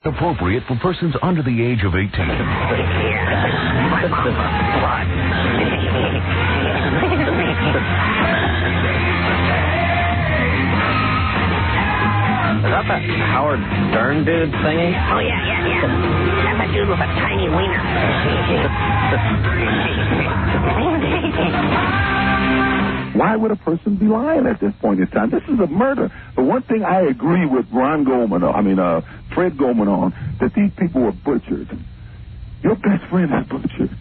Appropriate for persons under the age of 18. Is that the Howard Stern dude singing? Oh, yeah. That's a dude with a tiny wiener. Why would a person be lying at this point in time? This is a murder. But one thing I agree with Fred Goldman on, that these people were butchered. Your best friend is butchered.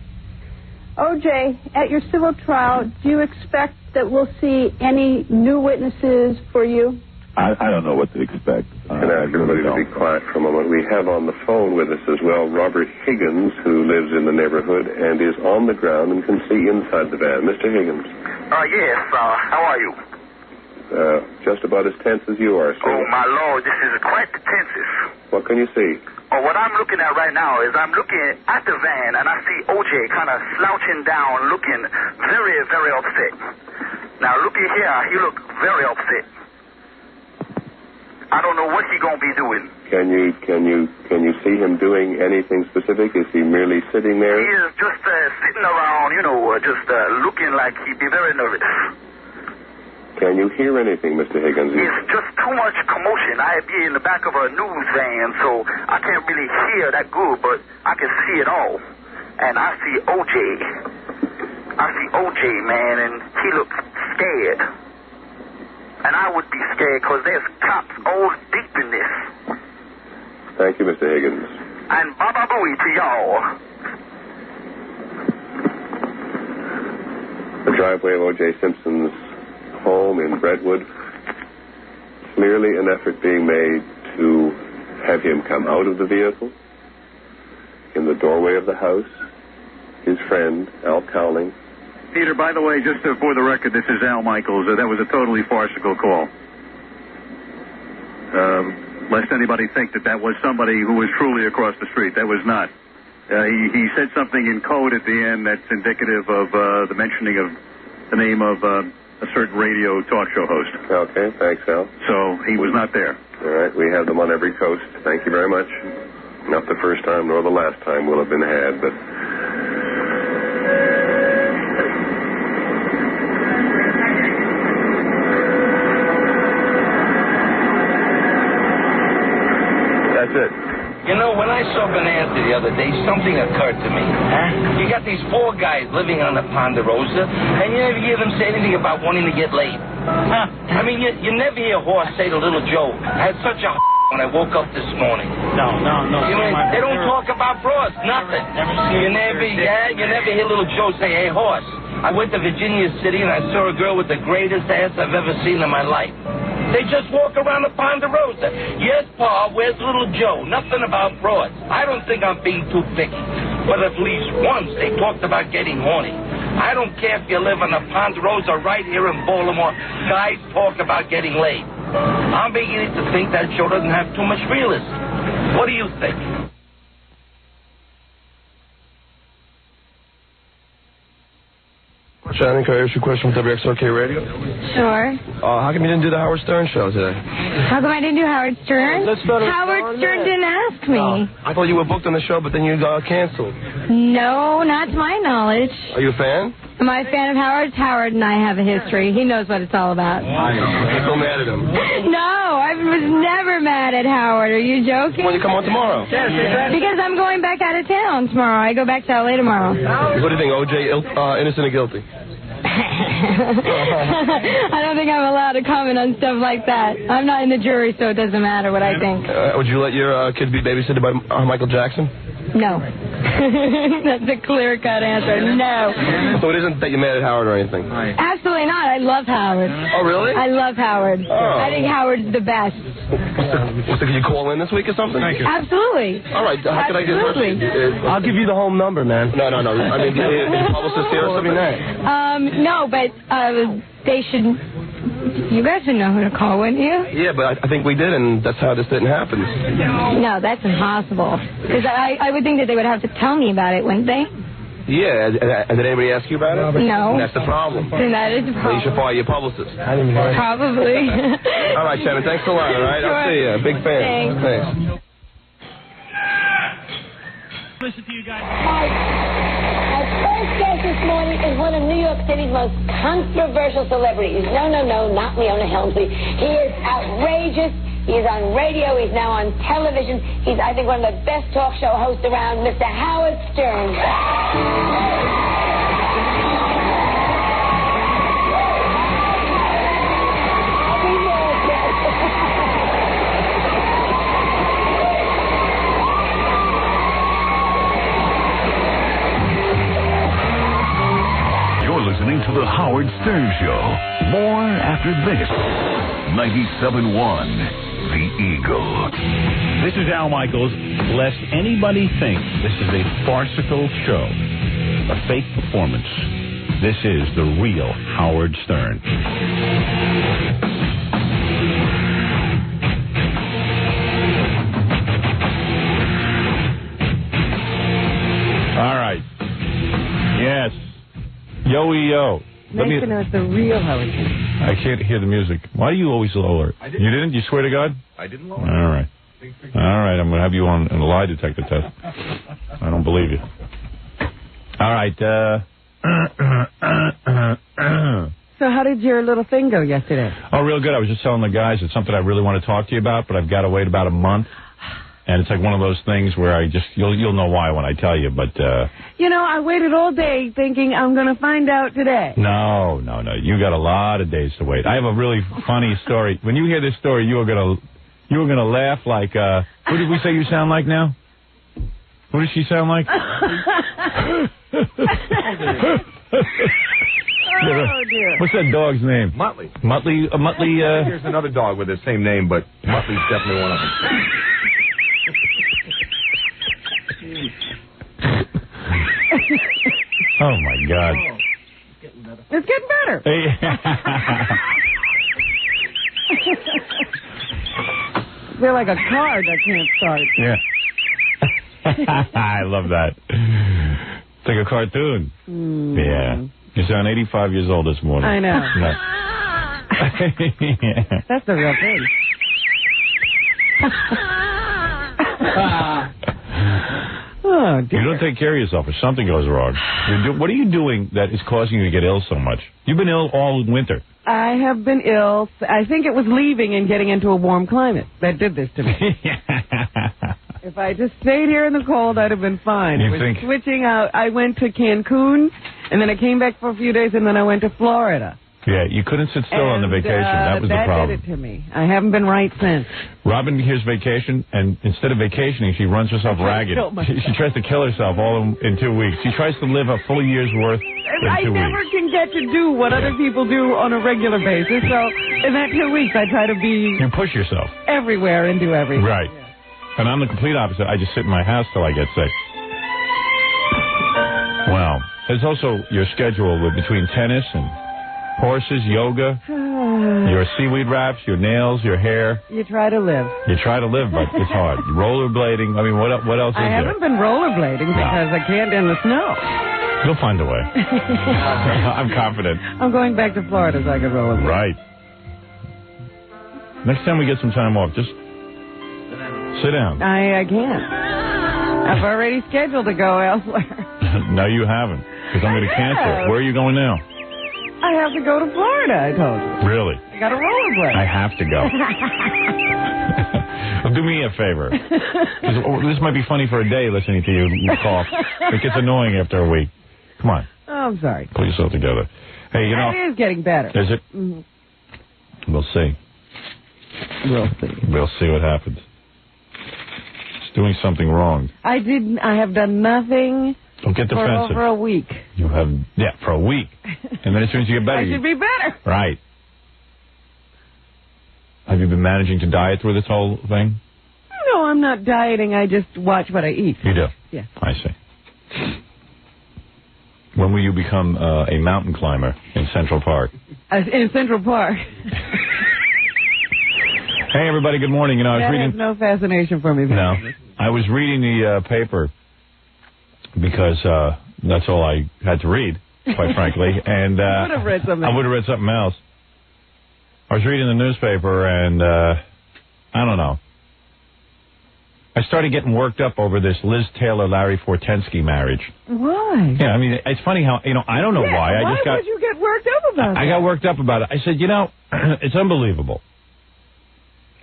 O.J., at your civil trial, do you expect that we'll see any new witnesses for you? I don't know what to expect. Can I ask everybody to be quiet for a moment? We have on the phone with us as well Robert Higgins, who lives in the neighborhood and is on the ground and can see inside the van. Mr. Higgins. Yes, how are you? Just about as tense as you are, sir. Oh, my Lord, this is quite the tensest. What can you see? Oh, what I'm looking at right now is I'm looking at the van, and I see O.J. kind of slouching down, looking very, very upset. Now, looky here, he look very upset. I don't know what he gonna be doing. Can you see him doing anything specific? Is he merely sitting there? He is just sitting around, just looking like he'd be very nervous. Can you hear anything, Mr. Higgins? It's just too much commotion. I'd be in the back of a news van, so I can't really hear that good, but I can see it all. And I see O.J. Man, and he looks scared. And I would be scared because there's cops all deep in this. Thank you, Mr. Higgins. And Baba Booey to y'all. The driveway of O.J. Simpson's home in Brentwood. Clearly an effort being made to have him come out of the vehicle. In the doorway of the house, his friend, Al Cowling. Peter, by the way, just for the record, this is Al Michaels. That was a totally farcical call. Lest anybody think that was somebody who was truly across the street. That was not. He said something in code at the end that's indicative of the mentioning of the name of a certain radio talk show host. Okay, thanks, Al. So he was not there. All right, we have them on every coast. Thank you very much. Not the first time nor the last time will have been had, but... That's it. You know, when I saw Bonanza the other day, something occurred to me. Huh? You got these four guys living on the Ponderosa, and you never hear them say anything about wanting to get laid. Huh? I mean, you never hear Horse say to Little Joe, I had such a when I woke up this morning. No. You know, they don't talk about broads, nothing. You never hear Little Joe say, hey, Horse, I went to Virginia City and I saw a girl with the greatest ass I've ever seen in my life. They just walk around the Ponderosa. Yes, Pa, where's Little Joe? Nothing about broads. I don't think I'm being too picky. But at least once they talked about getting horny. I don't care if you live on the Ponderosa right here in Baltimore. Guys talk about getting laid. I'm beginning to think that show doesn't have too much realism. What do you think? Shannon, can I ask you a question from WXRK Radio? Sure. How come you didn't do the Howard Stern show today? How come I didn't do Howard Stern? Howard Stern didn't ask me. I thought you were booked on the show, but then you got canceled. No, not to my knowledge. Are you a fan? Am I a fan of Howard's? Howard and I have a history. He knows what it's all about. I'm so mad at him. No, I was never mad at Howard. Are you joking? When you come on tomorrow? Because I'm going back out of town tomorrow. I go back to L.A. tomorrow. What do you think, O.J., innocent or guilty? I don't think I'm allowed to comment on stuff like that. I'm not in the jury, so it doesn't matter what I think. Would you let your kids be babysitted by Michael Jackson? No. That's a clear-cut answer. No. So it isn't that you're mad at Howard or anything? Absolutely not. I love Howard. Oh, really? I love Howard. Oh. I think Howard's the best. So can you call in this week or something? Thank you. Absolutely. All right. How can I get I'll give you the home number, man. No. I mean, is the publicist here or something like that? No, but they should... You guys would know who to call, wouldn't you? Yeah, but I think we did, and that's how this didn't happen. No, that's impossible. Because I would think that they would have to tell me about it, wouldn't they? Yeah, and did anybody ask you about it? No. And that's the problem. Then that is the problem. So you should fire your publicist. Probably. All right, Shannon, thanks a lot, all right? Sure. I'll see you. Big fan. Thanks. listen to you guys. Our first guest this morning is one of New York City's most controversial celebrities. No, not Leona Helmsley. He is outrageous. He's on radio. He's now on television. He's, I think, one of the best talk show hosts around, Mr. Howard Stern. You're listening to The Howard Stern Show. More after this. 97.1. The Eagle. This is Al Michaels. Lest anybody think this is a farcical show, a fake performance, this is the real Howard Stern. All right. Yes. Yo-yo. Nice to know it's the real Howard Stern. I can't hear the music. Why do you always lower it? You didn't? You swear to God? I didn't lower it. All right. All right, I'm going to have you on a lie detector test. I don't believe you. All right. So how did your little thing go yesterday? Oh, real good. I was just telling the guys it's something I really want to talk to you about, but I've got to wait about a month. And it's like one of those things where you'll know why when I tell you, but... You know, I waited all day thinking I'm going to find out today. No. You got a lot of days to wait. I have a really funny story. When you hear this story, you are gonna laugh like... who did we say you sound like now? Who does she sound like? Oh, dear. What's that dog's name? Muttley. Muttley. Here's another dog with the same name, but Muttley's definitely one of them. Oh, my God. It's getting better. They're like a car that can't start. Yeah. I love that. It's like a cartoon. Yeah. You sound 85 years old this morning. I know. Yeah. That's the real thing. Oh, dear. You don't take care of yourself if something goes wrong. What are you doing that is causing you to get ill so much? You've been ill all winter. I have been ill. I think it was leaving and getting into a warm climate that did this to me. If I just stayed here in the cold, I'd have been fine. You I was think? switching out. I went to Cancun, and then I came back for a few days, and then I went to Florida. Yeah, you couldn't sit still on the vacation. That was the problem. That did it to me. I haven't been right since. Robin here's vacation, and instead of vacationing, she runs herself ragged. She tries to kill herself all in 2 weeks. She tries to live a full year's worth in 2 weeks. I never can get to do what other people do on a regular basis, so in that 2 weeks, I try to be... You push yourself. Everywhere and do everything. Right. And I'm the complete opposite. I just sit in my house till I get sick. Wow. There's also your schedule between tennis and horses, yoga, your seaweed wraps, your nails, your hair. You try to live. You try to live, but it's hard. Rollerblading. I mean, what else is there? I haven't been rollerblading because I can't in the snow. You'll find a way. I'm confident. I'm going back to Florida so I can rollerblade. Right. Next time we get some time off, just sit down. I can't. I've already scheduled to go elsewhere. No, you haven't, because I'm going to cancel. Where are you going now? I have to go to Florida, I told you. Really? I got a rollerblade. I have to go. Well, do me a favor. This might be funny for a day listening to you cough. It gets annoying after a week. Come on. Oh, I'm sorry. Pull yourself together. Hey, you know. It is getting better. Is it? Mm-hmm. We'll see. We'll see. We'll see what happens. It's doing something wrong. I have done nothing. Don't get defensive. For over a week. You have, for a week. And then as soon as you get better. I should be better. Right. Have you been managing to diet through this whole thing? No, I'm not dieting. I just watch what I eat. You do? Yeah. I see. When will you become a mountain climber in Central Park? In Central Park. Hey, everybody, good morning. You know, I was reading... has no fascination for me. No. I was reading the paper because that's all I had to read, quite frankly. And I would have read something. I would have read something else. I was reading the newspaper, and I don't know. I started getting worked up over this Liz Taylor-Larry Fortensky marriage. Why? Yeah, I mean, it's funny how, I don't know why. Why would you get worked up about it? I got worked up about it. I said, it's unbelievable.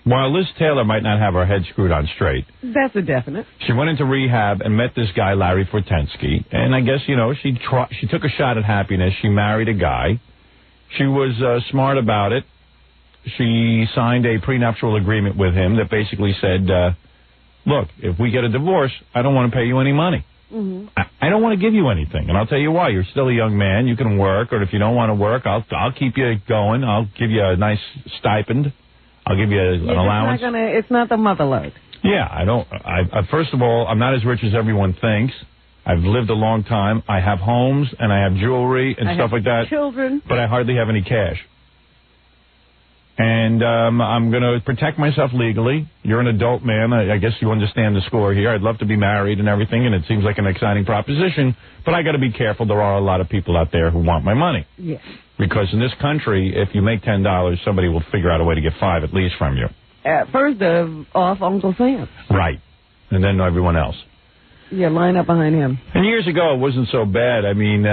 While Liz Taylor might not have her head screwed on straight. That's a definite. She went into rehab and met this guy, Larry Fortensky. And I guess, she took a shot at happiness. She married a guy. She was smart about it. She signed a prenuptial agreement with him that basically said, look, if we get a divorce, I don't want to pay you any money. Mm-hmm. I don't want to give you anything. And I'll tell you why. You're still a young man. You can work. Or if you don't want to work, I'll keep you going. I'll give you a nice stipend. I'll give you an allowance. It's not the mother load. Yeah, first of all, I'm not as rich as everyone thinks. I've lived a long time. I have homes and I have jewelry and stuff like that. Children. But I hardly have any cash. And I'm going to protect myself legally. You're an adult man. I guess you understand the score here. I'd love to be married and everything, and it seems like an exciting proposition. But I got to be careful. There are a lot of people out there who want my money. Yes. Because in this country, if you make $10, somebody will figure out a way to get $5 at least from you. First off, Uncle Sam. Right. And then everyone else. Yeah, line up behind him. And years ago, it wasn't so bad. I mean,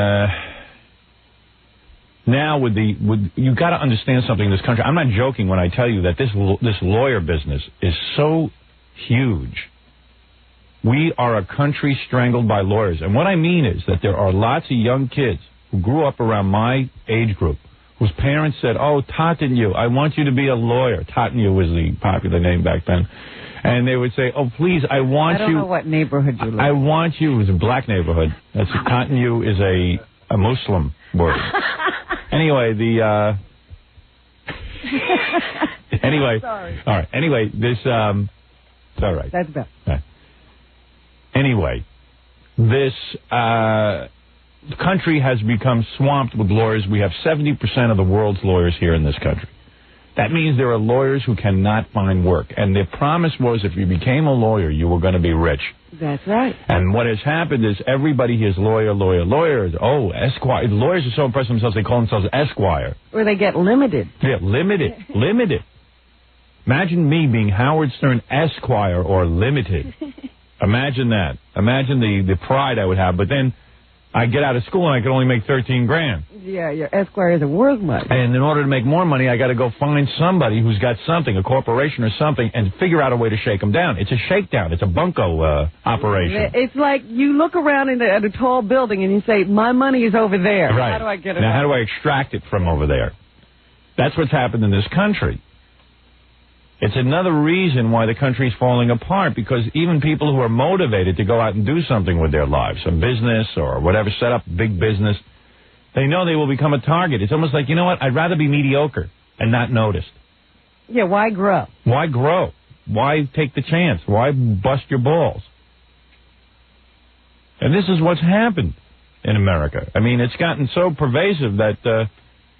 now you got to understand something in this country. I'm not joking when I tell you that this lawyer business is so huge. We are a country strangled by lawyers. And what I mean is that there are lots of young kids who grew up around my age group whose parents said, oh, Tatanu, I want you to be a lawyer. Tatanu was the popular name back then. And they would say, oh, please, I want you. I don't know what neighborhood you live in. I want you. It was a black neighborhood. Tatanu is a Muslim word. Anyway, anyway. Sorry. All right. Anyway, this, it's all right. That's better. Right. Anyway, this, country has become swamped with lawyers. We have 70% of the world's lawyers here in this country. That means there are lawyers who cannot find work. And their promise was if you became a lawyer, you were going to be rich. That's right. And what has happened is everybody hears lawyer. Oh, Esquire. The lawyers are so impressed with themselves, they call themselves Esquire. Or they get limited. Yeah, limited. Imagine me being Howard Stern Esquire or limited. Imagine that. Imagine the pride I would have. But then I get out of school and I can only make $13,000. Yeah, your Esquire isn't worth much. And in order to make more money, I got to go find somebody who's got something, a corporation or something, and figure out a way to shake them down. It's a shakedown. It's a bunco operation. It's like you look around at a tall building and you say, my money is over there. Right. How do I get it? Now, how do I extract it from over there? That's what's happened in this country. It's another reason why the country's falling apart, because even people who are motivated to go out and do something with their lives, a business or whatever, set up big business, they know they will become a target. It's almost like, you know what, I'd rather be mediocre and not noticed. Yeah, why grow? Why grow? Why take the chance? Why bust your balls? And this is what's happened in America. I mean, it's gotten so pervasive that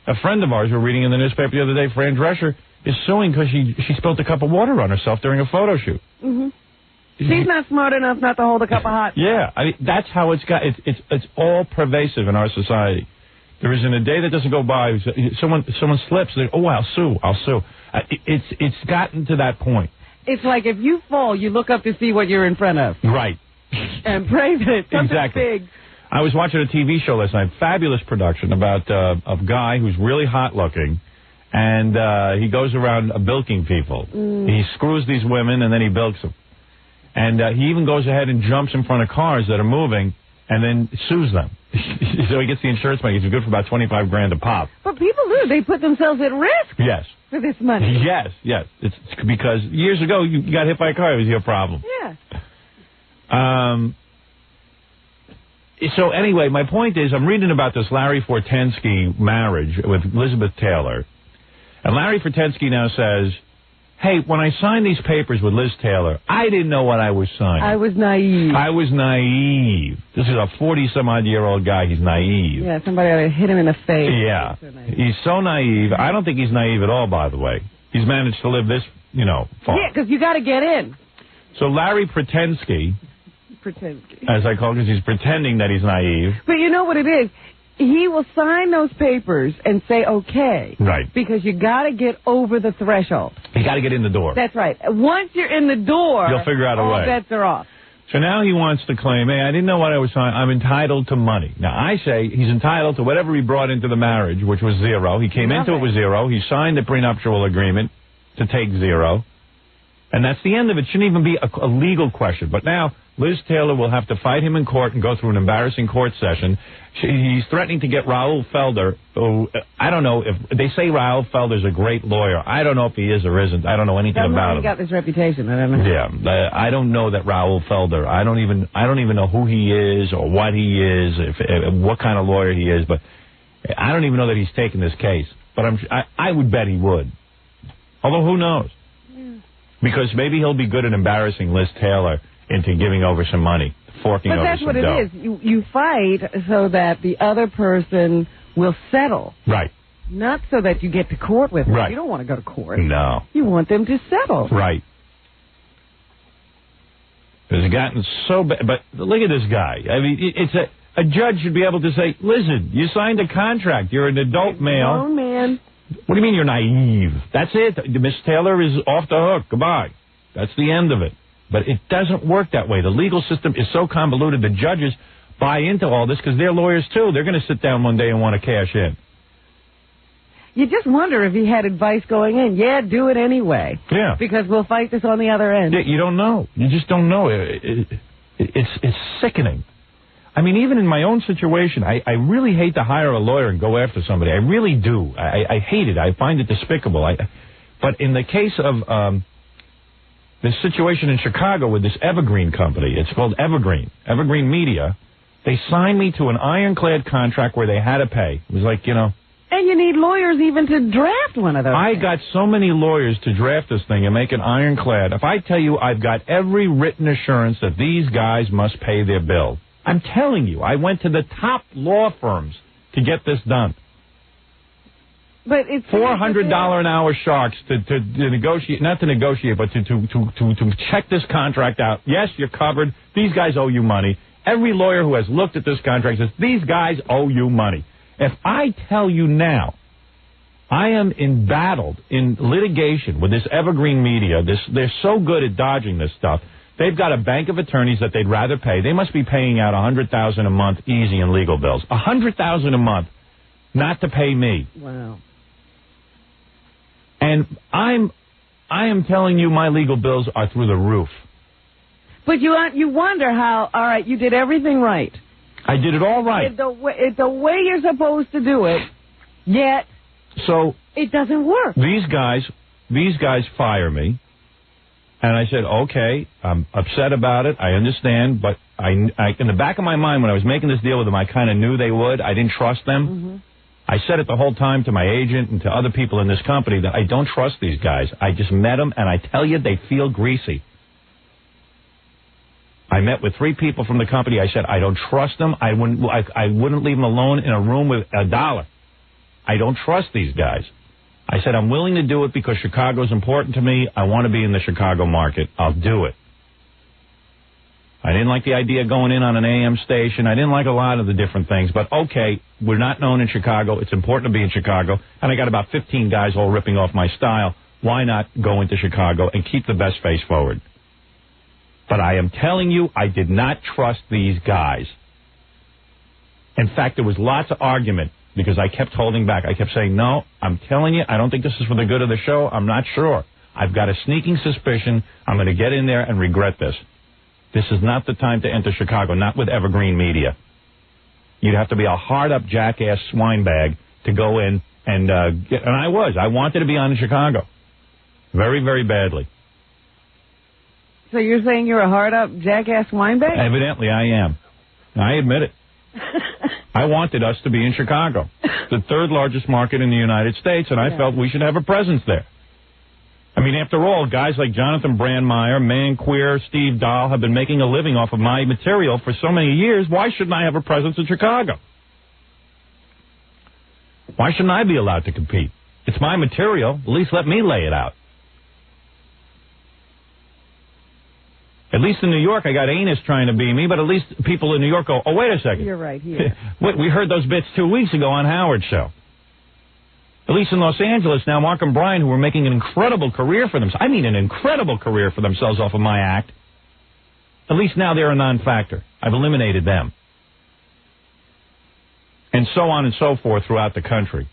a friend of ours, we were reading in the newspaper the other day, Fran Drescher, is suing because she spilled a cup of water on herself during a photo shoot. Mm-hmm. She's not smart enough not to hold a cup of hot. Yeah, I mean, that's how it's got. It's all pervasive in our society. There isn't a day that doesn't go by. Someone slips. They, oh, I'll sue. It's gotten to that point. It's like if you fall, you look up to see what you're in front of. Right. And pray that it's something exactly. big. I was watching a TV show last night, fabulous production about a guy who's really hot looking. And he goes around bilking people. He screws these women, and then he bilks them. And he even goes ahead and jumps in front of cars that are moving and then sues them. So he gets the insurance money. He's good for about $25,000 a pop. But people do. They put themselves at risk. Yes. For this money. Yes. It's because years ago you got hit by a car. It was your problem. Yeah. So anyway, my point is I'm reading about this Larry Fortensky marriage with Elizabeth Taylor. And Larry Fortensky now says, hey, when I signed these papers with Liz Taylor, I didn't know what I was signing. I was naive. This is a 40-some-odd-year-old guy. He's naive. Yeah, somebody ought to hit him in the face. Yeah. He's so naive. I don't think he's naive at all, by the way. He's managed to live this, far. Yeah, because you got to get in. So Larry Fortensky, as I call him, because he's pretending that he's naive. But you know what it is? he will sign those papers and say okay. Right. Because you got to get over the threshold. You got to get in the door. That's right. Once you're in the door, you'll figure out a way. All bets are off. So now he wants to claim, hey, I didn't know what I was signing. I'm entitled to money. Now, I say he's entitled to whatever he brought into the marriage, which was zero. He came into it with zero. He signed the prenuptial agreement to take zero. And that's the end of it. It shouldn't even be a legal question. But now Liz Taylor will have to fight him in court and go through an embarrassing court session. He's threatening to get Raoul Felder, who, I don't know if they say Raoul Felder's a great lawyer. I don't know if he is or isn't. I don't know anything about him. He got this reputation. I don't know. Yeah, I don't know that Raoul Felder. I don't even know who he is or what he is, what kind of lawyer he is. But I don't even know that he's taken this case. But I would bet he would. Although who knows? Because maybe he'll be good at embarrassing Liz Taylor into giving over some money, forking over some dough. But that's what it is. You fight so that the other person will settle. Right. Not so that you get to court with them. Right. You don't want to go to court. No. You want them to settle. Right. It's gotten so bad. But look at this guy. I mean, it's a judge should be able to say, listen, you signed a contract. You're an adult male. Grown man. What do you mean you're naive? That's it. Miss Taylor is off the hook. Goodbye. That's the end of it. But it doesn't work that way. The legal system is so convoluted. The judges buy into all this because they're lawyers, too. They're going to sit down one day and want to cash in. You just wonder if he had advice going in. Yeah, do it anyway. Yeah. Because we'll fight this on the other end. Yeah, you don't know. You just don't know. It's sickening. I mean, even in my own situation, I really hate to hire a lawyer and go after somebody. I really do. I hate it. I find it despicable. But in the case of this situation in Chicago with this Evergreen company, it's called Evergreen Media, they signed me to an ironclad contract where they had to pay. It was like, And you need lawyers even to draft one of those. I got so many lawyers to draft this thing and make it ironclad. If I tell you I've got every written assurance that these guys must pay their bill. I'm telling you, I went to the top law firms to get this done. But it's $400 an hour sharks to negotiate, not to negotiate, but to check this contract out. Yes, you're covered. These guys owe you money. Every lawyer who has looked at this contract says, these guys owe you money. If I tell you now, I am embattled in litigation with this Evergreen Media. They're so good at dodging this stuff. They've got a bank of attorneys that they'd rather pay. They must be paying out $100,000 a month easy in legal bills. $100,000 a month not to pay me. Wow. And I am telling you my legal bills are through the roof. But you wonder how, all right, you did everything right. I did it all right. The way you're supposed to do it, yet it doesn't work. These guys fire me. And I said, okay, I'm upset about it. I understand. But I in the back of my mind, when I was making this deal with them, I kind of knew they would. I didn't trust them. Mm-hmm. I said it the whole time to my agent and to other people in this company that I don't trust these guys. I just met them, and I tell you, they feel greasy. I met with 3 people from the company. I said, I don't trust them. I wouldn't leave them alone in a room with $1. I don't trust these guys. I said, I'm willing to do it because Chicago is important to me. I want to be in the Chicago market. I'll do it. I didn't like the idea of going in on an AM station. I didn't like a lot of the different things. But, okay, we're not known in Chicago. It's important to be in Chicago. And I got about 15 guys all ripping off my style. Why not go into Chicago and keep the best face forward? But I am telling you, I did not trust these guys. In fact, there was lots of argument because I kept holding back. I kept saying, no, I'm telling you, I don't think this is for the good of the show. I'm not sure. I've got a sneaking suspicion I'm going to get in there and regret this. This is not the time to enter Chicago, not with Evergreen Media. You'd have to be a hard-up jackass swine bag to go in and I wanted to be on in Chicago. Very, very badly. So you're saying you're a hard-up jackass swine bag? Evidently, I am. I admit it. I wanted us to be in Chicago, the 3rd largest market in the United States, and I felt we should have a presence there. I mean, after all, guys like Jonathan Brandmeier, Man Queer, Steve Dahl have been making a living off of my material for so many years. Why shouldn't I have a presence in Chicago? Why shouldn't I be allowed to compete? It's my material. At least let me lay it out. At least in New York, I got Anus trying to be me, but at least people in New York go, oh, wait a second. You're right here. We heard those bits 2 weeks ago on Howard's show. At least in Los Angeles now, Mark and Brian, who were making an incredible career for themselves, I mean an incredible career for themselves off of my act, at least now they're a non-factor. I've eliminated them. And so on and so forth throughout the country.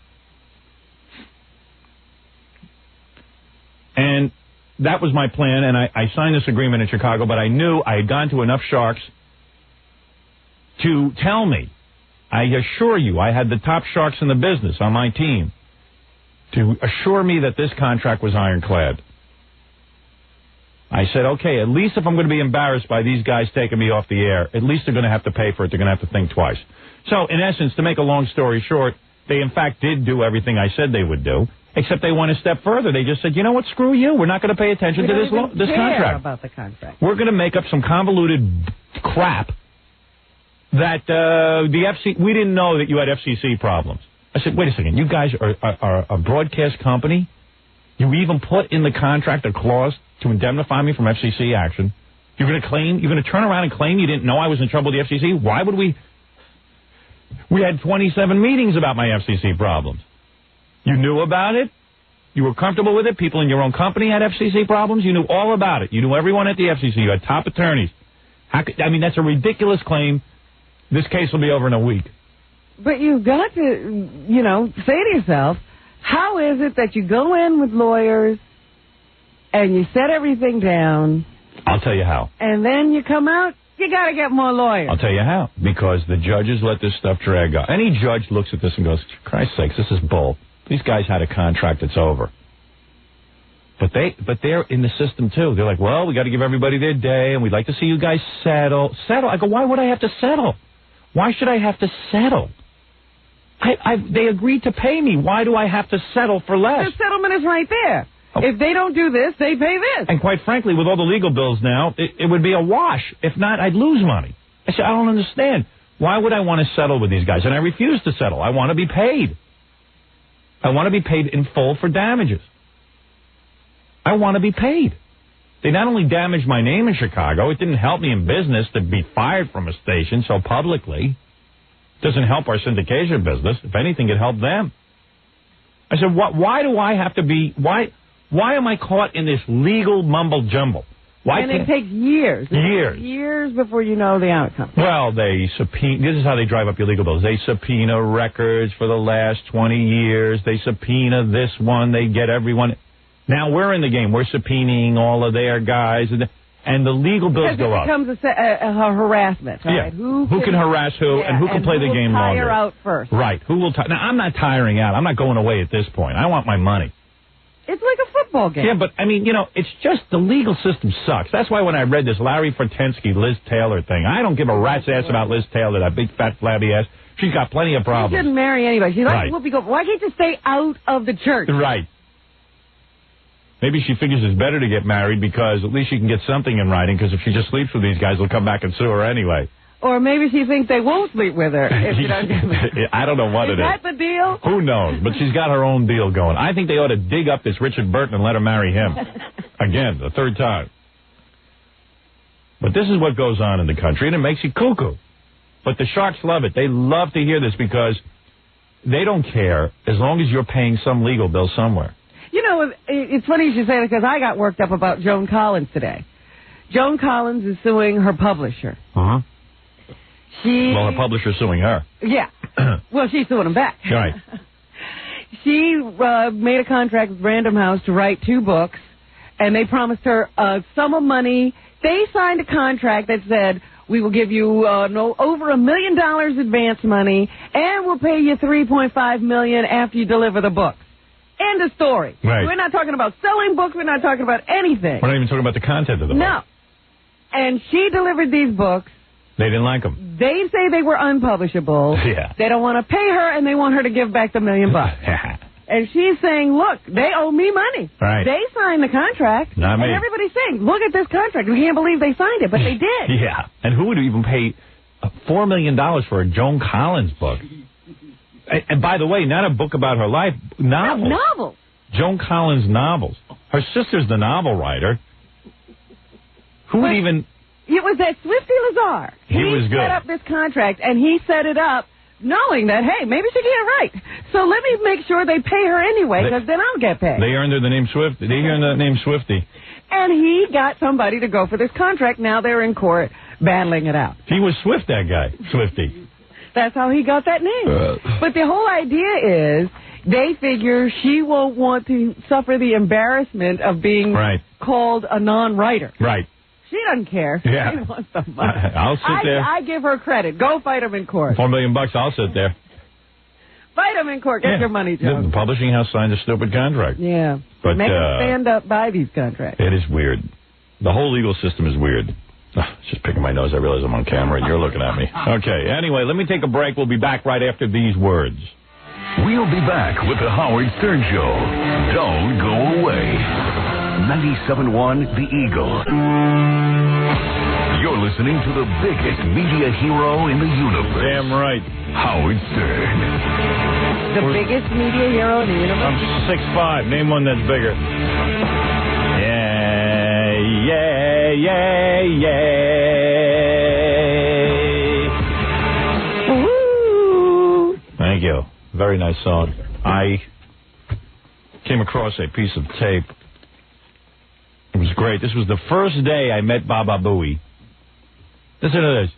And that was my plan, and I signed this agreement in Chicago, but I knew I had gone to enough sharks to tell me, I assure you, I had the top sharks in the business on my team, to assure me that this contract was ironclad. I said, okay, at least if I'm going to be embarrassed by these guys taking me off the air, at least they're going to have to pay for it. They're going to have to think twice. So, in essence, to make a long story short, they in fact did do everything I said they would do, except they went a step further. They just said, you know what, screw you. We're not going to pay attention to this contract. About the contract. We're going to make up some convoluted crap that the FCC, we didn't know that you had FCC problems. I said, wait a second, you guys are a broadcast company? You even put in the contract a clause to indemnify me from FCC action. You're going to turn around and claim you didn't know I was in trouble with the FCC? Why would we? We had 27 meetings about my FCC problems. You knew about it? You were comfortable with it? People in your own company had FCC problems? You knew all about it. You knew everyone at the FCC. You had top attorneys. That's a ridiculous claim. This case will be over in a week. But you've got to, say to yourself, how is it that you go in with lawyers and you set everything down? I'll tell you how. And then you come out, you got to get more lawyers. I'll tell you how. Because the judges let this stuff drag out. Any judge looks at this and goes, Christ's sakes, this is bull. These guys had a contract that's over. But they're in the system, too. They're like, well, we got to give everybody their day, and we'd like to see you guys settle. Settle? I go, why would I have to settle? Why should I have to settle? They agreed to pay me. Why do I have to settle for less? The settlement is right there. Oh. If they don't do this, they pay this. And quite frankly, with all the legal bills now, it would be a wash. If not, I'd lose money. I said, I don't understand. Why would I want to settle with these guys? And I refuse to settle. I want to be paid. I want to be paid in full for damages. I want to be paid. They not only damaged my name in Chicago, it didn't help me in business to be fired from a station so publicly. It doesn't help our syndication business. If anything, it helped them. I said, why do I have to be, why am I caught in this legal mumble jumble? And it takes years. Years before you know the outcome. Well, they subpoena, this is how they drive up your legal bills. They subpoena records for the last 20 years. They subpoena this one. They get everyone. Now we're in the game. We're subpoenaing all of their guys. And the legal bills go up. It becomes a harassment. Right? Yeah. Who can harass who and who can play the game longer? Who will tire out first? Right. Who will tire? Now, I'm not tiring out. I'm not going away at this point. I want my money. It's like a football game. Yeah, but, it's just the legal system sucks. That's why when I read this Larry Fortensky, Liz Taylor thing, I don't give a rat's ass about Liz Taylor, that big, fat, flabby ass. She's got plenty of problems. She shouldn't marry anybody. She's like Whoopi Goldberg. Why can't you stay out of the church? Right. Maybe she figures it's better to get married because at least she can get something in writing, because if she just sleeps with these guys, they'll come back and sue her anyway. Or maybe she thinks they won't sleep with her if she doesn't get married. I don't know what it is. Is that the deal? Who knows? But she's got her own deal going. I think they ought to dig up this Richard Burton and let her marry him. Again, the third time. But this is what goes on in the country, and it makes you cuckoo. But the sharks love it. They love to hear this because they don't care as long as you're paying some legal bill somewhere. It's funny you should say that because I got worked up about Joan Collins today. Joan Collins is suing her publisher. Uh-huh. Well, her publisher's suing her. Yeah. Well, she's suing him back. Right. She made a contract with Random House to write 2 books, and they promised her a sum of money. They signed a contract that said, we will give you over $1 million advance money, and we'll pay you $3.5 million after you deliver the books. End of story. Right. We're not talking about selling books. We're not talking about anything. We're not even talking about the content of the book. No. And she delivered these books. They didn't like them. They say they were unpublishable. Yeah. They don't want to pay her, and they want her to give back the $1 million. And she's saying, look, they owe me money. Right. They signed the contract. Not me. And everybody's saying, look at this contract. We can't believe they signed it, but they did. Yeah. And who would even pay $4 million for a Joan Collins book? And by the way, not a book about her life. Novels. No, novels. Joan Collins novels. Her sister's the novel writer. Who would even... It was that Swifty Lazar. He was good. Set up this contract, and he set it up knowing that, hey, maybe she can't write. So let me make sure they pay her anyway, because then I'll get paid. They earned her the name Swifty. They earned the name Swifty. And he got somebody to go for this contract. Now they're in court battling it out. He was Swift, that guy. Swifty. That's how he got that name. But the whole idea is they figure she won't want to suffer the embarrassment of being called a non-writer. Right. She doesn't care. Yeah. She wants the money. I'll sit there. I give her credit. Go fight him in court. $4 million, I'll sit there. Fight him in court. Get your money, Joe. The publishing house signed a stupid contract. Yeah. But, make them stand up by these contracts. It is weird. The whole legal system is weird. Just picking my nose. I realize I'm on camera and you're looking at me. Okay. Anyway, let me take a break. We'll be back right after these words. We'll be back with the Howard Stern Show. Don't go away. 97.1 The Eagle. You're listening to the biggest media hero in the universe. Damn right. Howard Stern. The biggest media hero in the universe? I'm 6'5". Name one that's bigger. Yay. Woo. Thank you. Very nice song. I came across a piece of tape. It was great. This was the first day I met Baba Booey. Listen to this.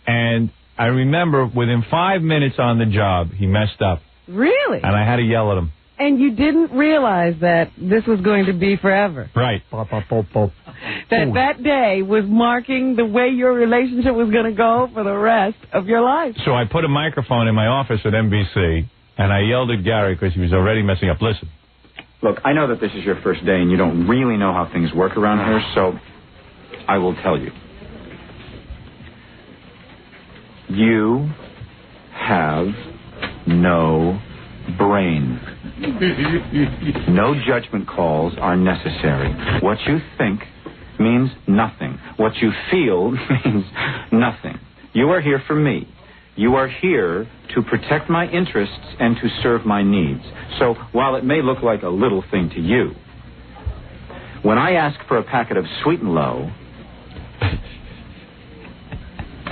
And I remember within 5 minutes on the job, he messed up. Really? And I had to yell at him. And you didn't realize that this was going to be forever. Right. That day was marking the way your relationship was going to go for the rest of your life. So I put a microphone in my office at NBC, and I yelled at Gary because he was already messing up. Listen. Look, I know that this is your first day, and you don't really know how things work around here, so I will tell you. You have no brain. No judgment calls are necessary. What you think means nothing. What you feel means nothing. You are here for me. You are here to protect my interests and to serve my needs. So while it may look like a little thing to you, when I ask for a packet of Sweet and Low,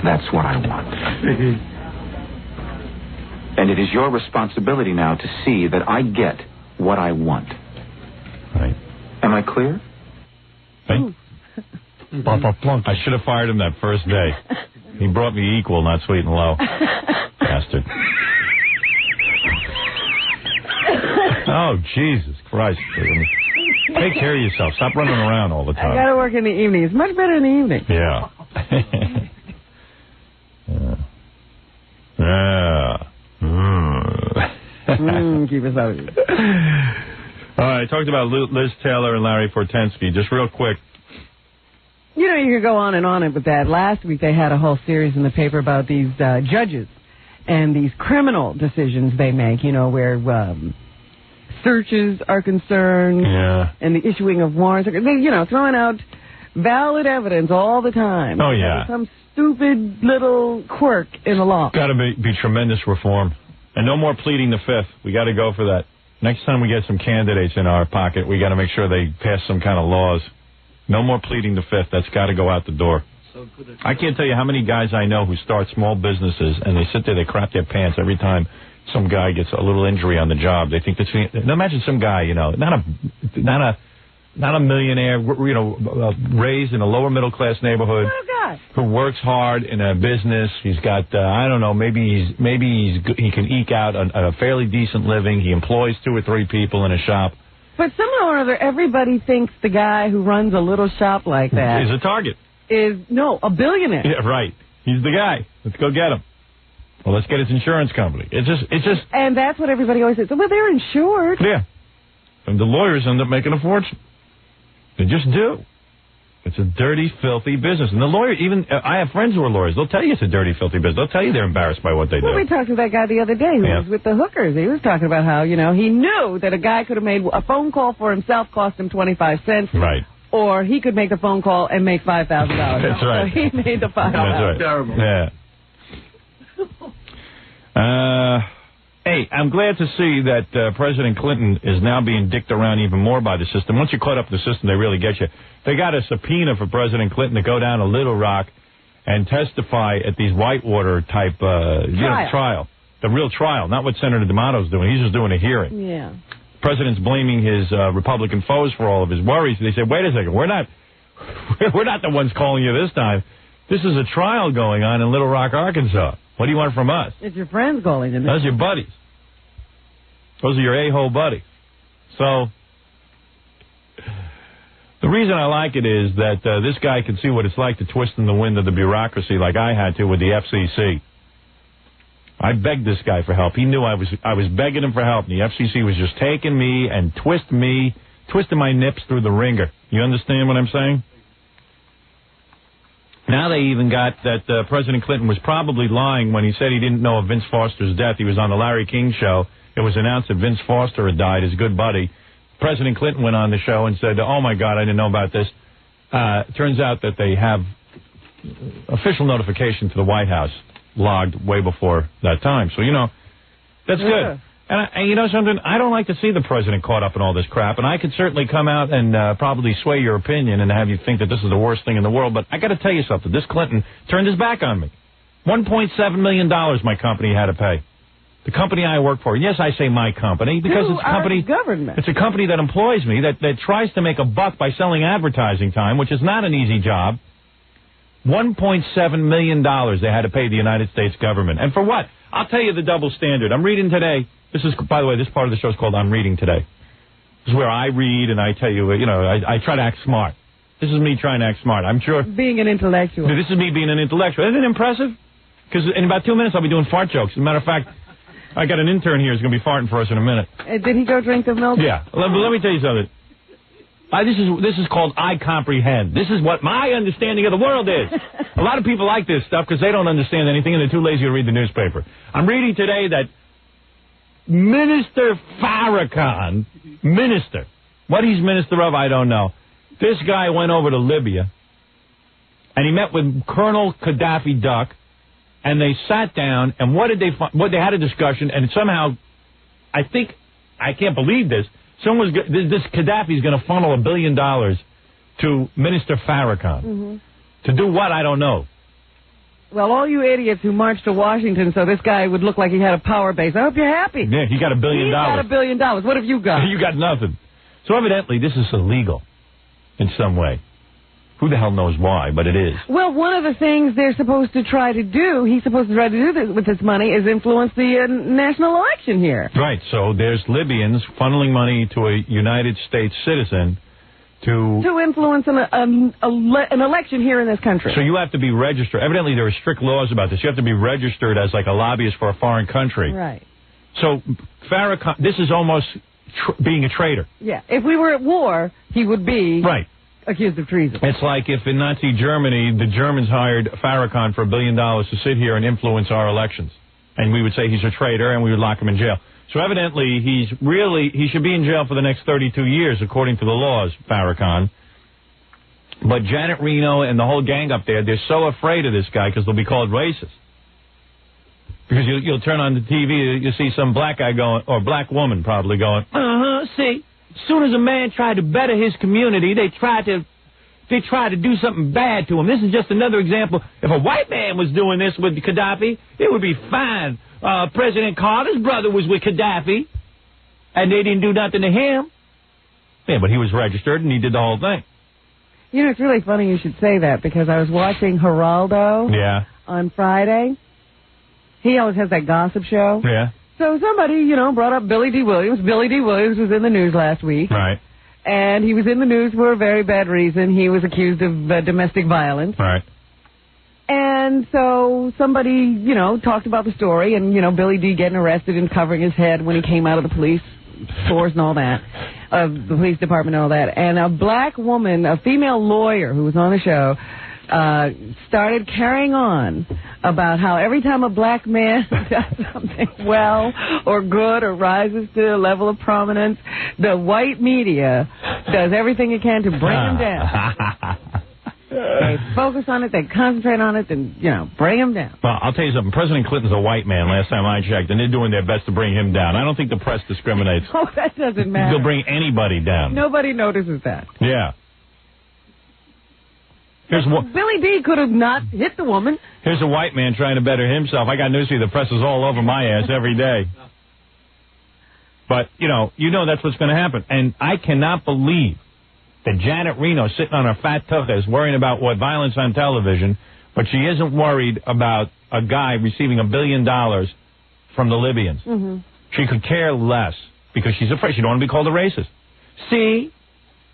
that's what I want. And it is your responsibility now to see that I get what I want. Right. Am I clear? Right. I should have fired him that first day. He brought me equal, not Sweet and Low. Bastard. Oh, Jesus Christ. Take care of yourself. Stop running around all the time. I got to work in the evening. It's much better in the evening. Yeah. Yeah. Keep us out. All right, I talked about Liz Taylor and Larry Fortensky. Just real quick. You know, you could go on with that. Last week they had a whole series in the paper about these judges and these criminal decisions they make, you know, where searches are concerned and the issuing of warrants. They, you know, throwing out valid evidence all the time. Oh, yeah. Some stupid little quirk in the law. Got to be tremendous reform. And no more pleading the fifth. We got to go for that. Next time we get some candidates in our pocket, we got to make sure they pass some kind of laws. No more pleading the fifth. That's got to go out the door. I can't tell you how many guys I know who start small businesses and they sit there, they crap their pants every time some guy gets a little injury on the job. They think that's... Imagine some guy, you know, not a millionaire, you know, raised in a lower middle class neighborhood, who works hard in a business. He's got, I don't know, maybe he can eke out a fairly decent living. He employs 2 or 3 people in a shop. But somehow or other, everybody thinks the guy who runs a little shop like that is a target. A billionaire. Yeah, right. He's the guy. Let's go get him. Well, let's get his insurance company. It's just. And that's what everybody always says. Well, they're insured. Yeah. And the lawyers end up making a fortune. They just do. It's a dirty, filthy business. And the lawyer, even, I have friends who are lawyers. They'll tell you it's a dirty, filthy business. They'll tell you they're embarrassed by what they do. Well, we talked to that guy the other day who was with the hookers. He was talking about how, you know, he knew that a guy could have made a phone call for himself, cost him 25 cents. Right. Or he could make the phone call and make $5,000. That's right. So he made the $5,000. That's right. Terrible. Yeah. Hey, I'm glad to see that President Clinton is now being dicked around even more by the system. Once you're caught up in the system, they really get you. They got a subpoena for President Clinton to go down to Little Rock and testify at these Whitewater type trial. The real trial, not what Senator D'Amato's doing. He's just doing a hearing. Yeah. President's blaming his Republican foes for all of his worries. They said, wait a second, we're not the ones calling you this time. This is a trial going on in Little Rock, Arkansas. What do you want from us? It's your friends calling you. Those are your buddies. Those are your a-hole buddies. So, the reason I like it is that this guy can see what it's like to twist in the wind of the bureaucracy like I had to with the FCC. I begged this guy for help. He knew I was begging him for help, and the FCC was just taking me and twisting my nips through the ringer. You understand what I'm saying? Now they even got that President Clinton was probably lying when he said he didn't know of Vince Foster's death. He was on the Larry King show. It was announced that Vince Foster had died, his good buddy. President Clinton went on the show and said, oh, my God, I didn't know about this. Turns out that they have official notification to the White House logged way before that time. So, that's good. And you know something? I don't like to see the president caught up in all this crap, and I could certainly come out and probably sway your opinion and have you think that this is the worst thing in the world, but I got to tell you something. This Clinton turned his back on me. $1.7 million my company had to pay. The company I work for. Yes, I say my company because it's a company. Government. It's a company that employs me, that tries to make a buck by selling advertising time, which is not an easy job. $1.7 million they had to pay the United States government. And for what? I'll tell you the double standard. I'm reading today. This is, by the way, this part of the show is called I'm Reading Today. This is where I read and I tell you, I try to act smart. This is me trying to act smart. I'm sure. Being an intellectual. This is me being an intellectual. Isn't it impressive? Because in about 2 minutes I'll be doing fart jokes. As a matter of fact, I got an intern here who's going to be farting for us in a minute. Did he go drink the milk? Yeah. Let me tell you something. This is called I comprehend. This is what my understanding of the world is. A lot of people like this stuff because they don't understand anything and they're too lazy to read the newspaper. I'm reading today that Minister Farrakhan, what he's minister of, I don't know. This guy went over to Libya and he met with Colonel Gaddafi Duck, and they sat down, and they had a discussion, and somehow, I can't believe this, this Gaddafi's going to funnel $1 billion to Minister Farrakhan. Mm-hmm. To do what, I don't know. Well, all you idiots who marched to Washington so this guy would look like he had a power base, I hope you're happy. Yeah, he got $1 billion. He got $1 billion. What have you got? You got nothing. So evidently, this is illegal in some way. Who the hell knows why, but it is. Well, one of the things he's supposed to try to do with this money is influence the national election here. Right, so there's Libyans funneling money to a United States citizen to influence an election here in this country. So you have to be registered. Evidently, there are strict laws about this. You have to be registered as like a lobbyist for a foreign country. Right. So Farrakhan, this is almost being a traitor. Yeah, if we were at war, he would be... Right. Accused of treason. It's like if in Nazi Germany, the Germans hired Farrakhan for $1 billion to sit here and influence our elections. And we would say he's a traitor and we would lock him in jail. So evidently, he should be in jail for the next 32 years, according to the laws, Farrakhan. But Janet Reno and the whole gang up there, they're so afraid of this guy because they'll be called racist. Because you'll turn on the TV, you'll see some black guy going, or black woman probably going, see. As soon as a man tried to better his community, they tried to do something bad to him. This is just another example. If a white man was doing this with Gaddafi, it would be fine. President Carter's brother was with Gaddafi, and they didn't do nothing to him. Yeah, but he was registered, and he did the whole thing. You know, it's really funny you should say that, because I was watching Geraldo on Friday. He always has that gossip show. Yeah. So somebody, brought up Billy D. Williams. Billy D. Williams was in the news last week. Right. And he was in the news for a very bad reason. He was accused of domestic violence. Right. And so somebody, talked about the story and, Billy D. getting arrested and covering his head when he came out of the police force and all that, the police department and all that. And a black woman, a female lawyer who was on the show, started carrying on about how every time a black man does something well or good or rises to a level of prominence, the white media does everything it can to bring him down. they focus on it, they concentrate on it, then, bring him down. Well, I'll tell you something. President Clinton's a white man, last time I checked, and they're doing their best to bring him down. I don't think the press discriminates. Oh, that doesn't matter. They'll bring anybody down. Nobody notices that. Yeah. Billy D could have not hit the woman. Here's a white man trying to better himself. I got news for you. The press is all over my ass every day. But, you know that's what's going to happen. And I cannot believe that Janet Reno, sitting on her fat tuchka, is worrying about violence on television, but she isn't worried about a guy receiving $1 billion from the Libyans. Mm-hmm. She could care less because she's afraid. She don't want to be called a racist. See?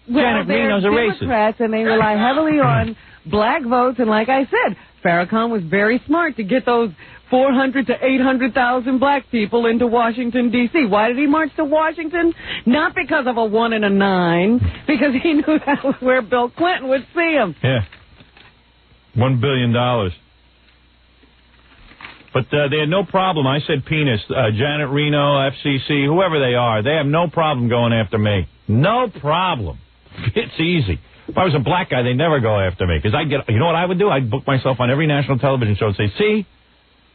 Janet Reno's a racist. Democrats, and they rely heavily on black votes. And like I said, Farrakhan was very smart to get those 400 to 800,000 black people into Washington, D.C. Why did he march to Washington? Not because of a 1 and a 9, because he knew that was where Bill Clinton would see him. Yeah. $1 billion. But they had no problem. I said penis. Janet Reno, FCC, whoever they are, they have no problem going after me. No problem. It's easy. If I was a black guy, they'd never go after me. Because you know what I would do? I'd book myself on every national television show and say, see,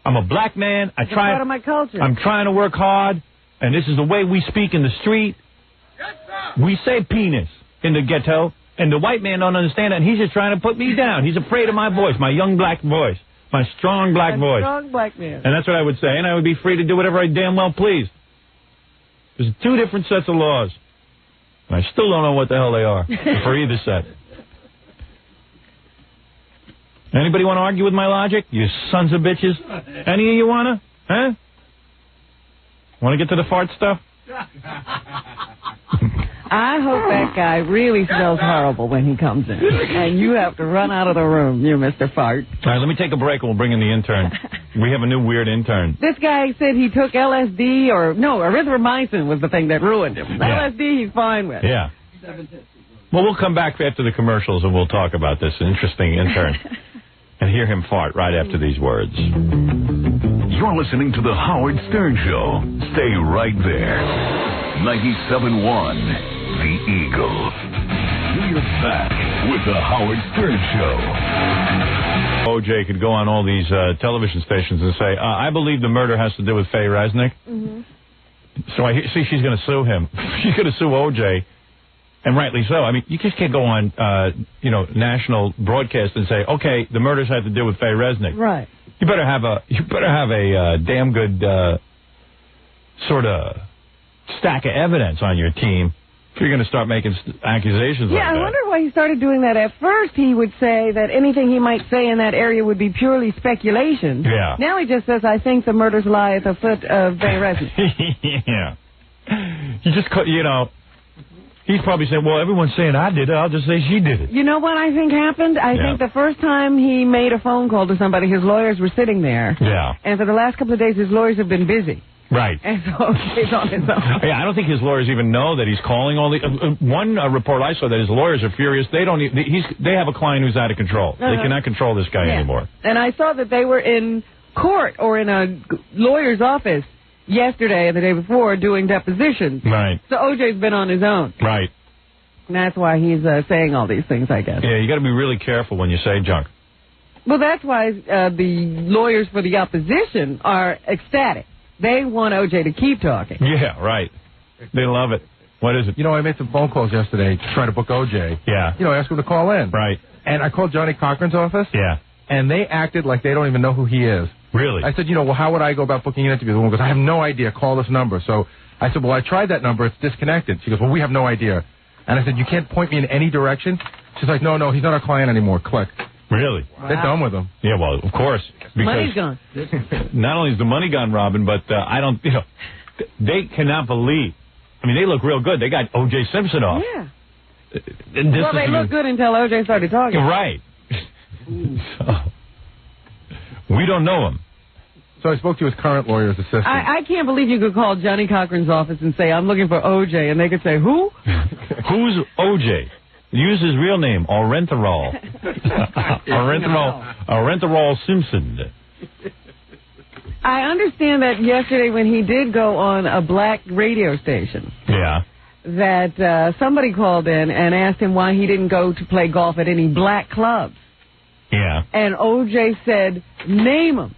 I'm a black man. It's part of my culture. I'm trying to work hard, and this is the way we speak in the street. We say penis in the ghetto, and the white man don't understand it, and he's just trying to put me down. He's afraid of my voice, my young black voice, my strong black voice. Strong black man. And that's what I would say, and I would be free to do whatever I damn well please. There's two different sets of laws. I still don't know what the hell they are for either set. Anybody want to argue with my logic? You sons of bitches. Any of you want to? Huh? Want to get to the fart stuff? I hope that guy really smells horrible when he comes in. And you have to run out of the room, you Mr. Fart. All right, let me take a break and we'll bring in the intern. We have a new weird intern. This guy said he took LSD erythromycin was the thing that ruined him. Yeah. LSD he's fine with. Yeah. Well, we'll come back after the commercials and we'll talk about this interesting intern. And hear him fart right after these words. You're listening to The Howard Stern Show. Stay right there. 97.1, The Eagle. We're back with The Howard Stern Show. OJ could go on all these television stations and say, I believe the murder has to do with Faye Resnick. Mm-hmm. So I see she's going to sue him. She's going to sue OJ. And rightly so. I mean, you just can't go on, national broadcast and say, okay, the murders have to do with Faye Resnick. Right. You better have a damn good sort of stack of evidence on your team if you're going to start making accusations like that. Yeah, I wonder why he started doing that. At first, he would say that anything he might say in that area would be purely speculation. Yeah. Now he just says, I think the murders lie at the foot of Faye Resnick. Yeah. You just, he's probably saying, well, everyone's saying I did it. I'll just say she did it. You know what I think happened? I think the first time he made a phone call to somebody, his lawyers were sitting there. Yeah. And for the last couple of days, his lawyers have been busy. Right. And so he's on his own. Yeah, I don't think his lawyers even know that he's calling all the... one report I saw that his lawyers are furious. They don't. They have a client who's out of control. They cannot control this guy anymore. And I saw that they were in court or in a lawyer's office yesterday and the day before doing depositions. Right. So OJ's been on his own. Right. And that's why he's saying all these things, I guess. Yeah, you got to be really careful when you say junk. Well, that's why the lawyers for the opposition are ecstatic. They want OJ to keep talking. Yeah, right. They love it. What is it? I made some phone calls yesterday trying to book OJ. Yeah. Ask him to call in. Right. And I called Johnny Cochran's office. Yeah. And they acted like they don't even know who he is. Really? I said, well, how would I go about booking an interview? The woman goes, I have no idea. Call this number. So I said, well, I tried that number. It's disconnected. She goes, well, we have no idea. And I said, you can't point me in any direction? She's like, no, he's not our client anymore. Click. Really? Wow. They're done with him. Yeah, well, of course. Money's gone. Not only is the money gone, Robin, but I don't, they cannot believe. I mean, they look real good. They got O.J. Simpson off. Yeah. Well, they look good until OJ started talking. Right. So, we don't know him. So I spoke to his current lawyer's assistant. I can't believe you could call Johnny Cochran's office and say, I'm looking for OJ, and they could say, who? Who's OJ? Use his real name, Orenthal. Orenthal Simpson. I understand that yesterday when he did go on a black radio station. Yeah. That somebody called in and asked him why he didn't go to play golf at any black clubs. Yeah. And O.J. said, name them.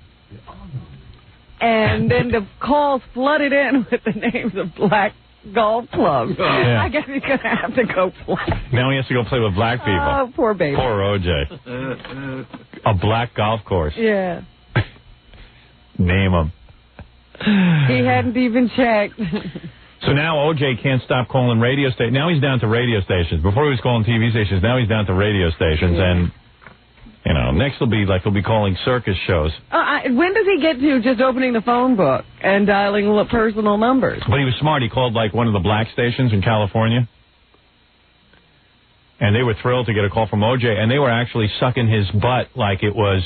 And then the calls flooded in with the names of black golf clubs. Yeah. I guess he's going to have to go play. Now he has to go play with black people. Oh, poor baby. Poor O.J. A black golf course. Yeah. Name them. He hadn't even checked. So now O.J. can't stop calling radio stations. Now he's down to radio stations. Before he was calling TV stations. Now he's down to radio stations. Yeah. And, you know, next he'll be calling circus shows. When does he get to just opening the phone book and dialing personal numbers? But he was smart. He called like one of the black stations in California. And they were thrilled to get a call from O.J. And they were actually sucking his butt like it was,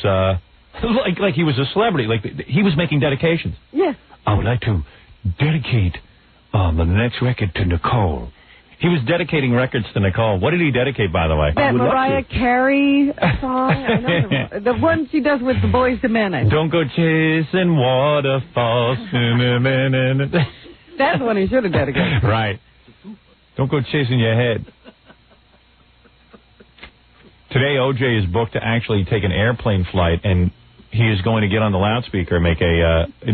like he was a celebrity. Like he was making dedications. Yes. I would like to dedicate the next record to Nicole. He was dedicating records to Nicole. What did he dedicate, by the way? That Mariah Carey song? I know the one she does with the Boys to Men. Don't go chasing waterfalls. That's the one he should have dedicated. Right. Don't go chasing your head. Today, O.J. is booked to actually take an airplane flight, and he is going to get on the loudspeaker and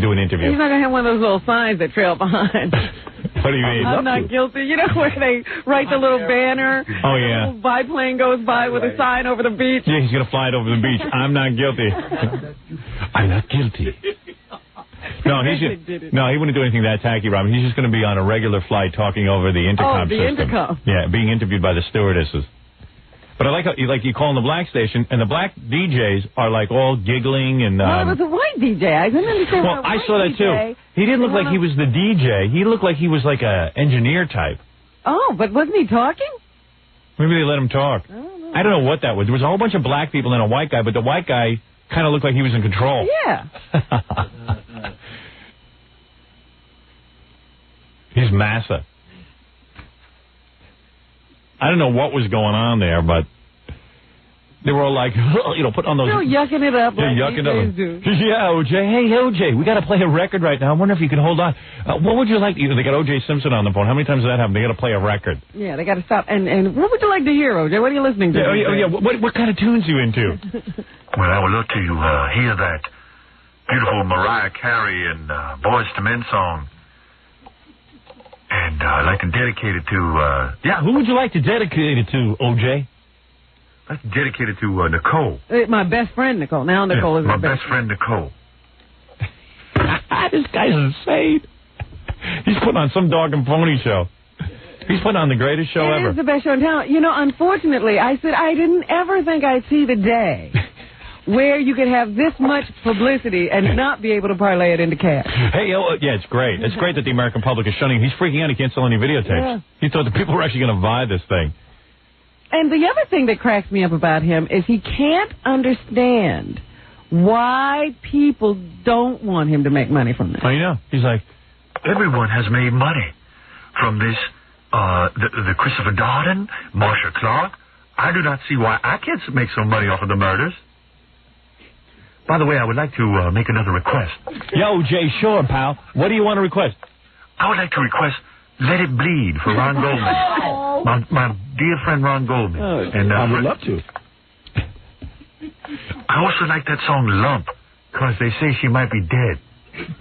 do an interview. He's not going to have one of those little signs that trail behind. What do you mean? I'm not guilty. You know where they write the little banner? Oh, yeah. The little biplane goes by with a sign over the beach. Yeah, he's going to fly it over the beach. I'm not guilty. I'm not guilty. No, he wouldn't do anything that tacky, Robin. He's just going to be on a regular flight talking over the intercom system. Intercom. Yeah, being interviewed by the stewardesses. But I like how you call in the black station, and the black DJs are like all giggling and. Well, it was a white DJ. I didn't understand. Well, I saw that too. He didn't look like he was the DJ. He looked like he was like a engineer type. Oh, but wasn't he talking? Maybe they let him talk. I don't know what that was. There was a whole bunch of black people and a white guy, but the white guy kind of looked like he was in control. Yeah. He's massa. I don't know what was going on there, but they were all like, putting on those... Still yucking it up like DJs do. Yeah, O.J. Hey, O.J., we got to play a record right now. I wonder if you can hold on. What would you like... They got O.J. Simpson on the phone. How many times does that happen? They got to play a record. Yeah, they got to stop. And what would you like to hear, O.J.? What are you listening to? Yeah. What kind of tunes you into? Well, I would love to hear that beautiful Mariah Carey and Boys to Men song. And I'd like to dedicate it to... who would you like to dedicate it to, O.J.? I'd like to dedicate it to Nicole. My best friend, Nicole. Now Nicole is my best friend, Nicole. This guy's insane. He's putting on some dog and pony show. He's putting on the greatest show ever. It is the best show in town. You know, unfortunately, I said I didn't ever think I'd see the day where you could have this much publicity and not be able to parlay it into cash. Hey, it's great. It's great that the American public is shunning. He's freaking out. He can't sell any videotapes. Yeah. He thought the people were actually going to buy this thing. And the other thing that cracks me up about him is he can't understand why people don't want him to make money from this. Oh, you know? He's like, everyone has made money from this. The Christopher Darden, Marsha Clark. I do not see why I can't make some money off of the murders. By the way, I would like to make another request. Yo, Jay, sure, pal. What do you want to request? I would like to request Let It Bleed for Ron Goldman. My dear friend Ron Goldman. And I would love to. I also like that song Lump, because they say she might be dead.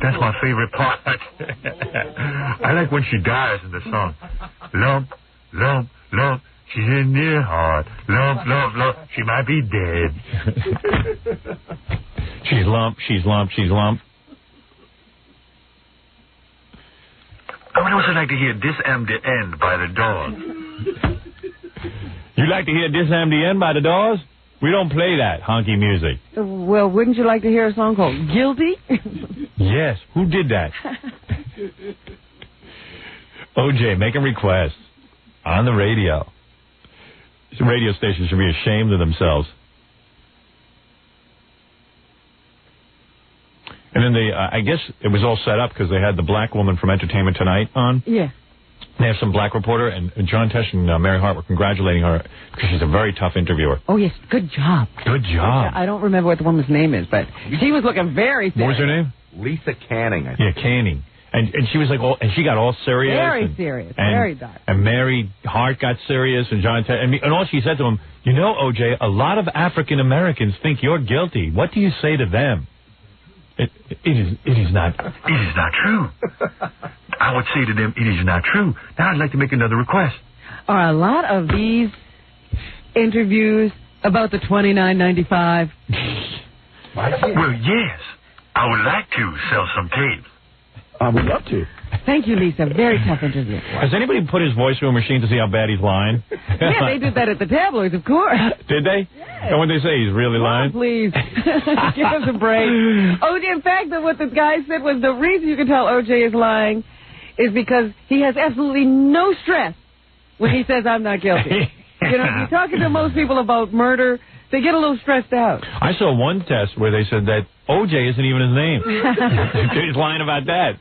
That's my favorite part. I like when she dies in the song. Lump, lump, lump. She's in your heart. Lump, lump, lump. She might be dead. She's lump, she's lump, she's lump. I would also like to hear This Am the End by the Doors. You like to hear This Am the End by the Doors? We don't play that honky music. Well, wouldn't you like to hear a song called Guilty? Yes. Who did that? OJ, making requests on the radio. These radio stations should be ashamed of themselves. And then I guess it was all set up because they had the black woman from Entertainment Tonight on. Yeah. They have some black reporter, and John Tesh and Mary Hart were congratulating her because she's a very tough interviewer. Oh, yes. Good job. Good job. I don't remember what the woman's name is, but she was looking very serious. What was her name? Lisa Canning, I think. Yeah, Canning. And she was like, and she got all serious. Very serious. Very dark. And Mary Hart got serious, and John, and all she said to him, you know, OJ, a lot of African Americans think you're guilty. What do you say to them? It is not. It is not true. I would say to them, it is not true. Now I'd like to make another request. Are a lot of these interviews about the $29.95? Well, yes. I would like to sell some tapes. I would love to. Thank you, Lisa. Very tough interview. Has anybody put his voice through a machine to see how bad he's lying? Yeah, they did that at the tabloids, of course. Did they? Yes. And what did they say? He's really lying? Please. Give us a break. OJ, in fact, what the guy said was the reason you can tell OJ is lying is because he has absolutely no stress when he says, I'm not guilty. You know, if you're talking to most people about murder, they get a little stressed out. I saw one test where they said that OJ isn't even his name. He's lying about that.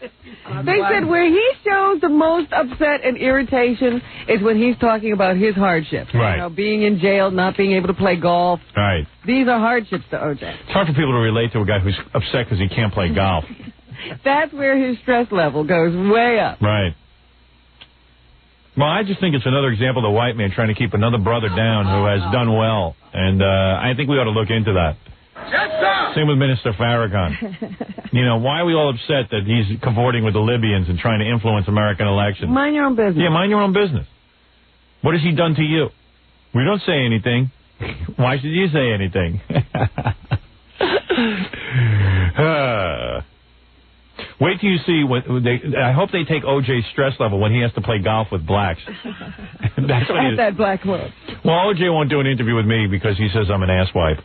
They said where he shows the most upset and irritation is when he's talking about his hardships. Right. You know, being in jail, not being able to play golf. Right. These are hardships to OJ. It's hard for people to relate to a guy who's upset because he can't play golf. That's where his stress level goes way up. Right. Well, I just think it's another example of the white man trying to keep another brother down who has done well. And I think we ought to look into that. Yes, sir. Same with Minister Farrakhan. You know, why are we all upset that he's cavorting with the Libyans and trying to influence American elections? Mind your own business. Yeah, mind your own business. What has he done to you? We don't say anything. Why should you say anything? Wait till you see what I hope they take OJ's stress level when he has to play golf with blacks. That's what At that black club. Well, OJ won't do an interview with me because he says I'm an asswipe.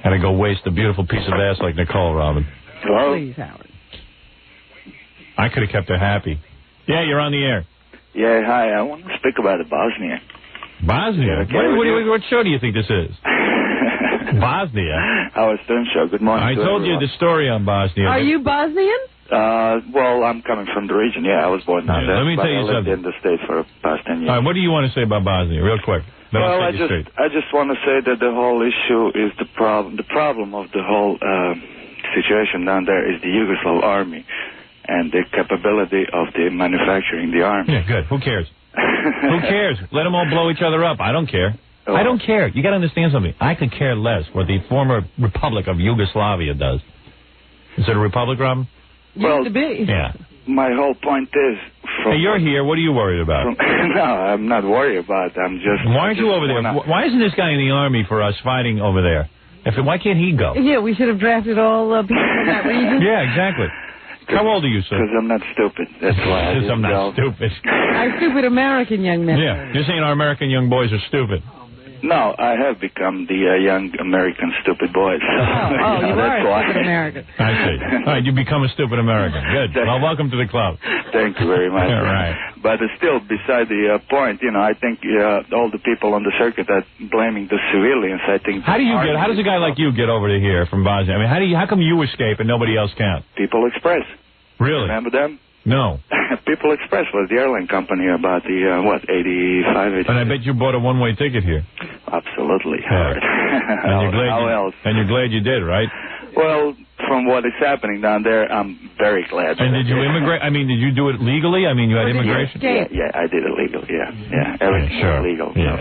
Had to go waste a beautiful piece of ass like Nicole, Robin. Hello? Please, Howard. I could have kept her happy. Yeah, you're on the air. Yeah, hi. I want to speak about Bosnia. Bosnia? Okay, what show do you think this is? Bosnia? Howard Stern Show. Good morning. I told you the story on Bosnia. Are you Bosnian? Well, I'm coming from the region. Yeah, I was born down there. Let me tell you I lived something. in the state for the past 10 years. All right, what do you want to say about Bosnia, real quick? Well, I just want to say that the whole issue is the problem. The problem of the whole situation down there is the Yugoslav army and the capability of the manufacturing the arms. Yeah, good. Who cares? Who cares? Let them all blow each other up. I don't care. Oh. I don't care. You got to understand something. I could care less what the former Republic of Yugoslavia does. Is it a republic, Robin? Used to be. Yeah. My whole point is... Hey, you're here. What are you worried about? No, I'm not worried about it. I'm just... Why aren't you over there? Why isn't this guy in the army for us fighting over there? Why can't he go? Yeah, we should have drafted all people from that region. Yeah, exactly. How old are you, sir? Because I'm not stupid. That's why. Because I'm not stupid. Our stupid American young men. Yeah, you're saying our American young boys are stupid. No, I have become the young American stupid boys. You are that's a why. stupid American. I see. All right, you become a stupid American. Good. Well, welcome to the club. Thank you very much. All right. But still, beside the point, I think all the people on the circuit are blaming the civilians. I think. How does a guy like you get over to here from Bosnia? I mean, how come you escape and nobody else can? People Express. Really? Remember them? No. People Express was the airline company about the 85. And I bet you bought a one-way ticket here. Absolutely, Howard. How else? And you're glad you did, right? Well, from what is happening down there, I'm very glad. And did you immigrate? I mean, did you do it legally? I mean, you had immigration? Yeah, I did it legal. Yeah. Everything was legal. Yeah.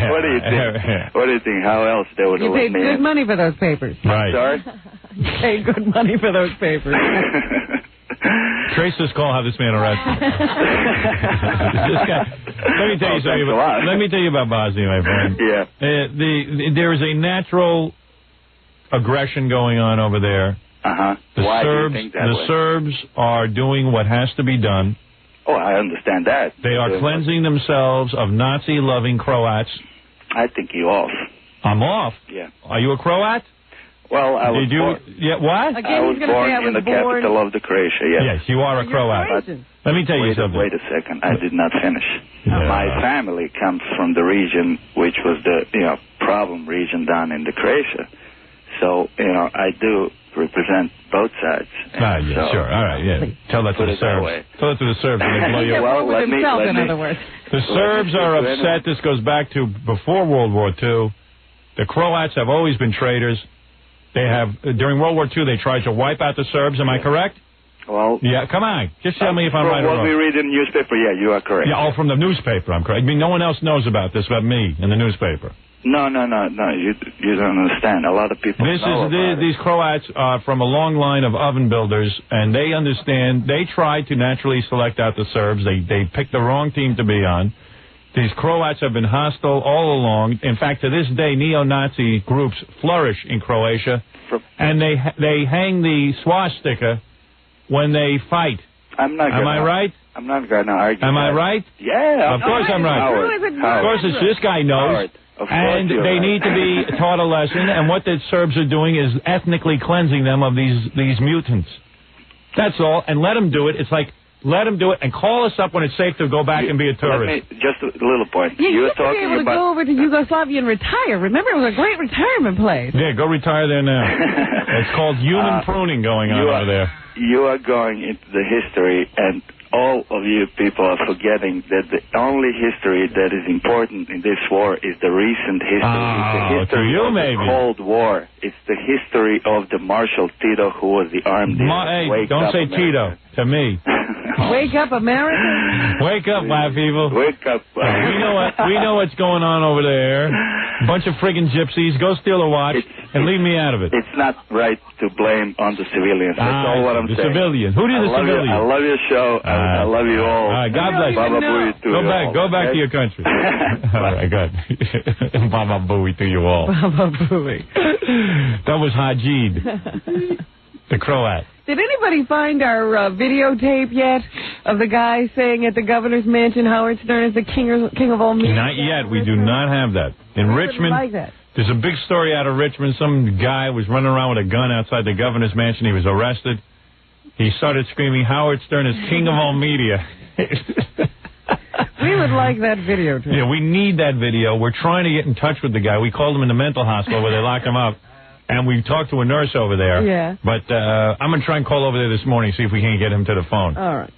What do you think? What do you think? How else they would You let paid me good in? money for those papers. Right. Sorry? You paid good money for those papers. Trace this call, have this man arrested. This guy. Let me tell you something. Let me tell you about Bosnia, my friend. Yeah. There is a natural aggression going on over there. Why do you think that way? Serbs are doing what has to be done. Oh, I understand that. They are cleansing themselves of Nazi-loving Croats. I think you're off. I'm off? Yeah. Are you a Croat? Well, I was born. Yeah, what? I was born in the capital of the Croatia, yes. Yes, you are a Croat. Let me tell you something. Wait a second. I did not finish. My family comes from the region which was the problem region down in the Croatia. So, I do represent both sides. Sure. All right, yeah. Tell that to the Serbs. Tell that to the Serbs when they blow you up. The Serbs are upset. This goes back to before World War II. The Croats have always been traitors. They have, during World War II, they tried to wipe out the Serbs. Am I correct? Well, yeah, come on. Just tell me if I'm right or wrong. From what we read in the newspaper, yeah, you are correct. Yeah, from the newspaper, I'm correct. I mean, no one else knows about this but me in the newspaper. No, you don't understand. A lot of people These Croats are from a long line of oven builders, and they understand. They tried to naturally select out the Serbs. They picked the wrong team to be on. These Croats have been hostile all along. In fact, to this day, neo-Nazi groups flourish in Croatia, and they hang the swastika when they fight. Am I right? I'm not going to argue. Am I right? Yeah. Of course I'm right. Of course, this guy knows. And they need to be taught a lesson, and what the Serbs are doing is ethnically cleansing them of these mutants. That's all, and let them do it. It's like, let them do it, and call us up when it's safe to go back and be a tourist. Just a little point. Yeah, you used to be able to go over to Yugoslavia and retire. Remember, it was a great retirement place. Yeah, go retire there now. It's called human pruning going on over there. You are going into the history, and all of you people are forgetting that the only history that is important in this war is the recent history. It's the history of the Cold War. It's the history of the Marshal Tito, who was the armed. Hey, don't say Tito to me. Wake up, America! Wake up, black people! Wake up! We know what's going on over there. A bunch of friggin' gypsies. Go steal a watch and leave me out of it. It's not right to blame on the civilians. That's all what I'm saying. The civilian. Who did the civilian? I love your show. I love you all. All right, God bless you. Go back to your country. All right, good. Baba Booey to you all. Baba Booey. That was Hajid, the Croat. Did anybody find our videotape yet of the guy saying at the governor's mansion Howard Stern is the king of all media? Not yet. We do not have that. In Richmond, there's a big story out of Richmond. Some guy was running around with a gun outside the governor's mansion. He was arrested. He started screaming, Howard Stern is king of all media. We would like that videotape. Yeah, we need that video. We're trying to get in touch with the guy. We called him in the mental hospital where they locked him up. And we talked to a nurse over there. Yeah. But I'm going to try and call over there this morning, see if we can get him to the phone. All right.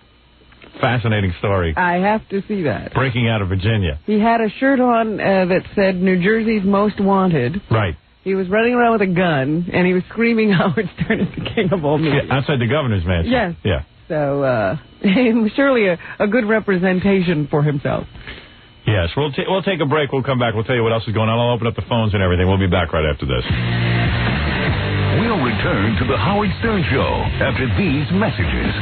Fascinating story. I have to see that. Breaking out of Virginia. He had a shirt on that said New Jersey's Most Wanted. Right. He was running around with a gun, and he was screaming Howard Stern is the king of all media. Yeah, outside the governor's mansion. Yes. Yeah. So, surely a good representation for himself. Yes, we'll take a break. We'll come back. We'll tell you what else is going on. I'll open up the phones and everything. We'll be back right after this. We'll return to the Howard Stern Show after these messages.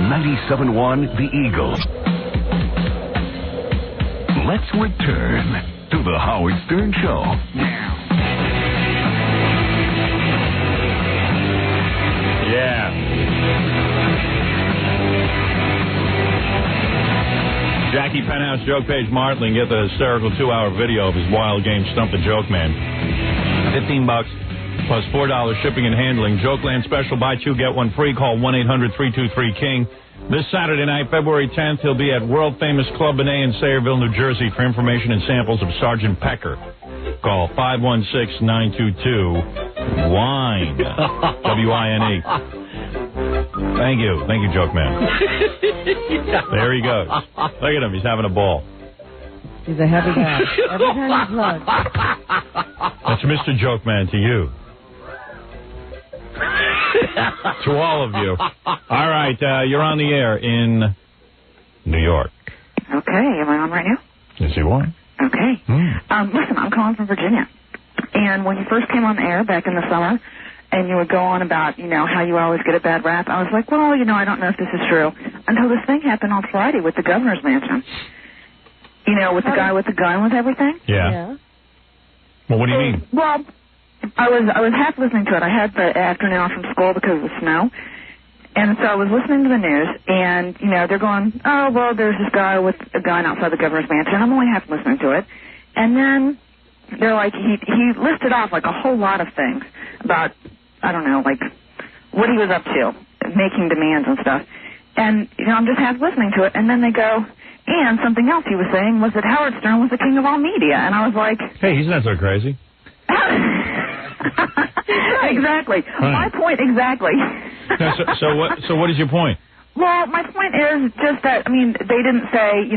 97.1 The Eagle. Let's return to the Howard Stern Show. Yeah. Jackie Penthouse Joke Page Martling, get the hysterical 2-hour video of his wild game Stump the Joke Man. $15 plus $4 shipping and handling. Jokeland special, buy 2, get 1 free. Call 1-800-323-KING. This Saturday night, February 10th, he'll be at world famous Club Benet in Sayreville, New Jersey. For information and samples of Sergeant Pecker, call 516-922-WINE. W-I-N-E. Thank you, Joke Man. There he goes. Look at him. He's having a ball. He's a happy guy. Every time he plugs. That's Mr. Joke Man to you. To all of you. All right, you're on the air in New York. Okay, am I on right now? Yes, you are. Okay. Listen, I'm calling from Virginia. And when you first came on the air back in the summer, and you would go on about, how you always get a bad rap, I was like, well, I don't know if this is true. Until this thing happened on Friday with the governor's mansion. With the guy with the gun with everything. Yeah. Well, what do you mean? Well, I was half listening to it. I had the afternoon off from school because of the snow. And so I was listening to the news, and, they're going, oh, well, there's this guy with a gun outside the governor's mansion. I'm only half listening to it. And then they're like, he listed off, like, a whole lot of things about, I don't know, like, what he was up to, making demands and stuff. And, I'm just half listening to it, and then they go, and something else he was saying was that Howard Stern was the king of all media. And I was like... Hey, he's not so crazy. Exactly. Right. My point exactly. So what is your point? Well, my point is just that, they didn't say, he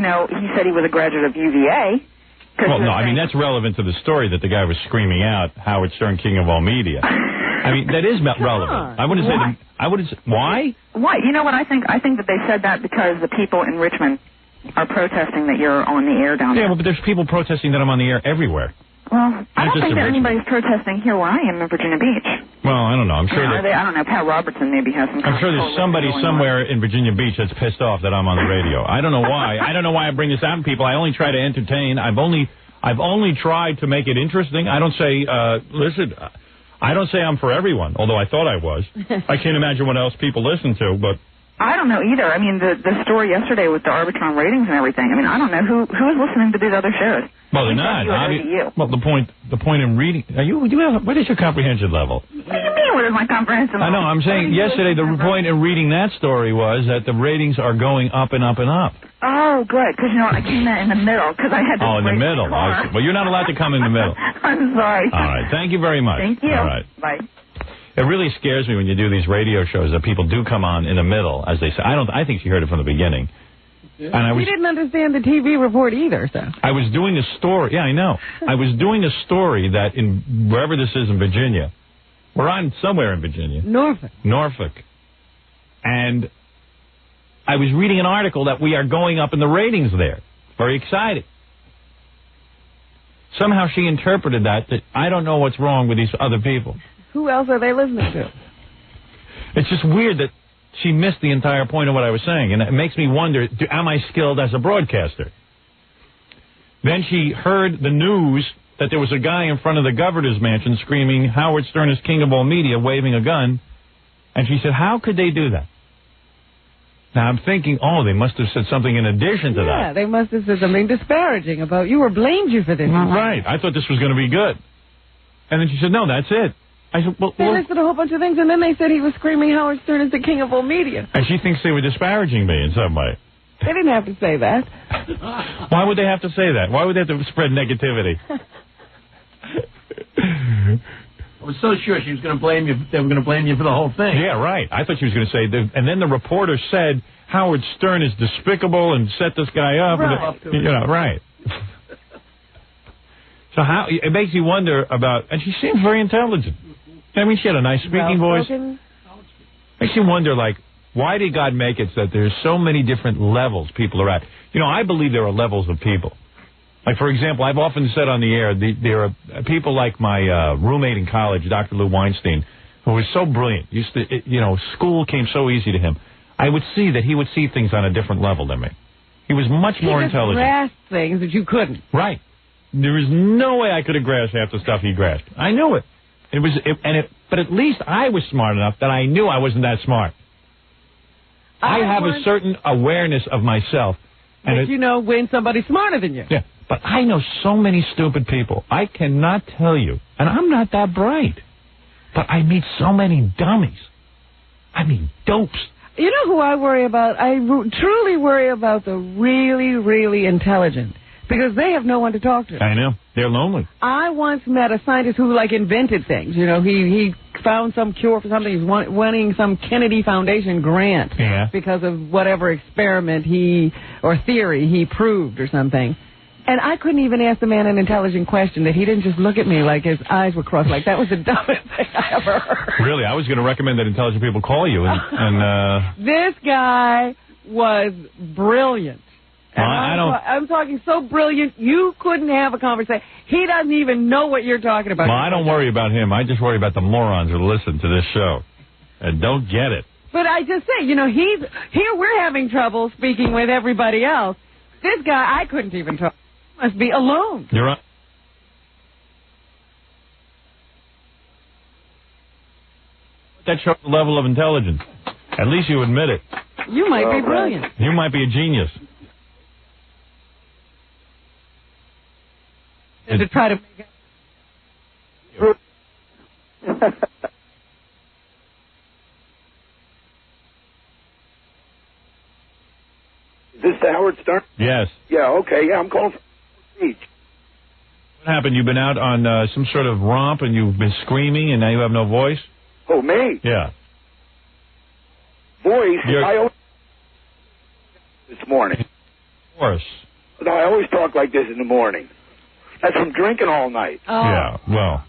said he was a graduate of UVA. Well, no, I mean, that's relevant to the story that the guy was screaming out, Howard Stern, king of all media. I mean, that is relevant. I wouldn't say that. I wouldn't say, why? Why? You know what I think? I think that they said that because the people in Richmond are protesting that you're on the air down there. Yeah, well, but there's people protesting that I'm on the air everywhere. Well, I don't think that anybody's protesting here where I am in Virginia Beach. Well, I don't know. I'm sure I don't know. Pat Robertson maybe has some. I'm sure there's somebody somewhere in Virginia Beach that's pissed off that I'm on the radio. I don't know why. I don't know why I bring this out to people. I only try to entertain. I've only tried to make it interesting. I don't say, listen, I don't say I'm for everyone, although I thought I was. I can't imagine what else people listen to, but. I don't know either. I mean, the story yesterday with the Arbitron ratings and everything. I mean, I don't know who is listening to these other shows. Well, they're not. Well, the point in reading. What is your comprehension level? What do you mean? What is my comprehension level? I know. I'm saying yesterday the point in reading that story was that the ratings are going up and up and up. Oh, good. Because I came in the middle because I had to. Oh, in the middle. Well, you're not allowed to come in the middle. I'm sorry. All right. Thank you very much. Thank you. All right. Bye. It really scares me when you do these radio shows that people do come on in the middle, as they say. I think she heard it from the beginning. Yeah. And we didn't understand the TV report either, so. I was doing a story. Yeah, I know. I was doing a story that in wherever this is in Virginia, we're on somewhere in Virginia. Norfolk. And I was reading an article that we are going up in the ratings there. Very exciting. Somehow she interpreted that I don't know what's wrong with these other people. Who else are they listening to? It's just weird that she missed the entire point of what I was saying, and it makes me wonder, am I skilled as a broadcaster? Then she heard the news that there was a guy in front of the governor's mansion screaming, Howard Stern is king of all media, waving a gun, and she said, how could they do that? Now, I'm thinking, they must have said something in addition to that. Yeah, they must have said something disparaging about you or blamed you for this. Right. I thought this was going to be good. And then she said, no, that's it. I said, they listed a whole bunch of things, and then they said he was screaming Howard Stern is the king of all media. And she thinks they were disparaging me in some way. They didn't have to say that. Why would they have to say that? Why would they have to spread negativity? I was so sure she was going to blame you. They were going to blame you for the whole thing. Yeah, right. I thought she was going to say, and then the reporter said Howard Stern is despicable and set this guy up. Right. Right. So it makes you wonder about, and she seems very intelligent. I mean, she had a nice speaking voice. Makes you wonder, why did God make it so that there's so many different levels people are at? I believe there are levels of people. Like, for example, I've often said on the air, there are people like my roommate in college, Dr. Lou Weinstein, who was so brilliant. School came so easy to him. I would see that he would see things on a different level than me. He was much more intelligent. He grasped things that you couldn't. Right. There is no way I could have grasped half the stuff he grasped. I knew it. But at least I was smart enough that I knew I wasn't that smart. I have a certain awareness of myself. And when somebody's smarter than you. Yeah. But I know so many stupid people. I cannot tell you. And I'm not that bright. But I meet so many dummies. I mean, dopes. You know who I worry about? I truly worry about the really, really intelligent. Because they have no one to talk to. I know. They're lonely. I once met a scientist who, invented things. He found some cure for something. He's winning some Kennedy Foundation grant. Yeah. Because of whatever experiment or theory he proved or something. And I couldn't even ask the man an intelligent question that he didn't just look at me like his eyes were crossed. That was the dumbest thing I ever heard. Really? I was going to recommend that intelligent people call you. This guy was brilliant. I'm talking so brilliant, you couldn't have a conversation. He doesn't even know what you're talking about. Well, I don't worry about him. I just worry about the morons who listen to this show and don't get it. But I just say, here we're having trouble speaking with everybody else. This guy, I couldn't even talk. He must be alone. You're right. That shows the level of intelligence. At least you admit it. You might be brilliant. You might be a genius. To try to make it. Is this the Howard Stern? Yes. Yeah, okay. Yeah, I'm calling for speech. What happened? You've been out on some sort of romp and you've been screaming and now you have no voice? Oh, me? Yeah. Voice? I always this morning. Of course. No, I always talk like this in the morning. That's from drinking all night. Oh. Yeah, well.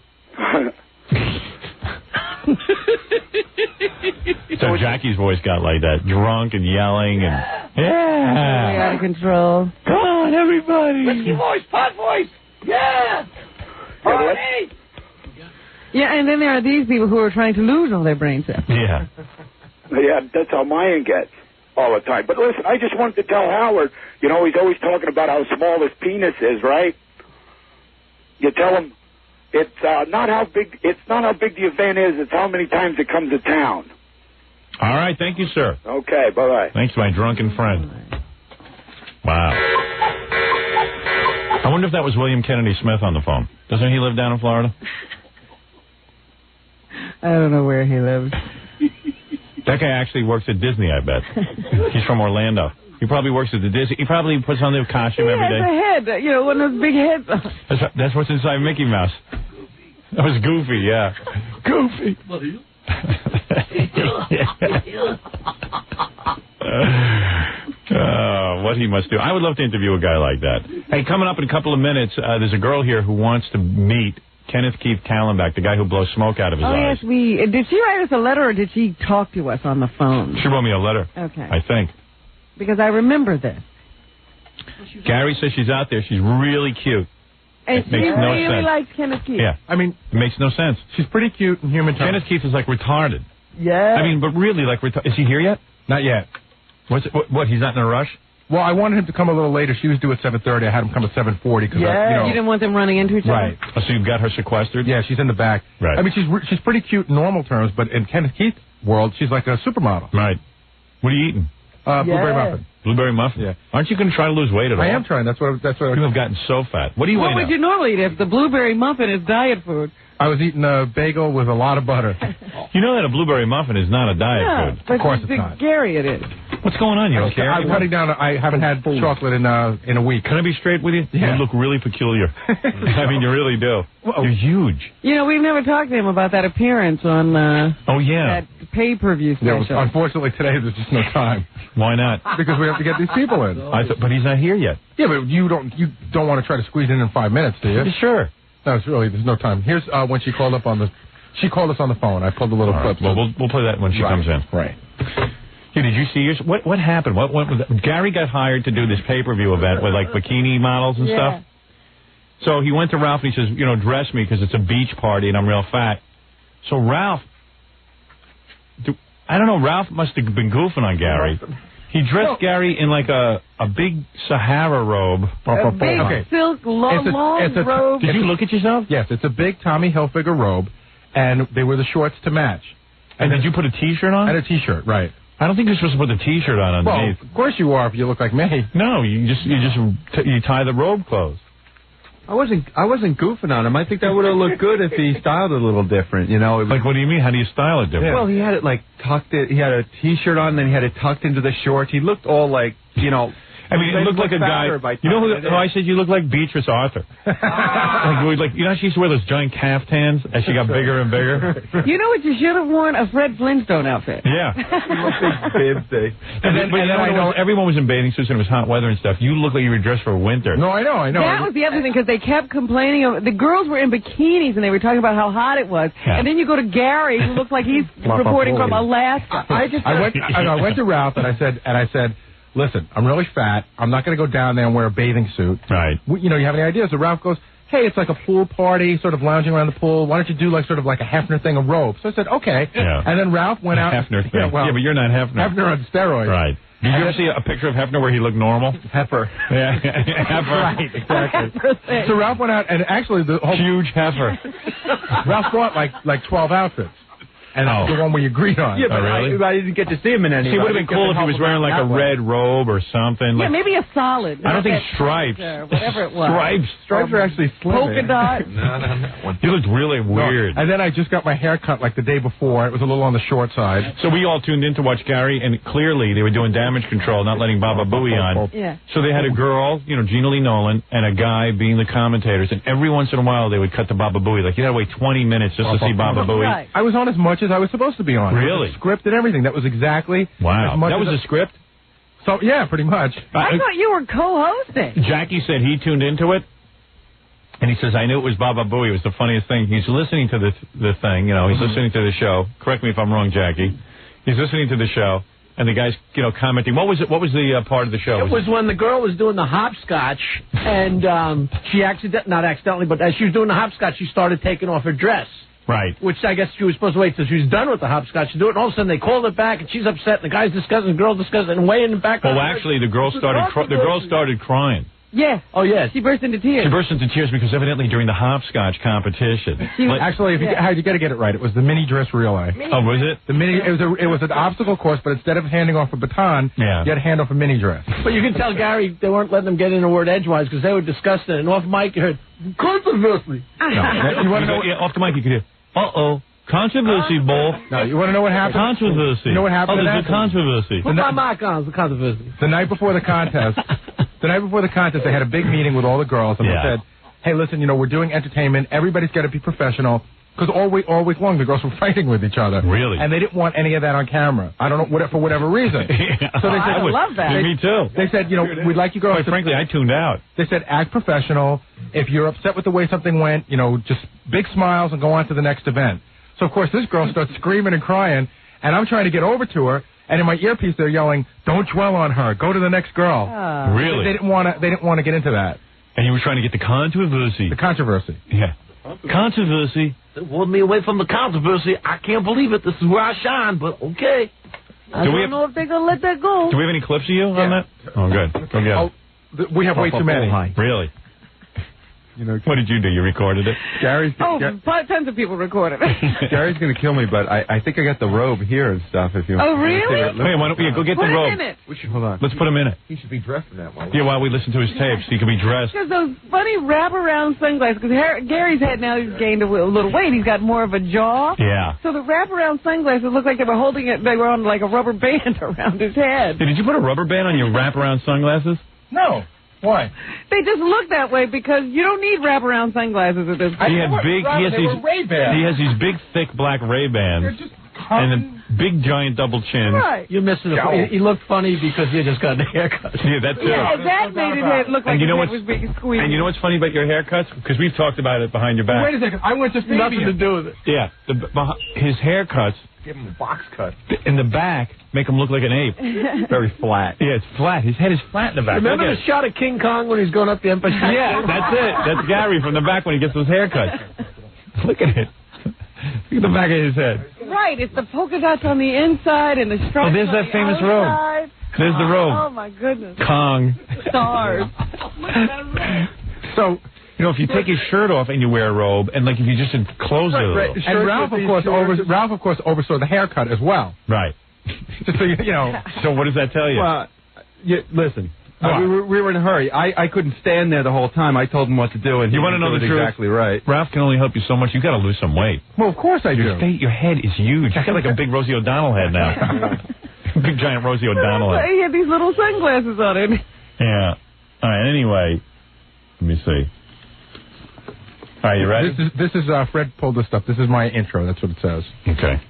So Jackie's voice got like that, drunk and yelling and Way out of control. Come on, everybody. Whiskey voice, pot voice. Yeah. Party. Yeah, and then there are these people who are trying to lose all their brain cells. Yeah. Yeah, that's how mine gets all the time. But listen, I just wanted to tell Howard, you know, he's always talking about how small his penis is, right? You tell him it's not how big the event is, it's how many times it comes to town. All right, thank you, sir. Okay, bye-bye. Thanks, my drunken friend. Wow. I wonder if that was William Kennedy Smith on the phone. Doesn't he live down in Florida? I don't know where he lives. That guy actually works at Disney, I bet. He's from Orlando. He probably works at the Disney. He probably puts on the costume every day. He has a head, you know, one of those big heads. That's what's inside Mickey Mouse. That was Goofy, yeah. Goofy. What he must do. I would love to interview a guy like that. Hey, coming up in a couple of minutes, there's a girl here who wants to meet Kenneth Keith Kallenbach, the guy who blows smoke out of his eyes. Yes, did she write us a letter or did she talk to us on the phone? She wrote me a letter. Okay. I think. Because I remember this. Gary says she's out there. She's really cute. And it she makes no really sense. likes Kenneth Keith. Yeah. I mean, it makes no sense. She's pretty cute in human terms. Kenneth Keith is like retarded. Yeah. I mean, but really, like, is he here yet? Not yet. What, he's not in a rush? Well, I wanted him to come a little later. She was due at 7:30. I had him come at 7:40 because you didn't want them running into each other? Right. Oh, so you've got her sequestered? Yeah, she's in the back. Right. I mean, she's pretty cute in normal terms, but in Kenneth Keith's world, she's like a supermodel. Right. What are you eating? Blueberry muffin. Blueberry muffin? Yeah. Aren't you going to try to lose weight at all? I am trying. That's what. You have gotten so fat. What do you What weigh would now? you normally eat if the blueberry muffin is diet food? I was eating a bagel with a lot of butter. You know that a blueberry muffin is not a diet food. But Of course to it's not. Gary it is. What's going on? You okay? I'm cutting down. I haven't had chocolate in a week. Can I be straight with you? Yeah. You look really peculiar. I mean, you really do. You're huge. You know, we've never talked to him about that appearance on that pay-per-view special. Yeah, unfortunately, today there's just no time. Why not? Because we have to get these people in. But he's not here yet. Yeah, but you don't want to try to squeeze it in 5 minutes, do you? Sure. No, there's no time. Here's when she called us on the phone. I pulled a little clip. Well, we'll play that when she comes in. Right. Hey, did you see yours? What happened? What Gary got hired to do this pay-per-view event with like bikini models and stuff. So he went to Ralph and he says, dress me because it's a beach party and I'm real fat. So Ralph, I don't know, Ralph must have been goofing on Gary. He dressed Gary in like a big Sahara robe. A big silk long robe. Did you look at yourself? Yes, it's a big Tommy Hilfiger robe, and they were the shorts to match. And did you put a T-shirt on? And a T-shirt, right. I don't think you're supposed to put the T-shirt on underneath. Well, of course you are if you look like me. No, you tie the robe closed. I wasn't goofing on him. I think that would have looked good if he styled it a little different, Like, what do you mean? How do you style it different? Well, he had it like tucked in. He had a T-shirt on, then he had it tucked into the shorts. He looked all like, I mean, you look like a guy. You know who I said you look like Beatrice Arthur. like you know, she used to wear those giant caftans as she got bigger and bigger. You know what you should have worn? A Fred Flintstone outfit. Yeah. Bib day. And then I know everyone was in bathing suits and it was hot weather and stuff. You look like you were dressed for winter. No, I know. That was the other thing because they kept complaining of the girls were in bikinis and they were talking about how hot it was. Yeah. And then you go to Gary who looks like he's reporting from Alaska. I went to Ralph and I said, listen, I'm really fat. I'm not going to go down there and wear a bathing suit. Right. You have any ideas? So Ralph goes, hey, it's like a pool party, sort of lounging around the pool. Why don't you do sort of like a Hefner thing of robe? So I said, okay. Yeah. And then Ralph went out. Hefner thing. Yeah, but you're not Hefner. Hefner on steroids. Right. Did you ever see a picture of Hefner where he looked normal? Heifer. Yeah. Heifer. Right, exactly. So Ralph went out, and actually the whole... Huge heifer. Ralph bought like 12 outfits. And the one we agreed on. Yeah, but really? I didn't get to see him in any. See, it would have been cool if he was wearing like a red robe or something. Yeah, maybe a solid. I don't think stripes. Whatever it was. Stripes are actually slim. Polka dot. No. You looked really weird. And then I just got my hair cut like the day before. It was a little on the short side. So we all tuned in to watch Gary, and clearly they were doing damage control, not letting Baba Booey on. Yeah. So they had a girl, Gina Lee Nolan, and a guy being the commentators, and every once in a while they would cut to Baba Booey. Like, you had to wait 20 minutes just to see Baba Booey. Right. I was on as much as I was supposed to be on. Really? Script and everything. That was exactly as much. That was a script? So, yeah, pretty much. I thought you were co-hosting. Jackie said he tuned into it. And he says, I knew it was Baba Booey. It was the funniest thing. He's listening to the thing, you know, he's listening to the show. Correct me if I'm wrong, Jackie. He's listening to the show, and the guy's, you know, commenting. What was the part of the show? It was when the girl was doing the hopscotch, and she not accidentally, but as she was doing the hopscotch, she started taking off her dress. Right. Which I guess she was supposed to wait till she was done with the hopscotch to do it, and all of a sudden they called it back, and she's upset, and the guy's discussing, the girl's discussing, and way in the background. Well, actually, the girl started crying. Yes. Oh, yes. She burst into tears. She burst into tears because evidently during the hopscotch competition. Actually, you got to get it right. It was the mini dress relay. Oh, was it? It was an obstacle course, but instead of handing off a baton, you had to hand off a mini dress. But you can tell Gary they weren't letting them get in the word edgewise because they were discussing it. And off mic, you heard controversy. No, you want to know? Off the mic, you could hear, uh-oh. Controversy, bull. No, you want to know what happened? Controversy. You know what happened? Oh, there's a controversy. Put my mic on, the controversy. The night before the contest, they had a big meeting with all the girls, and they said, hey, listen, you know, we're doing entertainment. Everybody's got to be professional. Because all week long, the girls were fighting with each other. Really? And they didn't want any of that on camera. I don't know, for whatever reason. So they said, I love that. Me too. They said, you know, we'd like you girls Quite frankly, I tuned out. They said, act professional. If you're upset with the way something went, you know, just big smiles and go on to the next event. So, of course, this girl starts screaming and crying, and I'm trying to get over to her, and in my earpiece they're yelling, don't dwell on her, go to the next girl. Really? They didn't want to get into that. And you were trying to get the controversy. The controversy. Yeah. Controversy. They pulled me away from the controversy. I can't believe it. This is where I shine, but okay. I don't know if they're going to let that go. Do we have any clips of you on that? Oh, good. Go get it. We have way too many. Really? You know, what did you do? You recorded it? Gary's. Tons of people recorded it. Gary's going to kill me, but I think I got the robe here and stuff. If you. Oh, really? Hey, why don't we go get the robe? Put him in it. Hold on. Let's put him in it. He should be dressed in that one. Yeah, while we listen to his tapes, he can be dressed. Because those funny wraparound sunglasses. Because Gary's head now he's gained a little weight. He's got more of a jaw. Yeah. So the wraparound sunglasses look like they were holding it. They were on like a rubber band around his head. Hey, did you put a rubber band on your wraparound sunglasses? No. Why? They just look that way because you don't need wraparound sunglasses at this point. He has these big, thick black Ray-Bans and a big, giant double chin. Right. You're missing it. He looked funny because you just got the haircut. Yeah, that's it. Yeah, that made his head look like his head was being squeezed. And you know what's funny about your haircuts? Because we've talked about it behind your back. Wait a second. I went to nothing to do with it. Yeah. His haircuts. Give him a box cut. In the back, make him look like an ape. Very flat. Yeah, it's flat. His head is flat in the back. Remember the shot of King Kong when he's going up the Empire State? Yeah, that's it. That's Gary from the back when he gets those haircuts. Look at it. Look at the back of his head. Right, it's the polka dots on the inside and the stripes. Oh, there's that famous robe. There's the robe. Oh my goodness. Kong. Stars. So, you know, if you take his shirt off and you wear a robe, and like if you just close it a little. And Ralph, of course, oversaw the haircut as well. Right. Just so you know. So what does that tell you? Well, listen. We were in a hurry. I couldn't stand there the whole time. I told him what to do, and you want to know the truth? Exactly right. Ralph can only help you so much. You got to lose some weight. Well, of course I do. Your head is huge. You got like a big Rosie O'Donnell head now. Big giant Rosie O'Donnell head. He had these little sunglasses on him. Yeah. All right. Anyway, let me see. All right, you ready? This is Fred pulled this stuff. This is my intro. That's what it says. Okay.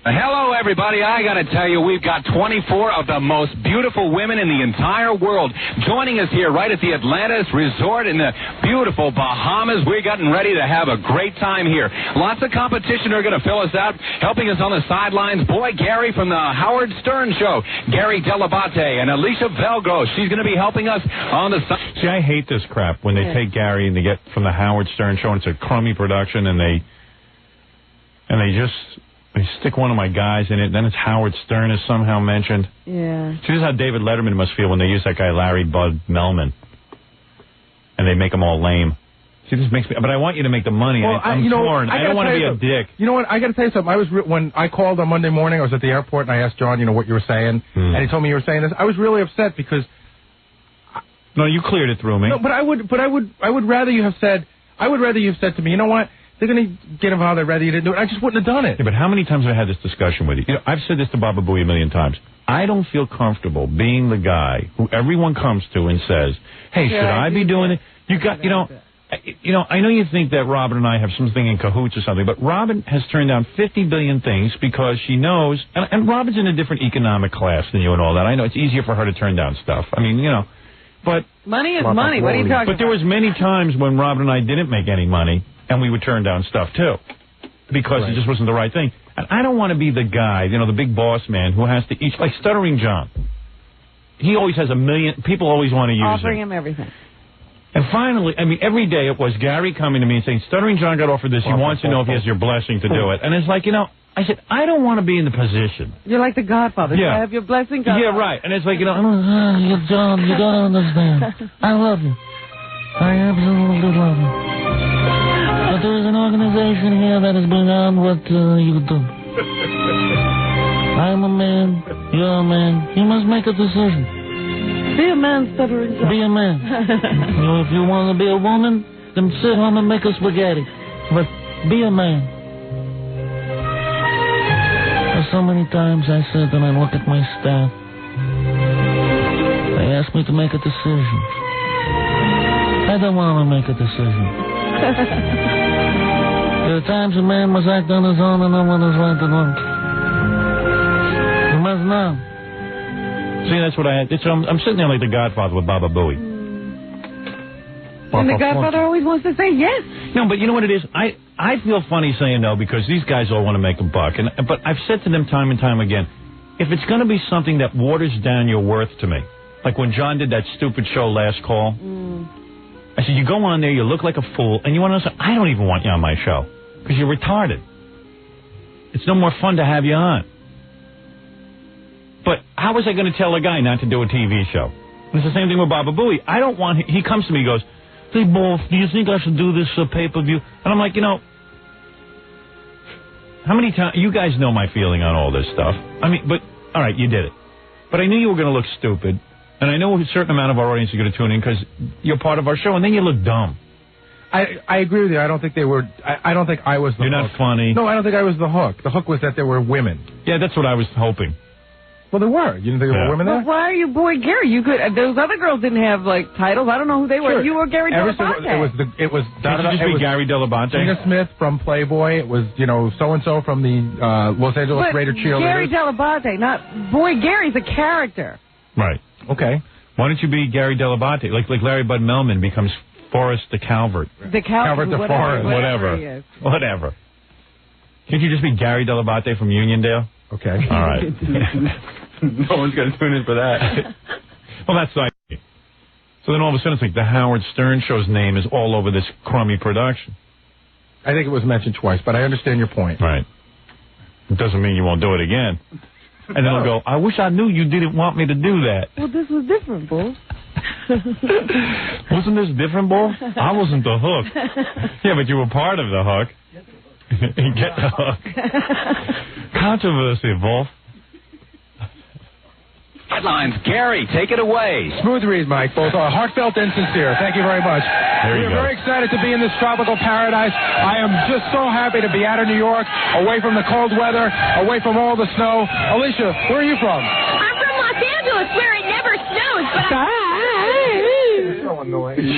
Hello, everybody. I got to tell you, we've got 24 of the most beautiful women in the entire world joining us here right at the Atlantis Resort in the beautiful Bahamas. We're getting ready to have a great time here. Lots of competition are going to fill us out. Helping us on the sidelines, Boy Gary from the Howard Stern Show, Gary Delabate, and Alicia Velgro. She's going to be helping us on the side. See, I hate this crap when they take Gary and they get from the Howard Stern Show, and it's a crummy production, and they stick one of my guys in it, then it's Howard Stern is somehow mentioned. Yeah. See, this is how David Letterman must feel when they use that guy Larry Bud Melman. And they make him all lame. See, this makes me... But I want you to make the money. Well, I'm torn. I don't want to be a dick. You know what? I got to tell you something. When I called on Monday morning, I was at the airport, and I asked John, what you were saying. And he told me you were saying this. I was really upset because... No, you cleared it through me. No, but I would rather you have said... I would rather you have said to me, you know what? They're going to get involved. I'd rather you didn't do it. I just wouldn't have done it. Yeah, but how many times have I had this discussion with you? I've said this to Baba Booey a million times. I don't feel comfortable being the guy who everyone comes to and says, hey, should I be doing it? I know you think that Robin and I have something in cahoots or something, but Robin has turned down 50 billion things because she knows, and Robin's in a different economic class than you and all that. I know it's easier for her to turn down stuff. I mean, But money is money. What are you talking about? But there was many times when Robin and I didn't make any money, and we would turn down stuff, too, because it just wasn't the right thing. And I don't want to be the guy, you know, the big boss man who has to eat, like Stuttering John. He always has a million, people always want to use offering him everything. And finally, I mean, every day it was Gary coming to me and saying, Stuttering John got offered this. He wants to know if he has your blessing to do it. And it's like, you know, I said, I don't want to be in the position. You're like the Godfather. Yeah. I have your blessing, Godfather. Yeah, right. And it's like, you know, John, you don't understand. I love you. I absolutely love you. But there is an organization here that is beyond what you do. I'm a man. You're a man. You must make a decision. Be a man, Stuttering John. Be a man. If you want to be a woman, then sit home and make a spaghetti. But be a man. So many times I sit and I look at my staff. They ask me to make a decision. I don't want to make a decision. There are times a man must act on his own and no one is right to do. You must know. See, that's what I had. I'm sitting there like the Godfather with Baba Booey. And the Godfather always wants to say yes. No, but you know what it is? I feel funny saying no because these guys all want to make a buck. But I've said to them time and time again, if it's going to be something that waters down your worth to me, like when John did that stupid show Last Call, I said, you go on there, you look like a fool, and you want to say, I don't even want you on my show because you're retarded. It's no more fun to have you on. But how was I going to tell a guy not to do a TV show? And it's the same thing with Baba Booey. I don't want... He comes to me and goes, hey, Wolf, do you think I should do this pay-per-view? And I'm like, you know, how many times... You guys know my feeling on all this stuff. I mean, but, all right, you did it. But I knew you were going to look stupid. And I know a certain amount of our audience is going to tune in because you're part of our show, and then you look dumb. I agree with you. I don't think they were... I don't think I was the hook. You're not funny. No, I don't think I was the hook. The hook was that there were women. Yeah, that's what I was hoping. Well, there were. You didn't think there were women there? Well, why are you Boy Gary? You could. Those other girls didn't have like titles. I don't know who they were. Sure. You were Gary Delabate. It was Gary Delabate. Gina Smith from Playboy. It was so and so from the Los Angeles Raider cheerleaders. Gary Delabate, not Boy Gary's a character. Right. Okay. Why don't you be Gary Delabate? Like Larry Bud Melman becomes Forrest the Calvert. The Calvert the Forrest. Whatever. Can't you just be Gary Delabate from Uniondale? Okay. All right. No one's going to tune in for that. Well, that's like... So then all of a sudden it's like the Howard Stern Show's name is all over this crummy production. I think it was mentioned twice, but I understand your point. Right. It doesn't mean you won't do it again. And then I'll go, I wish I knew you didn't want me to do that. Well, this was different, Bull. Wasn't this different, Bull? I wasn't the hook. Yeah, but you were part of the hook. Get the hook. Controversy, Wolf. Headlines, Gary, take it away. Smooth read, Mike. Both heartfelt and sincere. Thank you very much. We're very excited to be in this tropical paradise. I am just so happy to be out of New York, away from the cold weather, away from all the snow. Alicia, where are you from? I'm from Los Angeles, where it never snows, but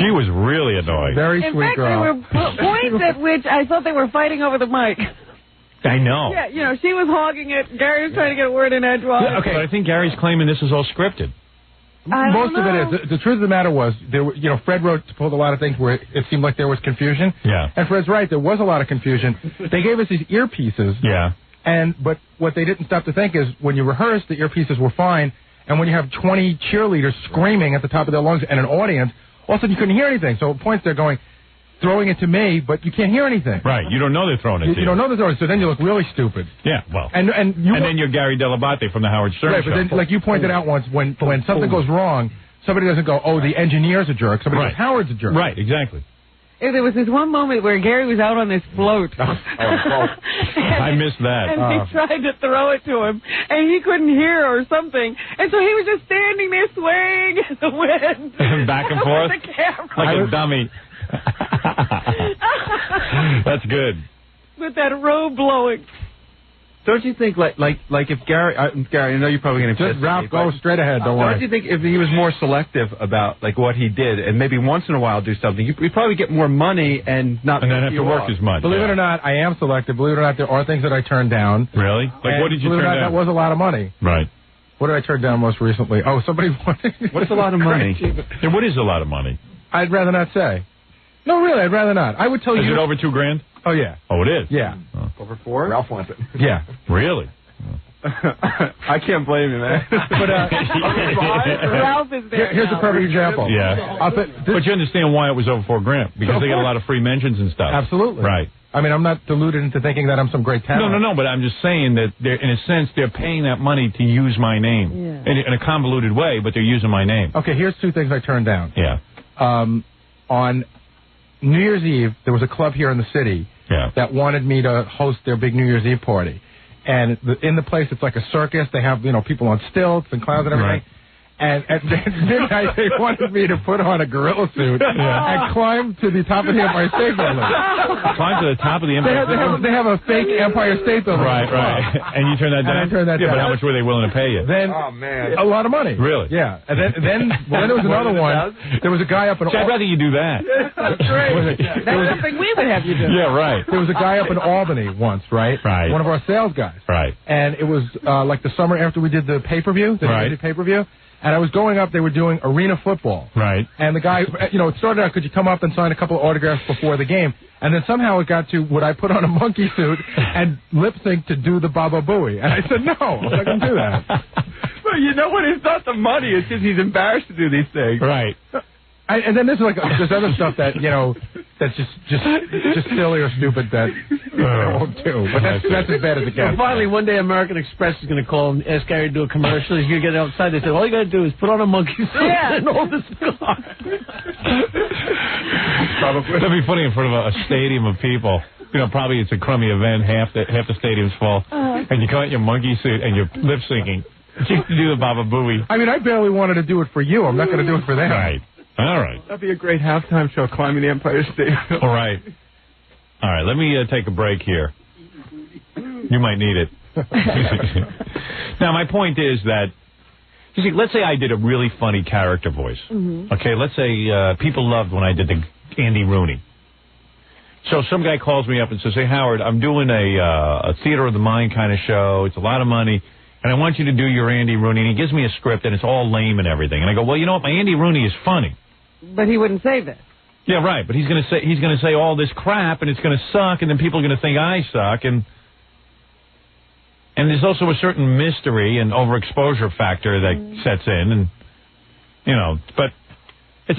She was really annoying. Very sweet girl. In fact, there were points at which I thought they were fighting over the mic. I know. Yeah, she was hogging it. Gary was trying to get a word in edgewise. Yeah, okay, but I think Gary's claiming this is all scripted. Most of it is. The truth of the matter was, there were, Fred pulled a lot of things where it seemed like there was confusion. Yeah. And Fred's right, there was a lot of confusion. They gave us these earpieces. Yeah. But what they didn't stop to think is, when you rehearsed, the earpieces were fine, and when you have 20 cheerleaders screaming at the top of their lungs and an audience, all of a sudden you couldn't hear anything. So at points they're throwing it to me, but you can't hear anything. Right, you don't know they're throwing it to you. You don't know they're throwing it, so then you look really stupid. Yeah, well. And then you're Gary Delabate from the Howard Stern Show. But then, like you pointed out once, when something goes wrong, somebody doesn't go, oh, the engineer's a jerk. Somebody goes, Howard's a jerk. Right, exactly. There was this one moment where Gary was out on this float. I missed that. And he tried to throw it to him, and he couldn't hear or something. And so he was just standing there swaying in the wind. Back and forth? With the camera. Like a dummy. That's good. With that robe blowing. Don't you think, like if Gary, I know you're probably going to just Ralph, go straight ahead. Don't worry. Don't you think if he was more selective about what he did, and maybe once in a while do something, you'd probably get more money and not have to work as much. Believe it or not, I am selective. Believe it or not, there are things that I turned down. Really? Like what did you turn down? That was a lot of money. Right. What did I turn down most recently? Oh, somebody wanted... What's a lot of money? Yeah, what is a lot of money? I'd rather not say. No, really, I'd rather not. I would tell you... Is it over $2,000? Oh, yeah. Oh, it is? Yeah. Over 4? Ralph wants it. Yeah. Really? I can't blame you, man. But Ralph is there. Here's a perfect example. Yeah. But you understand why it was over $4,000 because they get a lot of free mentions and stuff. Absolutely. Right. I mean, I'm not deluded into thinking that I'm some great talent. No, but I'm just saying that in a sense they're paying that money to use my name in a convoluted way, but they're using my name. Okay, here's 2 things I turned down. Yeah. On New Year's Eve, there was a club here in the city that wanted me to host their big New Year's Eve party. And in the place, it's like a circus. They have, people on stilts and clowns and everything. Right. And at midnight, they wanted me to put on a gorilla suit and climb to the top of the Empire State Building. Climb to the top of the Empire State Building? They have a fake Empire State Building. Right. And you turned that down? And I turned that down. But how much were they willing to pay you? Then, a lot of money. Really? Yeah. And then there was another one. There was a guy up in... I'd rather you do that. That's great. That's something we would have you do. Yeah, right. There was a guy up in Albany once, right? Right. One of our sales guys. Right. And it was like the summer after we did the pay-per-view, pay-per-view. And I was going up, they were doing arena football. Right. And the guy, it started out, could you come up and sign a couple of autographs before the game? And then somehow it got to, would I put on a monkey suit and lip sync to do the Baba Booey? And I said, no, I'm not going to do that. But you know what? It's not the money. It's just he's embarrassed to do these things. Right. And then there's other stuff that, that's just silly or stupid that I won't do. But that's as bad as it gets. So finally, one day American Express is going to call and ask Gary to do a commercial. He's going to get outside. They say, all you got to do is put on a monkey suit and all this stuff. That'd be funny in front of a stadium of people. Probably it's a crummy event. Half the stadium's full. And you come out in your monkey suit and you're lip syncing. Just to do the Baba Booey. I mean, I barely wanted to do it for you. I'm not going to do it for them. Right. All right. That'd be a great halftime show, climbing the Empire State. All right. Let me take a break here. You might need it. Now, my point is that, you see, let's say I did a really funny character voice. Mm-hmm. Okay, let's say people loved when I did the Andy Rooney. So some guy calls me up and says, hey, Howard, I'm doing a theater of the mind kind of show. It's a lot of money. And I want you to do your Andy Rooney. And he gives me a script, and it's all lame and everything. And I go, well, you know what? My Andy Rooney is funny. But he wouldn't say that. Yeah, right. But he's going to say all this crap, and it's going to suck, and then people are going to think I suck. And there's also a certain mystery and overexposure factor that sets in. And but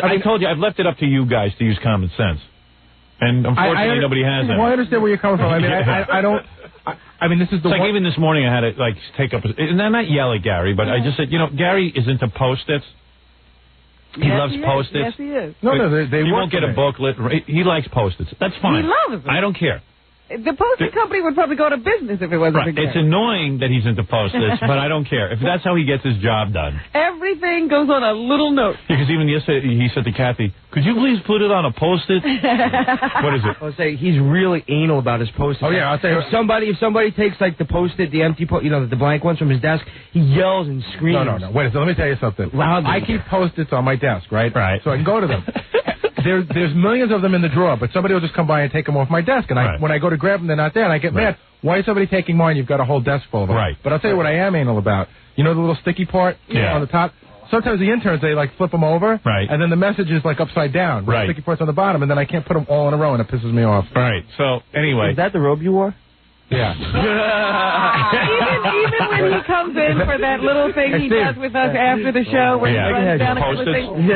I told you, I've left it up to you guys to use common sense. And unfortunately, nobody has that. Well, I understand where you're coming from. I mean, I don't. I mean, this is the like even this morning I had to take up and I'm not yell at Gary, but I just said, Gary is into Post-its. He loves Post-its. Yes, he is. No, they you won't get a booklet. He likes Post-its. That's fine. He loves them. I don't care. The Post-it company would probably go to business if it wasn't right. for Gary. It's annoying that he's into Post-its, but I don't care. If that's how he gets his job done. Everything goes on a little note. Because even yesterday he said to Kathy, could you please put it on a Post-it? What is it? I'll say he's really anal about his Post-its. Oh, yeah. I'll say if somebody takes, like, the Post-it, the empty, the blank ones from his desk, he yells and screams. No. Wait a second. Let me tell you something. Loudly. I keep Post-its on my desk, right? So I can go to them. There's millions of them in the drawer, but somebody will just come by and take them off my desk. And when I go to grab them, they're not there, and I get mad. Why is somebody taking mine? You've got a whole desk full of them. Right. But I'll tell you what I am anal about. You know the little sticky part on the top? Sometimes the interns, they, flip them over. Right. And then the message is, upside down. Right. The sticky part's on the bottom, and then I can't put them all in a row, and it pisses me off. Right. So, anyway. Is that the robe you wore? Yeah. Even when he comes in for that little thing he does with us after the show, when he runs down a couple of things.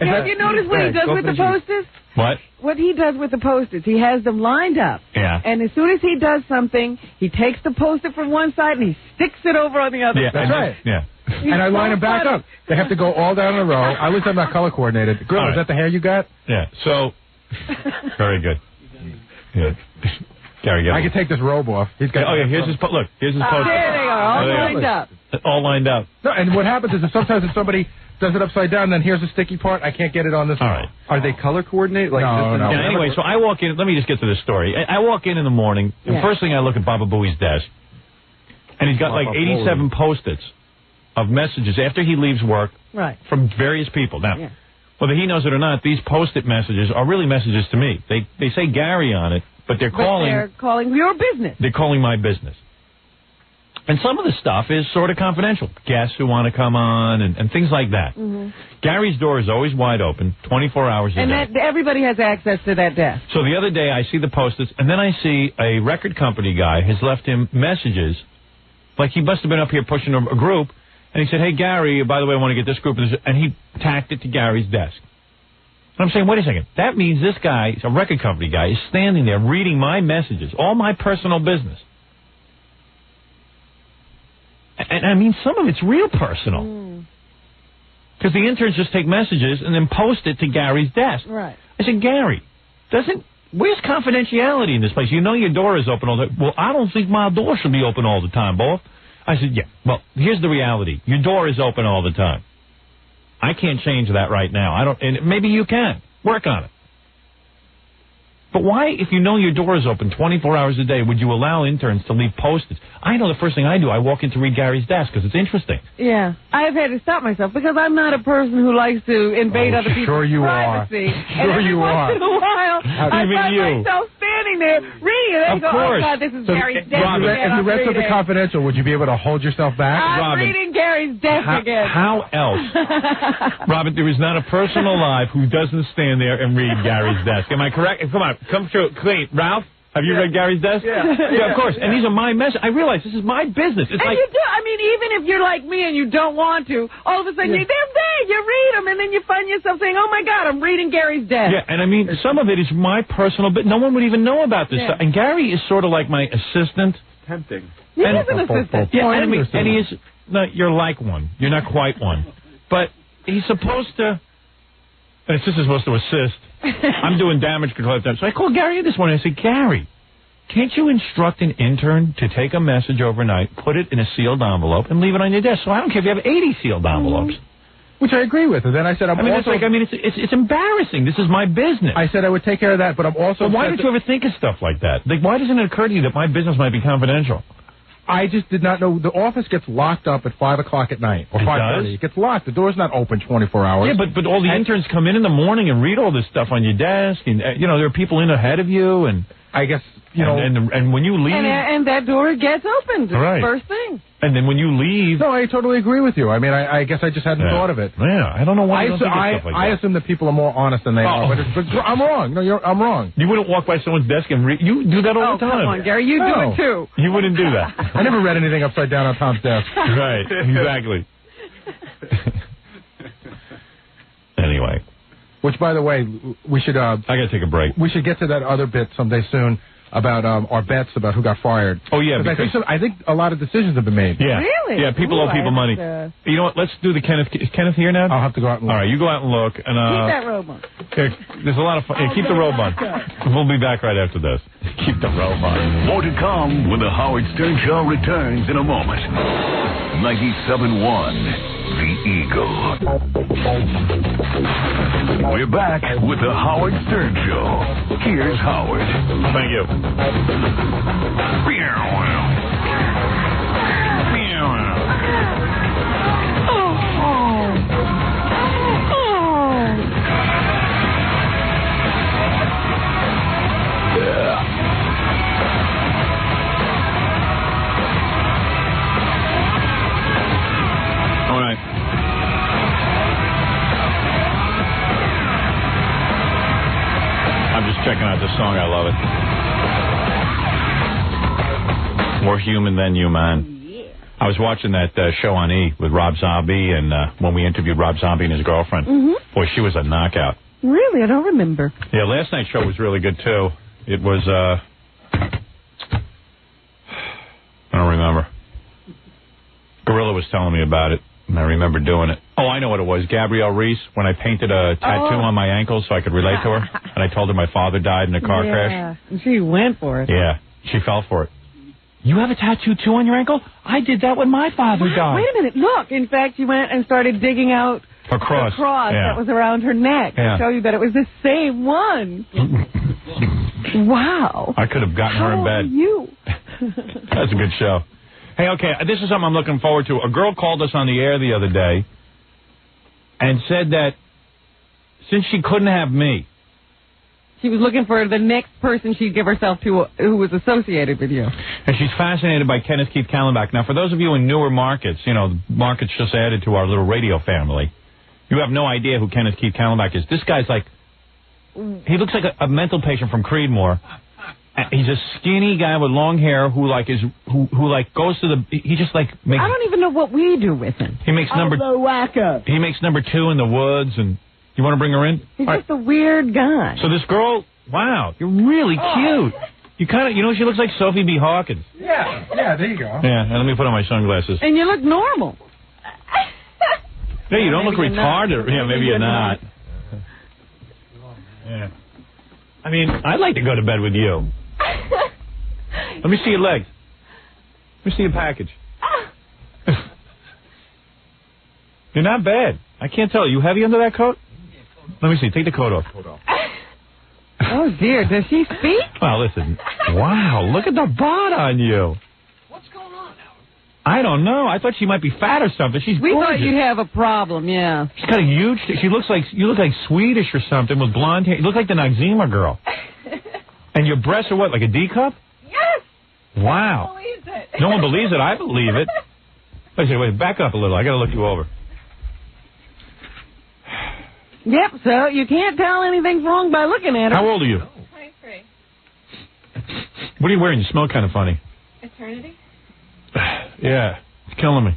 Have you noticed what he does with the Post-its? What? What he does with the Post-its, he has them lined up. Yeah. And as soon as he does something, he takes the Post-it from one side and he sticks it over on the other. Yeah, that's right. Yeah. And I line them back up. They have to go all down in a row. At least I'm not color coordinated. Girl, is that the hair you got? Yeah. So, very good. Yeah. Gary, I can take this robe off. He's got. Oh yeah, here's his Post-it. There they are, all lined up. All lined up. No, and what happens is sometimes if somebody does it upside down, then here's a sticky part. I can't get it on this. All right. Are they color coordinated? No. Yeah, anyway, so I walk in. Let me just get to this story. I walk in the morning, and first thing I look at Baba Booey's desk, and he's got 87 Post-its of messages after he leaves work from various people. Now, whether he knows it or not, these Post-it messages are really messages to me. They say Gary on it, but they're calling. They're calling your business. They're calling my business. And some of the stuff is sort of confidential. Guests who want to come on and things like that. Gary's door is always wide open, 24 hours a day. And everybody has access to that desk. So the other day I see the post-its, and then I see a record company guy has left him messages, like he must have been up here pushing a group, and he said, hey, Gary, by the way, I want to get this group, and he tacked it to Gary's desk. And I'm saying, wait a second, that means this guy, a record company guy, is standing there reading my messages, all my personal business. And I mean, some of it's real personal. Because the interns just take messages and then post it to Gary's desk. Right. I said, Gary, where's confidentiality in this place? You know your door is open all the time. Well, I don't think my door should be open all the time, boss. I said, yeah, well, here's the reality. Your door is open all the time. I can't change that right now. And maybe you can. Work on it. But why, if you know your door is open 24 hours a day, would you allow interns to leave post-its? I know the first thing I do, I walk in to read Gary's desk because it's interesting. Yeah. I've had to stop myself because I'm not a person who likes to invade other people's privacy. Sure you are. Once in a while, I find myself standing there reading it. And Of course. Oh, God, this is Gary's desk again. If you read something confidential, would you be able to hold yourself back? I'm reading Gary's desk again. How else? Robin, there is not a person alive who doesn't stand there and read Gary's desk. Am I correct? Come on, come through. Clean. Ralph, have you read Gary's desk? Yeah, of course. And these are my messages. I realize this is my business. It's and like, you do. I mean, even if you're like me and you don't want to, all of a sudden they're there. You read them, and then you find yourself saying, "Oh my God, I'm reading Gary's desk." yeah, and I mean, some of it is my personal, but no one would even know about this stuff. And Gary is sort of like my assistant. Tempting. He is an assistant. Yeah, and he is. No, you're like one. You're not quite one, but he's supposed to. And his sister's supposed to assist. I'm doing damage control at the time. So I called Gary this morning. I said, Gary, can't you instruct an intern to take a message overnight, put it in a sealed envelope, and leave it on your desk? So I don't care if you have 80 sealed envelopes. Which I agree with. And then I said, it's embarrassing. This is my business. I said I would take care of that, but I'm also... But why did you ever think of stuff like that? Like, why doesn't it occur to you that my business might be confidential? I just did not know. The office gets locked up at 5 o'clock at night, or 5:30. It gets locked. The door's not open 24 hours. Yeah, but all the interns come in the morning and read all this stuff on your desk, and there are people in ahead of you, and I guess and when you leave, and that door gets opened first thing. And then when you leave, no, I totally agree with you. I mean, I guess I just hadn't thought of it. Yeah, I don't know why. I assume that people are more honest than they are, but I'm wrong. No, I'm wrong. You wouldn't walk by someone's desk and read. You do that all the time. Come on, Gary, you do it too. You wouldn't do that. I never read anything upside down on Tom's desk. Right, exactly. Anyway. Which, by the way, we should... I got to take a break. We should get to that other bit someday soon about our bets about who got fired. Oh, yeah. Because I think a lot of decisions have been made. Yeah. Really? Yeah, people owe people money. You know what? Let's do the Kenneth. Is Kenneth here now? I'll have to go out and look. All right, you go out and look. And, keep that robe on. There's a lot of fun. Keep the robe on. We'll be back right after this. Keep the robe on. More to come when the Howard Stern Show returns in a moment. 97.1. The Eagle. We're back with the Howard Stern Show. Here's Howard. Thank you. All right. I'm just checking out this song. I love it. More human than you, man. I was watching that show on E! With Rob Zombie, and when we interviewed Rob Zombie and his girlfriend, boy, she was a knockout. Really? I don't remember. Yeah, last night's show was really good, too. It was, I don't remember. Gorilla was telling me about it, and I remember doing it. Oh, I know what it was. Gabrielle Reese, when I painted a tattoo on my ankle so I could relate to her, and I told her my father died in a car crash. And she went for it. Yeah, she fell for it. You have a tattoo, too, on your ankle? I did that when my father died. Wait a minute. Look, in fact, she went and started digging out a cross that was around her neck to show you that it was the same one. Wow. I could have gotten her in bed. How are you? That's a good show. Hey, okay, this is something I'm looking forward to. A girl called us on the air the other day and said that since she couldn't have me, She was looking for the next person she'd give herself to who was associated with you. And she's fascinated by Kenneth Keith Kallenbach. Now, for those of you in newer markets, the markets just added to our little radio family, you have no idea who Kenneth Keith Kallenbach is. This guy's like, he looks like a mental patient from Creedmoor. He's a skinny guy with long hair who goes to the, he just like makes. I don't even know what we do with him. He makes number 2 in the woods, and you want to bring her in? He's just a weird guy. So this girl, wow, you're really cute. You kind of, she looks like Sophie B. Hawkins. Yeah, there you go. Yeah, and let me put on my sunglasses. And you look normal. Yeah, you don't look retarded. Yeah, maybe you're not. Yeah. I mean, I'd like to go to bed with you. Let me see your legs. Let me see your package. You're not bad. I can't tell. Are you heavy under that coat? Let me see. Take the coat off. Oh, dear. Does she speak? Well, listen. Wow, look at the bod on you. What's going on now? I don't know. I thought she might be fat or something. She's We gorgeous. thought you'd have a problem, yeah. She's got a huge... She looks like... You look like Swedish or something with blonde hair. You look like the Noxzema girl. And your breasts are what, like a D cup? Yes. Wow. No one believes it. I believe it. Wait, back up a little. I got to look you over. Yep, so you can't tell anything's wrong by looking at her. How old are you? 23. What are you wearing? You smell kind of funny. Eternity? Yeah, it's killing me.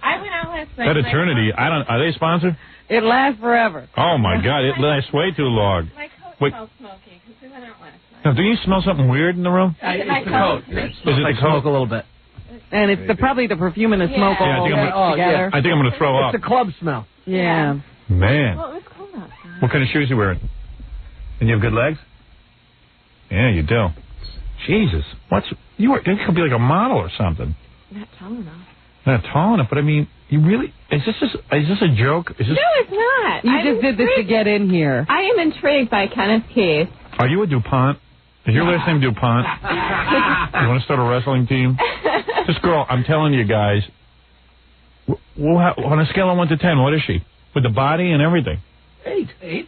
I went out last night. That Eternity, are they a sponsor? It lasts forever. Oh, my God, it lasts way too long. My coat smells smoky because we went out last night. Now, do you smell something weird in the room? My coat. Is it the coat? Smoke a little bit. And it's probably the perfume and the smoke all together. I think I'm going to throw up. It's a club smell. Yeah. Man. Well, it was cold outside. What kind of shoes are you wearing? And you have good legs? Yeah, you do. Jesus. You could be like a model or something. Not tall enough. Not tall enough, but I mean, you really... Is this a joke? Is this... No, it's not. You just did this to get in here. I am intrigued by Kenneth Keith. Are you a DuPont? Is your last name DuPont? You want to start a wrestling team? This girl, I'm telling you guys, on a scale of 1 to 10, what is she? With the body and everything? 8. 8?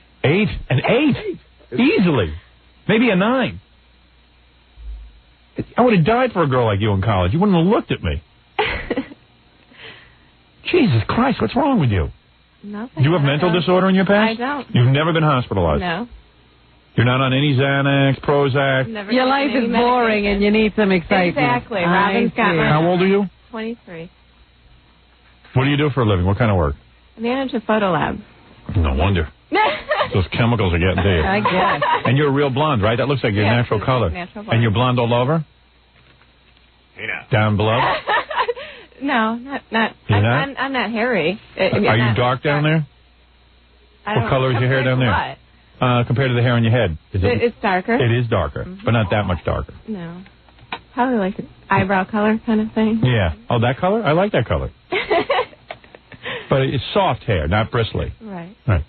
An 8? Easily. Maybe a 9. I would have died for a girl like you in college. You wouldn't have looked at me. Jesus Christ, what's wrong with you? Nothing. Do you have mental disorder in your past? I don't. You've never been hospitalized? No. You're not on any Xanax, Prozac? Never Your life is boring and you need some excitement. Exactly. Robin's got my... How old are you? 23. What do you do for a living? What kind of work? I manage a photo lab. No wonder. Those chemicals are getting to you. I guess. And you're a real blonde, right? That looks like your natural color. Natural blonde. And you're blonde all over? Yeah. Down below? No, not. You're not? I'm not hairy. Are you dark down there? What color is your hair down there? What? Compared to the hair on your head. It's darker. It is darker, but not that much darker. No. Probably like an eyebrow color kind of thing. Yeah. Oh, that color? I like that color. But it's soft hair, not bristly. Right. Right.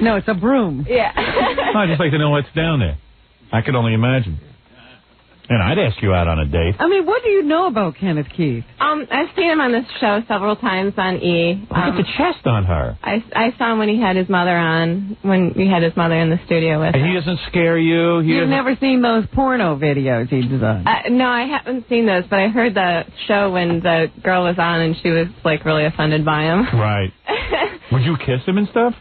No, it's a broom. Yeah. I'd just like to know what's down there. I could only imagine. And I'd ask you out on a date. I mean, what do you know about Kenneth Keith? I've seen him on this show several times on E. Look at the chest on her. I saw him when he had his mother on, when we had his mother in the studio with And him. he doesn't scare you? You've never seen those porno videos he's done? No, I haven't seen those, but I heard the show when the girl was on and she was, like, really offended by him. Right. Would you kiss him and stuff?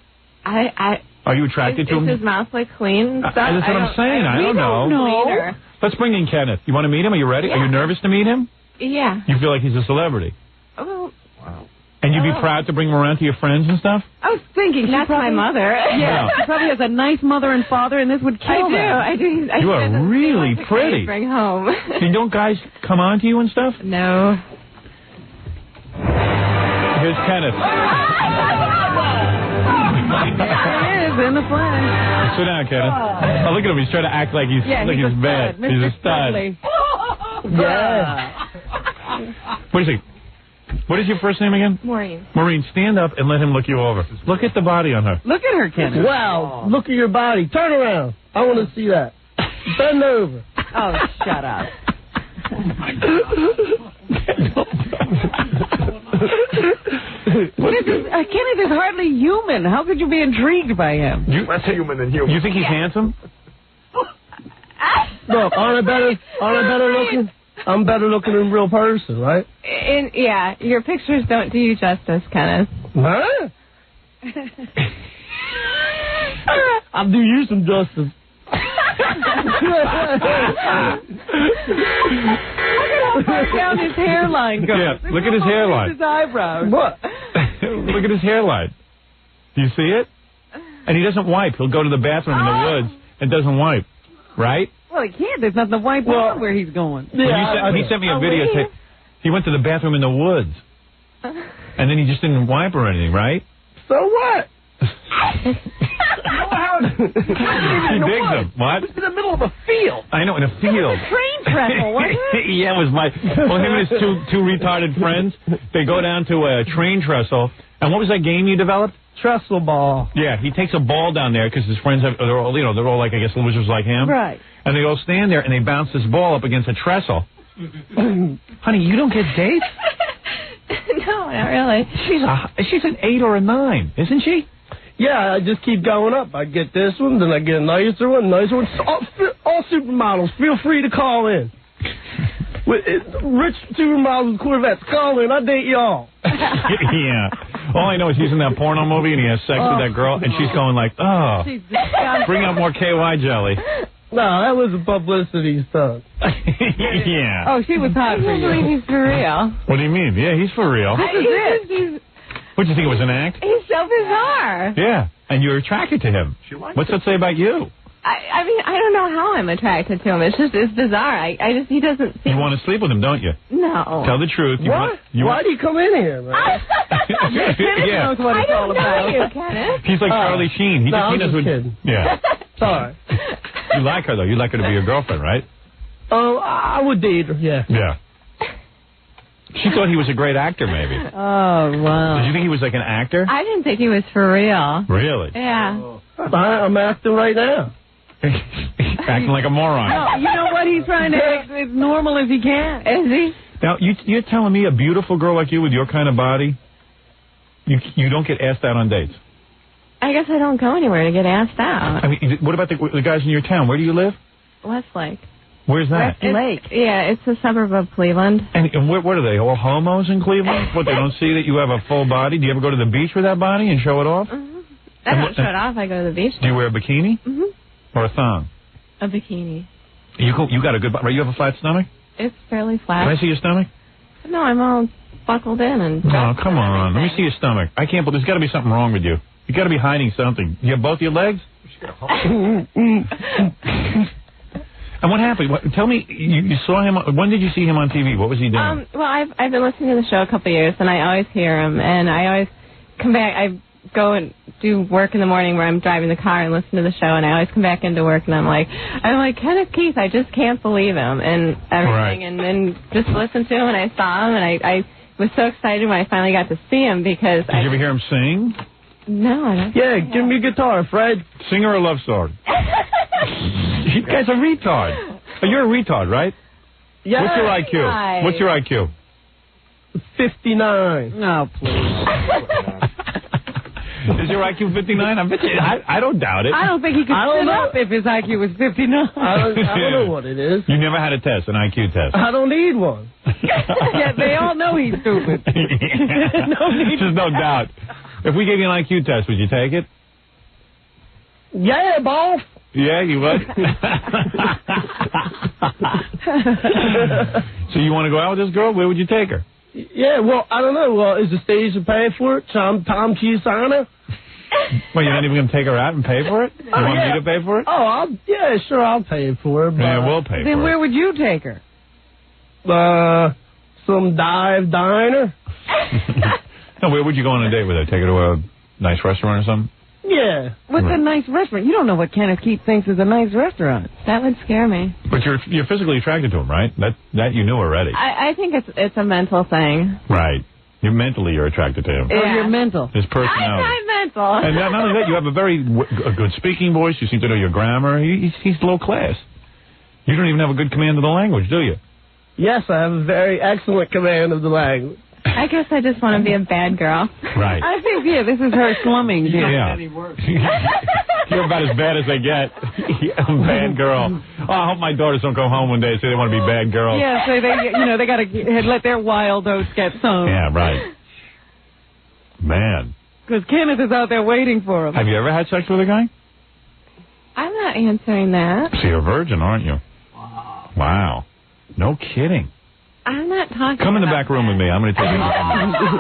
Are you attracted to him? Is his mouth, like, clean and stuff? That's what I'm saying. I don't know. Either. Let's bring in Kenneth. You want to meet him? Are you ready? Yeah. Are you nervous to meet him? Yeah. You feel like he's a celebrity? Oh. Wow. And you'd be proud to bring him around to your friends and stuff? I was thinking, that's my mother. Yeah, she probably has a nice mother and father, and this would kill them. I do. You are really pretty. Bring home. And don't guys come on to you and stuff? No. Here's Kenneth. There is in the flesh. Sit down, Kenneth. Oh, look at him. He's trying to act like he's bad. Mr. He's a stud. Yeah. What is he? What is your first name again? Maureen. Maureen, stand up and let him look you over. Look at the body on her. Look at her, Kenneth. Wow, look at your body. Turn around. I want to see that. Bend over. Oh, shut up. Kenneth is hardly human. How could you be intrigued by him? Less human than human. You think he's handsome? Look, aren't I better looking? I'm better looking than a real person, right? Yeah, your pictures don't do you justice, Kenneth. Huh? I'll do you some justice. Look at how far down his hairline goes. Yeah, look at his hairline. His eyebrows. What? Look at his hairline. Do you see it? And he doesn't wipe. He'll go to the bathroom in the woods and doesn't wipe. Right? Well, he can't. There's nothing to wipe out where he's going. Yeah, he sent me a video. He went to the bathroom in the woods. And then he just didn't wipe or anything, right? So what? He digs them. What? It's in the middle of a field. I know, in a field. Train trestle, wasn't it? Yeah, it was my... Well, him and his two retarded friends, they go down to a train trestle. And what was that game you developed? Trestle ball. Yeah, he takes a ball down there because his friends they're all like, I guess, losers like him. Right. And they all stand there and they bounce this ball up against a trestle. Honey, you don't get dates? No, not really. She's an 8 or a 9, isn't she? Yeah, I just keep going up. I get this one, then I get a nicer one, nicer one. All supermodels, feel free to call in. Rich supermodels with Corvettes, call in. I date y'all. Yeah. All I know is he's in that porno movie and he has sex with that girl, and she's going like, oh, bring out more KY jelly. No, that was a publicity stunt. Yeah. Oh, she was hot for you. I can't believe he's for real. What do you mean? Yeah, he's for real. This is it. What, do you think it was an act? He's so bizarre. Yeah, and you're attracted to him. What's that say about you? I mean, I don't know how I'm attracted to him. It's bizarre. He doesn't seem... You want to sleep with him, don't you? No. Tell the truth. What? Why do you come in here, man? Yeah. knows what it's all about. You, Kenneth. He's like Charlie Sheen. He I'm knows just what... kidding. Yeah. Sorry. You like her, though. You like her to be your girlfriend, right? Oh, I would date her, yeah. Yeah. She thought he was a great actor, maybe. Oh, wow. Did you think he was like an actor? I didn't think he was for real. Really? Yeah. I'm acting right now. Acting like a moron. No, you know what? He's trying to act as normal as he can. Is he? Now, you're telling me a beautiful girl like you with your kind of body, you don't get asked out on dates? I guess I don't go anywhere to get asked out. I mean, what about the guys in your town? Where do you live? Westlake. Where's that? Lake. Yeah, it's a suburb of Cleveland. And what are they, all homos in Cleveland? What, they don't see that you have a full body? Do you ever go to the beach with that body and show it off? Mm-hmm. I don't show it off. I go to the beach. Do you wear a bikini? Mm-hmm. Or a thong? A bikini. You got a good body. You have a flat stomach? It's fairly flat. Can I see your stomach? No, I'm all buckled in and... Oh, come on. Let me see your stomach. I can't believe there's got to be something wrong with you. You got to be hiding something. You have both your legs? And what happened? Tell me, you saw him. When did you see him on TV? What was he doing? Well, I've been listening to the show a couple of years, and I always hear him, and I always come back. I go and do work in the morning where I'm driving the car and listen to the show, and I always come back into work, and I'm like Kenneth Keith, I just can't believe him and everything, right. And then just listened to him, and I saw him, and I was so excited when I finally got to see him because... Did you ever hear him sing? No, I don't. Yeah, give me a guitar, Fred. Sing her a love song. You guys are retard. Oh, you're a retard, right? Yeah. What's your IQ? Right. What's your IQ? 59. No, please. Is your IQ 59? I don't doubt it. I don't think he could sit up if his IQ was 59. I don't know what it is. You never had a test, an IQ test? I don't need one. Yeah, they all know he's stupid. There's no doubt. If we gave you an IQ test, would you take it? Yeah, boss. Yeah, you would? So you want to go out with this girl? Where would you take her? Yeah, well, I don't know. Well, is the station paying for it? Tom Chiusana? Well, you're not even going to take her out and pay for it? You want me to pay for it? Oh, sure, I'll pay for it. Yeah, we'll pay for it. Then where would you take her? Some dive diner. No, where would you go on a date with her? Take her to a nice restaurant or something? Yeah. What's a nice restaurant? You don't know what Kenneth Keith thinks is a nice restaurant. That would scare me. But you're physically attracted to him, right? That you knew already. I think it's a mental thing. Right. You're attracted to him. Yeah. Oh, you're mental. His personality. I'm mental. And not only that, you have a good speaking voice. You seem to know your grammar. He's low class. You don't even have a good command of the language, do you? Yes, I have a very excellent command of the language. I guess I just want to be a bad girl. Right. I think, this is her slumming. Yeah. You're about as bad as they get. Bad girl. Oh, I hope my daughters don't go home one day and say they want to be bad girls. Yeah, so they got to let their wild oats get sown. Yeah, right. Man. Because Kenneth is out there waiting for him. Have you ever had sex with a guy? I'm not answering that. So you're a virgin, aren't you? Wow. No kidding. I'm not talking Come in the about back room with me. I'm going to take you.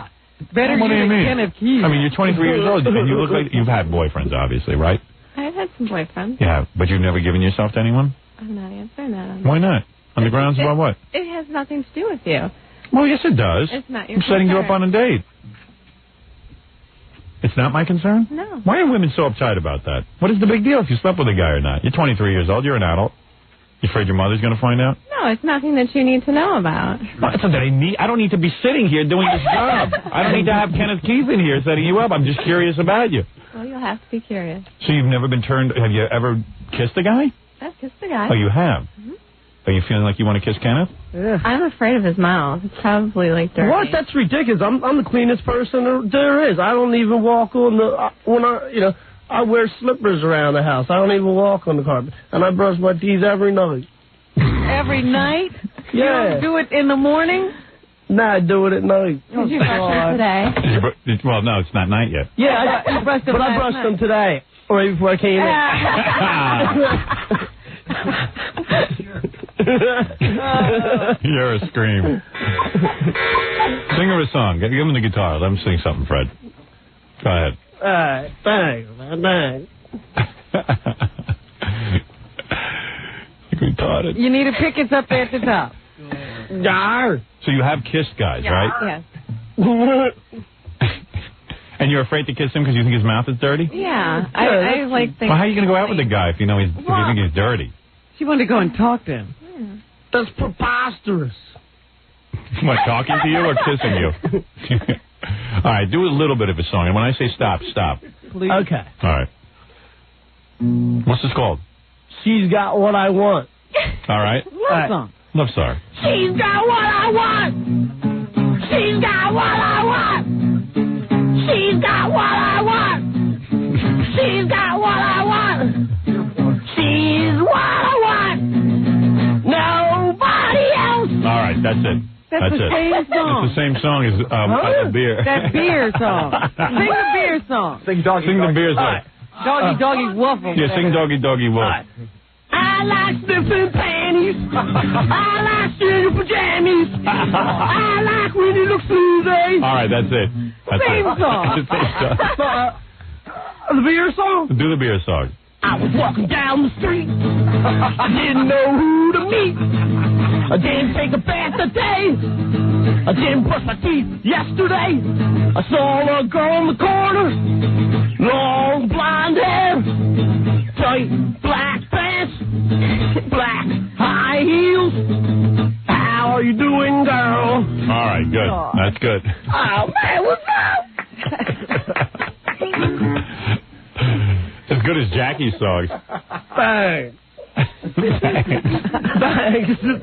Better What do you mean? Kenneth Keith. I mean, you're 23 years old, and you look like you've had boyfriends, obviously, right? I've had some boyfriends. Yeah, but you've never given yourself to anyone? I'm not answering that. Why not? On the grounds about what? It has nothing to do with you. Well, yes, it does. It's not your I'm setting you up concern. on a date. It's not my concern? No. Why are women so uptight about that? What is the big deal if you slept with a guy or not? You're 23 years old. You're an adult. You afraid your mother's going to find out? No, it's nothing that you need to know about. Well, it's not that I don't need to be sitting here doing this job. I don't need to have Kenneth Keith in here setting you up. I'm just curious about you. Well, you'll have to be curious. So you've never been turned... Have you ever kissed a guy? That's just the guy. Oh, you have? Mm-hmm. Are you feeling like you want to kiss Kenneth? I'm afraid of his mouth. It's probably like dirty. What? That's ridiculous. I'm the cleanest person there is. I don't even walk on the I wear slippers around the house. I don't even walk on the carpet, and I brush my teeth every night. Every night? Yeah. You don't do it in the morning? Nah, I do it at night. Did you brush them today? Well, no, it's not night yet. Yeah, I brushed them today, right before I came You're a scream. Sing her a song. Give him the guitar. Let him sing something, Fred. Go ahead. All right, thanks, man, thanks. Retarded. You need a pick. It's up there at the top. So you have kissed guys, right? Yes. And you're afraid to kiss him because you think his mouth is dirty? Yeah. I like things. Well, how are you going to go out with a guy if you know if you think he's dirty? She wanted to go and talk to him. Yeah. That's preposterous. What, talking to you or kissing you? All right, do a little bit of a song. And when I say stop, stop. Please. Okay. All right. What's this called? She's got what I want. All right. Love song. Love song. She's got what I want. She's got what I want. She's got what I want. She's got what I want. She's what I want. Nobody else. All right, that's it. That's the same song. It's the same song as beer. That beer song. Sing the beer song. Sing the beer song. Doggy, doggy, woof. Yeah, sing doggy, doggy, woof. I like sniffing panties. I like stealing pajamas. I like when you look Susie. All right, that's it. That's Same it. song. It's the same song. The beer song? Do the beer song. I was walking down the street. I didn't know who to meet. I didn't take a bath today. I didn't brush my teeth yesterday. I saw a girl in the corner. Long blonde hair. Tight black pants. Black high heels. How are you doing, girl? All right, good. That's good. Oh, man, what's up? As good as Jackie's songs. Thanks.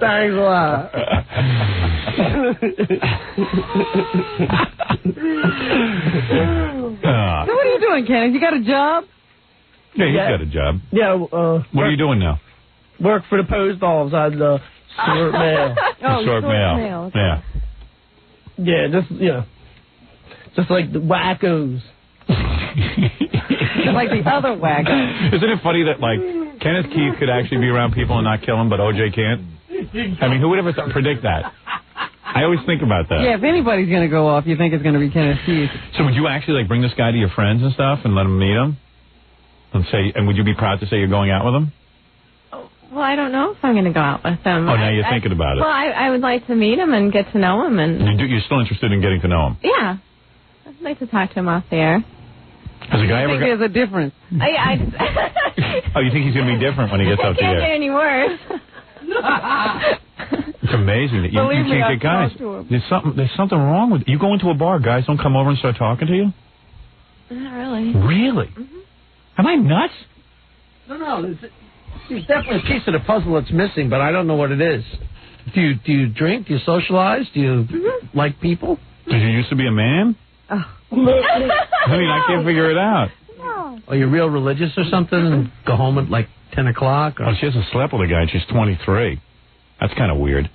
Thanks a lot. So what are you doing, Kenneth? You got a job? Yeah, he's got a job. Yeah. What are you doing now? Work for the post office. I sort mail. Sort mail. Yeah. Yeah, just like the wackos. Like the other wagon. Isn't it funny that, like, Kenneth Keith could actually be around people and not kill them, but OJ can't? I mean, who would ever predict that? I always think about that. Yeah, if anybody's going to go off, you think it's going to be Kenneth Keith. So would you actually, like, bring this guy to your friends and stuff and let them meet him? And would you be proud to say you're going out with him? Well, I don't know if I'm going to go out with him. Oh, now you're thinking about it. Well, I would like to meet him and get to know him. And You're still interested in getting to know him? yeah. I'd like to talk to him off the air. Has a guy I ever think there's a difference. Oh, you think he's going to be different when he gets out the Can't air? get any worse. It's amazing that you Believe me, can't I've get guys. talked to him. There's something wrong with you. Go into a bar, guys don't come over and start talking to you? Not really. Really? Am I nuts? No, there's definitely a piece of the puzzle that's missing, but I don't know what it is. Do you drink? Do you socialize? Do you like people? Did you used to be a man? Oh. I mean, I can't figure it out. Are you real religious or something and go home at like 10 o'clock? Or? Oh, she hasn't slept with a guy. She's 23. That's kind of weird.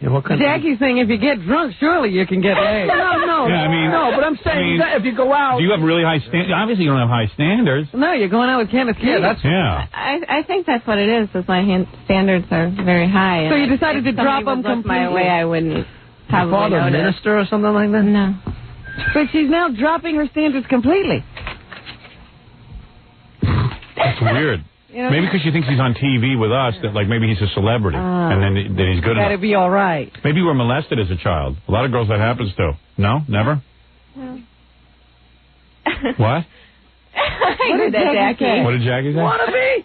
Yeah, what kind Jackie's saying if you get drunk, surely you can get laid. No. Yeah, I mean, no, but I'm saying that if you go out. Do you have really high standards? Obviously, you don't have high standards. No, you're going out with Kenneth Keith. Yeah. I think that's what it is my standards are very high. So and you decided to drop them completely. My way, I wouldn't probably Your father a notice. minister or something like that? No. But she's now dropping her standards completely. That's weird. You know, Maybe because she thinks he's on TV with us, that like maybe he's a celebrity, and then he's good That'd enough. be all right. Maybe you were molested as a child. A lot of girls that happens to. No? Never? No. What? I did that, Jackie. What did Jackie say? Wannabe?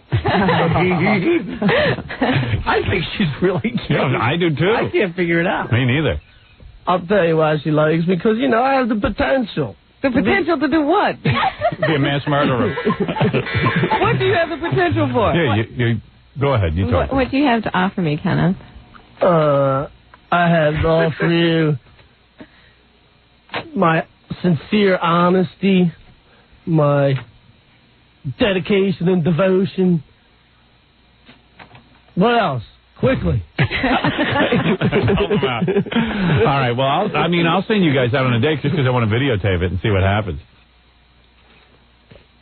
I think she's really cute. Yeah, I do too. I can't figure it out. Me neither. I'll tell you why she likes me, because, you know, I have the potential. The potential to do what? Be a mass murderer. What do you have the potential for? Yeah, you go ahead. You talk. What do you have to offer me, Kenneth? I have to offer you my sincere honesty, my dedication and devotion. What else? Quickly. All right. Well, I'll send you guys out on a date just because I want to videotape it and see what happens.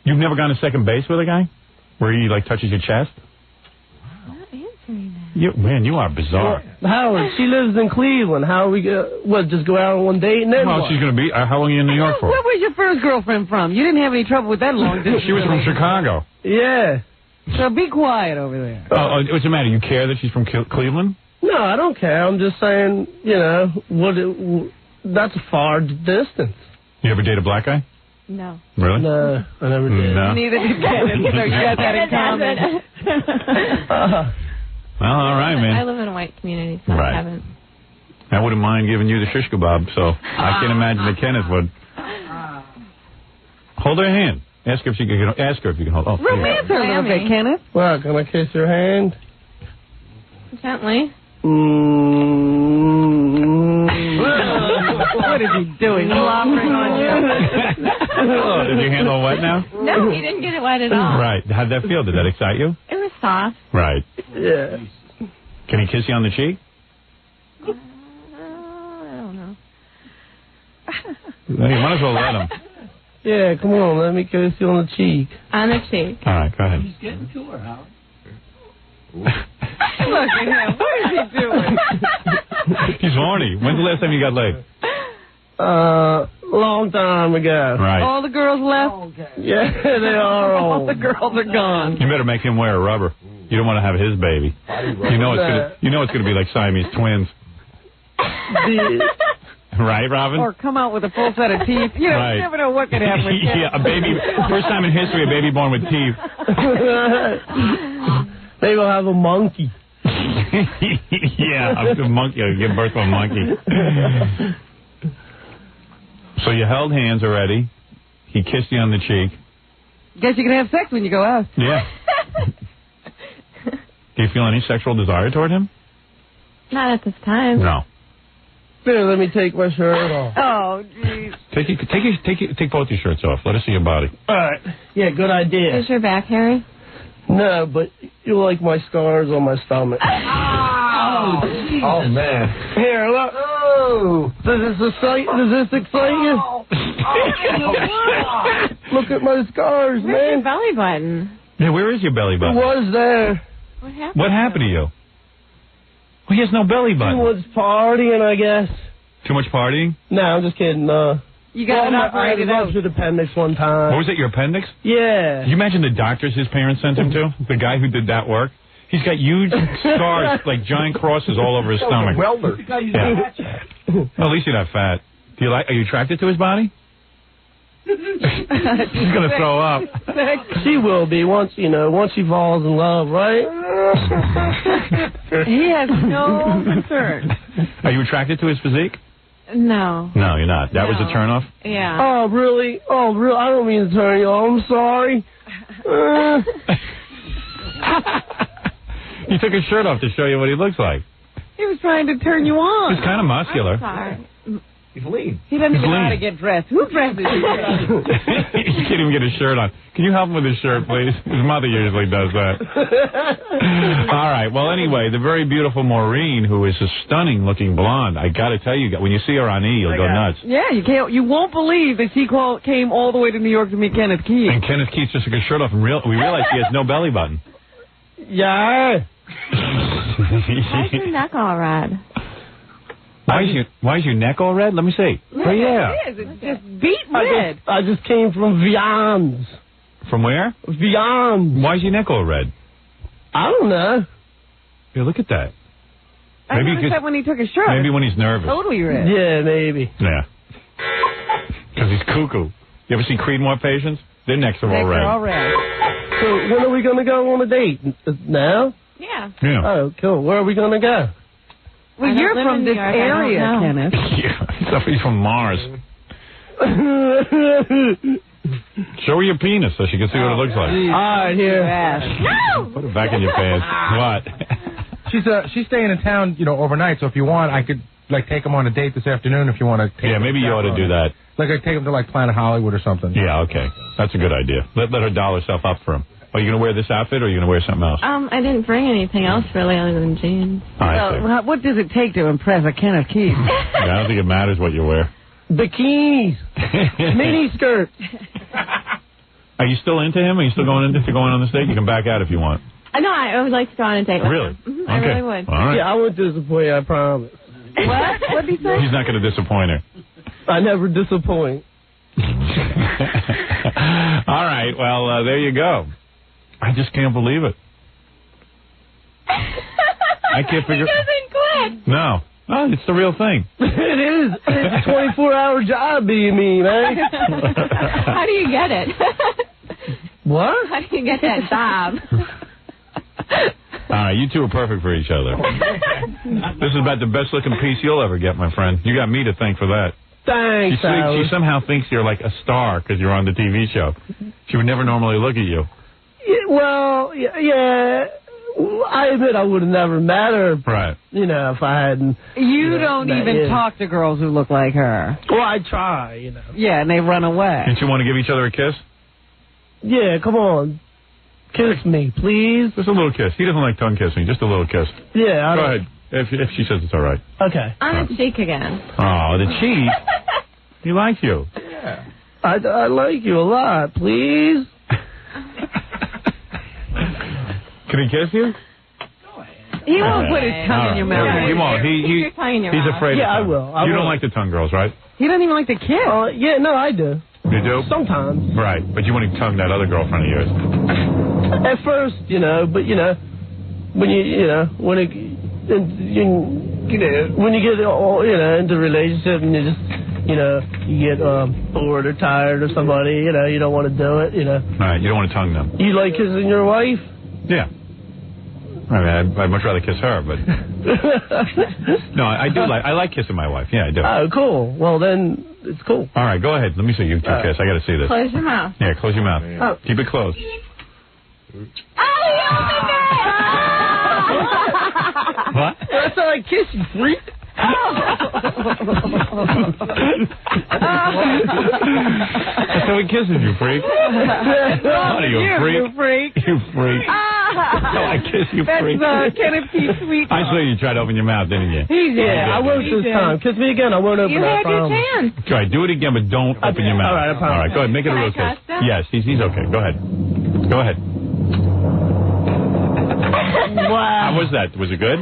You've never gone to second base with a guy where he like touches your chest? Not answering that. Man, you are bizarre. Howard, she lives in Cleveland. How are we going just go out on one date and then Well, what? she's going to be. How long are you in New York for? Where was your first girlfriend from? You didn't have any trouble with that long distance. She was from Chicago. Yeah. So be quiet over there. Oh, what's the matter? You care that she's from Cleveland? No, I don't care. I'm just saying, you know, that's a far distance. You ever date a black guy? No. Really? No, I never did. No. Neither did Kenneth, so you got that in common. Well, all right, man. I live in a white community, so Right. I haven't. I wouldn't mind giving you the shish kebab, so I can't imagine that Kenneth would. Hold her hand. Ask her if you can hold. Oh, Romance her a little bit, Kenneth. Well, can I kiss your hand? Gently. What is he doing? Slobbering on you? Oh, is your hand all wet now? No, he didn't get it wet at all. Right. How'd that feel? Did that excite you? It was soft. Right. Yeah. Can he kiss you on the cheek? I don't know. Well, you might as well let him. Yeah, come on, let me kiss you on the cheek. On the cheek. All right, go ahead. He's getting to her, Howard. Look at him. What is he doing? He's horny. When's the last time you got laid? Long time ago. Right. All the girls left? Yeah, they are All old. the girls are gone. You better make him wear a rubber. You don't want to have his baby. You know it's gonna be like Siamese twins. Right, Robin? Or come out with a full set of teeth. You know, Right. you never know what could happen. Yeah, a baby. First time in history, a baby born with teeth. Maybe I'll have a monkey. Yeah, a monkey. You'll give birth to a monkey. So you held hands already. He kissed you on the cheek. Guess you can have sex when you go out. Yeah. Do you feel any sexual desire toward him? Not at this time. No. Here, let me take my shirt off. Oh, jeez. Take both your shirts off. Let us see your body. All right. Yeah, good idea. Is your back hairy? No, but you like my scars on my stomach. Oh, man. Here, look. Oh. Does this excite you? Look at my scars, Where's your man. belly button? Yeah, where is your belly It button? was there. What happened? What happened to you? Well, he has no belly Too button. much partying, I guess. Too much partying? No, I'm just kidding. You got it operated I out. ruptured appendix one time. What was it, your appendix? Yeah. Can you imagine the doctors his parents sent him to? The guy who did that work? He's got huge scars, like giant crosses all over his stomach. Welder. Yeah. Well, at least you're not fat. Are you attracted to his body? She's gonna throw up. She will be once she falls in love, right? He has no concern. Are you attracted to his physique? No. No, you're not. That was a turnoff? Yeah. Oh, really? Oh, really? I don't mean to turn you on. I'm sorry. He took his shirt off to show you what he looks like. He was trying to turn you on. He's kind of muscular. Sorry. He's lean. He doesn't He's even know how to lean. get dressed. Who dresses you? He can't even get his shirt on. Can you help him with his shirt, please? His mother usually does that. All right. Well, anyway, the very beautiful Maureen, who is a stunning-looking blonde. I got to tell you, when you see her on E, you'll go nuts. Yeah, you won't believe that she came all the way to New York to meet Kenneth Keith. And Kenneth Keith just took his shirt off, and we realized he has no belly button. Yeah. Why's your neck all red? Why is your neck all red? Let me see. Yeah, it is. It's just beat red. I just came from Vians. From where? Vians. Why is your neck all red? I don't know. Yeah, look at that. I noticed that when he took his shirt. Maybe when he's nervous. Totally red. Yeah, maybe. Yeah. Because he's cuckoo. You ever see Creedmoor patients? Their necks are all red. They're all red. So when are we going to go on a date? Now? Yeah. Yeah. Oh, cool. Where are we going to go? Well, I don't you're live from in this New York, I don't area, know. Kenneth. Yeah, he's from Mars. Show her your penis so she can see what it looks like. All right, here. No! Put it back in your pants. What? She's staying in town, overnight. So if you want, I could take them on a date this afternoon. If you want to. Yeah, maybe you ought to do that. I take them to Planet Hollywood or something. Yeah, okay. That's a good idea. Let her doll herself up for him. Are you going to wear this outfit or are you going to wear something else? I didn't bring anything else really other than jeans. So, what does it take to impress a Kenneth Keith? Yeah, I don't think it matters what you wear. Bikinis. Mini skirts. Are you still into him? Are you still going on this date? You can back out if you want. No, I would like to go on a date with Really? him. I Okay. really would. All right. Yeah, I won't disappoint you, I promise. What? What did he say? He's not going to disappoint her. I never disappoint. All right. Well, there you go. I just can't believe it. I can't figure. He doesn't quit. No, it's the real thing. It is. It's a 24-hour job being me, man. How do you get it? What? How do you get that job? All right, you two are perfect for each other. This is about the best-looking piece you'll ever get, my friend. You got me to thank for that. Thanks, She somehow thinks you're like a star because you're on the TV show. She would never normally look at you. Yeah, well, yeah. I admit I would have never met her. Right. If I hadn't. You don't even talk to girls who look like her. Well, I try, Yeah, and they run away. Didn't you want to give each other a kiss? Yeah, come on. Kiss me, please. Just a little kiss. He doesn't like tongue kissing. Just a little kiss. Yeah. Go ahead. If she says it's all right. Okay. On the cheek again. Oh, the cheek. He likes you. Yeah. I like you a lot. Please. Can he kiss you? He won't put his tongue in your mouth. He won't. Your tongue in your He's mouth. afraid Yeah, of tongue. I will. You don't like the tongue girls, right? He doesn't even like the kiss. Yeah, no, I do. You do? Sometimes. Right. But you want to tongue that other girlfriend of yours. At first, but when when you get into a relationship and you just you get bored or tired of somebody, you don't want to do it, All right. You don't want to tongue them. You like kissing your wife? Yeah. I mean, I'd much rather kiss her, but no, I do like. I like kissing my wife. Yeah, I do. Oh, cool. Well, then it's cool. All right, go ahead. Let me see you two kiss. I got to see this. Close your mouth. Yeah, close your mouth. Oh. Keep it closed. What? That's how I kiss you, freak. That's how he kisses you, freak. What are you, a freak? You freak. No, I kiss you, freak. That's Kenneth Keith sweet. I saw you tried to open your mouth, didn't you? I won't this time. Kiss me again. I won't open You that had your promise. chance. Try. Do it again, but don't open your mouth. All right, I promise. All right, go ahead. Make it a Can I real kiss. trust him? Yes, he's okay. Go ahead. Go ahead. Wow. How was that? Was it good?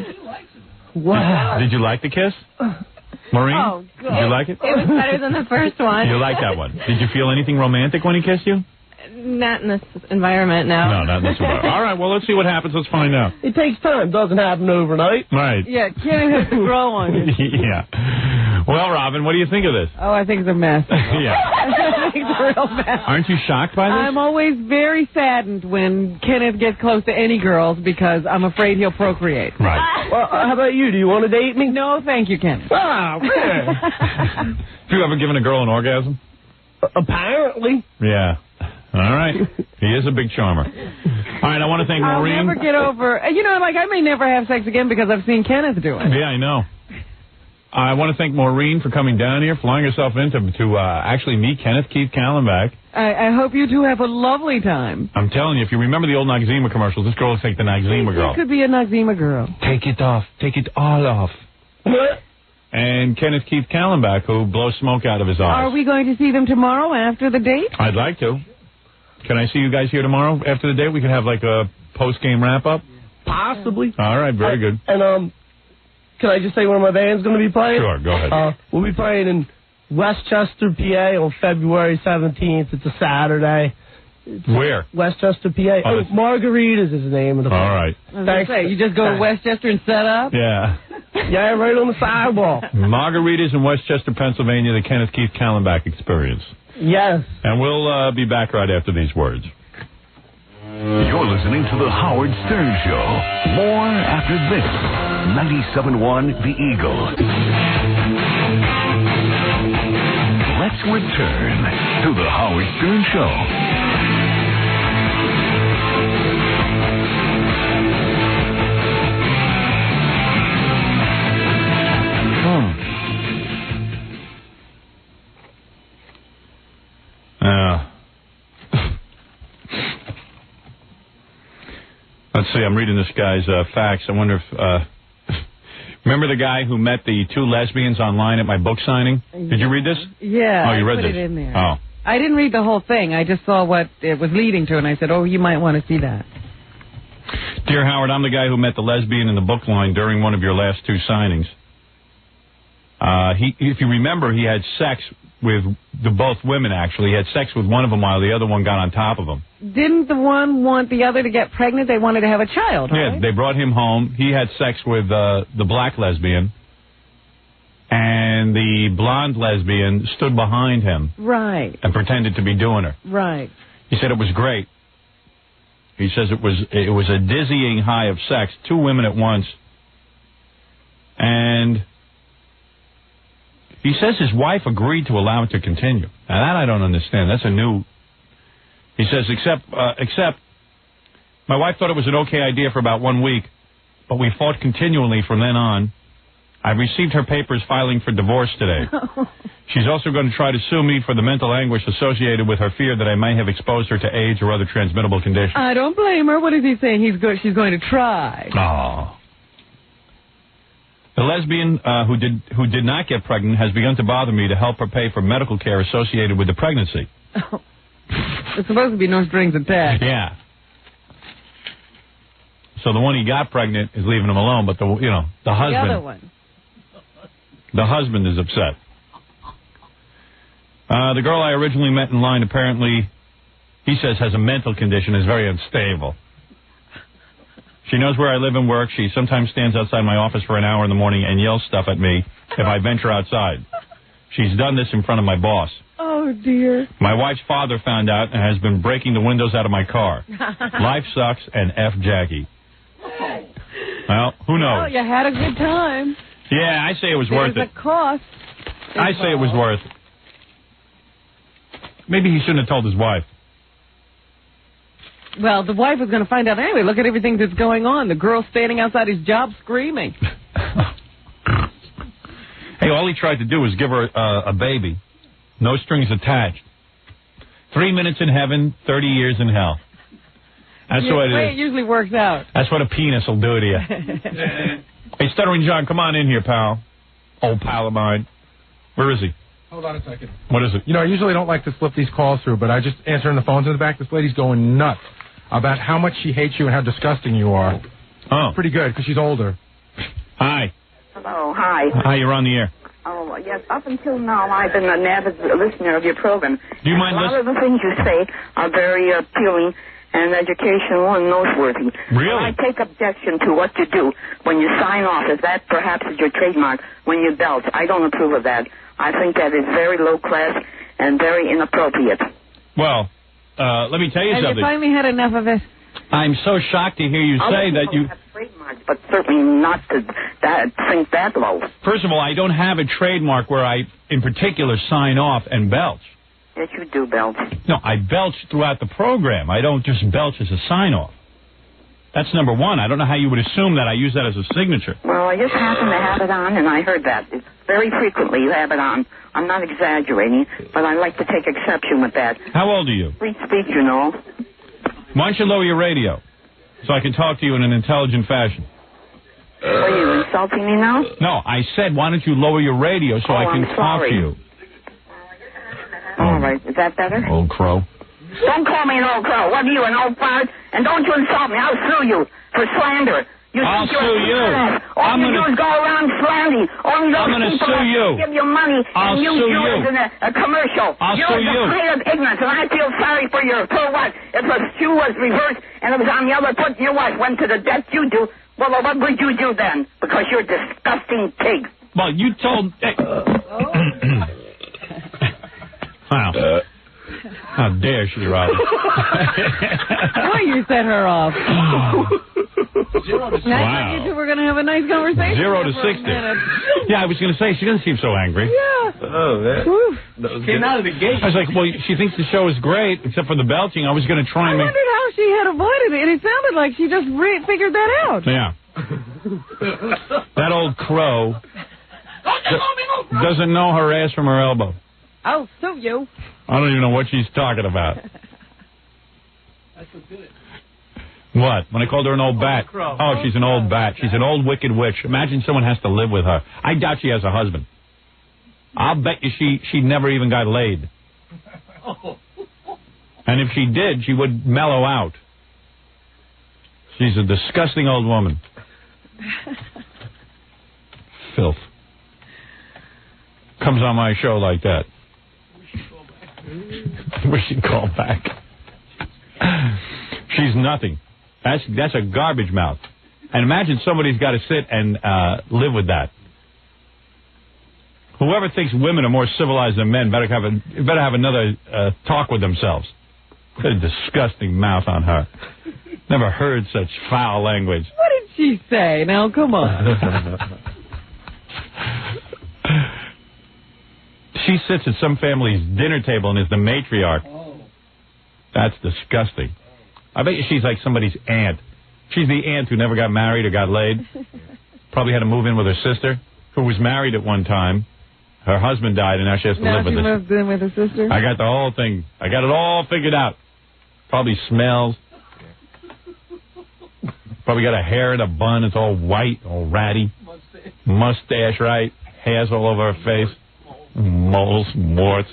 Wow. Did you like the kiss? Maureen? Oh, good. Did you like it? It was better than the first one. You like that one? Did you feel anything romantic when he kissed you? Not in this environment, no. No, not in this one. All right, well, let's see what happens. Let's find out. It takes time. Doesn't happen overnight. Right. Yeah, Kenneth has to grow on you. Yeah. Well, Robin, what do you think of this? Oh, I think it's a mess. Yeah. I think it's a real mess. Aren't you shocked by this? I'm always very saddened when Kenneth gets close to any girls because I'm afraid he'll procreate. Right. Well, how about you? Do you want to date me? No, thank you, Kenneth. Ah, man. Have you ever given a girl an orgasm? Apparently. Yeah. All right. He is a big charmer. All right, I want to thank I'll Maureen. never get over. I may never have sex again because I've seen Kenneth do it. Yeah, I know. I want to thank Maureen for coming down here, flying herself in to actually meet Kenneth Keith Kallenbach. I hope you two have a lovely time. I'm telling you, if you remember the old Noxzema commercials, this girl looks like the Noxzema girl. You could be a Noxzema girl. Take it off. Take it all off. And Kenneth Keith Kallenbach, who blows smoke out of his eyes. Are we going to see them tomorrow after the date? I'd like to. Can I see you guys here tomorrow after the date? We could have like a post-game wrap-up? Possibly. All right, very good. And, can I just say where my band's going to be playing? Sure, go ahead. We'll be playing in Westchester, PA on February 17th. It's a Saturday. Where? Westchester, PA. Oh, Margaritas is the name of the place. All right. Thanks. You just go to Westchester and set up? Yeah. Yeah, right on the sidewalk. Margaritas in Westchester, Pennsylvania, the Kenneth Keith Kallenbach experience. Yes. And we'll be back right after these words. You're listening to The Howard Stern Show. More after this. 97.1 The Eagle. Let's return to The Howard Stern Show. Let's see, I'm reading this guy's facts. I wonder if... remember the guy who met the two lesbians online at my book signing? Did you read this? Yeah, Oh, you read I put this? it in there. Oh. I didn't read the whole thing. I just saw what it was leading to, and I said, oh, you might want to see that. Dear Howard, I'm the guy who met the lesbian in the book line during one of your last two signings. If you remember, he had sex with both women, actually. He had sex with one of them while the other one got on top of him. Didn't the one want the other to get pregnant? They wanted to have a child, right? Yeah, they brought him home. He had sex with the black lesbian, and the blonde lesbian stood behind him Right, and pretended to be doing her. right. He said it was great. He says it was a dizzying high of sex, two women at once, and he says his wife agreed to allow it to continue. Now that I don't understand. That's a new... He says, except my wife thought it was an okay idea for about 1 week, but we fought continually from then on. I received her papers filing for divorce today. She's also going to try to sue me for the mental anguish associated with her fear that I may have exposed her to AIDS or other transmittable conditions. I don't blame her. What is he saying? She's going to try. Oh. The lesbian who did not get pregnant has begun to bother me to help her pay for medical care associated with the pregnancy. It's supposed to be no strings attached. Yeah. So the one he got pregnant is leaving him alone, but the husband. The other one. The husband is upset. The girl I originally met in line apparently, he says, has a mental condition, is very unstable. She knows where I live and work. She sometimes stands outside my office for an hour in the morning and yells stuff at me if I venture outside. She's done this in front of my boss. Oh, dear. My wife's father found out and has been breaking the windows out of my car. Life sucks and F Jackie. Well, who knows? Well, you had a good time. Yeah, I say it was worth it. There's a cost. I say it was worth it. Maybe he shouldn't have told his wife. Well, the wife was going to find out anyway. Look at everything that's going on. The girl standing outside his job screaming. Hey, all he tried to do was give her a baby. No strings attached. 3 minutes in heaven, 30 years in hell. That's the way it usually works out. That's what a penis will do to you. Hey, Stuttering John, come on in here, pal. Old pal of mine. Where is he? Hold on a second. What is it? You know, I usually don't like to slip these calls through, but I just answering the phones in the back. This lady's going nuts about how much she hates you and how disgusting you are. Oh. Pretty good, because she's older. Hi. Hello, hi. Hi, you're on the air. Oh, yes, up until now, I've been an avid listener of your program. Do you mind A lot of the things you say are very appealing and educational and noteworthy. Really? I take objection to what you do when you sign off, as that perhaps is your trademark, when you belch. I don't approve of that. I think that is very low class and very inappropriate. Well, let me tell you Have something. you finally had enough of it? I'm so shocked to hear you say that you... have trademarks, but certainly not to think that low. First of all, I don't have a trademark where I, in particular, sign off and belch. Yes, you do belch. No, I belch throughout the program. I don't just belch as a sign-off. That's number one. I don't know how you would assume that I use that as a signature. Well, I just happened to have it on, and I heard that. It's very frequently. You have it on. I'm not exaggerating, but I like to take exception with that. How old are you? Free speech, you know. Why don't you lower your radio so I can talk to you in an intelligent fashion? Are you insulting me now? No, I said why don't you lower your radio so I can I'm talk sorry. to you. All right, is that better? Old crow. Don't call me an old crow. What are you, an old fart? And don't you insult me. I'll sue you for slander. I'll think you're sue a you. smartass. All I'm you gonna- do is go around slandering. Only those I'm gonna people sue that you. give you money I'll and you sue do you. it in a commercial. I'll You're sue the you. height of ignorance, and I feel sorry for you. For what? If the shoe was reversed and it was on the other foot, your wife went to the death you do. Well, what would you do then? Because you're a disgusting pig. Well, you told... Hey. Wow. How dare she, Robin? Why you set her off? Now you two were going to have a nice conversation. 0 to for a 60. minute. Yeah, I was going to say, she doesn't seem so angry. Yeah. Oh, that came out of the gate. I was like, well, she thinks the show is great, except for the belching. I was going to try I and make... wondered how she had avoided it, and it sounded like she just figured that out. Yeah. That old crow doesn't know her ass from her elbow. I'll sue you. I don't even know what she's talking about. What? When I called her an old bat? Oh, she's an old bat. She's an old wicked witch. Imagine someone has to live with her. I doubt she has a husband. I'll bet you she never even got laid. And if she did, she would mellow out. She's a disgusting old woman. Filth. Comes on my show like that. We should call back. She's nothing. That's a garbage mouth. And imagine somebody's got to sit and live with that. Whoever thinks women are more civilized than men better have another talk with themselves. What a disgusting mouth on her. Never heard such foul language. What did she say? Now, come on. She sits at some family's dinner table and is the matriarch. Oh. That's disgusting. I bet you she's like somebody's aunt. She's the aunt who never got married or got laid. Probably had to move in with her sister, who was married at one time. Her husband died, and now she has to live with Now she moved in with her sister? I got the whole thing. I got it all figured out. Probably smells. Probably got a hair in a bun. It's all white, all ratty. Mustache, right? Hairs all over her face. Moles, warts.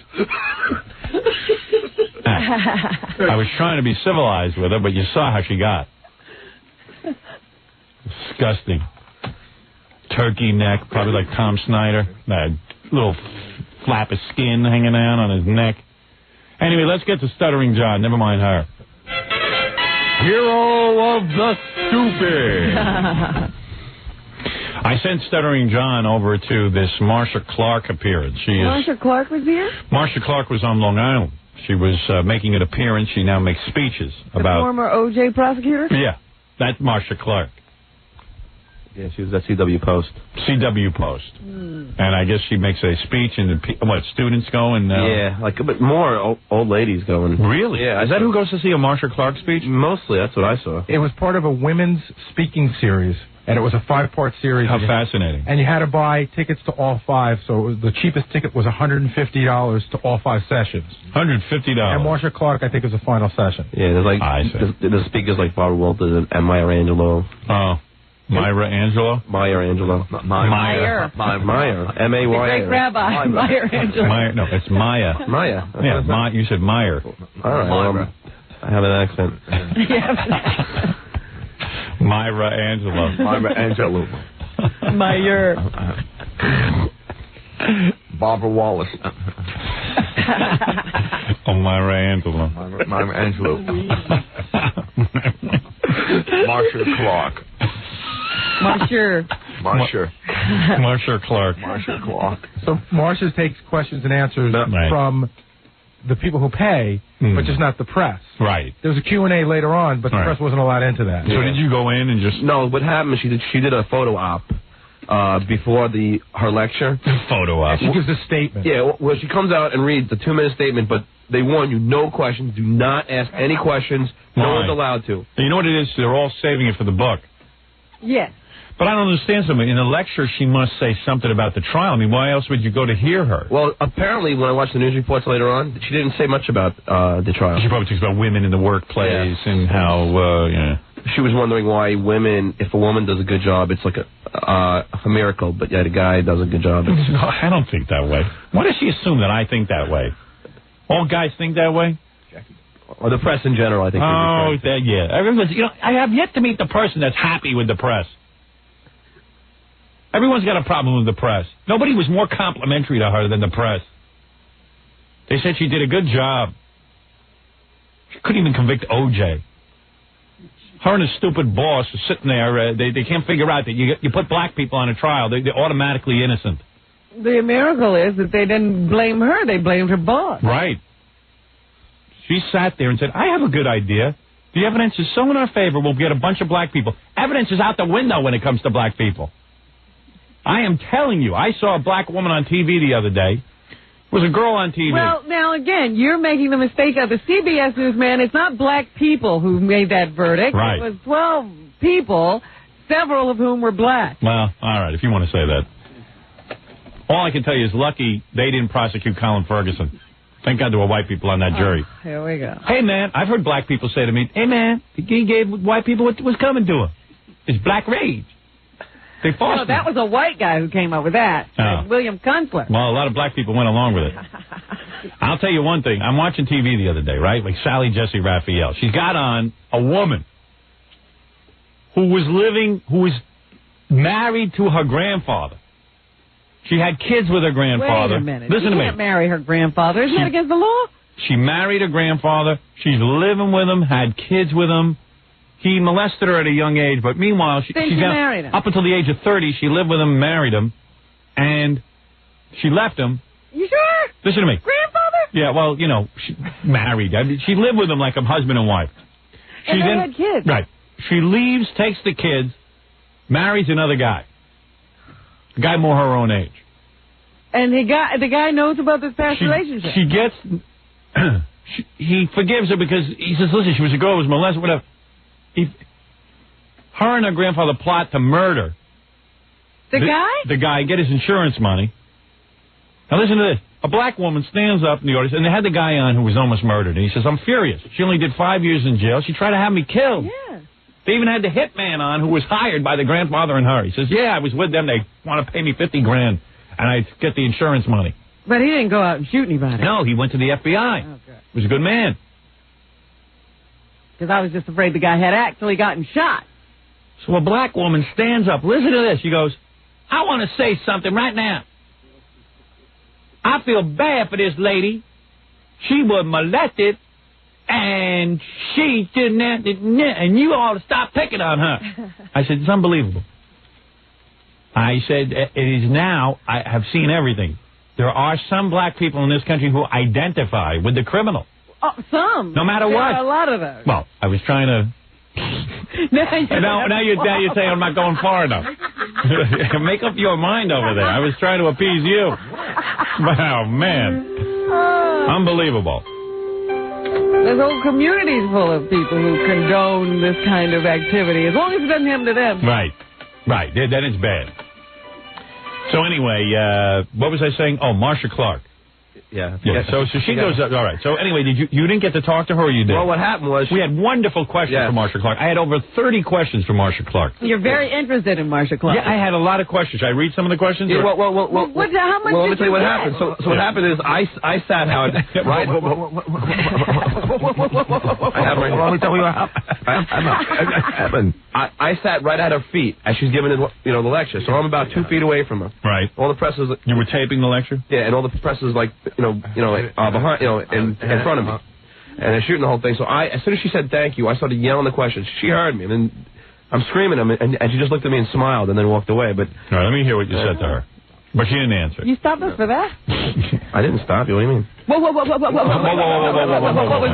I was trying to be civilized with her, but you saw how she got. Disgusting. Turkey neck, probably like Tom Snyder. That little flap of skin hanging out on his neck. Anyway, let's get to Stuttering John. Never mind her. Hero of the Stupid. I sent Stuttering John over to this Marsha Clark appearance. Marsha Clark was here? Marsha Clark was on Long Island. She was making an appearance. She now makes speeches about... The former O.J. prosecutor? Yeah, that's Marsha Clark. Yeah, she was at CW Post. CW Post. And I guess she makes a speech, and students go and... yeah, like a bit more old ladies going. Really? Yeah. Is that who goes to see a Marsha Clark speech? Mostly, that's what I saw. It was part of a women's speaking series, and it was a 5-part series. How fascinating. And you had to buy tickets to all 5, so the cheapest ticket was $150 to all 5 sessions. $150. And Marsha Clark, I think, was the final session. Yeah, there's like the speakers like Barbara Walters and Maya Angelou. Oh. Myra Angelo? Maya Angelou. Meyer. Maya. M-A-Y-R. The great rabbi, Meyer Angelo. No, it's Maya. Maya. Yeah, you said Meyer. All right. I have an accent. Myra Angelo. Myra Angelou. Meyer. Barbara Wallace. Oh, Myra Angelo. Myra Angelou. Marsha Clark. Marsha. Marsha Clark. Marsha Clark. So Marsha takes questions and answers from the people who pay, but just not the press. Right. There was a Q&A later on, but the press wasn't allowed into that. So did you go in and just... No, what happened is she did a photo op before her lecture. Photo op. She gives a statement. Yeah, well, she comes out and reads the 2-minute statement, but they warn you, no questions. Do not ask any questions. No one's allowed to. You know what it is? They're all saving it for the book. Yes. But I don't understand something. In a lecture, she must say something about the trial. I mean, why else would you go to hear her? Well, apparently, when I watched the news reports later on, she didn't say much about the trial. She probably talks about women in the workplace and how, She was wondering why women, if a woman does a good job, it's like a miracle, but yet a guy does a good job. I don't think that way. Why does she assume that I think that way? All guys think that way? Or the press in general, I think. Everyone's, I have yet to meet the person that's happy with the press. Everyone's got a problem with the press. Nobody was more complimentary to her than the press. They said she did a good job. She couldn't even convict O.J. Her and her stupid boss are sitting there. They can't figure out that you put black people on a trial. They're automatically innocent. The miracle is that they didn't blame her. They blamed her boss. Right. She sat there and said, I have a good idea. The evidence is so in our favor, we'll get a bunch of black people. Evidence is out the window when it comes to black people. I am telling you, I saw a black woman on TV the other day. It was a girl on TV. Well, now, again, you're making the mistake of the CBS newsman. It's not black people who made that verdict. Right. It was 12 people, several of whom were black. Well, all right, if you want to say that. All I can tell you is lucky they didn't prosecute Colin Ferguson. Thank God there were white people on that jury. Here we go. Hey, man, I've heard black people say to me, hey, man, he gave white people what was coming to them. It's black rage. They forced that was a white guy who came up with that. William Kunstler. Well, a lot of black people went along with it. I'll tell you one thing. I'm watching TV the other day, right? Like Sally Jesse Raphael. She's got on a woman who was married to her grandfather. She had kids with her grandfather. Wait a minute. Listen to me. You can't marry her grandfather. Isn't that against the law? She married her grandfather. She's living with him, had kids with him. He molested her at a young age, but meanwhile, Then she married him. Up until the age of 30, she lived with him, married him, and she left him. You sure? Listen to me. Grandfather? Yeah, well, she married. I mean, she lived with him like a husband and wife. And they had kids. Right. She leaves, takes the kids, marries another guy. A guy more her own age. And the guy knows about this past relationship. She gets... he forgives her because he says, listen, she was a girl who was molested, whatever. Her and her grandfather plot to murder the guy? The guy, get his insurance money. Now listen to this. A black woman stands up in the audience, and they had the guy on who was almost murdered. And he says, I'm furious. She only did 5 years in jail. She tried to have me killed. Yeah. They even had the hitman on who was hired by the grandfather and her. He says, yeah, I was with them. They want to pay me $50,000, and I get the insurance money. But he didn't go out and shoot anybody. No, he went to the FBI. Okay. He was a good man. Because I was just afraid the guy had actually gotten shot. So a black woman stands up. Listen to this. She goes, I want to say something right now. I feel bad for this lady. She was molested, and she didn't, and you ought to stop picking on her. I said, it's unbelievable. I said, it is now, I have seen everything. There are some black people in this country who identify with the criminal. Oh, some. No matter there what. Are a lot of those. Well, I was trying to... now you're saying I'm not going far enough. Make up your mind over there. I was trying to appease you. Wow, man. Unbelievable. There's whole communities full of people who condone this kind of activity, as long as it doesn't happen to them. Right. Then it's bad. So anyway, what was I saying? Oh, Marcia Clark. Yeah. So she goes up. All right. So anyway, you didn't get to talk to her, or you did? Well, what happened was we had wonderful questions for Marcia Clark. I had over 30 questions for Marcia Clark. You're very interested in Marcia Clark. Yeah, I had a lot of questions. Should I read some of the questions? Yeah, how much let me tell you what happened. So what happened is I sat Howard right. Let me tell you what happened. I sat right at her feet as she's giving the lecture. So I'm about 2 feet away from her. Right. All the press is. You were taping the lecture. Yeah, and all the press is like behind, in front of me, and they're shooting the whole thing. So as soon as she said thank you, I started yelling the questions. She heard me, and then I'm screaming them, and she just looked at me and smiled, and then walked away. But all right, let me hear what you said to her. But she didn't answer. You stopped us for that? I didn't stop you. What do you mean? What was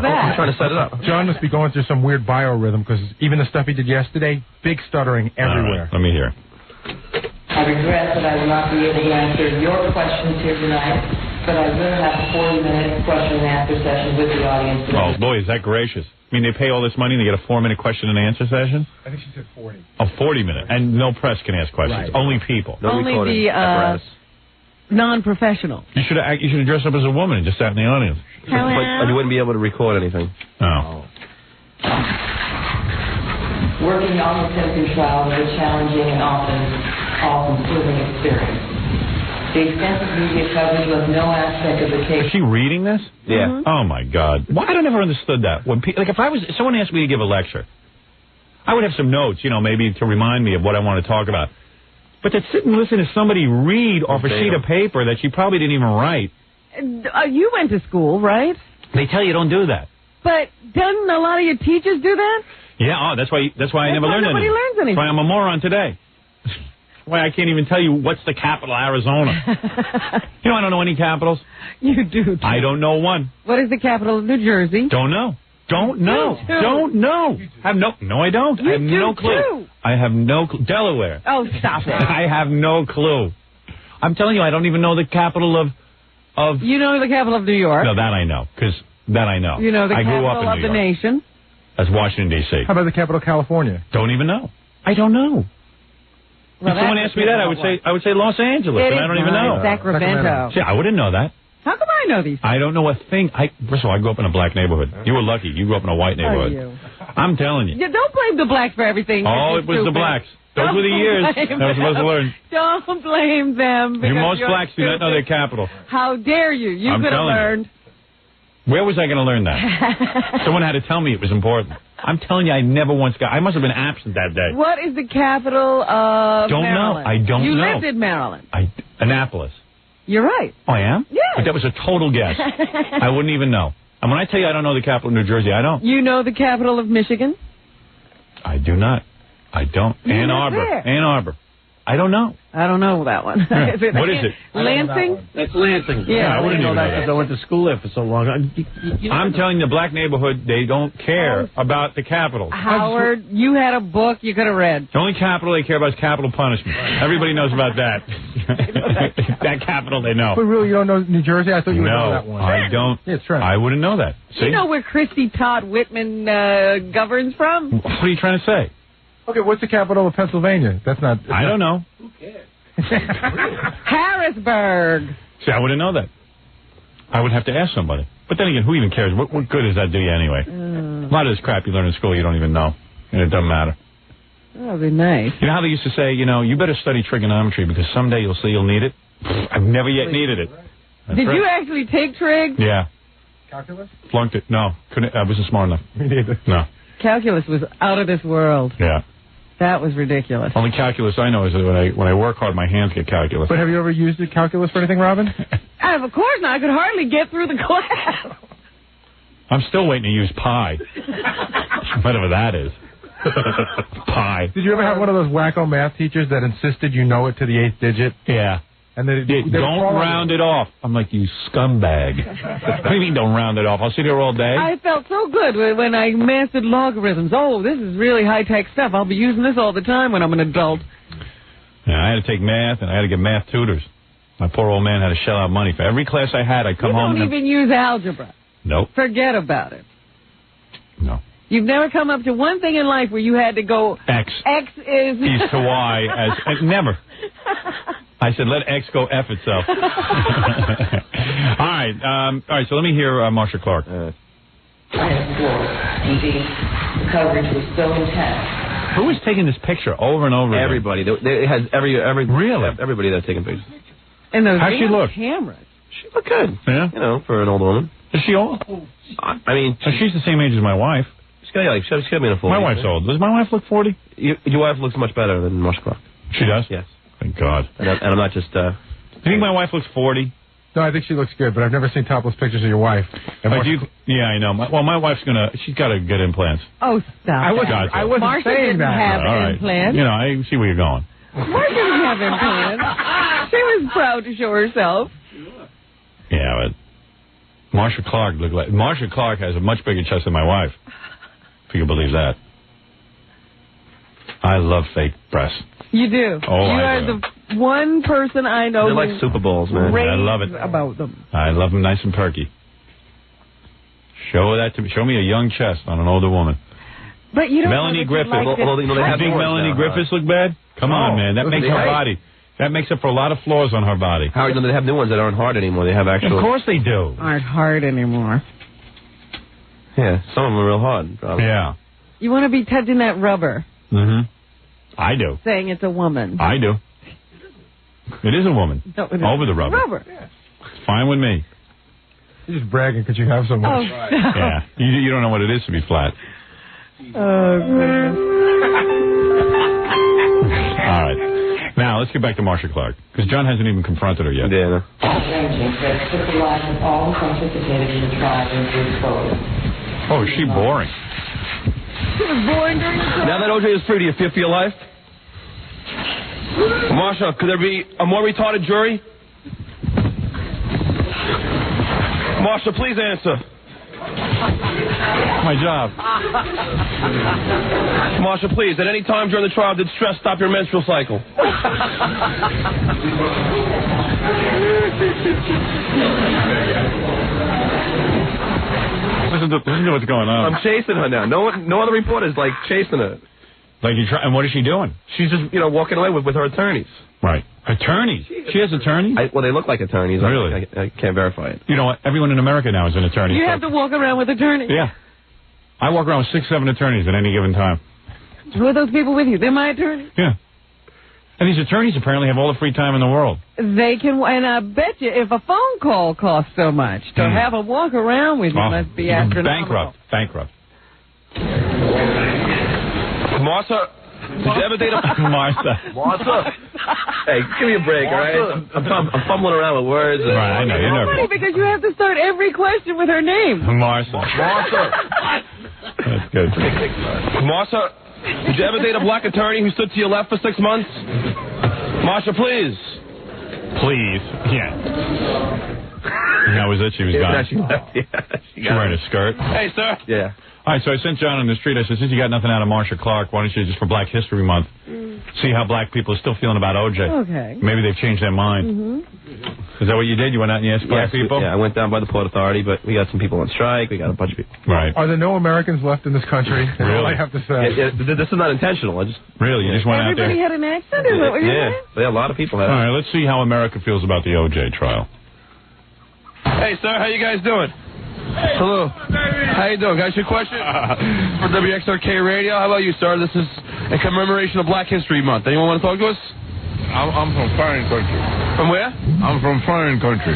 that? I'm trying to set it up. John must be going through some weird biorhythm because even the stuff he did yesterday, big stuttering everywhere. Right, let me hear. I regret that I will not be able to answer your questions here tonight. but I will have a 40-minute question and answer session with the audience. Oh, boy, is that gracious. I mean, they pay all this money and they get a 4-minute question and answer session? I think she said 40. A 40-minute. And no press can ask questions. Right. Only people. No Only recording the apparatus. non-professional. You should have dressed up as a woman and just sat in the audience. But you wouldn't be able to record anything. Oh. Working on the Simpson trial was a challenging and often all-consuming experience. The extensive media coverage was no aspect of the case. Is she reading this? Yeah. Oh, my God. Why? I never understood that. When if someone asked me to give a lecture, I would have some notes, maybe to remind me of what I want to talk about. But to sit and listen to somebody read off a sheet of paper that she probably didn't even write. You went to school, right? They tell you don't do that. But doesn't a lot of your teachers do that? Yeah, that's why I never learned nobody anything. learns anything. That's why I'm a moron today. Why I can't even tell you what's the capital of Arizona. I don't know any capitals. You do. I don't know one. What is the capital of New Jersey? Don't know. Don't know. Don't know. No, I don't. I have no clue. Too. I have no clue. Delaware. Oh, stop it. I have no clue. I'm telling you, I don't even know the capital of. You know the capital of New York. No, that I know, because that I know. You know the I grew capital up in of the New York. nation. That's Washington, D.C. How about the capital of California? Don't even know. I don't know. Well, if someone asked me that, I would say Los Angeles, and I don't even know. Sacramento. See, I wouldn't know that. How come I know these? I don't know a thing. First of all, I grew up in a black neighborhood. You were lucky. You grew up in a white neighborhood. You? I'm telling you. Yeah, don't blame the blacks for everything. Oh, it was the blacks. Those were the years that I was supposed to learn. Don't blame them. Most blacks do not know their capital. How dare you? You could have learned. Where was I going to learn that? Someone had to tell me it was important. I'm telling you, I never once got. I must have been absent that day. What is the capital of Maryland? I don't know. You lived in Maryland. Annapolis. You're right. Oh, I am? Yeah. But that was a total guess. I wouldn't even know. And when I tell you I don't know the capital of New Jersey, I don't. You know the capital of Michigan? I do not. I don't. Ann Arbor. Ann Arbor. I don't know. I don't know that one. What is it? Lansing? That's Lansing. Yeah, I wouldn't know that because I went to school there for so long. I'm telling you, the black neighborhood, they don't care about the capital. Howard, you had a book you could have read. The only capital they care about is capital punishment. Everybody knows about that. That capital they know. But really, you don't know New Jersey? I thought you would know that one. I don't. Yeah, it's right. I wouldn't know that. See? You know where Christy Todd Whitman governs from? What are you trying to say? Okay, what's the capital of Pennsylvania? That's not... I don't know. Who cares? Harrisburg. See, I wouldn't know that. I would have to ask somebody. But then again, who even cares? What good does that do you anyway? A lot of this crap you learn in school you don't even know. And it doesn't matter. That would be nice. You know how they used to say, you better study trigonometry because someday you'll see you'll need it? I've never yet needed it. That's Did right. you actually take trig? Yeah. Calculus? Flunked it. No. I wasn't smart enough. Me neither. No. Calculus was out of this world. Yeah. That was ridiculous. Only calculus I know is that when I work hard, my hands get calculus. But have you ever used the calculus for anything, Robin? Of course not. I could hardly get through the class. I'm still waiting to use pi. Whatever that is. Pi. Did you ever have one of those wacko math teachers that insisted you know it to the 8th digit? Yeah. And they don't round it off. I'm like, you scumbag. What do you mean don't round it off? I'll sit here all day. I felt so good when I mastered logarithms. Oh, this is really high-tech stuff. I'll be using this all the time when I'm an adult. Yeah, I had to take math, and I had to get math tutors. My poor old man had to shell out money. For every class I had, I'd come home. You don't even use algebra. Nope. Forget about it. No. You've never come up to one thing in life where you had to go... X. X is... E's to Y as... never. I said, let X go F itself. All right, so let me hear Marsha Clark. Indeed, the coverage was so intense. Who is taking this picture over and over again? Everybody. It has Really? Everybody that's taking pictures. And those How's she look? cameras. She look good. Yeah? For an older woman. Is she old? I mean... she's the same age as my wife. She's got to be in a 40s. My wife's old. Does my wife look 40? Your wife looks much better than Marsha Clark. She does? Yes. Thank God. And I'm not just... Do you think my wife looks 40? No, I think she looks good, but I've never seen topless pictures of your wife. Yeah, I know. My wife's she's got to get implants. Oh, stop. I wasn't Marsha saying didn't that. have All right. implants. I see where you're going. Marsha didn't have implants. She was proud to show herself. Yeah, but Marsha Clark looked like... Marsha Clark has a much bigger chest than my wife, if you can believe that. I love fake breasts. You do. Oh, you I are do. the one person I know. They're like Super Bowls, man. I love it. About them. I love them nice and perky. Show that to me. Show me a young chest on an older woman. But you don't Melanie Griffith. Like you think Melanie Griffiths look bad? Come on, man. That makes her body. That makes up for a lot of flaws on her body. Howard, they have new ones that aren't hard anymore. They have actual. Of course they do. Aren't hard anymore. Yeah, some of them are real hard. Probably. Yeah. You want to be touching that rubber. Mm-hmm. I do. Saying it's a woman. I do. It is a woman. No, it Over the rubber. Yeah. It's fine with me. You're just bragging because you have so much. Oh. Yeah. You don't know what it is to be flat. Oh, goodness. All right. Now, let's get back to Marsha Clark, because John hasn't even confronted her yet. Yeah. Arranging that took the lives of all who participated in the trial and were exposed. Oh, is she boring? She was born during the trial. Now that OJ is free, do you fear for your life? Marsha, could there be a more retarded jury? Marsha, please answer. My job. Marsha, please, at any time during the trial, did stress stop your menstrual cycle? Listen to what's going on. I'm chasing her now. No other reporters like chasing her. Like you try, and what is she doing? She's just walking away with her attorneys. Right. Attorneys? She has attorneys? Well, they look like attorneys. Really? I can't verify it. You know what? Everyone in America now is an attorney. You have to walk around with attorneys. Yeah. I walk around with 6, 7 attorneys at any given time. Who are those people with you? They're my attorneys. Yeah. And these attorneys apparently have all the free time in the world. They can, and I bet you if a phone call costs so much, to have a walk around with you must be astronomical. Bankrupt. Martha, did you ever date a... Martha. Hey, give me a break, all right? I'm fumbling around with words. Right, I know. You're nervous. Funny because you have to start every question with her name. Martha. That's good. Martha, did you ever date a black attorney who stood to your left for 6 months? Marsha, please. Please. Yeah. That was it. She was gone. She left. Yeah, She wearing a skirt. Hey, sir. Yeah. All right, so I sent John on the street. I said, since you got nothing out of Marsha Clark, why don't you, just for Black History Month, see how black people are still feeling about OJ. Okay. Maybe they've changed their mind. Mm-hmm. Is that what you did? You went out and you asked black people? Yeah, I went down by the Port Authority, but we got some people on strike. We got a bunch of people. Right. Are there no Americans left in this country? That's all I have to say. This is not intentional. Really? You just went out there? Everybody had an accent? Is that what you're saying? Yeah, a lot of people had. All right, let's see how America feels about the OJ trial. Hey, sir, how you guys doing? Hello. How you doing? Got your question? For WXRK Radio. How about you, sir? This is in commemoration of Black History Month. Anyone want to talk to us? I'm from foreign country. From where? I'm from foreign country.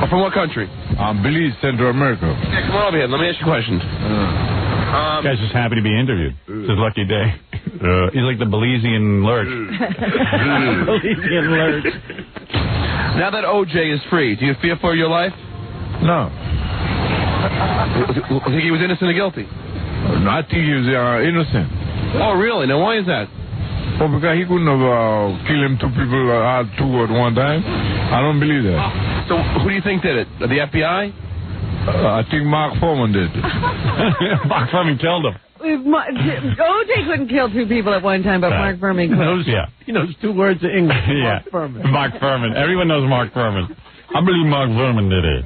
From what country? Belize, Central America. Yeah, come on over here. Let me ask you a question. This guy's just happy to be interviewed. It's his lucky day. He's like the Belizean Lurch. Belizean Lurch. Now that OJ is free, do you fear for your life? No. You think he was innocent or guilty? I think he was innocent. Oh, really? Now, why is that? Well, because he couldn't have killed him 2 people two at one time. I don't believe that. So, who do you think did it? The FBI? I think Mark Foreman did. Mark Furman killed him. OJ couldn't kill 2 people at one time, but Mark Furman could. He knows 2 words of English. Yeah. Mark Furman. Mark Furman. Everyone knows Mark Furman. I believe Mark Furman did it.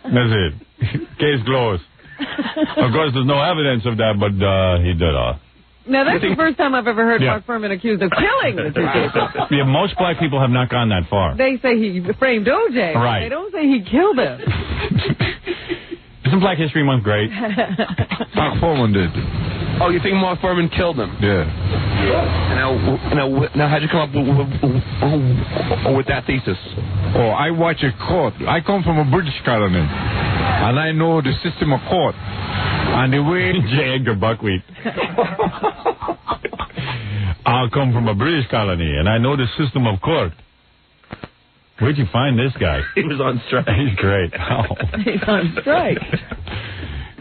That's it. Case closed. Of course, there's no evidence of that, but he did. Now, that's the first time I've ever heard Mark Furman accused of killing the 2 people. Yeah, most black people have not gone that far. They say he framed OJ. Right. They don't say he killed him. Isn't Black History Month great? Mark Foreman did. Oh, you think Mark Furman killed him? Yeah. Now, how'd you come up with that thesis? Oh, I watch a court. I come from a British colony, and I know the system of court. And the way... J. Edgar Buckwheat. I come from a British colony, and I know the system of court. Where'd you find this guy? He was on strike. He's great. Oh. He's on strike.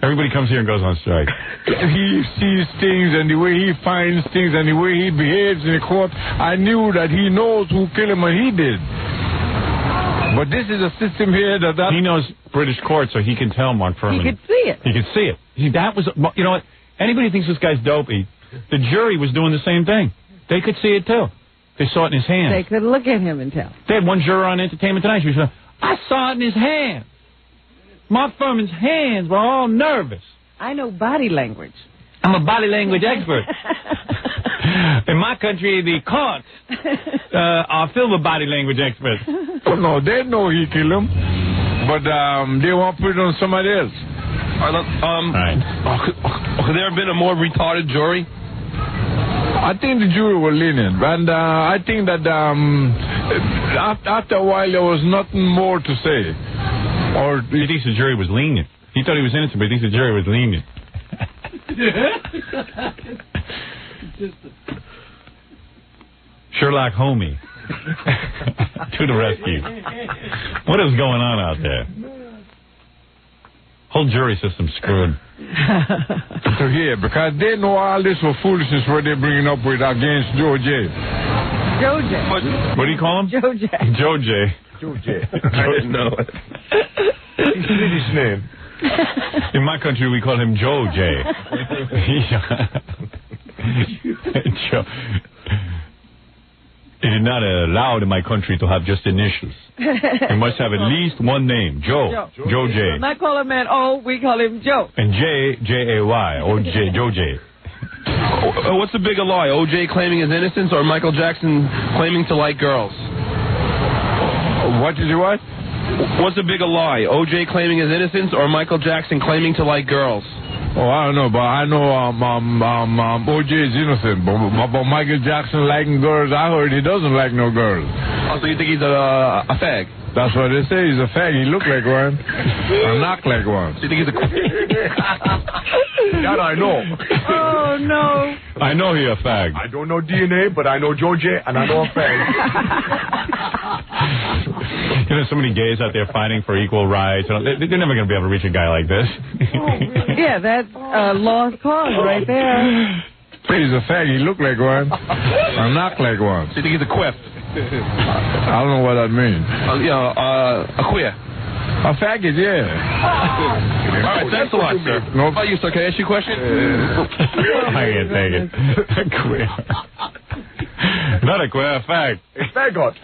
Everybody comes here and goes on strike. He sees things, and the way he finds things, and the way he behaves in the court, I knew that he knows who killed him, and he did. But this is a system here that... He knows British court, so he can tell Mark Furman. He could see it. He could see it. See, that was... You know what? Anybody thinks this guy's dopey, the jury was doing the same thing. They could see it, too. They saw it in his hand. They could look at him and tell. They had one juror on Entertainment Tonight. She was saying, I saw it in his hand. Mark Fuhrman's hands were all nervous. I know body language. I'm a body language expert. In my country, the courts are filled with body language experts. Oh, no, they know he killed him, but they won't put it on somebody else. Could there have been a more retarded jury? I think the jury was lenient, and I think that after a while there was nothing more to say. Or he thinks the jury was lenient. He thought he was innocent, but he thinks the jury was lenient. Sherlock Homie to the rescue. What is going on out there? Whole jury system screwed. So yeah, because they know all this was foolishness what they're bringing up with against Joe J. Joe J. What do you call him? Joe J. Joe J. Joe J. I didn't know it. He's Swedish name. In my country, we call him Joe J. Joe. It is not allowed in my country to have just initials. You must have at least one name. Joe. Joe J. When I call a man O, we call him Joe. And J, J-A-Y. O-J, Joe J. What's the bigger lie, O.J. claiming his innocence or Michael Jackson claiming to like girls? What did you what? What's the bigger lie, O.J. claiming his innocence or Michael Jackson claiming to like girls? Oh, I don't know, but I know O.J. is innocent. But Michael Jackson liking girls, I heard he doesn't like no girls. Oh, so you think he's a fag? That's what they say. He's a fag. He look like one. Or knock like one. So you think he's a... That I know. Oh, no. I know he a fag. I don't know DNA, but I know Joe J, and I know a fag. You know, so many gays out there fighting for equal rights. They're never going to be able to reach a guy like this. Yeah, that's a lost cause right there. He's a fag. He look like one. Or knock like one. So you think he's a quiff? I don't know what that means. A queer. A faggot, yeah. All right, thanks a lot, sir. Nope. How about you, sir? Can I ask you a question? I can't take it. Queer. Not a queer, a fag. It's faggot.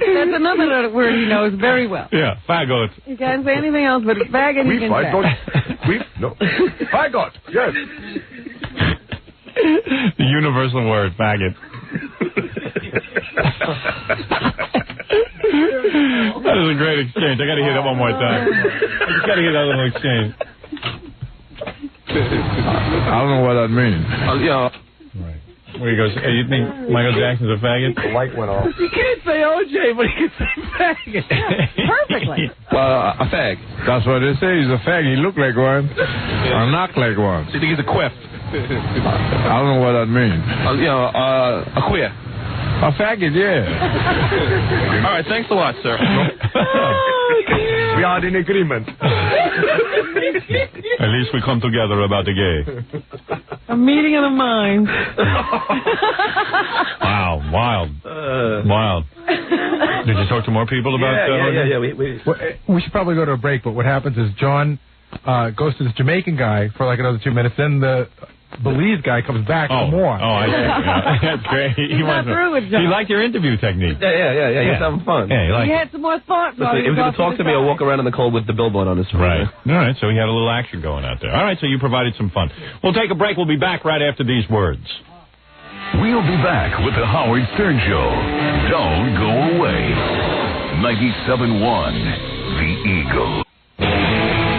That's another word he knows very well. Yeah, faggot. You can't say anything else but faggot he can say. No. Faggot, yes. The universal word, faggot. That is a great exchange. I got to hear that one more time. I just got to hear that little exchange. I don't know what that means. Right. Where he goes, hey, you think Michael Jackson's a faggot? The light went off. You can't say OJ, but you can say faggot. Perfectly. A fag. That's what they say. He's a fag. He look like one. Or knock like one. So you think he's a quiff? I don't know what that means. A queer. A faggot, yeah. All right, thanks a lot, sir. We are in agreement. At least we come together about the gay. A meeting of the minds. Wow, wild. Wild. Did you talk to more people about that? We should probably go to a break, but what happens is John goes to this Jamaican guy for like another 2 minutes, then the Belize guy comes back for more. Oh, I see. Yeah. That's great. He's not through with John. He liked your interview technique. Yeah. He was having fun. Yeah, he had some more thoughts. Listen, if he was going to talk to me, I'll walk around in the cold with the billboard on his phone. Right. All right, so he had a little action going out there. All right, so you provided some fun. We'll take a break. We'll be back right after these words. We'll be back with the Howard Stern Show. Don't go away. 97.1, The Eagle.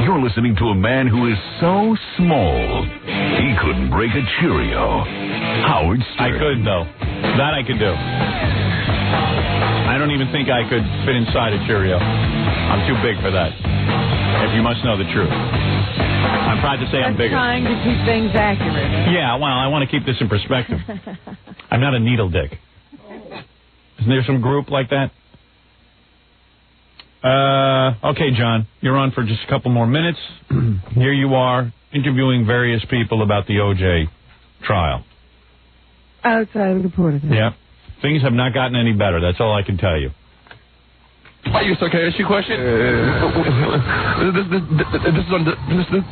You're listening to a man who is so small, he couldn't break a Cheerio. Howard Stern. I could, though. That I could do. I don't even think I could fit inside a Cheerio. I'm too big for that. If you must know the truth. I'm proud to say I'm bigger. Trying to keep things accurate. Yeah, well, I want to keep this in perspective. I'm not a needle dick. Isn't there some group like that? Okay, John, you're on for just a couple more minutes. Here you are, interviewing various people about the O.J. trial. Outside of the port of it. Yeah. Things have not gotten any better. That's all I can tell you. Are you okay? Can I ask you a question?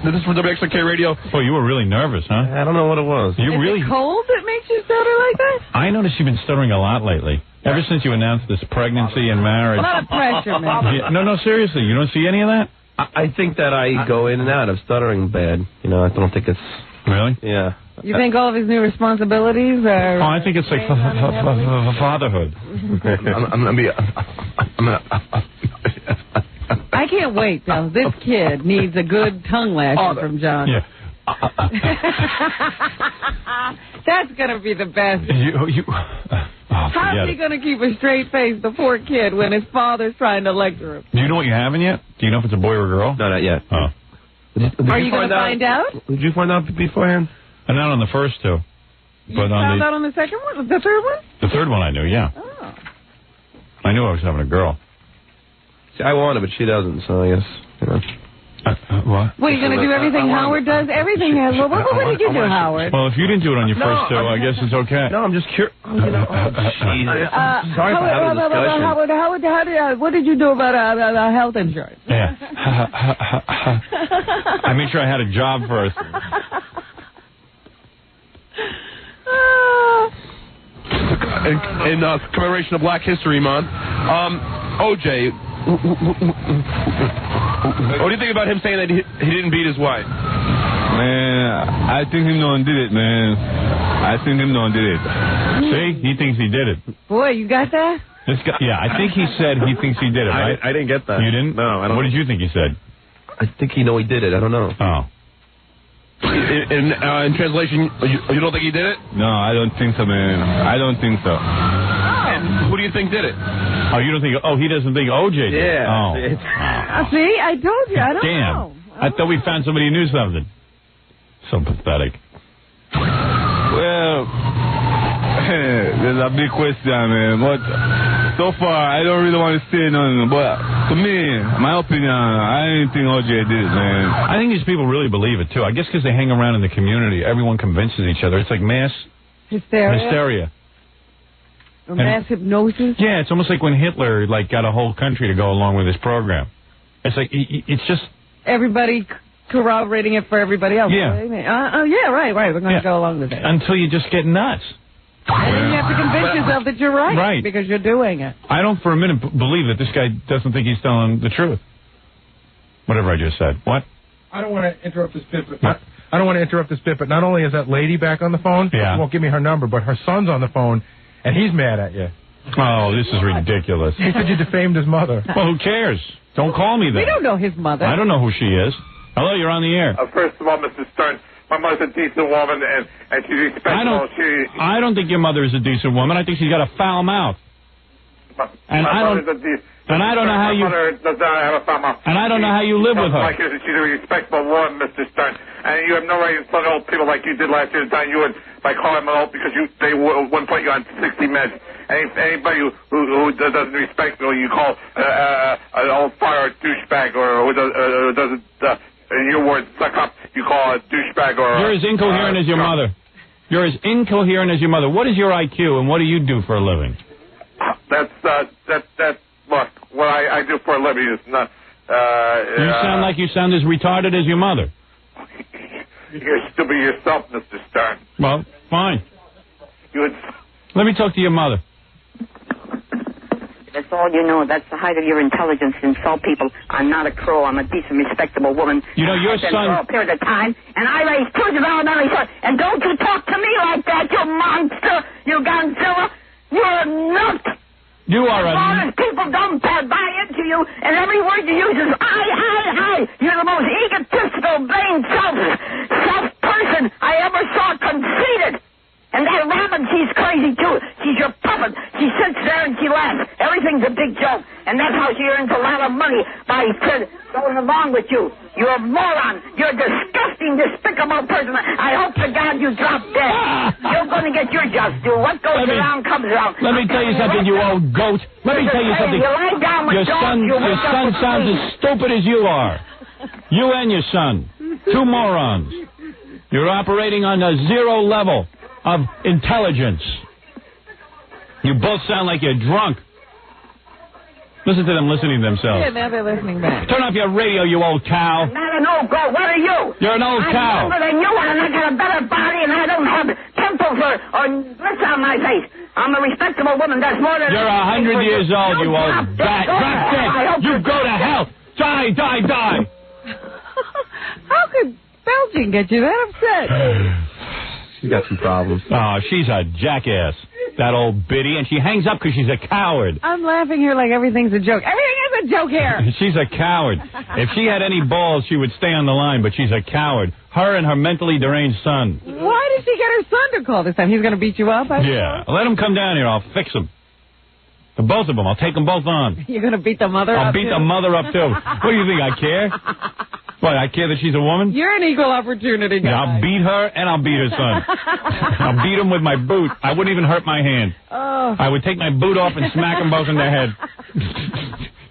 This is from WXRK Radio. Oh, you were really nervous, huh? I don't know what it was. You Is really it cold that makes you stutter like that? I noticed you've been stuttering a lot lately. Ever since you announced this pregnancy and marriage. A lot of pressure, man. Yeah, no, seriously. You don't see any of that? I think that I go in and out of stuttering bad. You know, I don't think it's... Really? Yeah. You think all of his new responsibilities are... Oh, I think it's like fatherhood. I can't wait, though. This kid needs a good tongue lashing from John. Yeah. That's going to be the best. How's he going to keep a straight face, the poor kid, when his father's trying to lecture him? Do you know what you haven't yet? Do you know if it's a boy or a girl? No, not yet. Oh. Are you going to find out? Did you find out beforehand? Not on the first two. You found out on the second one? The third one? The third one I knew, yeah. Oh. I knew I was having a girl. See, I want it, but she doesn't, so I guess, you know. What? What, are you going to do everything Howard does? Everything has... Well, what did you do, Howard? Well, if you didn't do it on your first two, I guess it's okay. No, I'm just curious. Sorry for having a discussion. Howard, what did you do about health insurance? Yeah. I made sure I had a job first. In commemoration of Black History Month, OJ, what do you think about him saying that he didn't beat his wife? Man, I think him don't did it, man. I think him don't did it. See? He thinks he did it. Boy, you got that? This guy, yeah, I think he said he thinks he did it, right? I didn't get that. You didn't? No, I don't. What did you think he said? I think he did it. I don't know. Oh. In translation, you don't think he did it? No, I don't think so, man. I don't think so. Who do you think did it? Oh, you don't think... Oh, he doesn't think OJ did it. Yeah. Oh. See, I told you. I don't Damn. know. I thought we found somebody who knew something. So pathetic. Well, there's a big question, man. But so far, I don't really want to say nothing. But to me, my opinion, I didn't think OJ did it, man. I think these people really believe it, too. I guess because they hang around in the community. Everyone convinces each other. It's like mass hysteria. Or mass hypnosis? Yeah, it's almost like when Hitler got a whole country to go along with his program. It's like, it's just... Everybody corroborating it for everybody else. Yeah. Yeah, right. We're going to go along with it. Until you just get nuts. And then you have to convince yourself that you're right. Right. Because you're doing it. I don't for a minute believe that this guy doesn't think he's telling the truth. Whatever I just said. What? I don't want to interrupt this bit, but not only is that lady back on the phone, she won't give me her number, but her son's on the phone, and he's mad at you. Oh, this is ridiculous. He said you defamed his mother. Well, who cares? Don't call me then. We don't know his mother. I don't know who she is. Hello, you're on the air. First of all, Mr. Stern, my mother's a decent woman, and she's respectable. I don't think your mother is a decent woman. I think she's got a foul mouth. And I don't know how you. My mother does not have a foul mouth. And I don't know how you live with her. She's a respectable woman, Mr. Stern, and you have no right to insult old people like you did last year. The time you would by calling them old because they wouldn't put you on 60 Minutes. Anybody who doesn't respect you, you call an old fire a douchebag, or who doesn't, in your words, suck up, you call a douchebag or... You're as incoherent as your mother. You're as incoherent as your mother. What is your IQ, and what do you do for a living? Look, what I do for a living is not... you sound like you sound as retarded as your mother. You're stupid yourself, Mr. Stern. Well, fine. Let me talk to your mother. That's all you know. That's the height of your intelligence to insult people. I'm not a crow. I'm a decent, respectable woman. You know, your I've been son... for a period of time, and I raised two developmentally sons. And don't you talk to me like that, you monster, you Godzilla. You're a nut. You are a... Honest people don't buy into you, and every word you use is I. You're the most egotistical, vain, self person I ever saw conceited. And that Robin, she's crazy, too. She's your puppet. She sits there and she laughs. Everything's a big joke. And that's how she earns a lot of money by going along with you. You're a moron. You're a disgusting, despicable person. I hope to God you drop dead. You're going to get your just due. What goes around comes around. Let me tell you something, you old goat. Let me tell you something. You lie down with dogs, your son sounds as stupid as you are. You and your son. Two morons. You're operating on a zero level of intelligence. You both sound like you're drunk. Listen to them listening to themselves. Yeah, now they're listening back. Turn off your radio, you old cow. I'm not an old goat. What are you? You're an old cow. I'm younger than you, and I got a better body, and I don't have pimples yourself or let's out my face. I'm a respectable woman. That's more than... You're 100 years old, you old bat. Drop dead. You go to hell. Die, die, die. How could belching get you that upset? She's got some problems. Oh, she's a jackass. That old biddy, and she hangs up because she's a coward. I'm laughing here like everything's a joke. Everything is a joke here. She's a coward. If she had any balls, she would stay on the line, but she's a coward. Her and her mentally deranged son. Why did she get her son to call this time? He's going to beat you up? Yeah. Let him come down here. I'll fix him. The both of them. I'll take them both on. You're going to beat the mother up, I'll beat too? the mother up, too. What do you think? I care? What, I care that she's a woman? You're an equal opportunity guy. Yeah, I'll beat her and I'll beat her son. I'll beat him with my boot. I wouldn't even hurt my hand. Oh. I would take my boot off and smack them both in the head.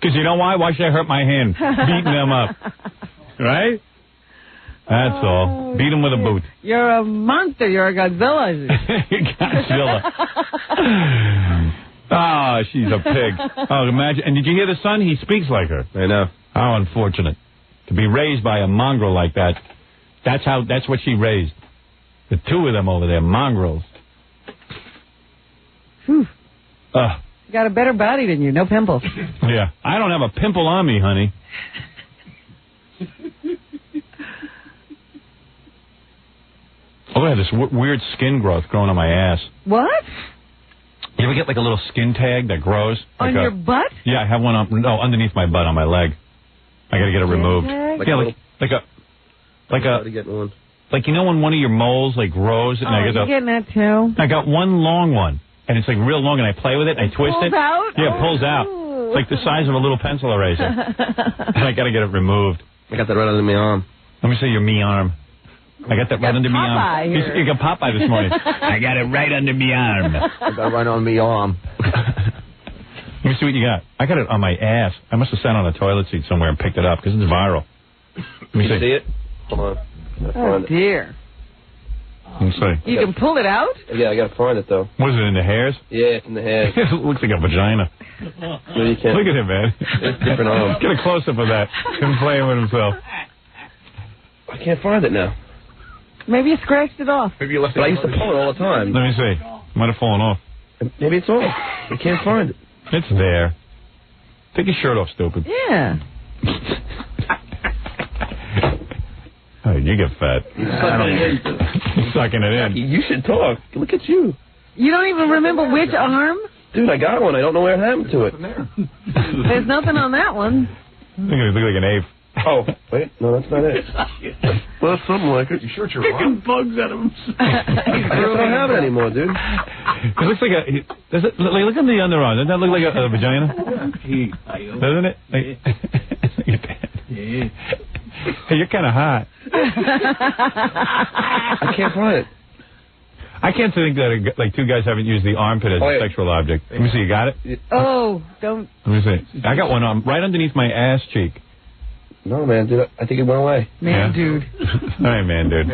Because you know why? Why should I hurt my hand? Beating them up. Right? That's all. Beat them with a boot. You're a monster. You're a Godzilla. Godzilla. Oh, she's a pig. Oh, imagine. And did you hear the son? He speaks like her. I know. How unfortunate. To be raised by a mongrel like that. That's what she raised. The two of them over there, mongrels. You got a better body than you. No pimples. Yeah. I don't have a pimple on me, honey. Oh, I have this weird skin growth growing on my ass. What? You ever get like a little skin tag that grows? On your butt? Yeah, I have one underneath my butt on my leg. I got to get it removed. Like yeah, a like you know when one of your moles like grows and I get you're getting that too? I got one long one and it's like real long and I play with it and I twist it. Pulls out? Yeah, it pulls out. It's like the size of a little pencil eraser. And I got to get it removed. I got that right under my arm. Let me see your me arm. I got that right under my arm. You got Popeye this morning. I got it right under my arm. I got it right on my arm. Let me see what you got. I got it on my ass. I must have sat on a toilet seat somewhere and picked it up because it's viral. Let me Can you see it? Hold on. Oh, dear. Let me see. You can pull it out? Yeah, I got to find it, though. What is it, in the hairs? Yeah, it's in the hairs. It looks like a vagina. No, you can't. Look at him, man. It's different arms. Get a close-up of that. Him playing with himself. I can't find it now. Maybe you scratched it off. Maybe you left it. But I used to pull it all the time. Let me see. Might have fallen off. Maybe it's off. I can't find it. It's there. Take your shirt off, stupid. Yeah. Oh, you get fat. Sucking it in. You should talk. Look at you. You don't even remember which arm? Dude, I got one. I don't know what happened to it. There's nothing on that one. Look like an ape. Oh, wait. No, that's not it. Well, something like it. You sure it's your Kicking bugs at him. I don't have it anymore, dude. It looks like a... Does it, look at the underarm. Doesn't that look like a vagina? Doesn't it? Hey, you're kind of hot. I can't find it. I can't think that like two guys haven't used the armpit as a sexual object. Let me see. You got it? Oh, don't... Let me see. I got one right underneath my ass cheek. No, man, dude. I think it went away. Man, dude. All right, man, dude.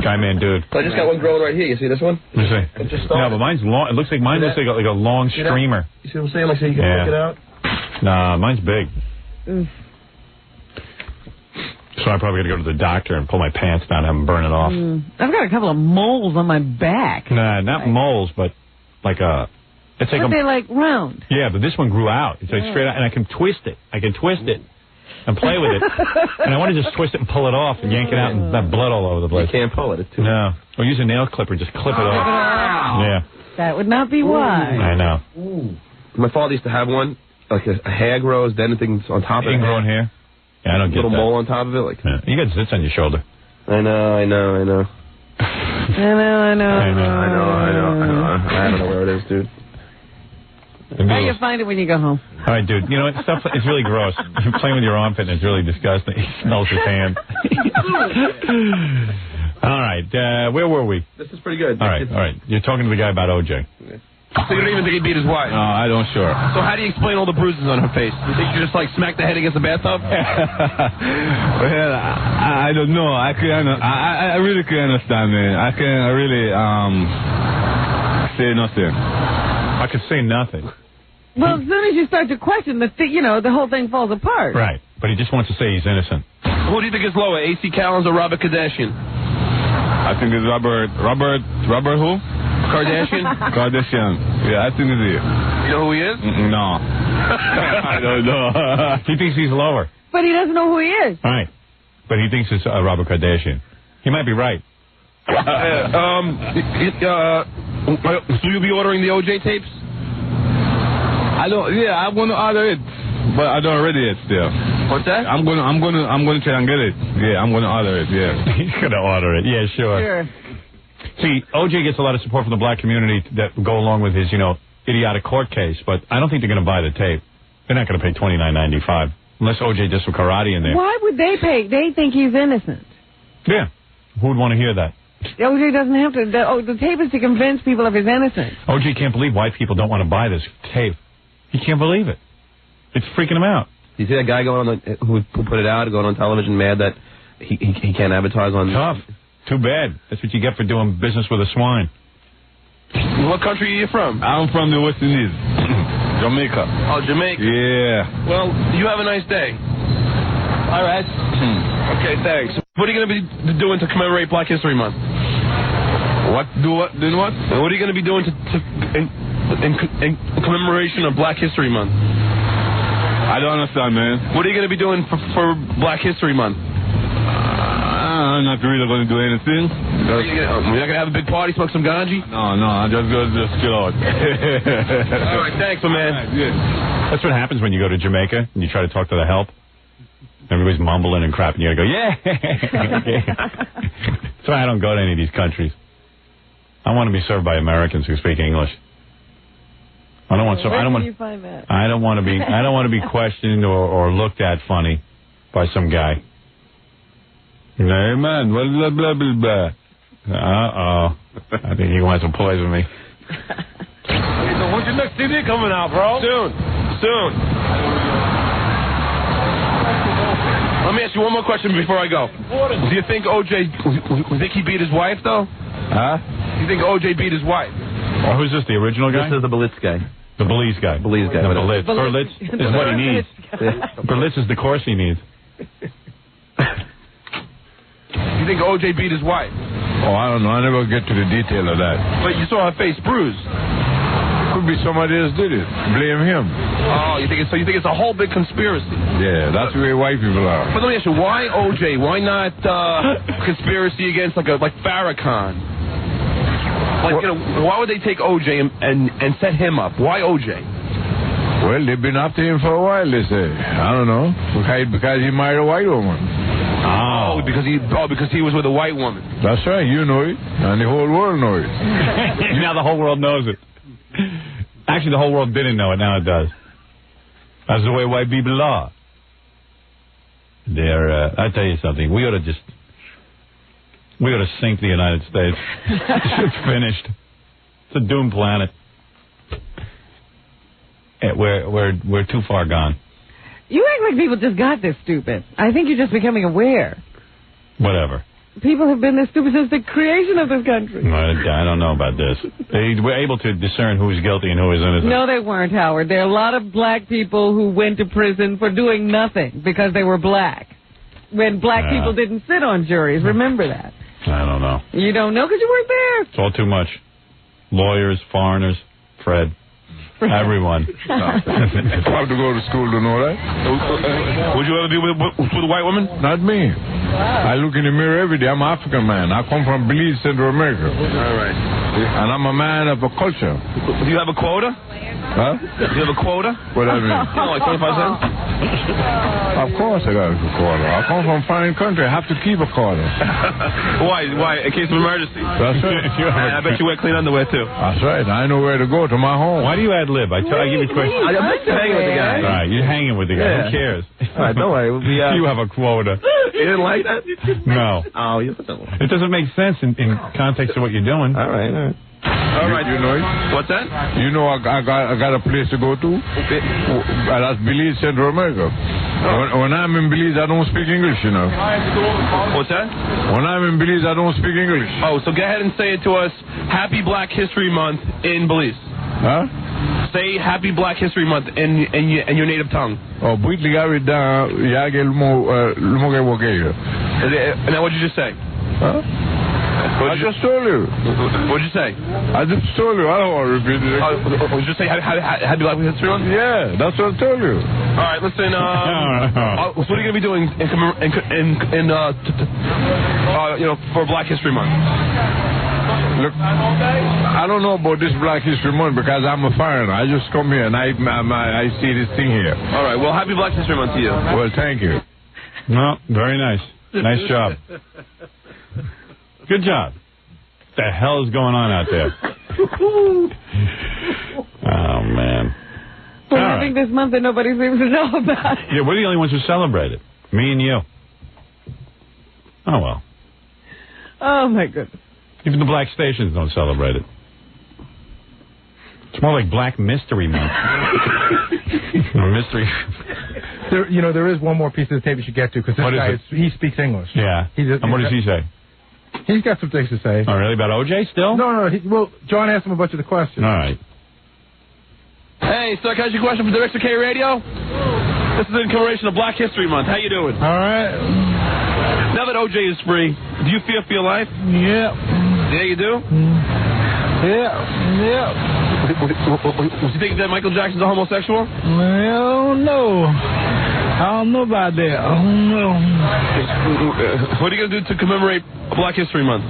Guy, man, dude. So I just got one growing right here. You see this one? Let me see. It just No, but mine's long. It looks like mine looks like a long streamer. You see what I'm saying? Like, so you can Yeah. pick it out? Nah, mine's big. Oof. So I probably got to go to the doctor and pull my pants down and have them burn it off. I've got a couple of moles on my back. Nah, not moles, but like a... It's like But they like round. Yeah, but this one grew out. It's like straight out, and I can twist it. I can twist it and play with it. And I want to just twist it and pull it off and yank it out and have blood all over the place. You can't pull it. It's too... No. Or use a nail clipper, just clip it off. Yeah. That would not be wise. I know. My father used to have one. Like a hair grows, then things on top of it. Growing hair? Yeah, I don't get little that. mole on top of it. Like Yeah. You got zits on your shoulder. I know. I know. I don't know where it is, dude. How you find it when you go home? All right, dude. You know what? Stuff. It's really gross. You're playing with your armpit, and it's really disgusting. He smells his hand. All right. Where were we? This is pretty good. All right. You're talking to the guy about OJ. So you don't even think he beat his wife? No, I don't sure. So how do you explain all the bruises on her face? You think you just like smacked the head against the bathtub? Well, I don't know. I really can't understand, man. I can't really say nothing. I could say nothing. Well, as soon as you start to question, the whole thing falls apart. Right. But he just wants to say he's innocent. Who do you think is lower, A.C. Callens or Robert Kardashian? I think it's Robert who? Kardashian? Kardashian. Yeah, I think it's it. You know who he is? No. I don't know. He thinks he's lower. But he doesn't know who he is. Right. But he thinks it's Robert Kardashian. He might be right. So you'll be ordering the OJ tapes? I'm gonna order it, but I don't ready it still. What's that? I'm gonna try and get it. Yeah, I'm gonna order it. Yeah. He's gonna order it. Yeah, sure. Sure. See, OJ gets a lot of support from the black community that go along with his, idiotic court case, but I don't think they're gonna buy the tape. They're not gonna pay $29.95 unless OJ does some karate in there. Why would they pay? They think he's innocent. Yeah. Who would want to hear that? OJ doesn't have to. The tape is to convince people of his innocence. OJ can't believe white people don't want to buy this tape. He can't believe it. It's freaking him out. You see that guy going on who put it out, going on television, mad that he can't advertise on. Tough. Too bad. That's what you get for doing business with a swine. What country are you from? I'm from the West Indies, Jamaica. Oh, Jamaica. Yeah. Well, you have a nice day. All right. Okay, thanks. What are you going to be doing to commemorate Black History Month? Doing what? What are you going to be doing in commemoration of Black History Month? I don't understand, man. What are you going to be doing for Black History Month? I'm not really going to do anything. You're not going to have a big party, smoke some ganji? No, I'm just going to chill out. All right, thanks, my man. That's what happens when you go to Jamaica and you try to talk to the help. Everybody's mumbling and crap, and you gotta go, yeah. That's why I don't go to any of these countries. I want to be served by Americans who speak English. I don't want to be questioned or looked at funny by some guy. Hey man, blah blah blah blah. I think he wants to poison me. So when's your next CD coming out, bro? Soon. Let me ask you one more question before I go. Do you think he beat his wife, though? Huh? Do you think OJ beat his wife? Well, who's this, the original guy? This is the Berlitz guy. The Belize guy. Berlitz guy. No, Berlitz is what he needs. Berlitz is the course he needs. You think OJ beat his wife? Oh, I don't know. I never get to the detail of that. But you saw her face bruised. Could be somebody else did it. Blame him. Oh, you think it's a whole big conspiracy? Yeah, that's the way white people are. But let me ask you, why OJ? Why not conspiracy against like Farrakhan? Why would they take OJ and set him up? Why OJ? Well, they've been after him for a while, they say. I don't know. Because he married a white woman. Oh, because he was with a white woman. That's right. You know it. And the whole world knows it. Now the whole world knows it. Actually, the whole world didn't know it. Now it does. That's the way white people are. I tell you something. We ought to sink the United States. It's finished. It's a doomed planet. We're too far gone. You act like people just got this stupid. I think you're just becoming aware. Whatever. People have been this stupid since the creation of this country. I don't know about this. They were able to discern who is guilty and who is innocent. No, they weren't, Howard. There are a lot of black people who went to prison for doing nothing because they were black. When black people didn't sit on juries. Remember that. I don't know. You don't know because you weren't there. It's all too much. Lawyers, foreigners, Fred. Everyone. Have to go to school to know that. Would you ever be with a white woman? Not me. I look in the mirror every day. I'm an African man. I come from Belize, Central America. All right. And I'm a man of a culture. Do you have a quota? Huh? Do you have a quota? What do I mean? Like 25 cents? Of course I got a quota. I come from a fine country. I have to keep a quota. Why? In case of emergency? That's right. I bet you wear clean underwear, too. That's right. I know where to go to my home. Why do you ad-lib? I give you a question. I'm just hanging with the guy. All right, you're hanging with the guy. Yeah. Who cares? All right, don't worry. You have a quota. You didn't like that? No. Oh, you It doesn't make sense in context of what you're doing. All right. All right. You know it? What's that? You know I got a place to go to? That's Belize, Central America. When I'm in Belize, I don't speak English, you know. What's that? When I'm in Belize, I don't speak English. Oh, so go ahead and say it to us. Happy Black History Month in Belize. Huh? Say Happy Black History Month in your native tongue. Oh, briefly, and now what'd you just say? Huh? I just told you. What'd you say? I just told you. I don't want to repeat it. Did you say Happy Black History Month? Yeah, that's what I told you. All right, listen. What are you gonna be doing for Black History Month? Look, I don't know about this Black History Month because I'm a foreigner. I just come here and I see this thing here. All right. Well, Happy Black History Month to you. Well, thank you. No, very nice. Nice job. Good job. What the hell is going on out there? Oh, man. We're having this month that nobody seems to know about. Yeah, we're the only ones who celebrate it. Me and you. Oh, well. Oh, my goodness. Even the black stations don't celebrate it. It's more like Black Mystery Month. Mystery. There is one more piece of the tape you should get to because this guy he speaks English. Yeah. And what does he say? He's got some things to say. Oh, really? About OJ still? No. Well, John asked him a bunch of the questions. All right. Hey, so can I ask you a question from Director K Radio? This is in commemoration of Black History Month. How you doing? All right. Now that OJ is free, do you fear for your life? Yeah. Yeah, you do? Yeah. Do you think that Michael Jackson's a homosexual? I don't know. I don't know about that. I don't know. What are you going to do to commemorate Black History Month?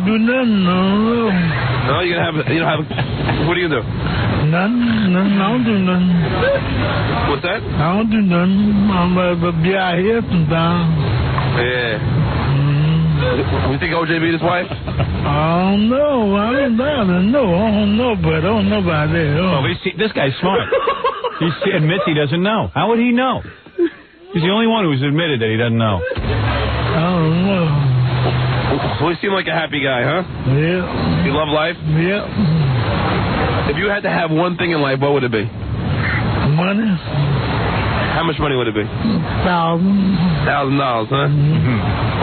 Do nothing. No. No, you're going to have, what are you going to do? Nothing. I don't do nothing. What's that? I don't do nothing. I'm going to be out here sometime. Yeah. You think OJ beat his wife? I don't know. I don't know, but I don't know about that. Well, this guy's smart. He admits he doesn't know. How would he know? He's the only one who's admitted that he doesn't know. I don't know. Well, he seemed like a happy guy, huh? Yeah. You love life? Yeah. If you had to have one thing in life, what would it be? Money. How much money would it be? $1,000. $1,000, huh?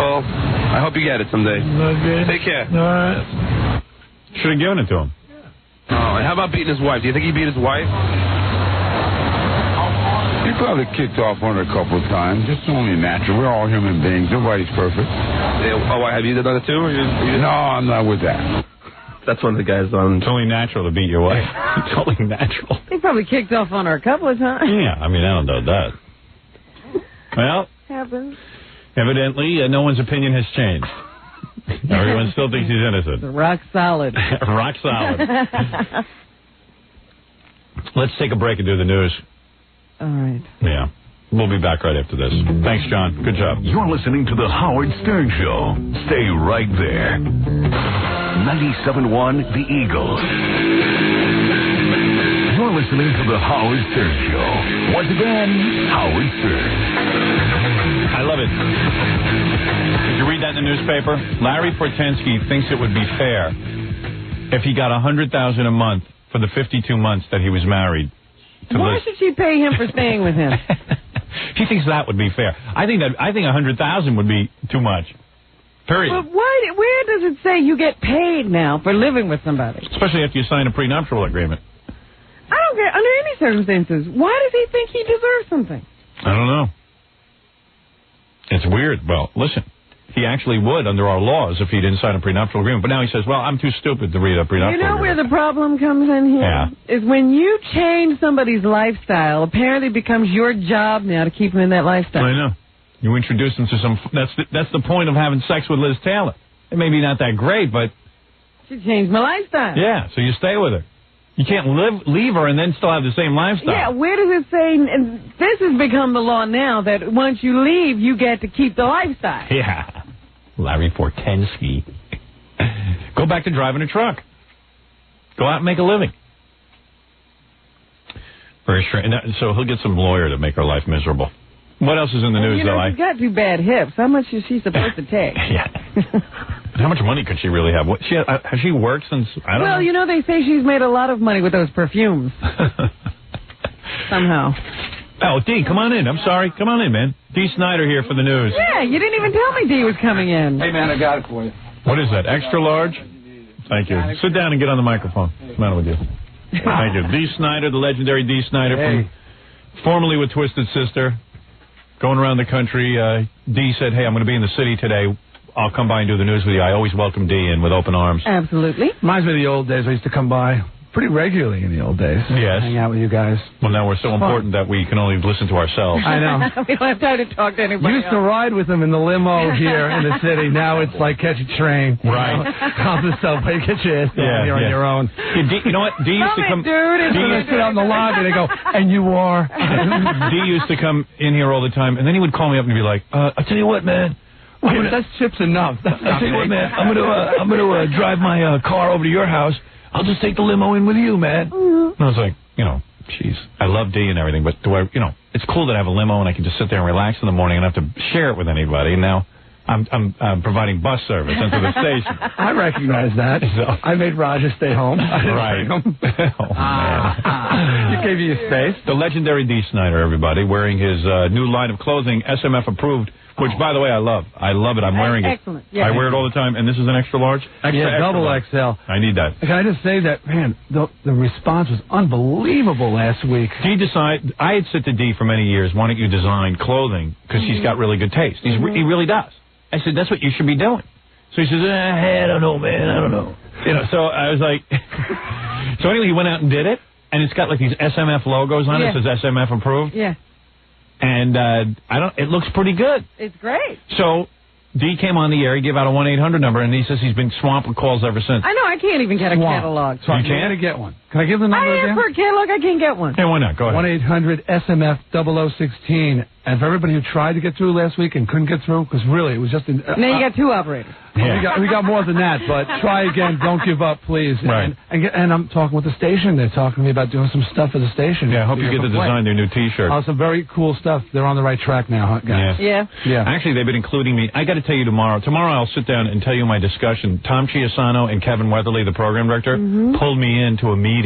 Well, I hope you get it someday. Okay. Take care. All right. Should have given it to him. Oh, and how about beating his wife? Do you think he beat his wife? He probably kicked off on her a couple of times. It's only natural. We're all human beings. Nobody's perfect. Yeah, why, have you done it too? No, I'm not with that. That's one of the guys on. It's only natural to beat your wife. It's only natural. He probably kicked off on her a couple of times. Yeah, I mean, I don't know that. Well, Happens. evidently, no one's opinion has changed. Everyone still thinks he's innocent. Rock solid. Rock solid. Let's take a break and do the news. All right. Yeah. We'll be back right after this. Thanks, John. Good job. You're listening to The Howard Stern Show. Stay right there. 97.1 The Eagle. You're listening to The Howard Stern Show. Once again, Howard Stern. I love it. Did you read that in the newspaper? Larry Fortensky thinks it would be fair if he got $100,000 a month for the 52 months that he was married. Why should she pay him for staying with him? He thinks that would be fair. I think $100,000 would be too much. Period. But where does it say you get paid now for living with somebody? Especially after you sign a prenuptial agreement. I don't get under any circumstances. Why does he think he deserves something? I don't know. It's weird. Well, listen, he actually would under our laws if he didn't sign a prenuptial agreement. But now he says, well, I'm too stupid to read a prenuptial agreement. You know where the problem comes in here? Yeah. Is when you change somebody's lifestyle, apparently it becomes your job now to keep them in that lifestyle. I know. You introduce them to some... That's the point of having sex with Liz Taylor. It may be not that great, but... She changed my lifestyle. Yeah, so you stay with her. You can't leave her and then still have the same lifestyle. Yeah, where does it say... And this has become the law now that once you leave, you get to keep the lifestyle. Yeah. Larry Fortensky. Go back to driving a truck. Go out and make a living. Very strange. So he'll get some lawyer to make her life miserable. What else is in the news, though? She's got two bad hips. How much is she supposed to take? Yeah. How much money could she really have? Has she worked since, I don't know. Well, you know, they say she's made a lot of money with those perfumes. Somehow. Oh, Dee, come on in. I'm sorry. Come on in, man. Dee Snyder here for the news. Yeah, you didn't even tell me Dee was coming in. Hey, man, I got it for you. What is that, extra large? Thank you. Sit down and get on the microphone. What's the matter with you? Thank you. Dee Snyder, the legendary Dee Snyder, formerly with Twisted Sister, going around the country. Dee said, hey, I'm going to be in the city today. I'll come by and do the news with you. I always welcome D in with open arms. Absolutely. Reminds me of the old days. I used to come by pretty regularly in the old days. Yes. Hang out with you guys. Well, now we're so important that we can only listen to ourselves. I know. We don't have time to talk to anybody Used to ride with them in the limo here in the city. Now it's like catch a train. Right. Off the subway, get your ass down here on your own. Yeah, you know what? D used to come. Dude, they sit out in the lobby. They go, and you are. D used to come in here all the time, and then he would call me up and be like, "I'll tell you what, man. Wait, that's chips enough. That's I'll tell you what, man. I'm gonna drive my car over to your house. I'll just take the limo in with you, man." And I was like, jeez, I love D and everything, but do I, it's cool that I have a limo and I can just sit there and relax in the morning and not have to share it with anybody. And now I'm providing bus service into the station. I recognize that. So. I made Roger stay home. I didn't Right. bring him. Oh, man. You gave you space. The legendary D. Snyder, everybody, wearing his new line of clothing, SMF approved, which, by the way, I love. I love it. I'm wearing it. Excellent. Yeah. I wear it all the time, and this is an extra large? Extra double large. XL. I need that. Can I just say that, man, the response was unbelievable last week. I had said to D for many years, why don't you design clothing? Because he's got really good taste. He really does. I said, that's what you should be doing. So he says, I don't know, man. I don't know. So I was like, so anyway, he went out and did it, and it's got like these SMF logos on it. It says SMF approved. Yeah. And it looks pretty good. It's great. So D came on the air. He gave out a 1-800 number, and he says he's been swamped with calls ever since. I know. I can't even get a catalog. So you can't get one. Can I give the number again? For a catalog, I can't get one. Hey, why not? Go ahead. 1-800-SMF-0016. And for everybody who tried to get through last week and couldn't get through, because really it was just... now you got two operators. We got more than that, but try again. Don't give up, please. Right. And I'm talking with the station. They're talking to me about doing some stuff for the station. Yeah, I hope you get to design their new T-shirt. Some very cool stuff. They're on the right track now, huh, guys? Yeah. Actually, they've been including me. I got to tell you tomorrow. Tomorrow I'll sit down and tell you my discussion. Tom Chiasano and Kevin Weatherly, the program director, pulled me into a meeting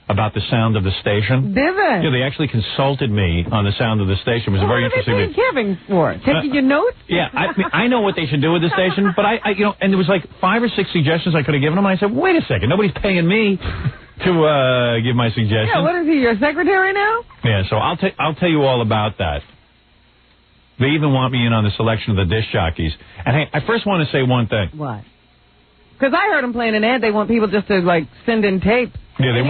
about the sound of the station. Did they? Yeah, they actually consulted me on the sound of the station. It was a very interesting What are they paying Kevin for? Taking your notes? Yeah, I know what they should do with the station, but and there was like 5 or 6 suggestions I could have given them. And I said, wait a second, nobody's paying me to give my suggestions. Yeah, what is he, your secretary now? Yeah, so I'll tell you all about that. They even want me in on the selection of the disc jockeys. And hey, I first want to say one thing. What? Because I heard them playing an ad. They want people just to send in tape. Yeah, they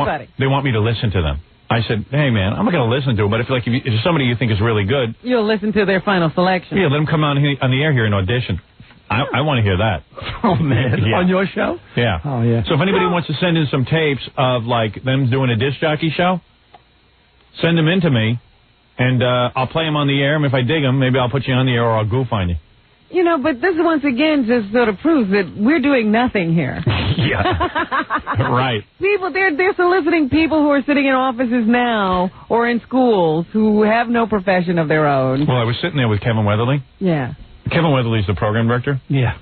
want me to listen to them. I said, hey man, I'm not going to listen to them, but if there's somebody you think is really good, you'll listen to their final selection. Yeah, let them come on the air here and audition. I want to hear that. Oh man, on your show? Yeah. Oh yeah. So if anybody wants to send in some tapes of them doing a disc jockey show, send them in to me, and I'll play them on the air. And if I dig them, maybe I'll put you on the air or I'll goof on you. But this once again just sort of proves that we're doing nothing here. Yeah. Right. People, they're soliciting people who are sitting in offices now or in schools who have no profession of their own. Well, I was sitting there with Kevin Weatherly. Yeah. Kevin Weatherly's the program director. Yeah.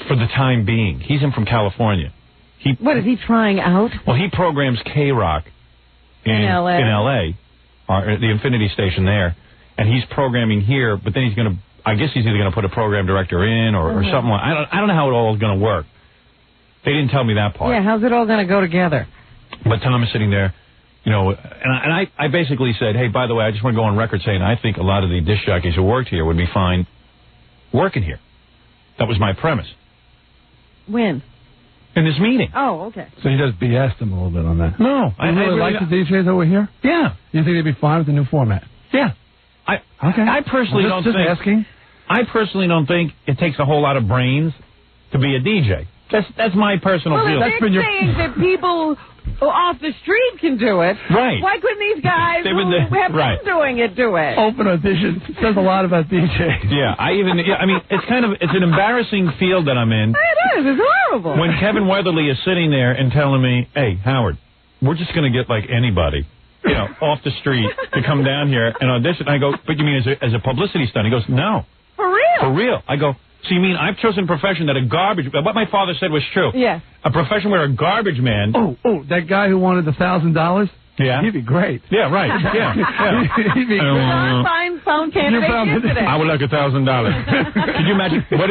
For the time being. He's in from California. What is he trying out? Well, he programs K-Rock in L.A. The Infinity station there. And he's programming here, but then I guess he's either going to put a program director in or something. I don't know how it all is going to work. They didn't tell me that part. Yeah, how's it all going to go together? But Tom is sitting there, and I basically said, hey, by the way, I just want to go on record saying I think a lot of the disc jockeys who worked here would be fine working here. That was my premise. When? In this meeting. Oh, okay. So he does BS them a little bit on that. No. I really like the DJs over here? Yeah. You think they'd be fine with the new format? Yeah. I personally don't think. Asking. I personally don't think it takes a whole lot of brains to be a DJ. That's my personal feeling. They're saying that people off the street can do it. Right. Why couldn't these guys who have been doing it do it? Open audition says a lot about DJs. Yeah, I mean, it's an embarrassing field that I'm in. It is. It's horrible. When Kevin Weatherly is sitting there and telling me, hey, Howard, we're just going to get like anybody, off the street to come down here and audition. I go, but you mean as a publicity stunt? He goes, no. For real? For real. I go, so you mean I've chosen a profession that what my father said was true. Yeah. A profession where a garbage man. Oh, that guy who wanted $1,000? Yeah. He'd be great. Yeah, right. Yeah. He'd be great. I found candidates yesterday. I would like $1,000. Could you imagine? What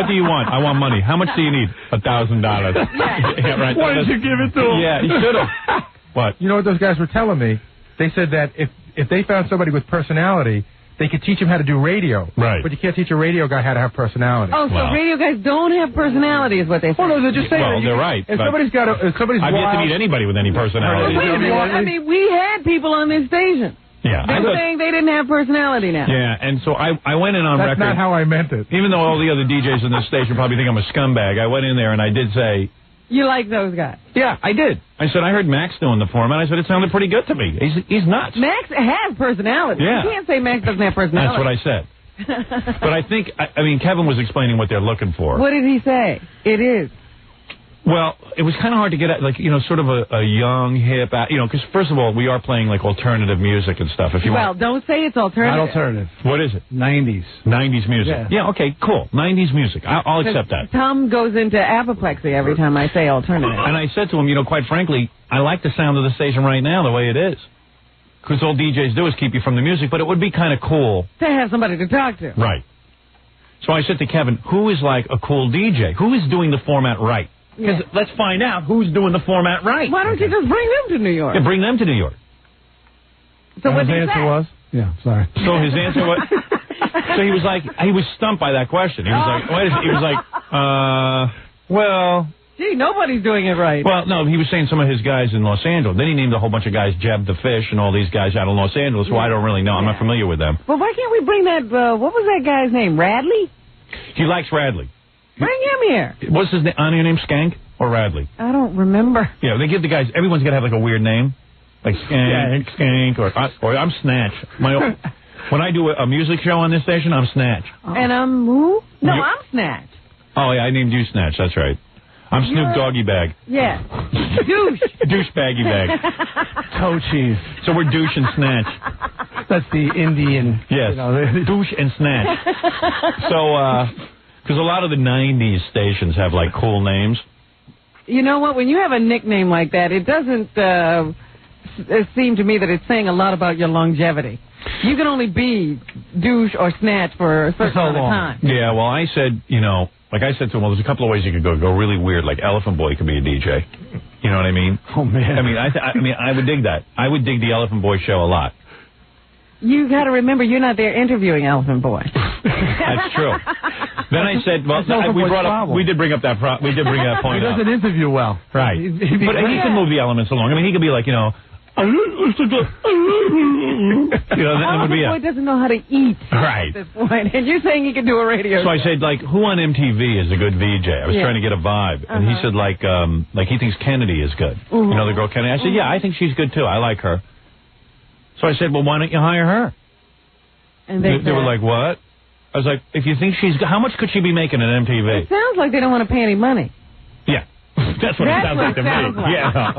do you want? I want money. How much do you need? $1,000. Yeah, right. Why didn't you give it to him? Yeah, he should have. What? You know what those guys were telling me? They said that if they found somebody with personality, they could teach him how to do radio. Right. But you can't teach a radio guy how to have personality. Oh, so radio guys don't have personality, is what they say. Well, no, they're just saying. Well, they're right. If somebody's got a, if somebody's I've yet to wild, meet anybody with any personality. Wait a minute. I mean, we had people on this station. Yeah. They're saying they didn't have personality now. Yeah, and so I went in on That's record. not how I meant it. Even though all the other DJs in this station probably think I'm a scumbag, I went in there and I did say, You like those guys? yeah, I did. I said, I heard Max doing the format. I said, it sounded pretty good to me. He's nuts. Max has personality. Yeah. You can't say Max doesn't have personality. That's what I said. But I think, I mean, Kevin was explaining what they're looking for. What did he say? It is. Well, it was kind of hard to get at, like, you know, sort of a young, hip, you know, because first of all, we are playing, like, alternative music and stuff. If you Well, want. don't say it's alternative. Not alternative. What is it? 90s. 90s music. Yeah, okay, cool. 90s music. I'll accept that. Tom goes into apoplexy every time I say alternative. And I said to him, you know, quite frankly, I like the sound of the station right now the way it is. Because all DJs do is keep you from the music, but it would be kind of cool. To have somebody to talk to. Right. So I said to Kevin, who is like a cool DJ? Who is doing the format right? Because let's find out who's doing the format right. Why don't you just bring them to New York? Yeah, bring them to New York. So what his did he answer say? was? Yeah, sorry. So his answer was, so he was like, he was stumped by that question. He was like, wait a second. He was like, well. Gee, nobody's doing it right. Well, no, he was saying some of his guys in Los Angeles. Then he named a whole bunch of guys, Jeb the Fish and all these guys out of Los Angeles, who I don't really know. I'm not familiar with them. Well, why can't we bring that, what was that guy's name, Radley? He likes Radley. Bring him here. What's his name? On your name, Skank or Radley? I don't remember. Yeah, they give the guys, everyone's got to have like a weird name. Like Skank, or I'm Snatch. When I do a music show on this station, I'm Snatch. And I'm who? No, I'm Snatch. Oh, yeah, I named you Snatch, that's right. I'm Snoop Doggy Bag. Yeah. Douche. Douche Baggy Bag. Toe cheese. So we're Douche and Snatch. That's the Indian. Yes. Douche and Snatch. So, because a lot of the 90s stations have, like, cool names. You know what? When you have a nickname like that, it doesn't seem to me that it's saying a lot about your longevity. You can only be douche or snatch for a certain amount of time. Yeah, well, I said, you know, like I said to him, well, there's a couple of ways you could go really weird, like Elephant Boy could be a DJ. You know what I mean? Oh, man. I mean, I would dig that. I would dig the Elephant Boy show a lot. You got to remember, you're not there interviewing Elephant Boy. That's true. Then I said, well, we did bring up that point. He doesn't interview well. Right. But he can move the elements along. I mean, he could be like, you know, Elephant Boy doesn't know how to eat right. at this point, and you're saying he can do a radio So I said, like, who on MTV is a good VJ? I was trying to get a vibe. And he said, like he thinks Kennedy is good. You know the girl Kennedy? I said, yeah, I think she's good, too. I like her. So I said, well, why don't you hire her? And they were like, what? I was like, if you think she's good, how much could she be making at MTV? It sounds like they don't want to pay any money. Yeah. That's what it sounds like to me. Yeah.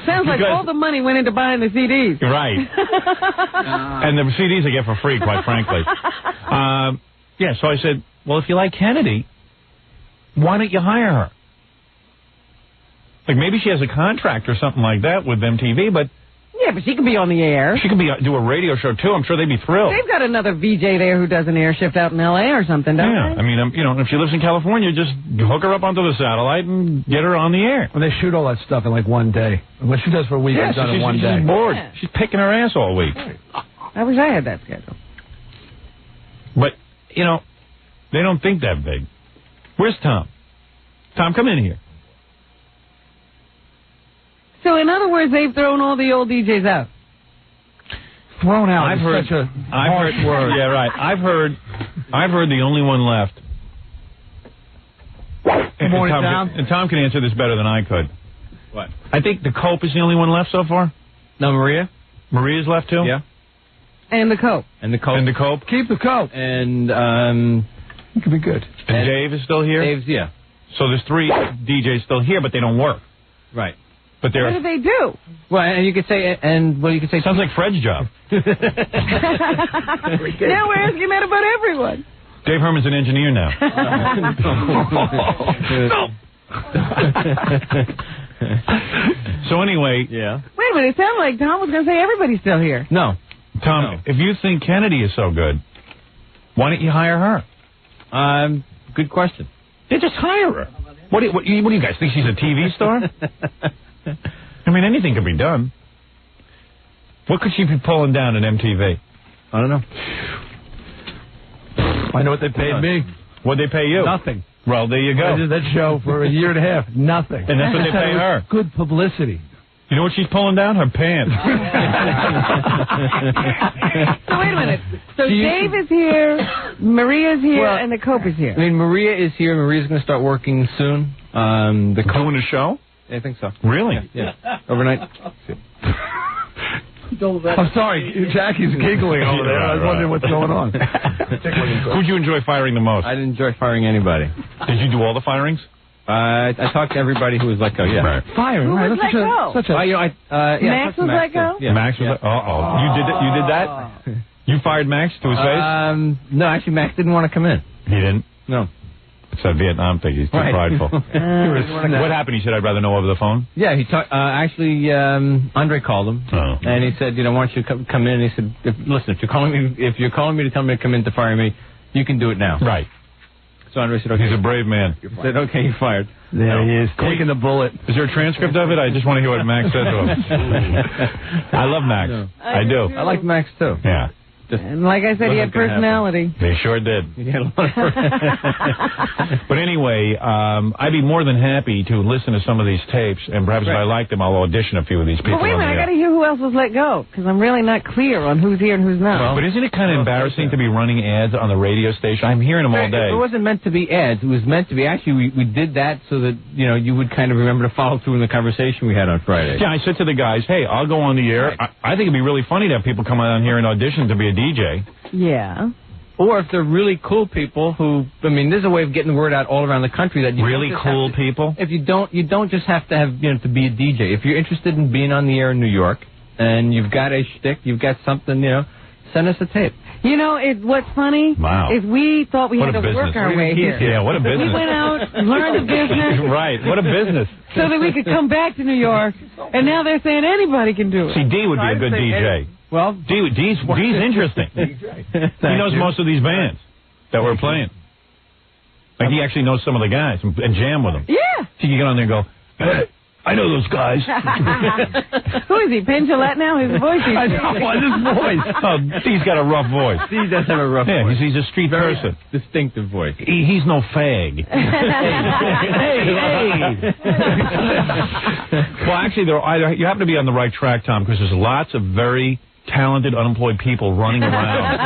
Sounds like all the money went into buying the CDs. Right. And the CDs I get for free, quite frankly. Yeah, so I said, well, if you like Kennedy, why don't you hire her? Like, maybe she has a contract or something like that with MTV, but... Yeah, but she could be on the air. She could do a radio show, too. I'm sure they'd be thrilled. They've got another VJ there who does an air shift out in L.A. or something, don't they? I mean, you know, if she lives in California, just hook her up onto the satellite and get her on the air. And they shoot all that stuff in, like, one day. What she does for a week, it's done in one day. She's bored. Yeah. She's picking her ass all week. I wish I had that schedule. But, you know, they don't think that big. Where's Tom? Tom, come in here. So, in other words, they've thrown all the old DJs out. Thrown out. I've heard such a harsh word. Yeah, right. I've heard the only one left. Good morning, Tom. And Tom can answer this better than I could. What? I think the Cope is the only one left so far. No, Maria. Maria's left too. Yeah. And the Cope. And the Cope. And the Cope. Keep the Cope. And it could be good. And Dave is still here. Dave's So there's 3 DJs still here, but they don't work. Right. But they're. What do they do? Well, and you could say, Sounds like Fred's job. Now we're asking that about everyone. Dave Herman's an engineer now. So anyway. Yeah. Wait a minute, it sounded like Tom was going to say everybody's still here. No. Tom, if you think Kennedy is so good, why don't you hire her? Good question. Yeah, just hire her. What do you guys think she's a TV star? I mean, anything could be done. What could she be pulling down at MTV? I don't know. I know what they paid me. What'd they pay you? Nothing. Well, there you go. I did that show for a year and a half. Nothing. And that's what they pay her. Good publicity. You know what she's pulling down? Her pants. So wait a minute. So Dave is here, Maria's here, and the Cope is here. I mean, Maria is here. Maria's going to start working soon. Doing a show? I think so. Really? Yeah. Overnight. I'm sorry, Jackie's giggling over there. I was wondering what's going on. Who'd you enjoy firing the most? I didn't enjoy firing anybody. Did you do all the firings? I talked to everybody who was let go. Yeah. Right. Firing. Who Right. was That's let go? such a. Max was let go? Yeah. Max was. You did that. You did that. You fired Max to his face. No, actually, Max didn't want to come in. He didn't. No. It's that Vietnam thing. He's too prideful. What happened? He said, "I'd rather know over the phone." Yeah, he talked. Actually, Andre called him, and he said, "You know, why don't you come in?" And he said, "Listen, if you're calling me to tell me to come in to fire me, you can do it now." Right. So Andre said, "Okay." He's a brave man. He said, "Okay, you're fired." There he is, taking the bullet. Is there a transcript of it? I just want to hear what Max said to him. I love Max. No. I do. I like Max too. Yeah. And like I said, he had personality. They sure did. He had a lot of But anyway, I'd be more than happy to listen to some of these tapes, and perhaps if I like them, I'll audition a few of these people. But wait a minute, I got to hear who else was let go, because I'm really not clear on who's here and who's not. But isn't it kind of embarrassing to be running ads on the radio station? I'm hearing them all day. It wasn't meant to be ads. It was meant to be. Actually, we did that so that you would kind of remember to follow through in the conversation we had on Friday. Yeah, I said to the guys, "Hey, I'll go on the air." Right. I think it'd be really funny to have people come on here and audition to be a DJ. Yeah. Or if they're really cool people who, I mean, there's a way of getting the word out all around the country that you really cool people. If you don't just have to have to be a DJ. If you're interested in being on the air in New York and you've got a shtick, you've got something, send us a tape. You know, what's funny is we thought we had to work our way here. Yeah, what a business. We went out, learned the business. Right, what a business. So that we could come back to New York, and now they're saying anybody can do it. See, D would be a good DJ. Well, D's interesting. He knows most of these bands that we're playing. Like, he actually knows some of the guys and jam with them. Yeah. So you get on there and go, "Hey, I know those guys." Who is he, Penn Jillette now? His voice is I know, his voice. Oh, D's got a rough voice. D does have a rough voice. Yeah, he's a street person. Distinctive voice. He's no fag. Hey. Well, actually, you happen to be on the right track, Tom, because there's lots of very talented, unemployed people running around.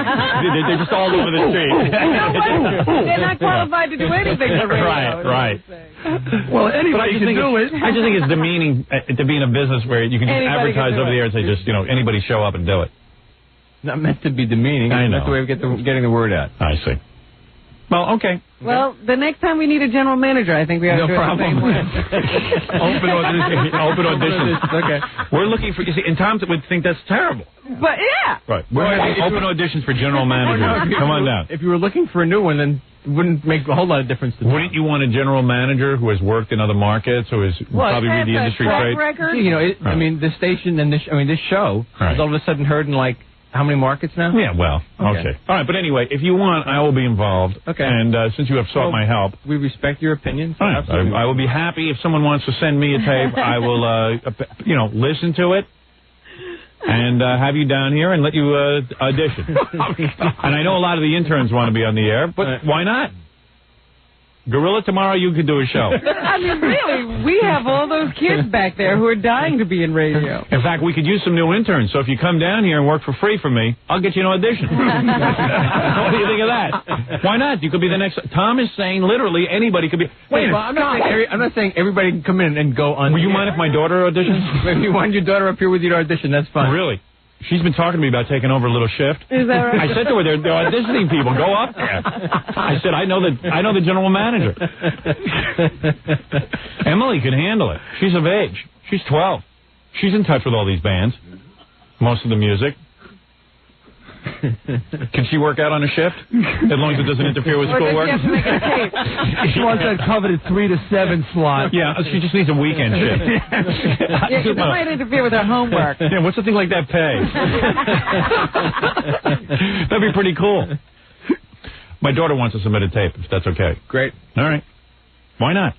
They're just all over the street. They're not qualified to do anything for radio. Right. Well, anybody can do it. I just think it's demeaning to be in a business where you can just Anybody advertise can do over the air and say, just, anybody show up and do it. Not meant to be demeaning. I know. That's the way of getting the word out. I see. Well, okay. Well, the next time we need a general manager, I think we ought to do it the same way. Open auditions. Okay. We're looking for, and Tom would think that's terrible. But, yeah. Right. We're having open auditions for general managers. Come on down. If you were looking for a new one, then it wouldn't make a whole lot of difference to me. Wouldn't you want a general manager who has worked in other markets, who has probably read the industry trade? I mean, this station and this show is all of a sudden heard in how many markets now? Yeah, well, okay. All right, but anyway, if you want, I will be involved. Okay. And since you have sought my help. We respect your opinion. So All right. I will be happy if someone wants to send me a tape. I will, listen to it and have you down here and let you audition. And I know a lot of the interns want to be on the air, but why not? Gorilla, tomorrow you could do a show. I mean, really, we have all those kids back there who are dying to be in radio. In fact, we could use some new interns. So if you come down here and work for free for me, I'll get you an audition. What do you think of that? Why not? You could be the next. Tom is saying literally anybody could be. Wait, I'm not saying everybody can come in and go on. Will you mind if my daughter auditions? If you want your daughter up here with you to audition, that's fine. Really? She's been talking to me about taking over a little shift. Is that right? I said to her, they're auditioning people. Go up there. I said, I know the general manager. Emily can handle it. She's of age. She's 12. She's in touch with all these bands. Most of the music. Can she work out on a shift? As long as it doesn't interfere with schoolwork? She wants that coveted 3 to 7 slot. Yeah, she just needs a weekend shift. Yeah, because it might interfere with her homework. Yeah, what's something like that pay? That'd be pretty cool. My daughter wants to submit a tape, if that's okay. Great. All right. Why not?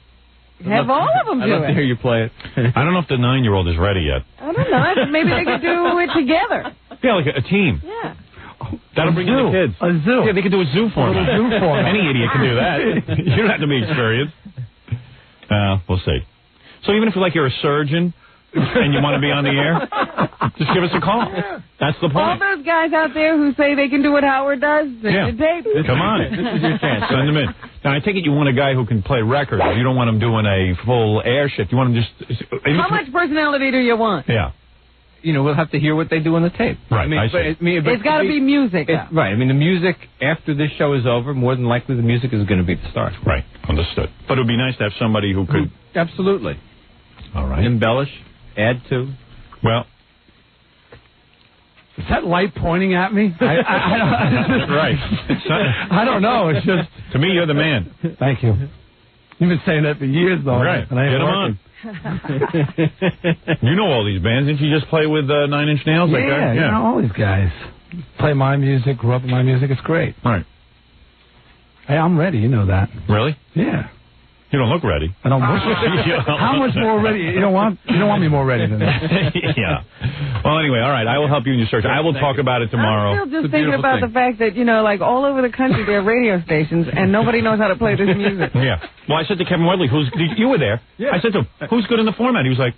Have all of them do I'd love to hear it. you play it. I don't know if the 9-year-old is ready yet. I don't know. Maybe they could do it together. Yeah, like a team. Yeah. That'll bring in the kids. A zoo. Yeah, they could do a zoo for A them. little zoo format. Any idiot can do that. You don't have to be experienced. We'll see. So even if you're a surgeon and you want to be on the air, just give us a call. That's the All point. those guys out there who say they can do what Howard does, send the tape. Come on. This is your chance. Send them in. Now, I take it you want a guy who can play records. You don't want him doing a full air shift. You want him just... How much personality do you want? Yeah. We'll have to hear what they do on the tape. Right, I see. It's got to be music. Right. I mean, the music, after this show is over, more than likely the music is going to be the start. Right. Understood. But it would be nice to have somebody who could... Absolutely. All right. Embellish, add to. Well... Is that light pointing at me? Right. I don't know. It's just... To me, you're the man. Thank you. You've been saying that for years, though. Right. And I ain't Get him working. on. You know all these bands. Didn't you just play with Nine Inch Nails? Like that? You know, all these guys. Play my music, grew up with my music. It's great. Right. Hey, I'm ready. You know that. Really? Yeah. You don't look ready. I don't look ready. How much more ready? You don't want me more ready than that. Yeah. Well, anyway, all right. I will help you in your search. I will talk about it tomorrow. I'm still just thinking about the fact that, all over the country there are radio stations and nobody knows how to play this music. Yeah. Well, I said to Kevin Wedley, you were there. Yeah. I said to him, who's good in the format? He was like,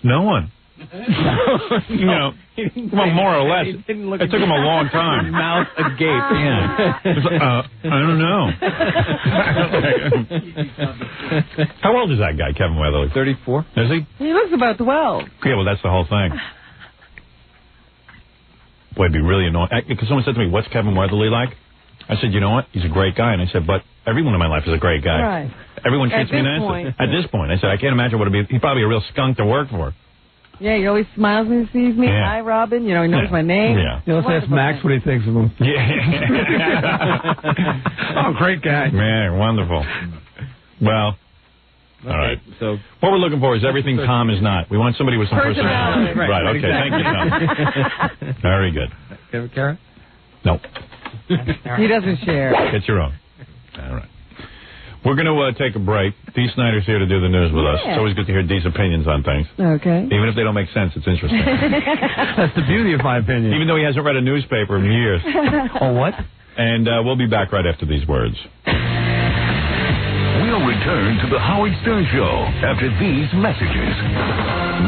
no one. Well, more or less. It took him a long time. Mouth agape. Yeah. It's like, I don't know. How old is that guy, Kevin Weatherly? 34. Is he? He looks about 12. Yeah, well, that's the whole thing. Boy, it'd be really annoying. Because someone said to me, what's Kevin Weatherly like? I said, you know what? He's a great guy. And I said, but everyone in my life is a great guy. Right. Everyone treats me nicely. At this point. I said, I can't imagine what it'd be. He'd probably be a real skunk to work for. Yeah, he always smiles when he sees me. Yeah. Hi, Robin. He knows my name. Yeah. Let's ask Max what he thinks of him. Yeah. Oh, great guy. Man, wonderful. Well, all right. So what we're looking for is everything Tom is not. We want somebody with some personality. Right. Okay. Thank you, Tom. Very good. Have a carrot? Nope. He doesn't share. Get your own. All right. We're going to take a break. Dee Snider's here to do the news with us. It's always good to hear Dee's opinions on things. Okay. Even if they don't make sense, it's interesting. That's the beauty of my opinion. Even though he hasn't read a newspaper in years. Oh, what? And we'll be back right after these words. We'll return to the Howard Stern Show after these messages.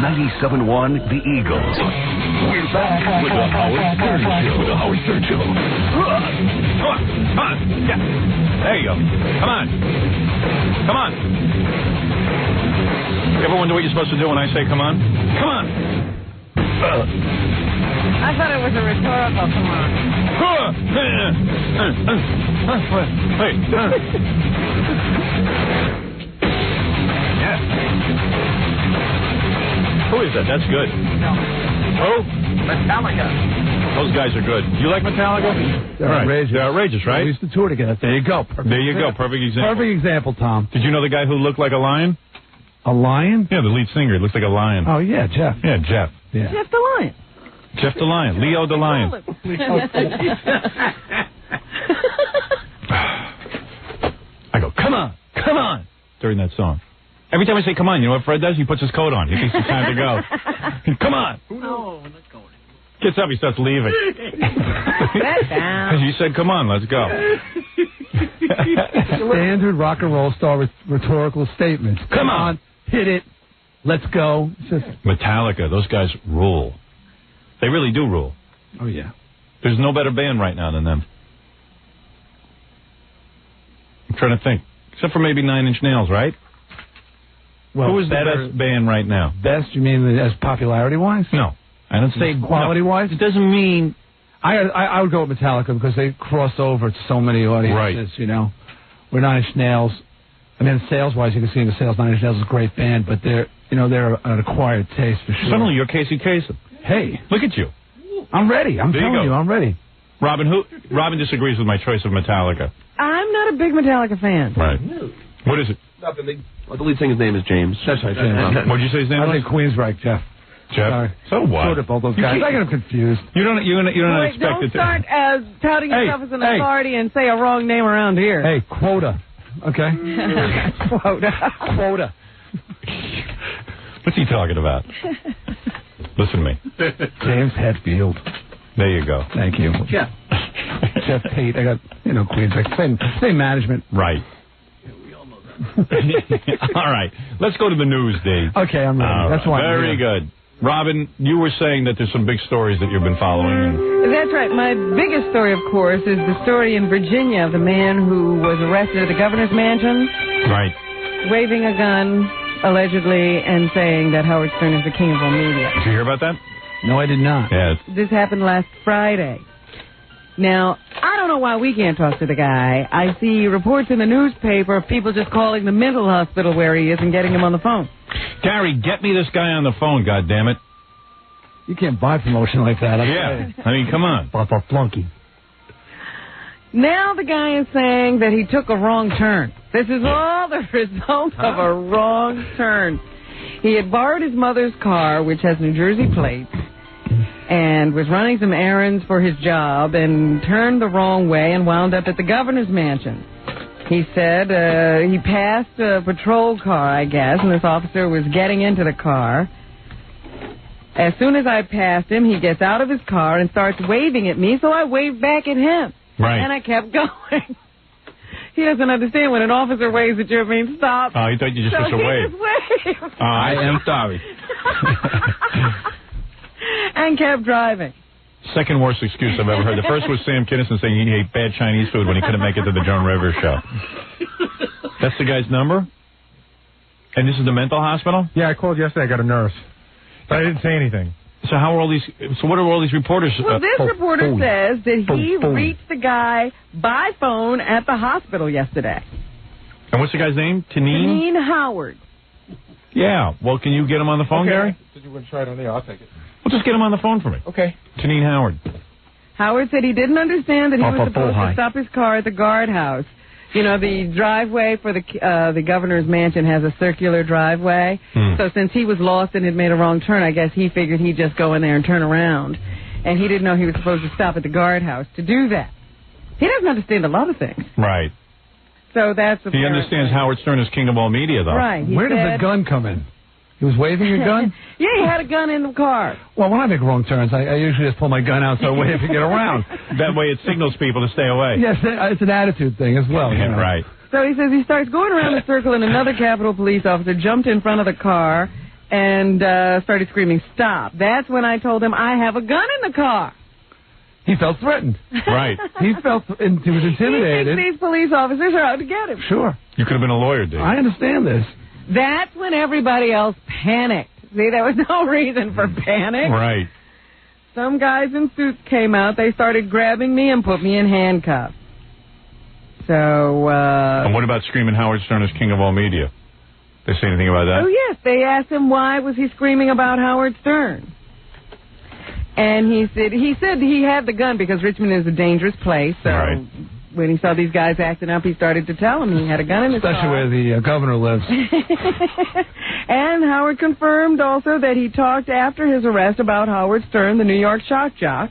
97.1 The Eagles. We're back with the Howard Stern Show. The Howard Stern Show. Come on. Yeah. There you go. Come on. Come on. You ever wonder what you're supposed to do when I say come on? Come on. I thought it was a rhetorical come on. Wait. Yeah. Who is that? That's good. Who? Metallica. Those guys are good. You like Metallica? They're outrageous. They're outrageous, right? We used to tour together. There you go. Perfect. There you go. Perfect example. Perfect example, Tom. Did you know the guy who looked like a lion? A lion? Yeah, the lead singer. He looks like a lion. Oh, yeah, Jeff. Yeah, Jeff. Yeah. Jeff the Lion. Jeff the Lion. Leo the Lion. I go, come on, during that song. Every time I say come on, you know what Fred does? He puts his coat on. He thinks it's time to go. Come on. No, let's go. Gets up, he starts leaving. You said come on, let's go. Standard rock and roll star rhetorical statements. Come on, hit it, let's go. It's just Metallica, those guys rule. They really do rule. Oh, yeah. There's no better band right now than them. I'm trying to think. Except for maybe Nine Inch Nails, right? Well, who is the best band right now? Best, you mean as popularity-wise? No. I don't say quality-wise? It doesn't mean... I would go with Metallica because they cross over to so many audiences, you know. We're Nine Inch Nails. I mean, sales-wise, you can see in the sales, Nine Inch Nails is a great band, but they're an acquired taste for sure. Suddenly you're Casey Kasem. Hey. Look at you. I'm ready. I'm telling you, I'm ready. Robin disagrees with my choice of Metallica. I'm not a big Metallica fan. Right. What is it? Nothing. The lead singer's name is James. That's right, James. What did you say his name was? I think Queensryche, Jeff. Jeff? Sorry. So what? Sort of both those guys. I get them confused. You don't expect don't it to... start touting yourself as an authority and say a wrong name around here. Hey, quota. Okay? Quota. What's he talking about? Listen to me. James Hetfield. There you go. Thank you. Jeff. Jeff Tate. I got, Queens. Same management. Right. All right. Let's go to the news, Dave. Okay, I'm ready. That's why I'm Very here. good. Robin, you were saying that there's some big stories that you've been following. That's right. My biggest story, of course, is the story in Virginia of the man who was arrested at the governor's mansion. Right. Waving a gun, allegedly, and saying that Howard Stern is the king of all media. Did you hear about that? No, I did not. Yes. This happened last Friday. Now, I don't know why we can't talk to the guy. I see reports in the newspaper of people just calling the mental hospital where he is and getting him on the phone. Gary, get me this guy on the phone, goddammit. You can't buy promotion like that. Yeah. I mean, come on. Papa Flunky. Now the guy is saying that he took a wrong turn. This is all the result of a wrong turn. He had borrowed his mother's car, which has New Jersey plates, and was running some errands for his job and turned the wrong way and wound up at the governor's mansion. He said he passed a patrol car, I guess, and this officer was getting into the car. As soon as I passed him, he gets out of his car and starts waving at me, so I waved back at him. Right. And I kept going. He doesn't understand when an officer waves at you, it means stop. Oh, he thought you just so was a wave. He just waved. I am sorry. And kept driving. Second worst excuse I've ever heard. The first was Sam Kinison saying he ate bad Chinese food when he couldn't make it to the Joan Rivers show. That's the guy's number? And this is the mental hospital? Yeah, I called yesterday. I got a nurse. But I didn't say anything. So how are all these... So what are all these reporters... Well, this reporter says that he reached the guy by phone at the hospital yesterday. And what's the guy's name? Taneen? Taneen Howard. Yeah. Well, can you get him on the phone, Gary? Did you want to try it on there? I'll take it. Well, just get him on the phone for me. Okay. Taneen Howard. Howard said he didn't understand that he was supposed to stop his car at the guardhouse. You know, the driveway for the governor's mansion has a circular driveway. So since he was lost and had made a wrong turn, I guess he figured he'd just go in there and turn around. And he didn't know he was supposed to stop at the guardhouse to do that. He doesn't understand a lot of things. Right. So that's... He understands Howard Stern is king of all media, though. Right. Where did the gun come in? He was waving your gun? Yeah, he had a gun in the car. Well, when I make wrong turns, I usually just pull my gun out so I wave to get around. That way it signals people to stay away. Yes, it's an attitude thing as well. Yeah, right. So he says he starts going around the circle and another Capitol police officer jumped in front of the car and started screaming, "Stop." That's when I told him I have a gun in the car. He felt threatened. Right. He was intimidated. He thinks these police officers are out to get him. Sure. You could have been a lawyer, Dave. I understand this. That's when everybody else panicked. See, there was no reason for panic. Right. Some guys in suits came out. They started grabbing me and put me in handcuffs. So, And what about screaming Howard Stern is king of all media? They say anything about that? Oh, yes. They asked him why was he screaming about Howard Stern. And he said he had the gun because Richmond is a dangerous place. So when he saw these guys acting up, he started to tell them he had a gun in his car. Especially where the governor lives. And Howard confirmed also that he talked after his arrest about Howard Stern, the New York shock jock,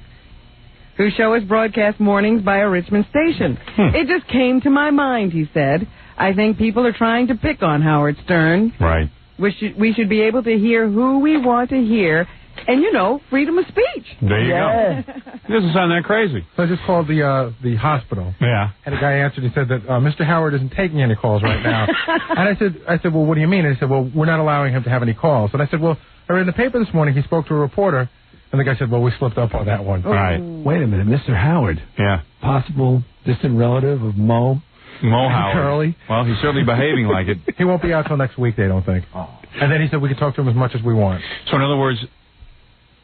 whose show is broadcast mornings by a Richmond station. It just came to my mind, he said. I think people are trying to pick on Howard Stern. Right. We should be able to hear who we want to hear. And, you know, freedom of speech. There you go. It doesn't sound that crazy. So I just called the hospital. Yeah. And a guy answered. He said that Mr. Howard isn't taking any calls right now. And I said, well, what do you mean? And he said, well, we're not allowing him to have any calls. And I said, well, I read in the paper this morning he spoke to a reporter. And the guy said, well, we slipped up on that one. All right. Wait a minute, Mr. Howard. Yeah. Possible distant relative of Mo Howard. Curly. Well, he's certainly behaving like it. He won't be out till next week, they don't think. Oh. And then he said we could talk to him as much as we want. So in other words,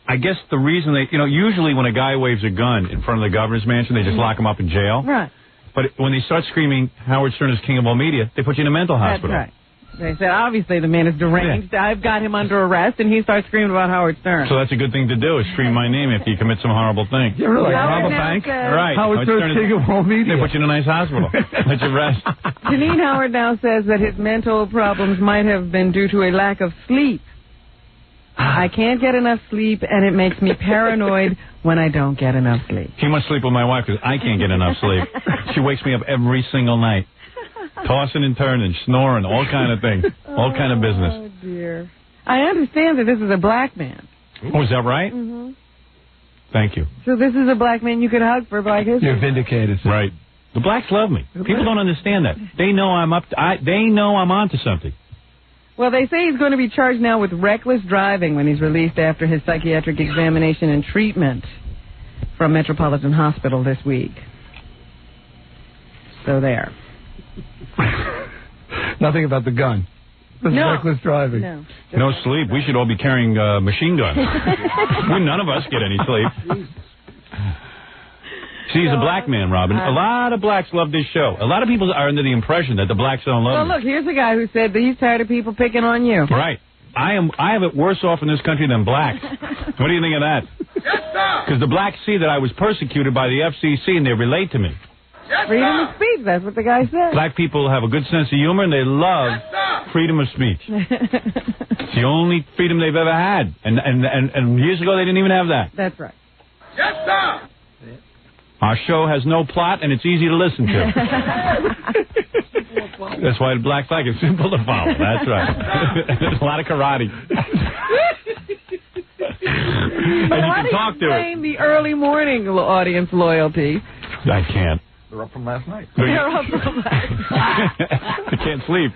I guess the reason usually when a guy waves a gun in front of the governor's mansion, they just lock him up in jail. Right. But when they start screaming, Howard Stern is king of all media, they put you in a mental hospital. That's right. They said, obviously, the man is deranged. Yeah. I've got him under arrest, and he starts screaming about Howard Stern. So that's a good thing to do, is scream my name after you commit some horrible thing. Yeah, really? Rob a bank? Right. Howard Stern is king of all media. They put you in a nice hospital. Let you rest. Janine Howard now says that his mental problems might have been due to a lack of sleep. I can't get enough sleep, and it makes me paranoid when I don't get enough sleep. He must sleep with my wife because I can't get enough sleep. She wakes me up every single night, tossing and turning, snoring, all kind of things, all kind of business. Oh, dear. I understand that this is a black man. Oh, is that right? Mm-hmm. Thank you. So this is a black man you could hug for Black History. You're vindicated. Right. The blacks love me. People don't understand that. They know I'm they know I'm onto something. Well, they say he's going to be charged now with reckless driving when he's released after his psychiatric examination and treatment from Metropolitan Hospital this week. So there. Nothing about the gun. Just reckless driving. No sleep. We should all be carrying machine guns. None of us get any sleep. See, he's a black man, Robin. A lot of blacks love this show. A lot of people are under the impression that the blacks don't love Well, look, here's a guy who said that he's tired of people picking on you. Right. I have it worse off in this country than blacks. What do you think of that? Because the blacks see that I was persecuted by the FCC and they relate to me. Freedom of speech, that's what the guy said. Black people have a good sense of humor and they love freedom of speech. It's the only freedom they've ever had. And years ago they didn't even have that. That's right. Yes, sir. Our show has no plot and it's easy to listen to. That's why the black flag is simple to follow. That's right. There's a lot of karate. And you can talk to it. The early morning audience loyalty. I can't. They're up from last night. They're up from last night. I can't sleep.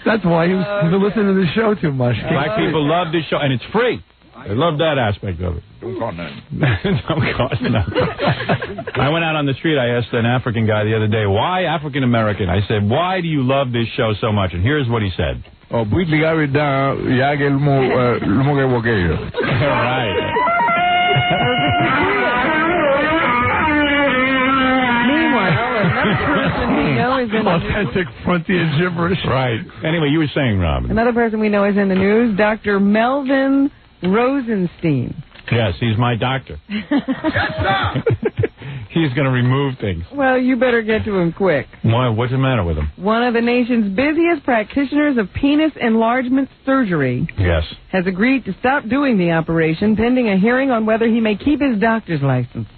That's why he's listening to the show too much. Black people love this show, and it's free. They love that aspect of it. Don't cost nothing. Don't cost nothing. I went out on the street. I asked an African guy the other day, why African American? I said, why do you love this show so much? And here's what he said. Oh, put the guy down. Ya que el mo que boqueo. All right. Authentic frontier gibberish. Right. Anyway, you were saying, Robin. Another person we know is in the news, Dr. Melvin Rosenstein. Yes, he's my doctor. He's going to remove things. Well, you better get to him quick. Why? What's the matter with him? One of the nation's busiest practitioners of penis enlargement surgery has agreed to stop doing the operation pending a hearing on whether he may keep his doctor's license.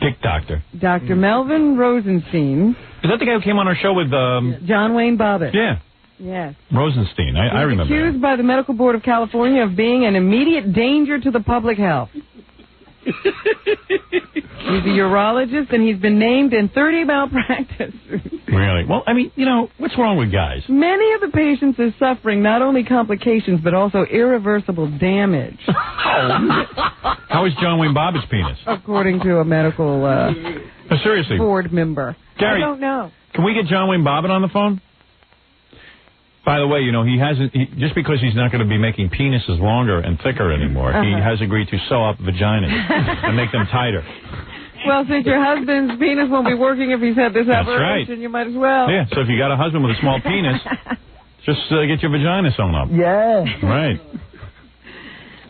Dick doctor. Dr. Melvin Rosenstein. Is that the guy who came on our show with... John Wayne Bobbitt. Yeah. Yes. Rosenstein. I remember He's accused by the Medical Board of California of being an immediate danger to the public health. He's a urologist, and he's been named in 30 malpractice suits. Really? Well, I mean, you know, what's wrong with guys? Many of the patients are suffering not only complications, but also irreversible damage. How is John Wayne Bobbitt's penis? According to a medical seriously, board member. Gary, I don't know. Can we get John Wayne Bobbitt on the phone? By the way, you know, he hasn't, just because he's not going to be making penises longer and thicker anymore, he has agreed to sew up vaginas and make them tighter. Well, since your husband's penis won't be working if he's had this operation, you might as well. Yeah, so if you got a husband with a small penis, just get your vagina sewn up. Yeah. Right.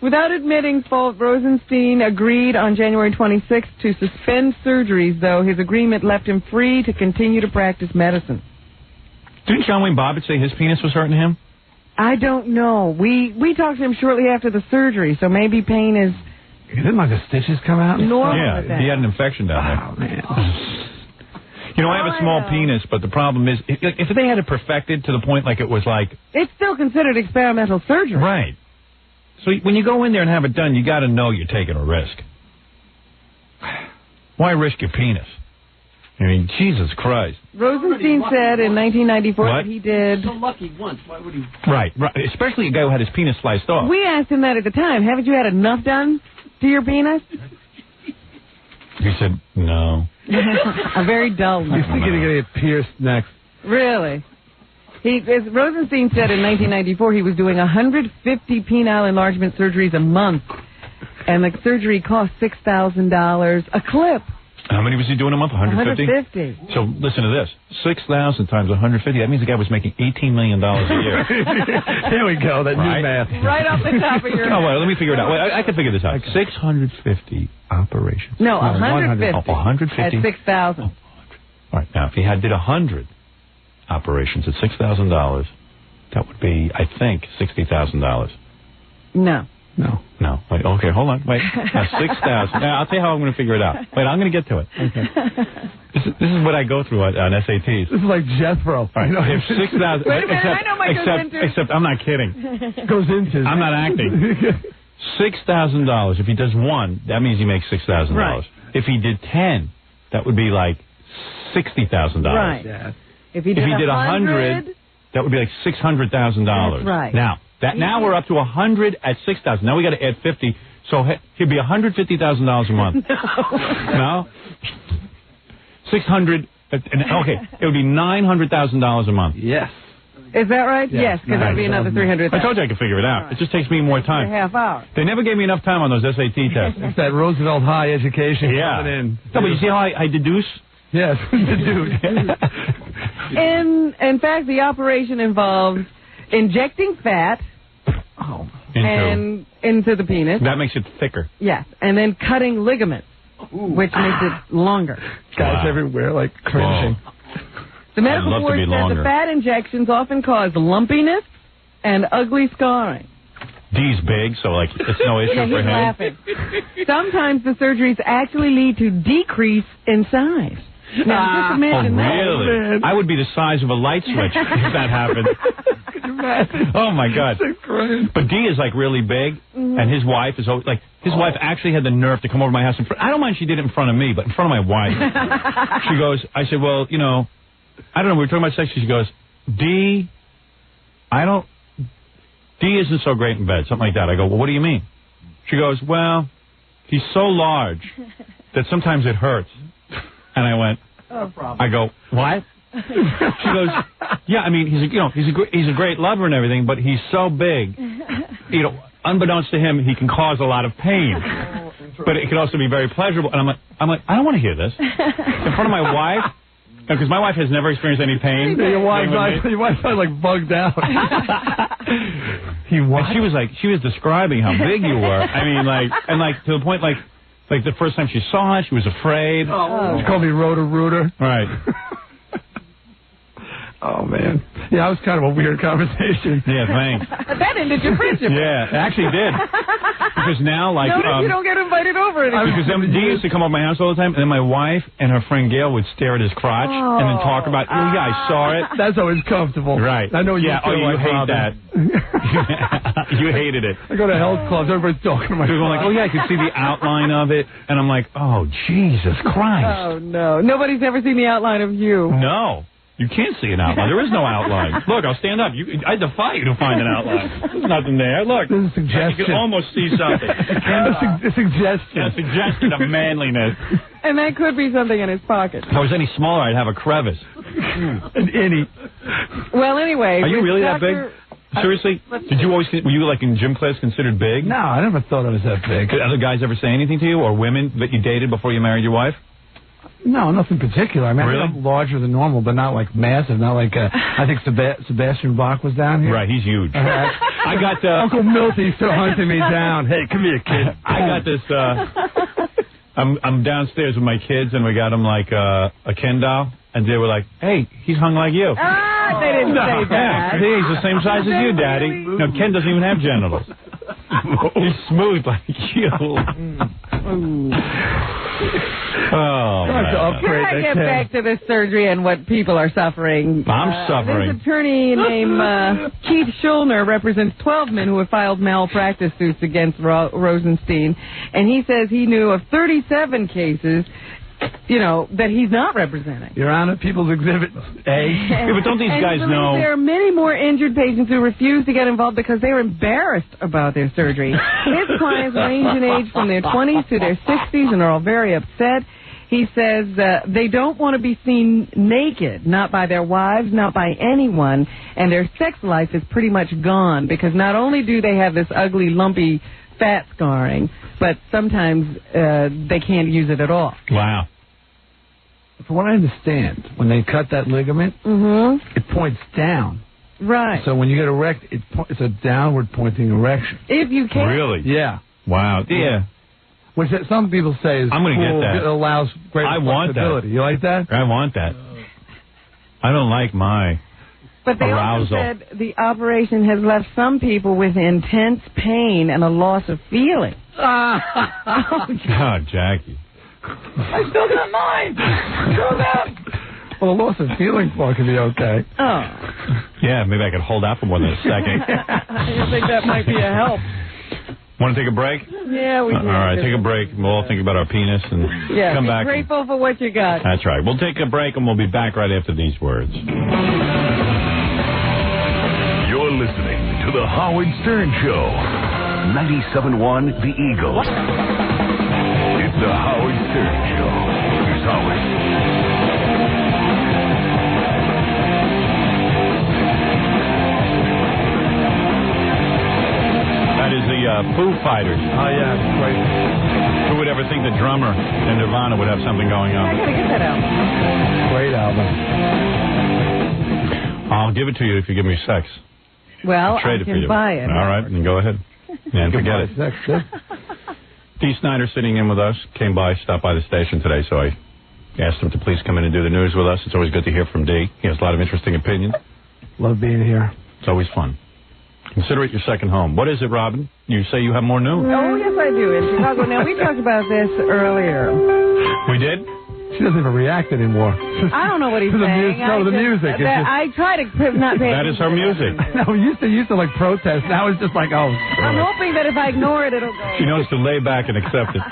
Without admitting fault, Rosenstein agreed on January 26th to suspend surgeries, though his agreement left him free to continue to practice medicine. Didn't John Wayne Bobbitt say his penis was hurting him? I don't know. We talked to him shortly after the surgery, so maybe pain is... Didn't like the stitches come out? Normal. Yeah, he had an infection down there. Oh, man. You know, I have a small penis, but the problem is, if they had it perfected to the point like it was like... It's still considered experimental surgery. Right. So when you go in there and have it done, you got to know you're taking a risk. Why risk your penis? I mean, Jesus Christ. Rosenstein said in 1994 that he did... So lucky once. Why would he... Right. Especially a guy who had his penis sliced off. We asked him that at the time. Haven't you had enough done to your penis? He said, no. A very dull no. He's thinking of getting it pierced next. Really? As Rosenstein said in 1994, he was doing 150 penile enlargement surgeries a month, and the surgery cost $6,000 a clip. How many was he doing a month? 150? 150. So listen to this. 6,000 times 150. That means the guy was making $18 million a year. Here we go. That new math. Right off the top of your head. Oh, wait, let me figure it out. Wait, I can figure this out. 650 operations. No, 150. Oh, 150. At 6,000. All right. Now, if he did 100 operations at $6,000, that would be, I think, $60,000. No. Wait, okay, hold on. Wait. Now, 6,000. Now, I'll tell you how I'm going to figure it out. Wait, I'm going to get to it. Okay. This is what I go through on SATs. This is like Jethro. Right. If 6,000. Wait a minute, I know what goes into. Except, I'm not kidding. Goes into. I'm not acting. $6,000. If he does one, that means he makes $6,000. Right. If he did 10, that would be like $60,000. Right. Yeah. If he did 100, that would be like $600,000. That's right. Now we're up to 100 at 6,000. Now we got to add 50. So he'd be $150,000 a month. No. 600. Okay, it would be $900,000 a month. Yes. Is that right? Yes, because that'd be another 300,000. I told you I could figure it out. It just takes me more A time. half hour. They never gave me enough time on those SAT tests. It's that Roosevelt High education coming in. No, but you see how I deduce? Yes, deduce. In fact, the operation involves injecting fat into the penis. That makes it thicker. Yes, and then cutting ligaments, which makes it longer. Guys everywhere, like cringing. The medical I'd love to board be said longer. the fat injections often cause lumpiness and ugly scarring. D's big, so like it's no issue Yeah, for he's him. laughing. Sometimes the surgeries actually lead to decrease in size. Now, just imagine really? that. I would be the size of a light switch if that happened. Oh my God! But D is like really big, and his wife is always, like his wife actually had the nerve to come over to my house. I don't mind she did it in front of me, but in front of my wife, she goes. I said, well, you know, I don't know. We were talking about sex. She goes, D isn't so great in bed, something like that. I go, well, what do you mean? She goes, well, he's so large that sometimes it hurts. And I went, I go, what? She goes, yeah, I mean, he's a great lover and everything, but he's so big, you know, unbeknownst to him, he can cause a lot of pain. But it can also be very pleasurable. And I'm like, I don't want to hear this in front of my wife. Because my wife has never experienced any pain. Your wife's like bugged out. And she was describing how big you were. I mean, to the point, like the first time she saw it, she was afraid. Oh. She called me Roto-Rooter. Right. Oh, man. Yeah, it was kind of a weird conversation. Yeah, thanks. That ended your friendship. Yeah, it actually did. Because now, like... Notice you don't get invited over anymore. Because D used to come over my house all the time, and then my wife and her friend Gail would stare at his crotch and then talk about, oh, yeah, I saw it. That's always comfortable. Right. I know you you hate that. You hated it. I go to health clubs, everybody's talking to my People are like, oh, yeah, I could see the outline of it. And I'm like, oh, Jesus Christ. Oh, no. Nobody's ever seen the outline of you. No. You can't see an outline. There is no outline. Look, I'll stand up. I defy you to find an outline. There's nothing there. Look. There's a suggestion. You can almost see something. A suggestion. A suggestion of manliness. And that could be something in his pocket. If I was any smaller, I'd have a crevice. An innie. Well, anyway. Are you really that big? Seriously? Were you like in gym class considered big? No, I never thought I was that big. Did other guys ever say anything to you, or women that you dated before you married your wife? No, nothing particular. I mean, really? I'm larger than normal, but not like massive. Not like I think Sebastian Bach was down here. Right, he's huge. I got Uncle Milty's still hunting me down. Hey, come here, kid. I got this. I'm downstairs with my kids, and we got them like a Ken doll, and they were like, "Hey, he's hung like you." Ah, they didn't say that. Yeah, he's the same size as you, Daddy. No, Ken doesn't even have genitals. He's smooth like you. Oh, man. Can I get back to this surgery and what people are suffering? I'm suffering. This attorney named Keith Schulner represents 12 men who have filed malpractice suits against Rosenstein, and he says he knew of 37 cases, that he's not representing. Your Honor, People's Exhibit A. Yeah, but don't these guys know? There are many more injured patients who refuse to get involved because they're embarrassed about their surgery. His clients range in age from their 20s to their 60s and are all very upset. He says they don't want to be seen naked, not by their wives, not by anyone, and their sex life is pretty much gone because not only do they have this ugly, lumpy fat scarring, but sometimes they can't use it at all. Wow. From what I understand, when they cut that ligament, it points down. Right. So when you get erect, it's a downward pointing erection. If you can. Really? Yeah. Wow. Yeah. Which some people say is I'm going to cool. get that. It allows greater flexibility. You like that? I want that. I don't like my But they arousal. also said the operation has left some people with intense pain and a loss of feeling. Oh, Jackie. I still got mine. Go down. Well, the loss of feeling part can be okay. Oh. Yeah, maybe I could hold out for more than a second. I think that might be a help. Want to take a break? Yeah, we can. All right, take a break. We'll all think about our penis and Yeah, come be back. grateful for what you got. That's right. We'll take a break, and we'll be back right after these words. You're listening to The Howard Stern Show. 97.1 The Eagle. It's The Howard Stern Show. Here's Howard. That is the Foo Fighters. Oh, yeah, great. Who would ever think the drummer in Nirvana would have something going on? I gotta get that out. Great album. I'll give it to you if you give me sex. Well, I'll trade I it for can you. buy it. All right, then go ahead. And forget it. Sex, good. Dee Snider sitting in with us, came by, stopped by the station today, so I asked him to please come in and do the news with us. It's always good to hear from Dee. He has a lot of interesting opinions. Love being here. It's always fun. Consider it your second home. What is it, Robin? You say you have more news. Oh, yes, I do. In Chicago. Now, we talked about this earlier. We did? She doesn't even react anymore. I don't know what he's saying. The music. I try to not pay That is her music. No, we used to like protest. Now it's just like, oh. I'm hoping that if I ignore it, it'll go. She knows to lay back and accept it.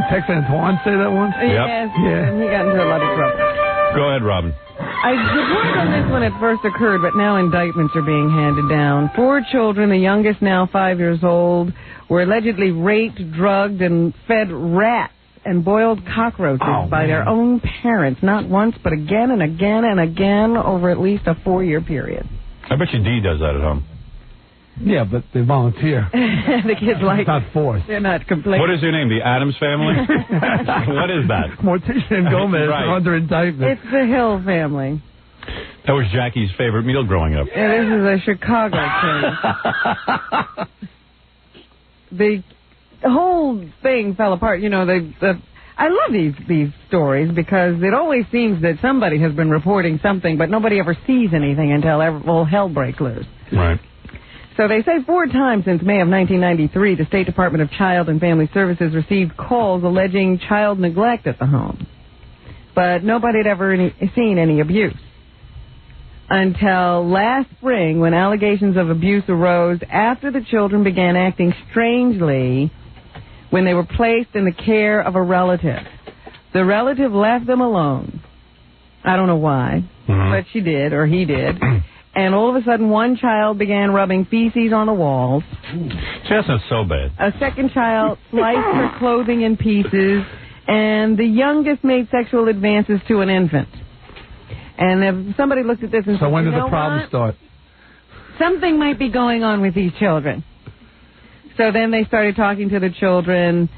Tex Antoine say that once? Yes. Yeah. He got into a lot of trouble. Go ahead, Robin. I reported on this when it first occurred, but now indictments are being handed down. 4 children, the youngest now 5 years old, were allegedly raped, drugged, and fed rats and boiled cockroaches by their own parents, not once, but again and again and again over at least a 4-year period. I bet you Dee does that at home. Yeah, but they volunteer. The kids like it's not forced. They're not complaining. What is your name? The Addams Family? What is that? Morticia and Gomez are under indictment. It's the Hill family. That was Jackie's favorite meal growing up. Yeah, this is a Chicago thing. The whole thing fell apart. You know, I love these stories because it always seems that somebody has been reporting something, but nobody ever sees anything until all hell breaks loose. Right. So they say 4 times since May of 1993, the State Department of Child and Family Services received calls alleging child neglect at the home. But nobody had ever seen any abuse. Until last spring, when allegations of abuse arose after the children began acting strangely when they were placed in the care of a relative. The relative left them alone. I don't know why, but she did, or he did. And all of a sudden, one child began rubbing feces on the walls. That's not so bad. A second child sliced her clothing in pieces, and the youngest made sexual advances to an infant. And if somebody looked at this and said, so when did the problem start? Something might be going on with these children. So then they started talking to the children,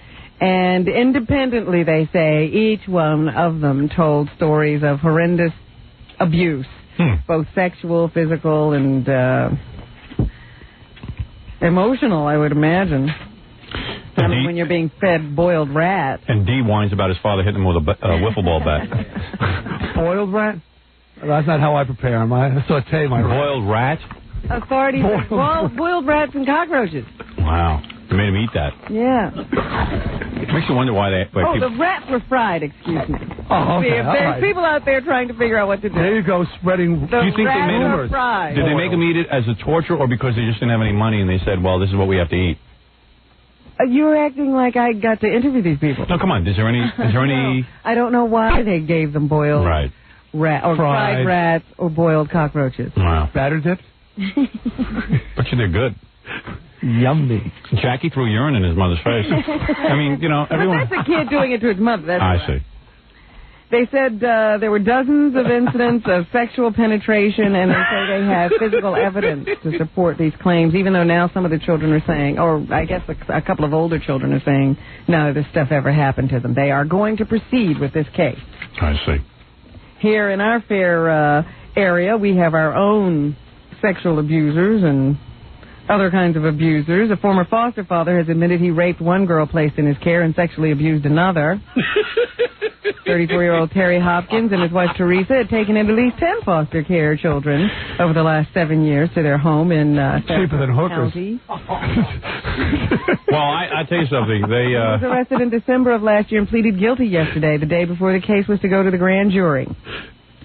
and independently, they say, each one of them told stories of horrendous abuse. Both sexual, physical, and emotional, I would imagine. I mean, when you're being fed boiled rat. And Dee whines about his father hitting him with a wiffle ball bat. Boiled rat? That's not how I prepare them. I saute my boiled rat? Authorities boiled rats and cockroaches. Wow. They made him eat that. Yeah. Makes you wonder why they... the rats were fried, excuse me. Oh, okay. There's people out there trying to figure out what to do. There you go, spreading... Do you think they made him... fried. Did they make him eat it as a torture, or because they just didn't have any money and they said, well, this is what we have to eat? You were acting like I got to interview these people. No, come on. Is there any... No, I don't know why they gave them boiled rat or fried rats or boiled cockroaches. Wow. Batter dipped? Bet you they're good. Yummy. Jackie threw urine in his mother's face. I mean, you know, everyone... That's a kid doing it to his mother. That's I see. They said there were dozens of incidents of sexual penetration, and they say they have physical evidence to support these claims, even though now some of the children are saying, or I guess a couple of older children are saying, no, this stuff ever happened to them. They are going to proceed with this case. I see. Here in our fair area, we have our own sexual abusers and other kinds of abusers. A former foster father has admitted he raped one girl placed in his care and sexually abused another. 34-year-old Terry Hopkins and his wife Teresa had taken in at least 10 foster care children over the last 7 years to their home in cheaper than hookers. County. Well, I tell you something. They He was arrested in December of last year and pleaded guilty yesterday, the day before the case was to go to the grand jury.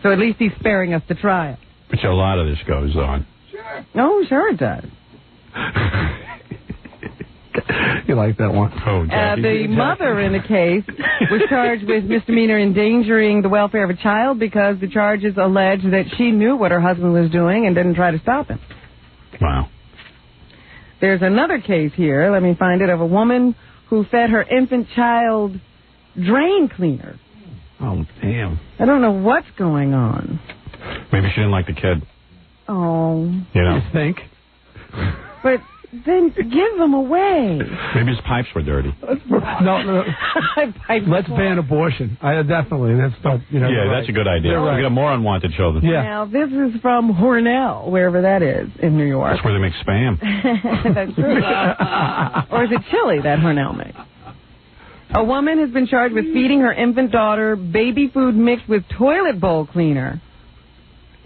So at least he's sparing us the trial. But a lot of this goes on. Oh, sure it does. liked that one. Oh, the mother in the case was charged with misdemeanor endangering the welfare of a child because the charges allege that she knew what her husband was doing and didn't try to stop him. Wow. There's another case here, let me find it, of a woman who fed her infant child drain cleaner. Oh, damn. I don't know what's going on. Maybe she didn't like the kid. Oh. You know? You think? But then give them away. Maybe his pipes were dirty. No. Let's ban abortion. Definitely. That's not, Yeah, right. that's a good idea. Right. We got more unwanted children. Yeah. Now, this is from Hornell, wherever that is, in New York. That's where they make spam. That's true. Or is it chili that Hornell makes? A woman has been charged with feeding her infant daughter baby food mixed with toilet bowl cleaner.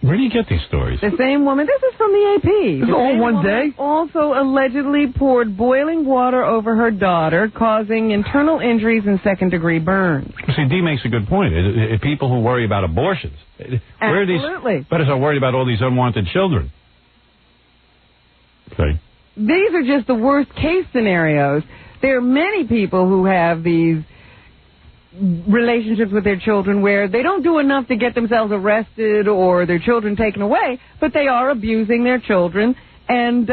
Where do you get these stories? The same woman, this is from the AP. This is all one day? Also allegedly poured boiling water over her daughter, causing internal injuries and second-degree burns. See, Dee makes a good point. People who worry about abortions. Where are these? Absolutely. But are worried about all these unwanted children. Okay. These are just the worst-case scenarios. There are many people who have these relationships with their children where they don't do enough to get themselves arrested or their children taken away, but they are abusing their children and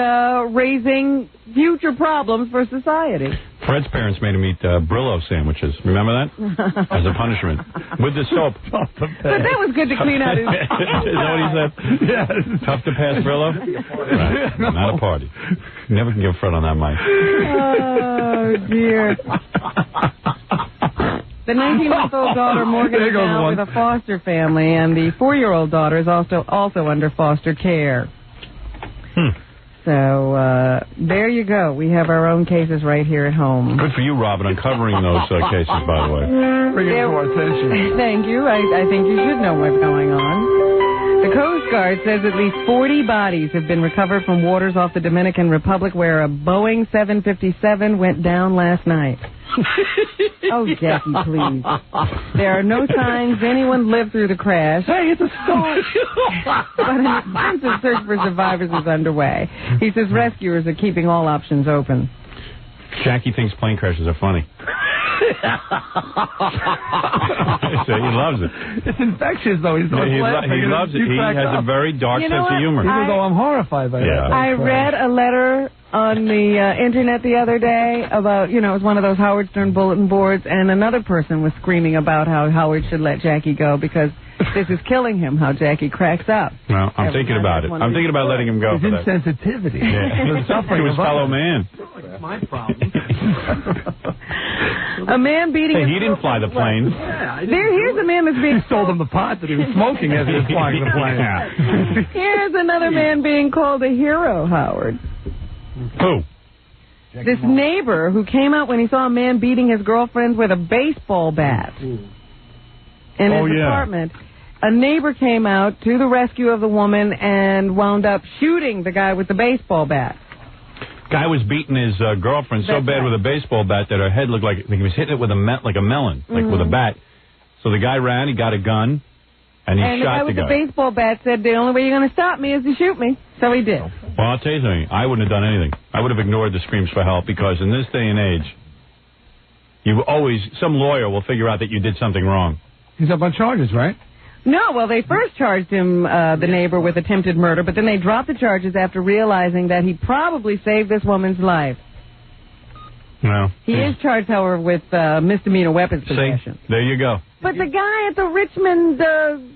raising future problems for society. Fred's parents made him eat Brillo sandwiches. Remember that? As a punishment. With the soap. But that was good to clean out his... Is that what he said? Yes. Tough to pass Brillo? Right. No. Not a party. You never can give Fred on that mic. Oh, dear. The 19-month-old daughter, Morgan, is now with a foster family, and the 4-year-old daughter is also under foster care. So, there you go. We have our own cases right here at home. Good for you, Robin, uncovering those cases, by the way. Bring it to our attention. Thank you. I think you should know what's going on. The Coast Guard says at least 40 bodies have been recovered from waters off the Dominican Republic where a Boeing 757 went down last night. Oh, Jackie, please. There are no signs anyone lived through the crash. Hey, it's a storm. But an extensive search for survivors is underway. He says rescuers are keeping all options open. Jackie thinks plane crashes are funny. So he loves it. It's infectious, though. He's He loves it. He has a very dark sense of humor. Even though I'm horrified by that. I read a letter on the internet the other day about, it was one of those Howard Stern bulletin boards, and another person was screaming about how Howard should let Jackie go because this is killing him, how Jackie cracks up. Well, I'm thinking about it. I'm thinking about letting him go. His insensitivity. Yeah. Suffering to his fellow man. It's my problem. A man beating Hey, he didn't fly the plane. Here's a man that's being... He sold him the pot that he was smoking as he was flying the plane. Here's another man being called a hero, Howard. Who? This neighbor who came out when he saw a man beating his girlfriend with a baseball bat in his apartment. A neighbor came out to the rescue of the woman and wound up shooting the guy with the baseball bat. Guy was beating his girlfriend so bad with a baseball bat that her head looked like he was hitting it with a melon, like with a bat. So the guy ran, he got a gun, and he shot the guy. And the guy with the baseball bat said, the only way you're going to stop me is to shoot me. So he did. Well, I'll tell you something. I wouldn't have done anything. I would have ignored the screams for help because in this day and age, some lawyer will figure out that you did something wrong. He's up on charges, right? No, well, they first charged him, the neighbor, with attempted murder, but then they dropped the charges after realizing that he probably saved this woman's life. No. He is charged, however, with misdemeanor weapons possession. See? There you go. But the guy at the Richmond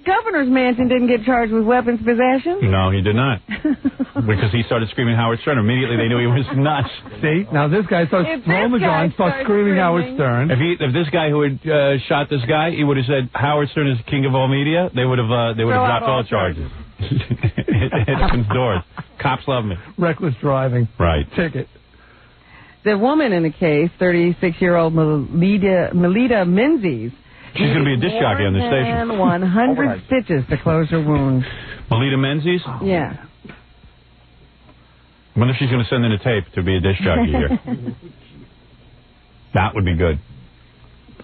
governor's mansion didn't get charged with weapons possession. No, he did not. Because he started screaming Howard Stern. Immediately they knew he was nuts. See? Now this guy starts throwing the gun, starts screaming Howard Stern. If this guy who had shot this guy, he would have said Howard Stern is king of all media, they would have dropped all charges. It opens doors. Cops love me. Reckless driving. Right. Ticket. The woman in the case, 36-year-old Melita Menzies, she's going to be a disc jockey on the station. 100 stitches to close her wound. Melita Menzies? Yeah. I wonder if she's going to send in a tape to be a disc jockey here. That would be good.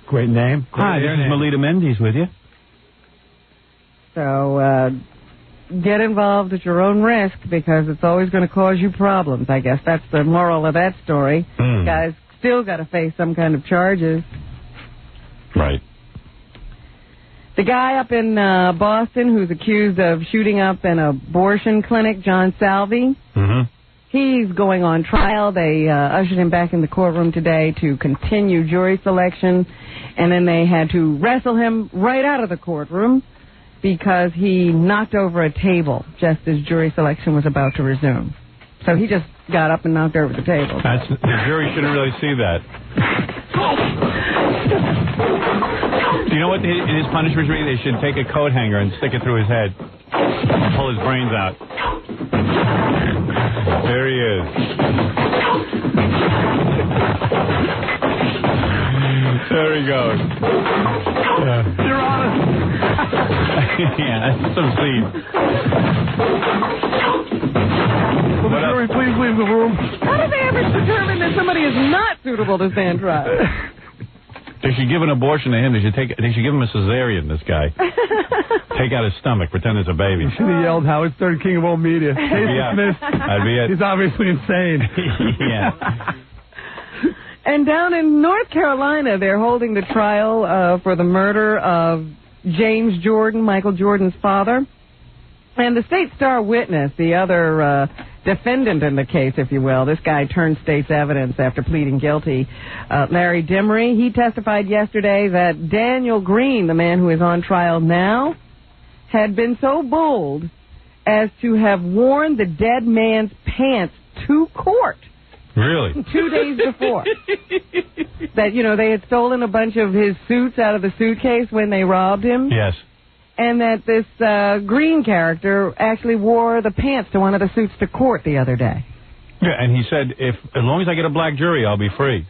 Great name. Hi, this is Melita Menzies with you. So, get involved at your own risk because it's always going to cause you problems. I guess that's the moral of that story. Guys still got to face some kind of charges. Right. The guy up in Boston who's accused of shooting up an abortion clinic, John Salvi, he's going on trial. They ushered him back in the courtroom today to continue jury selection, and then they had to wrestle him right out of the courtroom because he knocked over a table just as jury selection was about to resume. So he just got up and knocked over the table. The jury shouldn't really see that. Do you know what his punishment should be? They should take a coat hanger and stick it through his head and pull his brains out. There he is. There he goes. Your Honor. Yeah, that's some scene. Will the jury please leave the room? How do they ever determine that somebody is not suitable to stand trial? They should give an abortion to him. They should give him a cesarean, this guy. Take out his stomach, pretend it's a baby. You should have yelled Howard Stern, king of all media. That'd be it. He's obviously insane. Yeah. And down in North Carolina, they're holding the trial for the murder of James Jordan, Michael Jordan's father. And the state star witness, the other defendant in the case, if you will, this guy turned state's evidence after pleading guilty, Larry Dimery, he testified yesterday that Daniel Green, the man who is on trial now, had been so bold as to have worn the dead man's pants to court. Really? 2 days before. That, they had stolen a bunch of his suits out of the suitcase when they robbed him. Yes. And that this Green character actually wore the pants to one of the suits to court the other day. Yeah, and he said, as long as I get a black jury, I'll be free.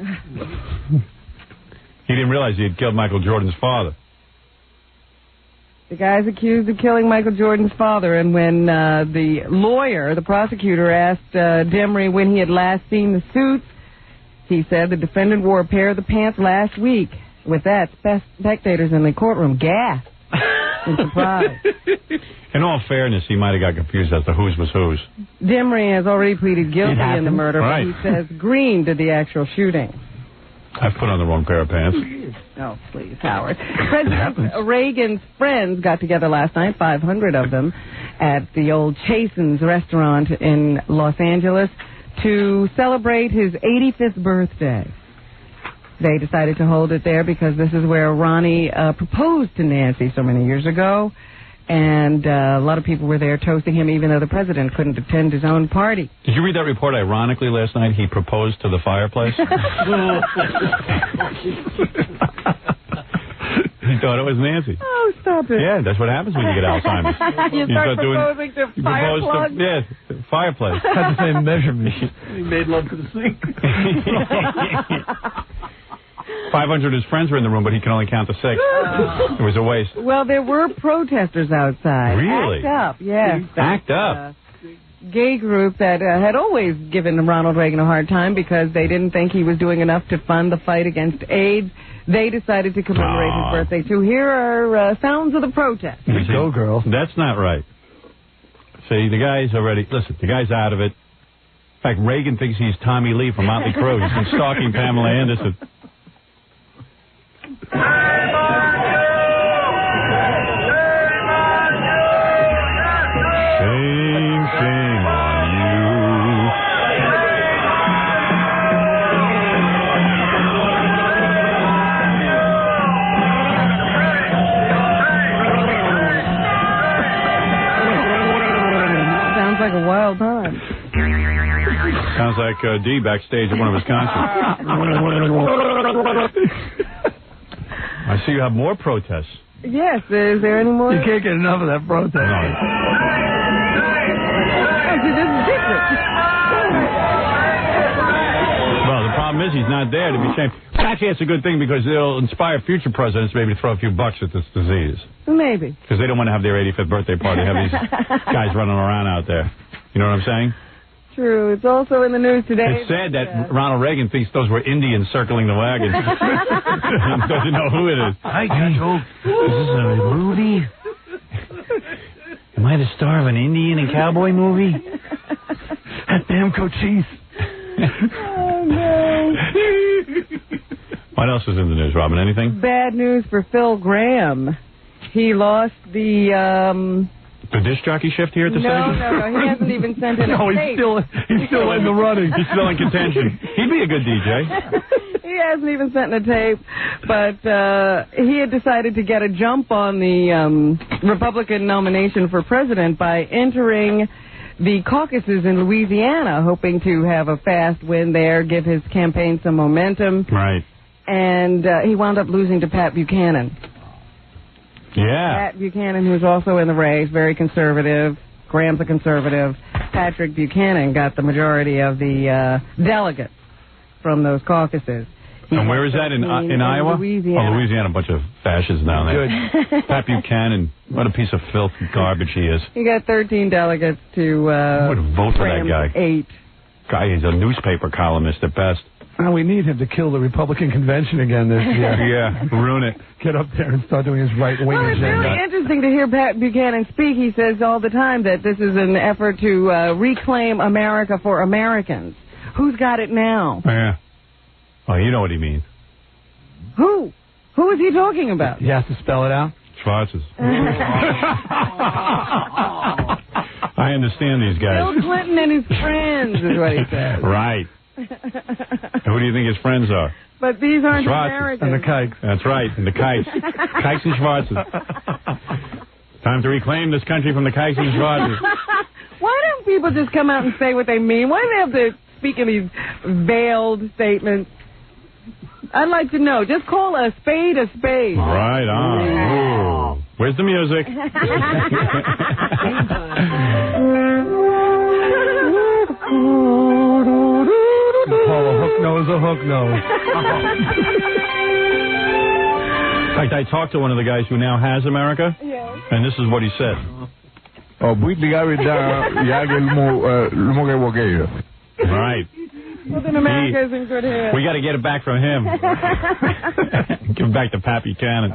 He didn't realize he had killed Michael Jordan's father. The guy's accused of killing Michael Jordan's father, and when the lawyer, the prosecutor, asked Dimery when he had last seen the suits, he said the defendant wore a pair of the pants last week. With that, spectators in the courtroom gasped in surprise. In all fairness, he might have got confused as to whose was whose. Dimery has already pleaded guilty in the murder, right. but he says Green did the actual shooting. I put on the wrong pair of pants. Oh, please, Howard. President Reagan's friends got together last night, 500 of them, at the old Chasen's restaurant in Los Angeles to celebrate his 85th birthday. They decided to hold it there because this is where Ronnie proposed to Nancy so many years ago, and a lot of people were there toasting him, even though the president couldn't attend his own party. Did you read that report? Ironically, last night he proposed to the fireplace. He thought it was Nancy. Oh, stop it. Yeah, that's what happens when you get Alzheimer's. you start proposing to fire plugs? Yes, fireplace. Had the same measurement. He made love to the sink. 500 of his friends were in the room, but he can only count to 6. It was a waste. Well, there were protesters outside. Really? Act Up, yes. Act Up. Gay group that had always given Ronald Reagan a hard time because they didn't think he was doing enough to fund the fight against AIDS. They decided to commemorate his birthday, too. Here are sounds of the protest. Go, girl. That's not right. See, the guy's out of it. In fact, Reagan thinks he's Tommy Lee from Motley Crue. He's been stalking Pamela Anderson. Shame on you. Sounds like a wild time. Sounds like D backstage at one of his concerts. I see you have more protests. Yes, is there any more? You can't get enough of that protest. No. Well, the problem is he's not there to be shamed. Actually, it's a good thing because it'll inspire future presidents maybe to throw a few bucks at this disease. Maybe. Because they don't want to have their 85th birthday party, have these guys running around out there. You know what I'm saying? True. It's also in the news today. It's sad that Ronald Reagan thinks those were Indians circling the wagon. Doesn't know who it is. Hi, Judge Hope. Is this a movie? Am I the star of an Indian and cowboy movie? That damn Cochise. Oh, no. What else is in the news, Robin? Anything? Bad news for Phil Graham. He lost the disc jockey shift here at the station? No, he hasn't even sent in a tape. He's still in the running. He's still in contention. He'd be a good DJ. He hasn't even sent in a tape, but he had decided to get a jump on the Republican nomination for president by entering the caucuses in Louisiana, hoping to have a fast win there, give his campaign some momentum. Right. And he wound up losing to Pat Buchanan. Yeah. Pat Buchanan, who's also in the race, very conservative. Graham's a conservative. Patrick Buchanan got the majority of the delegates from those caucuses. And where is that? In Iowa? Louisiana. Oh, Louisiana, a bunch of fascists down there. Good. Pat Buchanan, what a piece of filth and garbage he is. He got 13 delegates to I would vote for that guy. 8. Guy is a newspaper columnist at best. Well, we need him to kill the Republican convention again this year. Yeah, ruin it. Get up there and start doing his right-wing Well, it's agenda. really interesting to hear Pat Buchanan speak. He says all the time that this is an effort to reclaim America for Americans. Who's got it now? Yeah. Oh, you know what he means. Who? Who is he talking about? He has to spell it out? Schwarzes. I understand these guys. Bill Clinton and his friends is what he says. Right. Who do you think his friends are? But these aren't Schwarzes. Americans. And the Kikes. That's right, and the Kikes. Kikes and Schwarzes. Time to reclaim this country from the Kikes and Schwarzes. Why don't people just come out and say what they mean? Why do they have to speak in these veiled statements? I'd like to know. Just call a spade a spade. Right on. Ooh. Where's the music? Call a hook nose a hook nose. In fact, I talked to one of the guys who now has America, and this is what he said. All right. Well, then America is in good hands. We got to get it back from him. Give it back to Pat Buchanan.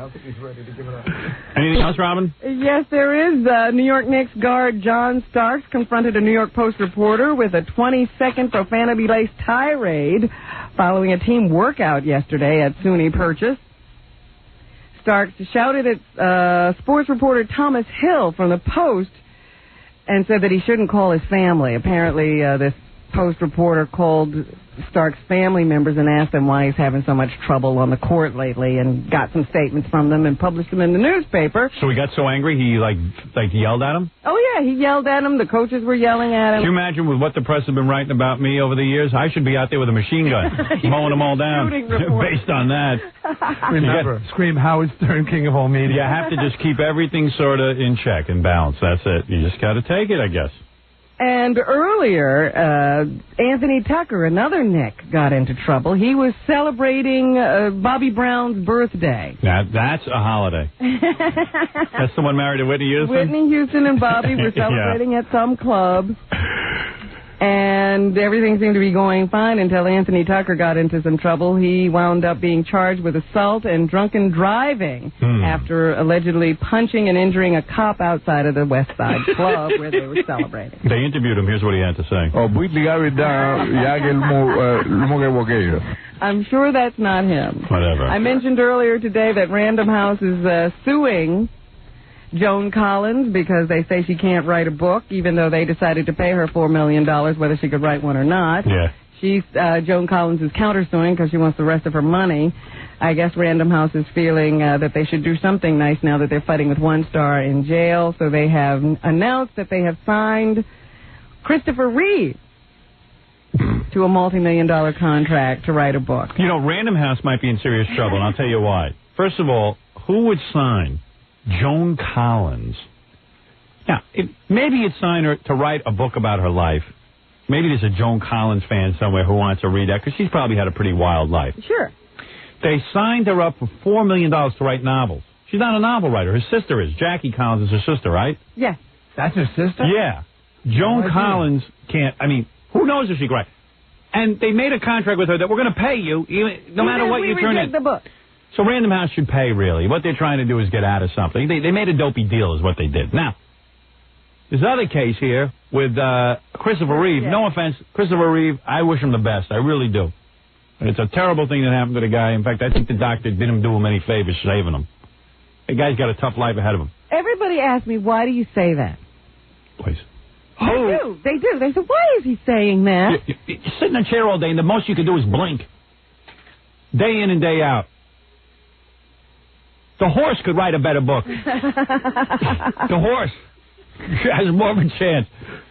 Anything else, Robin? Yes, there is. New York Knicks guard John Starks confronted a New York Post reporter with a 20-second profanity-laced tirade following a team workout yesterday at SUNY Purchase. Starks shouted at sports reporter Thomas Hill from the Post and said that he shouldn't call his family. Apparently, this Post reporter called Stark's family members and asked them why he's having so much trouble on the court lately, and got some statements from them and published them in the newspaper. So he got so angry he like yelled at him? Oh yeah, he yelled at him. The coaches were yelling at him. Can you imagine with what the press has been writing about me over the years? I should be out there with a machine gun, mowing them all down. Based on that. Remember, scream Howard Stern, king of all media. You have to just keep everything sort of in check and balanced. That's it. You just got to take it, I guess. And earlier, Anthony Tucker, another Nick, got into trouble. He was celebrating Bobby Brown's birthday. That's a holiday. That's the one married to Whitney Houston? Whitney Houston and Bobby were celebrating at some club. And everything seemed to be going fine until Anthony Tucker got into some trouble. He wound up being charged with assault and drunken driving after allegedly punching and injuring a cop outside of the West Side Club where they were celebrating. They interviewed him. Here's what he had to say. I'm sure that's not him. Whatever. I mentioned earlier today that Random House is suing Joan Collins because they say she can't write a book, even though they decided to pay her $4 million, whether she could write one or not. Yeah. Joan Collins is countersuing because she wants the rest of her money. I guess Random House is feeling that they should do something nice now that they're fighting with One Star in jail. So they have announced that they have signed Christopher Reeve to a multi-million-dollar contract to write a book. You know, Random House might be in serious trouble, and I'll tell you why. First of all, who would sign Joan Collins? Now, maybe you'd sign her to write a book about her life. Maybe there's a Joan Collins fan somewhere who wants to read that, because she's probably had a pretty wild life. Sure. They signed her up for $4 million to write novels. She's not a novel writer. Her sister is. Jackie Collins is her sister, right? Yes. That's her sister? Yeah. Joan Collins can't, I mean, who knows if she can write? And they made a contract with her that we're going to pay you, no matter what you turn in. The book. So Random House should pay, really. What they're trying to do is get out of something. They made a dopey deal is what they did. Now, this other case here with Christopher Reeve, no offense, Christopher Reeve, I wish him the best. I really do. It's a terrible thing that happened to the guy. In fact, I think the doctor didn't do him any favors saving him. The guy's got a tough life ahead of him. Everybody asks me, why do you say that? Please. They do. They say, why is he saying that? You sit in a chair all day, and the most you can do is blink. Day in and day out. The horse could write a better book. The horse has more of a chance.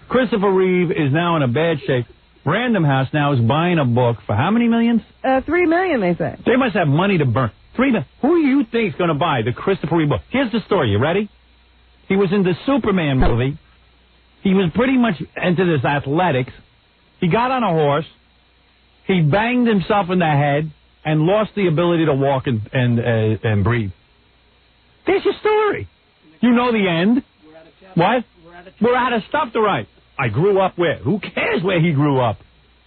Christopher Reeve is now in a bad shape. Random House now is buying a book for how many millions? $3 million, they say. They must have money to burn. $3 million. Who do you think is going to buy the Christopher Reeve book? Here's the story. You ready? He was in the Superman movie. He was pretty much into this athletics. He got on a horse. He banged himself in the head and lost the ability to walk and breathe. There's your story. You know the end. What? We're out of stuff to write. I grew up where? Who cares where he grew up?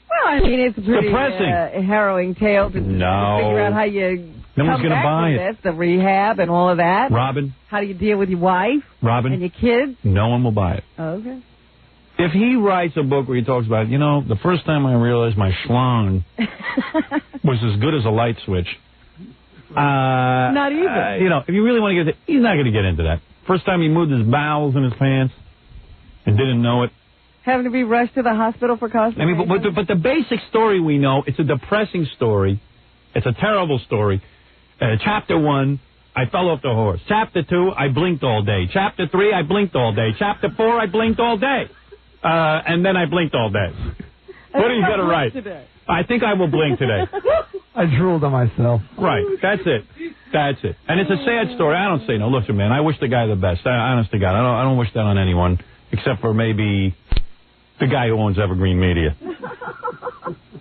Well, I mean, it's a pretty depressing. Harrowing tale to figure out how you no one's come gonna back buy from it. this, the rehab and all of that. Robin. How do you deal with your wife? Robin. And your kids? No one will buy it. Oh, okay. If he writes a book where he talks about, the first time I realized my schlong was as good as a light switch. Not even. If you really want to get into it, he's not going to get into that. First time he moved his bowels in his pants and didn't know it. Having to be rushed to the hospital for constipation. I mean, but the basic story we know, it's a depressing story. It's a terrible story. Chapter 1, I fell off the horse. Chapter 2, I blinked all day. Chapter 3, I blinked all day. Chapter 4, I blinked all day. And then I blinked all day. What are you going to write? Today. I think I will blink today. I drooled on myself. Right. That's it. That's it. And it's a sad story. I don't say no. Listen, man, I wish the guy the best. Honest to God, I don't wish that on anyone, except for maybe the guy who owns Evergreen Media.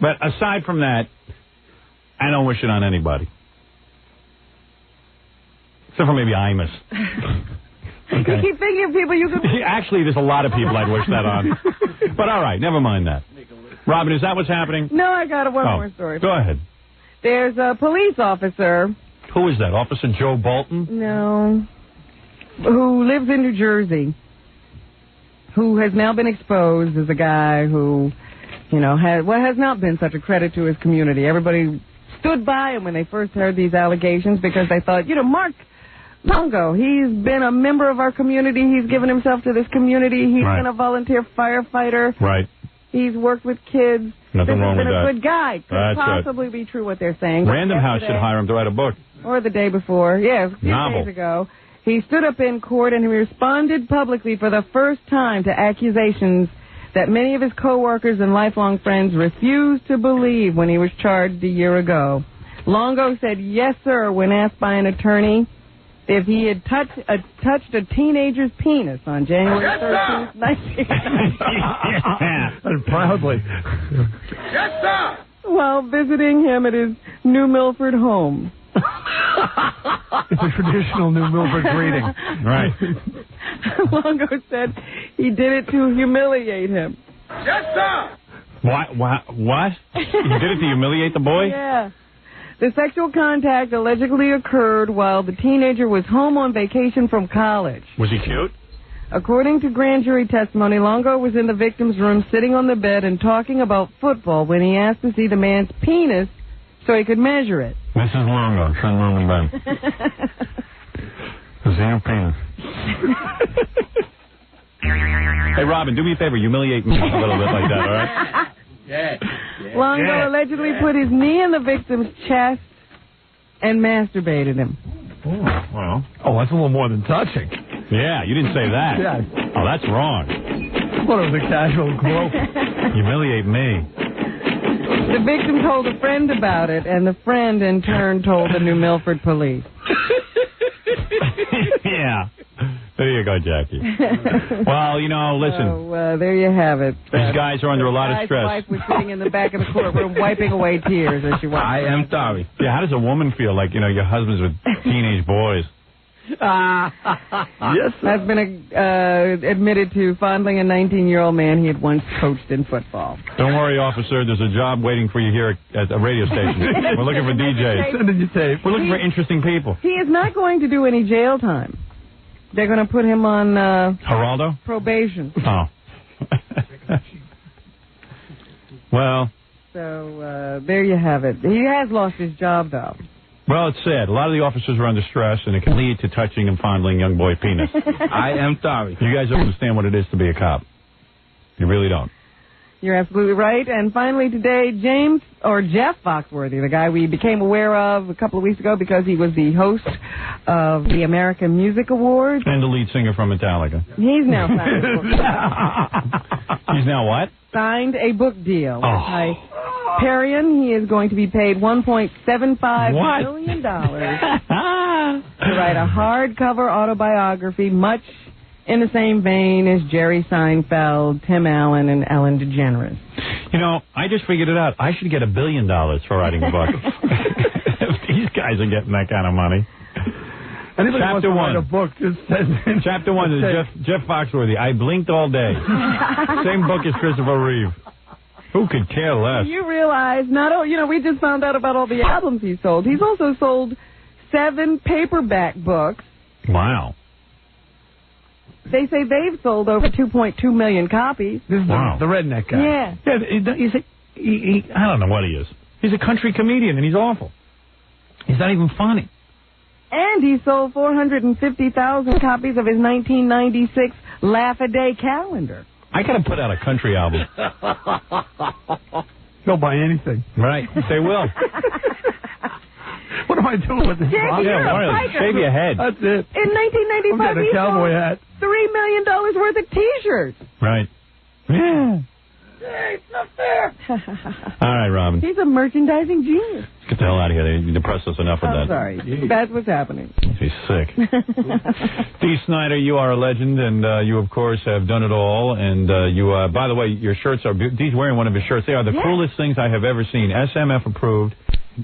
But aside from that, I don't wish it on anybody. Except for maybe Imus. Okay. You keep thinking of people you could... Actually, there's a lot of people I'd wish that on. But all right, never mind that. Robin, is that what's happening? No, I got one more story. Go ahead. There's a police officer. Who is that? Officer Joe Bolton? No. Who lives in New Jersey. Who has now been exposed as a guy who, has not been such a credit to his community. Everybody stood by him when they first heard these allegations because they thought, Mark Longo, he's been a member of our community. He's given himself to this community. He's been a volunteer firefighter. Right. He's worked with kids. Nothing wrong with that. He's been a good guy. Could possibly be true what they're saying. Random House should hire him to write a book. Or the day before. Yeah, a few days ago. He stood up in court and he responded publicly for the first time to accusations that many of his coworkers and lifelong friends refused to believe when he was charged a year ago. Longo said yes, sir, when asked by an attorney if he had touched a teenager's penis on January 13th, 1990. And proudly. Yes, sir! While visiting him at his New Milford home. It's a traditional New Milford greeting. Right. Longo said he did it to humiliate him. Yes, sir! What? He did it to humiliate the boy? Yeah. The sexual contact allegedly occurred while the teenager was home on vacation from college. Was he cute? According to grand jury testimony, Longo was in the victim's room sitting on the bed and talking about football when he asked to see the man's penis so he could measure it. Mrs. Longo, send her in bed. See your penis. Hey, Robin, do me a favor. Humiliate me a little bit like that, all right? Longo allegedly put his knee in the victim's chest and masturbated him. Well. Oh, that's a little more than touching. Yeah, you didn't say that. Yeah. Oh, that's wrong. I thought it was a casual grope. Humiliate me. The victim told a friend about it, and the friend in turn told the New Milford police. Yeah. There you go, Jackie. Well, listen. So, there you have it. These guys are under a lot of stress. His wife was sitting in the back of the courtroom wiping away tears as she walked. I am sorry. Yeah, how does a woman feel like, your husband's with teenage boys? Yes. Has been admitted to fondling a 19-year-old man he had once coached in football. Don't worry, officer. There's a job waiting for you here at a radio station. We're looking for DJs. Sending you tape. We're looking for interesting people. He is not going to do any jail time. They're going to put him on Geraldo? Probation. Oh. Well, So there you have it. He has lost his job, though. Well, it's sad. A lot of the officers are under stress, and it can lead to touching and fondling young boy penis. I am sorry. You guys don't understand what it is to be a cop. You really don't. You're absolutely right. And finally today, Jeff Foxworthy, the guy we became aware of a couple of weeks ago because he was the host of the American Music Awards. And the lead singer from Metallica. He's now signed a book deal. He's now what? Signed a book deal. By Hyperion. He is going to be paid $1.75 million to write a hardcover autobiography, much in the same vein as Jerry Seinfeld, Tim Allen, and Ellen DeGeneres. You know, I just figured it out. I should get $1 billion for writing a book. If these guys are getting that kind of money. Anybody wants to write a book, just send in. Chapter 1 is Jeff Foxworthy. I blinked all day. Same book as Christopher Reeve. Who could care less? You realize, we just found out about all the albums he sold. He's also sold 7 paperback books. Wow. They say they've sold over 2.2 million copies. This is the redneck guy. Yeah. I don't know what he is. He's a country comedian, and he's awful. He's not even funny. And he sold 450,000 copies of his 1996 Laugh-A-Day calendar. I got to put out a country album. They'll buy anything. Right. They will. What am I doing with this? Shave your head. That's it. In 1995, a cowboy hat. $3 million worth of T-shirts. Right. Yeah. Hey, it's not fair. All right, Robin. He's a merchandising genius. Let's get the hell out of here. They depressed us enough with that. I'm sorry. That's what's happening. He's sick. Dee Snider, you are a legend, and you, of course, have done it all. And you, by the way, your shirts are beautiful. Dee's wearing one of his shirts. They are the coolest things I have ever seen. SMF approved.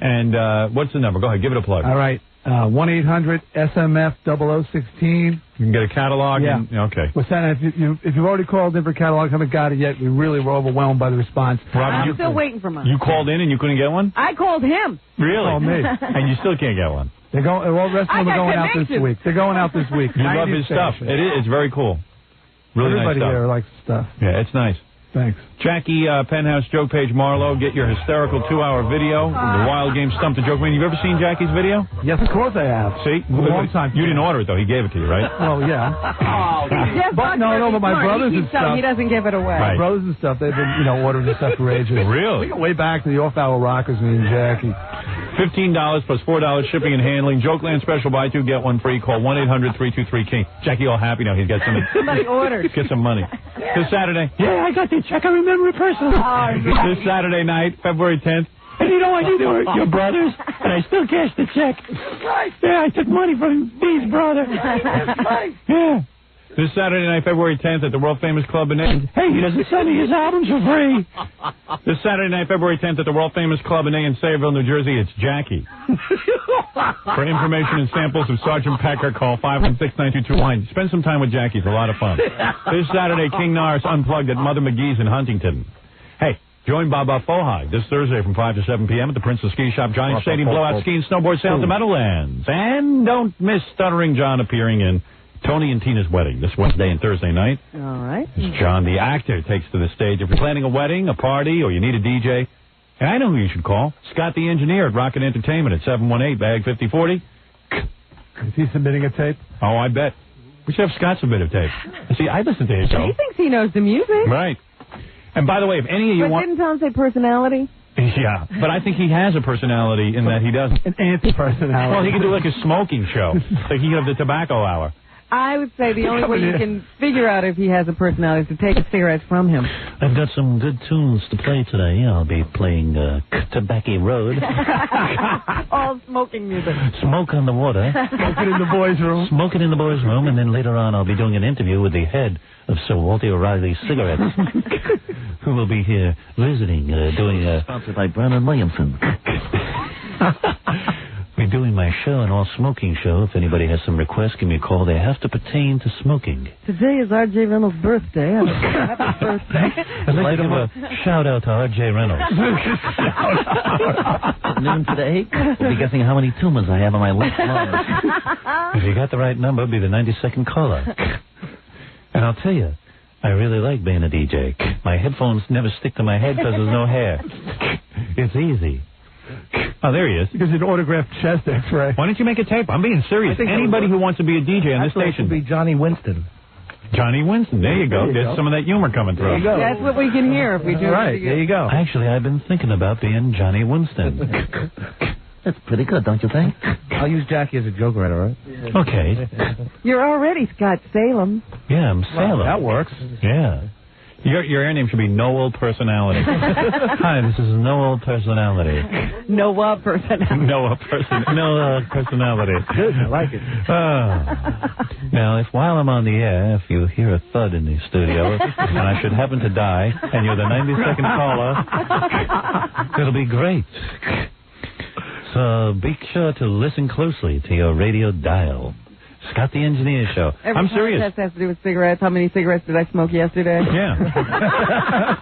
And what's the number? Go ahead, give it a plug. All right. 1-800-SMF-0016. You can get a catalog. Yeah. Okay. Well, Santa, if you've already called in for a catalog, haven't got it yet, we really were overwhelmed by the response. Robin, I'm still waiting for mine. You called in and you couldn't get one? I called him. Really? Called me. And you still can't get one? They're going. All the rest of them are going out this week. They're going out this week. You love his stuff. It's very cool. Really Everybody nice stuff. here likes the stuff. Yeah, it's nice. Thanks. Jackie Penthouse, Joke Page Marlowe, get your hysterical 2-hour video. The Wild Game Stump the Joke Man. You've ever seen Jackie's video? Yes, of course I have. See? A long time. You didn't order it, though. He gave it to you, right? Oh, yeah. But my brothers and stuff. He doesn't give it away. My brothers and stuff, they've been, ordering this stuff for ages. Really? We go way back to the off-hour rockers, me and Jackie. $15 plus $4 shipping and handling. Jokeland special, buy 2, get 1 free. Call 1-800-323-KING. Jackie all happy now. He's got some. Somebody ordered. Get some money. This Saturday. Yeah, I got the check. I remember it personally. This Saturday night, February 10th. And you know what? They were your brothers, and I still cashed the check. Right. Yeah, I took money from Dee's brother. Right. Yeah. This Saturday night, February 10th, at the world-famous Club in A. Hey, he doesn't send me his albums for free. This Saturday night, February 10th, at the world-famous Club in A in Sayreville, New Jersey, it's Jackie. For information and samples of Sergeant Pecker, call 516-9221. Spend some time with Jackie. It's a lot of fun. This Saturday, King Norris Unplugged at Mother McGee's in Huntington. Hey, join Baba Fohai this Thursday from 5 to 7 p.m. at the Princess Ski Shop, Giant Stadium Blowout Ski and Snowboard Sales at Meadowlands. And don't miss Stuttering John appearing in Tony and Tina's Wedding this Wednesday and Thursday night. All right. As John, the actor, takes to the stage. If you're planning a wedding, a party, or you need a DJ, and I know who you should call. Scott the Engineer at Rocket Entertainment at 718-BAG-5040. Is he submitting a tape? Oh, I bet. We should have Scott submit a tape. See, I listen to his show. He thinks he knows the music. Right. And by the way, if any of you want... Didn't Tom say personality? Yeah, but I think he has a personality in that he doesn't. An anti-personality. Well, he could do like a smoking show. Like he could have the tobacco hour. I would say the only way you can figure out if he has a personality is to take a cigarette from him. I've got some good tunes to play today. I'll be playing Tobacco Road. All smoking music. Smoke on the Water. Smoking in the boys' room. Smoking in the boys' room, and then later on I'll be doing an interview with the head of Sir Walter O'Reilly Cigarettes, who will be here visiting, sponsored by Brandon Williamson. We're doing my show, an all-smoking show. If anybody has some requests, give me a call. They have to pertain to smoking. Today is R.J. Reynolds' birthday. Happy birthday. I'd like to give a shout-out to R.J. Reynolds. Noon today, we'll be guessing how many tumors I have on my left lung. If you got the right number, be the 92nd caller. And I'll tell you, I really like being a DJ. My headphones never stick to my head because there's no hair. It's easy. Oh, there he is. Because an autographed chest X-ray. Why don't you make a tape? I'm being serious. Anybody who wants to be a DJ on this station. Be Johnny Winston. Johnny Winston. There you go. There's some of that humor coming through. There you go. That's what we can hear if we do it. Right, there you go. Actually, I've been thinking about being Johnny Winston. That's pretty good, don't you think? I'll use Jackie as a joke writer, all right? Okay. You're already Scott Salem. Yeah, I'm Salem. Well, that works. Yeah. Your air name should be No Old Personality. Hi, this is No Old Personality. No personality. No personality. Good, I like it. Now, if while I'm on the air, if you hear a thud in the studio, and I should happen to die, and you're the 92nd caller, it'll be great. So be sure to listen closely to your radio dial. Scott the Engineer Show. I'm serious. Every has to do with cigarettes. How many cigarettes did I smoke yesterday? Yeah.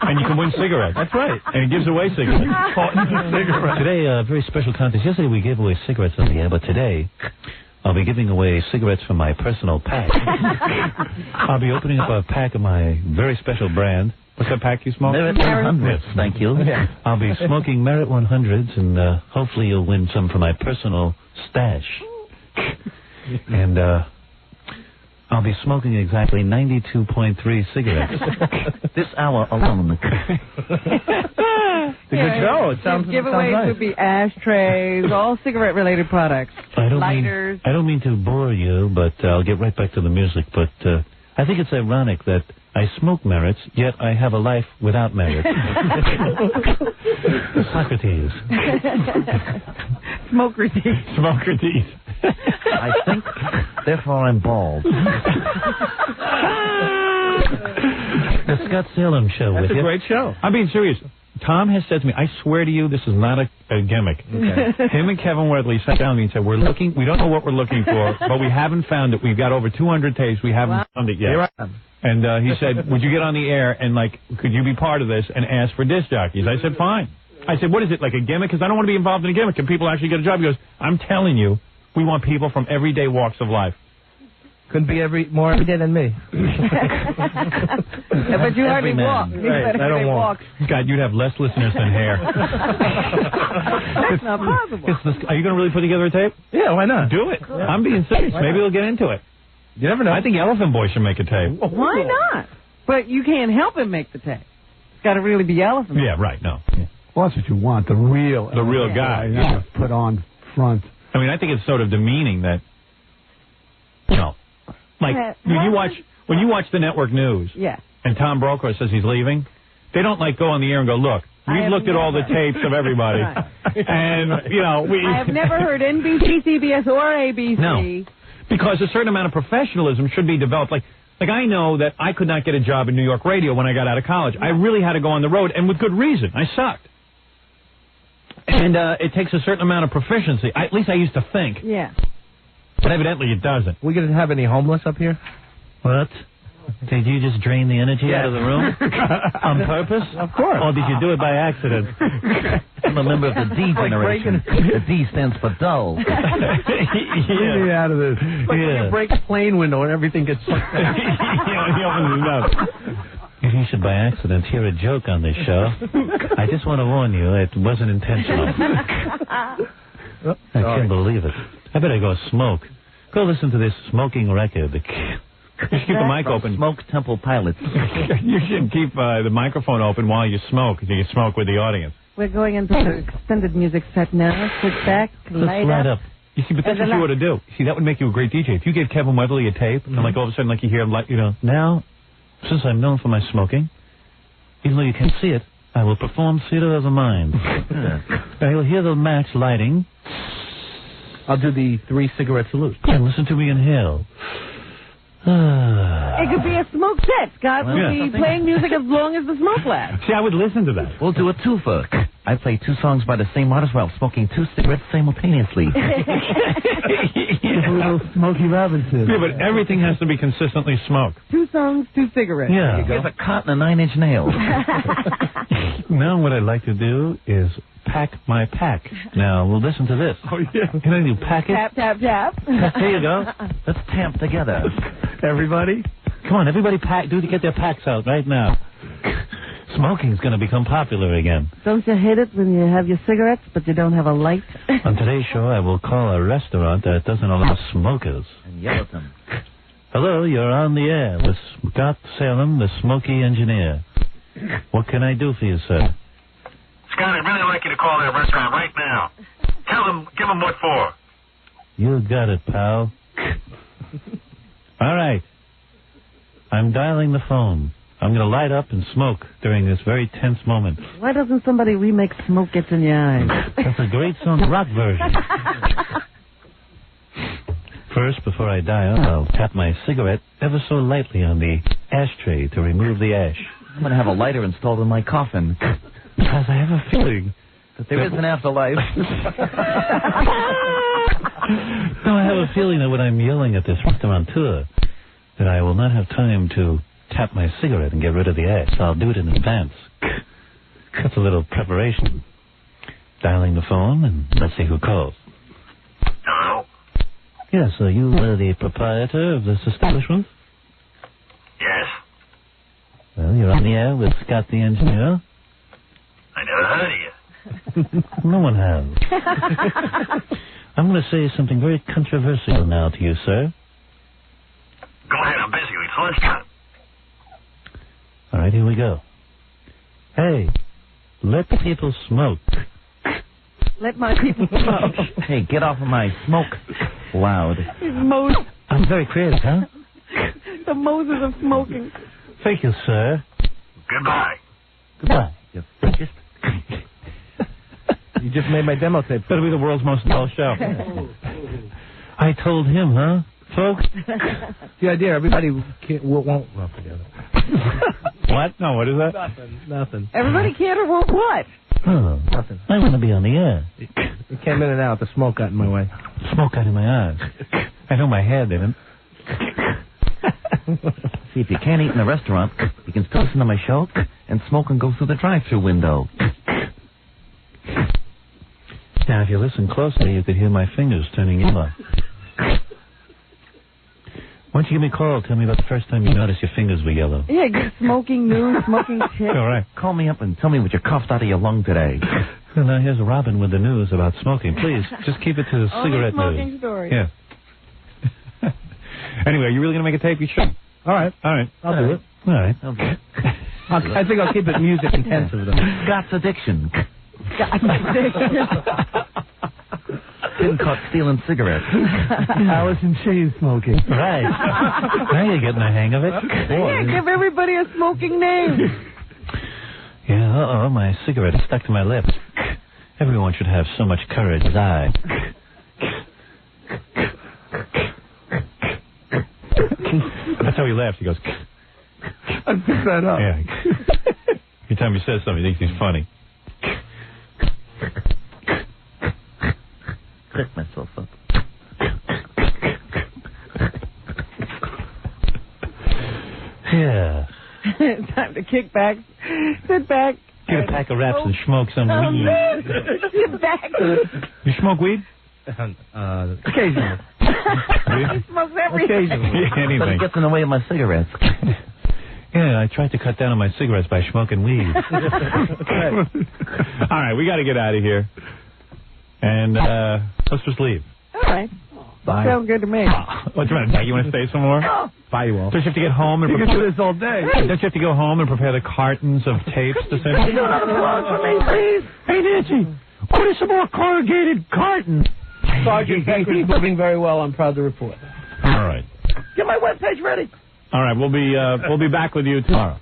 And you can win cigarettes. That's right. And he gives away cigarettes. Today, a very special contest. Yesterday we gave away cigarettes on the air, but today I'll be giving away cigarettes from my personal pack. I'll be opening up a pack of my very special brand. What's that pack you smoke? Merit 100s, thank you. I'll be smoking Merit 100s, and hopefully you'll win some from my personal stash. And I'll be smoking exactly 92.3 cigarettes this hour alone. It's a good show. It sounds giveaways nice. would be ashtrays, all cigarette-related products. Lighters. I don't mean to bore you, but I'll get right back to the music. But I think it's ironic that I smoke merits, yet I have a life without merit. Socrates. Smokerties. Smokerties. I think, therefore I'm bald. The Scott Salem Show. That's with a you. great show. I'm being serious. Tom has said to me, I swear to you, this is not a gimmick. Okay. Him and Kevin Worthley sat down with me and said, we don't know what we're looking for, but we haven't found it. We've got over 200 tapes. We haven't found it yet. You're right. And he said, would you get on the air and, could you be part of this and ask for disc jockeys? I said, fine. I said, what is it, like a gimmick? Because I don't want to be involved in a gimmick. Can people actually get a job? He goes, I'm telling you, we want people from everyday walks of life. Couldn't be more every day than me. But you hardly walk. Right, I don't walk. God, you'd have less listeners than hair. That's not possible. Are you going to really put together a tape? Yeah, why not? Do it. I'm being serious. Maybe we'll get into it. You never know. I think Elephant Boy should make a tape. Why not? But you can't help him make the tape. It's got to really be Elephant. Yeah, right. No. Yeah. Well, that's what you want. The real guy. Yeah. Put on front. I mean, I think it's sort of demeaning that, when you watch the network news, and Tom Brokaw says he's leaving, they don't go on the air and go, look, we've looked at all the tapes of everybody, and I have never heard NBC, CBS, or ABC. No, because a certain amount of professionalism should be developed. Like I know that I could not get a job in New York radio when I got out of college. I really had to go on the road, and with good reason. I sucked. And it takes a certain amount of proficiency. At least I used to think. Yeah. But evidently it doesn't. We going to have any homeless up here? What? Did you just drain the energy out of the room? On purpose? Of course. Or did you do it by accident? I'm a member of the D generation. The D stands for dull. Get me out of this. When you break a plane window and everything gets sucked out. He opens his mouth. If you should by accident hear a joke on this show, I just want to warn you, it wasn't intentional. I can't believe it. I better go smoke. Go listen to this smoking record. You should keep the mic open. Smoke Temple Pilots. You should keep the microphone open while you smoke, so you can smoke with the audience. We're going into the extended music set now. Sit back, light up. You see, but that's what you ought to do. See, that would make you a great DJ. If you give Kevin Weatherly a tape, and all of a sudden, you hear him, now, since I'm known for my smoking, even though you can't see it, I will perform theater of the mind. Now you'll hear the match lighting. I'll do the 3 cigarette salute. And listen to me inhale. It could be a smoke set. Scott will be playing music as long as the smoke lasts. See, I would listen to that. We'll do a twofer. I play 2 songs by the same artist while smoking 2 cigarettes simultaneously. A little Smokey Robinson. Yeah, but everything has to be consistently smoked. 2 songs, 2 cigarettes. Yeah. Here's a cot and a 9-inch nail. Now what I'd like to do is pack my pack. Now, we'll listen to this. Oh, yeah. Can I do pack it? Tap, tap, tap. Here you go. Let's tamp together. Everybody. Come on, everybody get their packs out right now. Smoking's going to become popular again. Don't you hate it when you have your cigarettes, but you don't have a light? On today's show, I will call a restaurant that doesn't allow smokers. And yell at them. Hello, you're on the air with Scott Salem, the smoky engineer. What can I do for you, sir? Scott, I'd really like you to call that restaurant right now. Give them what for. You got it, pal. All right. I'm dialing the phone. I'm going to light up and smoke during this very tense moment. Why doesn't somebody remake Smoke Gets in Your Eyes? That's a great song, rock version. First, before I dial, I'll tap my cigarette ever so lightly on the ashtray to remove the ash. I'm going to have a lighter installed in my coffin. Because I have a feeling that there is an afterlife. No, I have a feeling that when I'm yelling at this restaurateur, that I will not have time to tap my cigarette and get rid of the ash. So I'll do it in advance. That's a little preparation. Dialing the phone, and let's see who calls. Hello? Yes, are you the proprietor of this establishment? Yes. Well, you're on the air with Scott the engineer. I never heard of you. No one has. I'm going to say something very controversial now to you, sir. Go ahead, I'm busy. It's lunchtime. All right, here we go. Hey, let the people smoke. Let my people smoke. Hey, get off of my smoke. Loud. I'm very creative, huh? The Moses of smoking. Thank you, sir. Goodbye. Goodbye. You fascist. You just made my demo tape. Better be the world's most dull show. I told him, huh, folks? The idea, everybody won't rub together. What? No, what is that? Nothing. Everybody can't or won't what? Oh, Nothing. I want to be on the air. It came in and out. The smoke got in my way. Smoke got in my eyes. I know my hair didn't. See, if you can't eat in a restaurant, you can still listen to my show and smoke and go through the drive-thru window. Now, if you listen closely, you could hear my fingers turning yellow. Why don't you give me a call? Tell me about the first time you noticed your fingers were yellow. Yeah, get smoking news, smoking tips. All right. Call me up and tell me what you coughed out of your lung today. Well, now here's Robin with the news about smoking. Please, just keep it to the cigarette smoking news. story. Yeah. Anyway, are you really going to make a tape? You should. All right. I'll do it. All right. Okay. I think I'll keep it music intensive, though. Scott's addiction. Scott's addiction. Been caught stealing cigarettes. Alice in Chains smoking. Right. Now you're getting the hang of it. Yeah, give everybody a smoking name. Yeah, my cigarette is stuck to my lips. Everyone should have so much courage as I. That's how he laughs. He goes. I picked that up. Yeah. Every time he says something, he thinks he's funny. Pick myself up. Yeah. Time to kick back, sit back. Get a pack of wraps and smoke some weed. Sit back. You smoke weed? Occasionally. He smokes everything. Anything. But it gets in the way of my cigarettes. Yeah, I tried to cut down on my cigarettes by smoking weed. All right, we got to get out of here. And let's just leave. All right. Bye. Sounds good to me. What's the matter? You want to stay some more? Bye, you all. Don't you have to get home and You can do this all day. Don't you have to go home and prepare the cartons of tapes to send? Can you do another plug for me, please? Hey, Nancy, order some more corrugated cartons. Sergeant Becker's moving very well. I'm proud to report. All right. Get my webpage ready. All right, we'll be back with you tomorrow.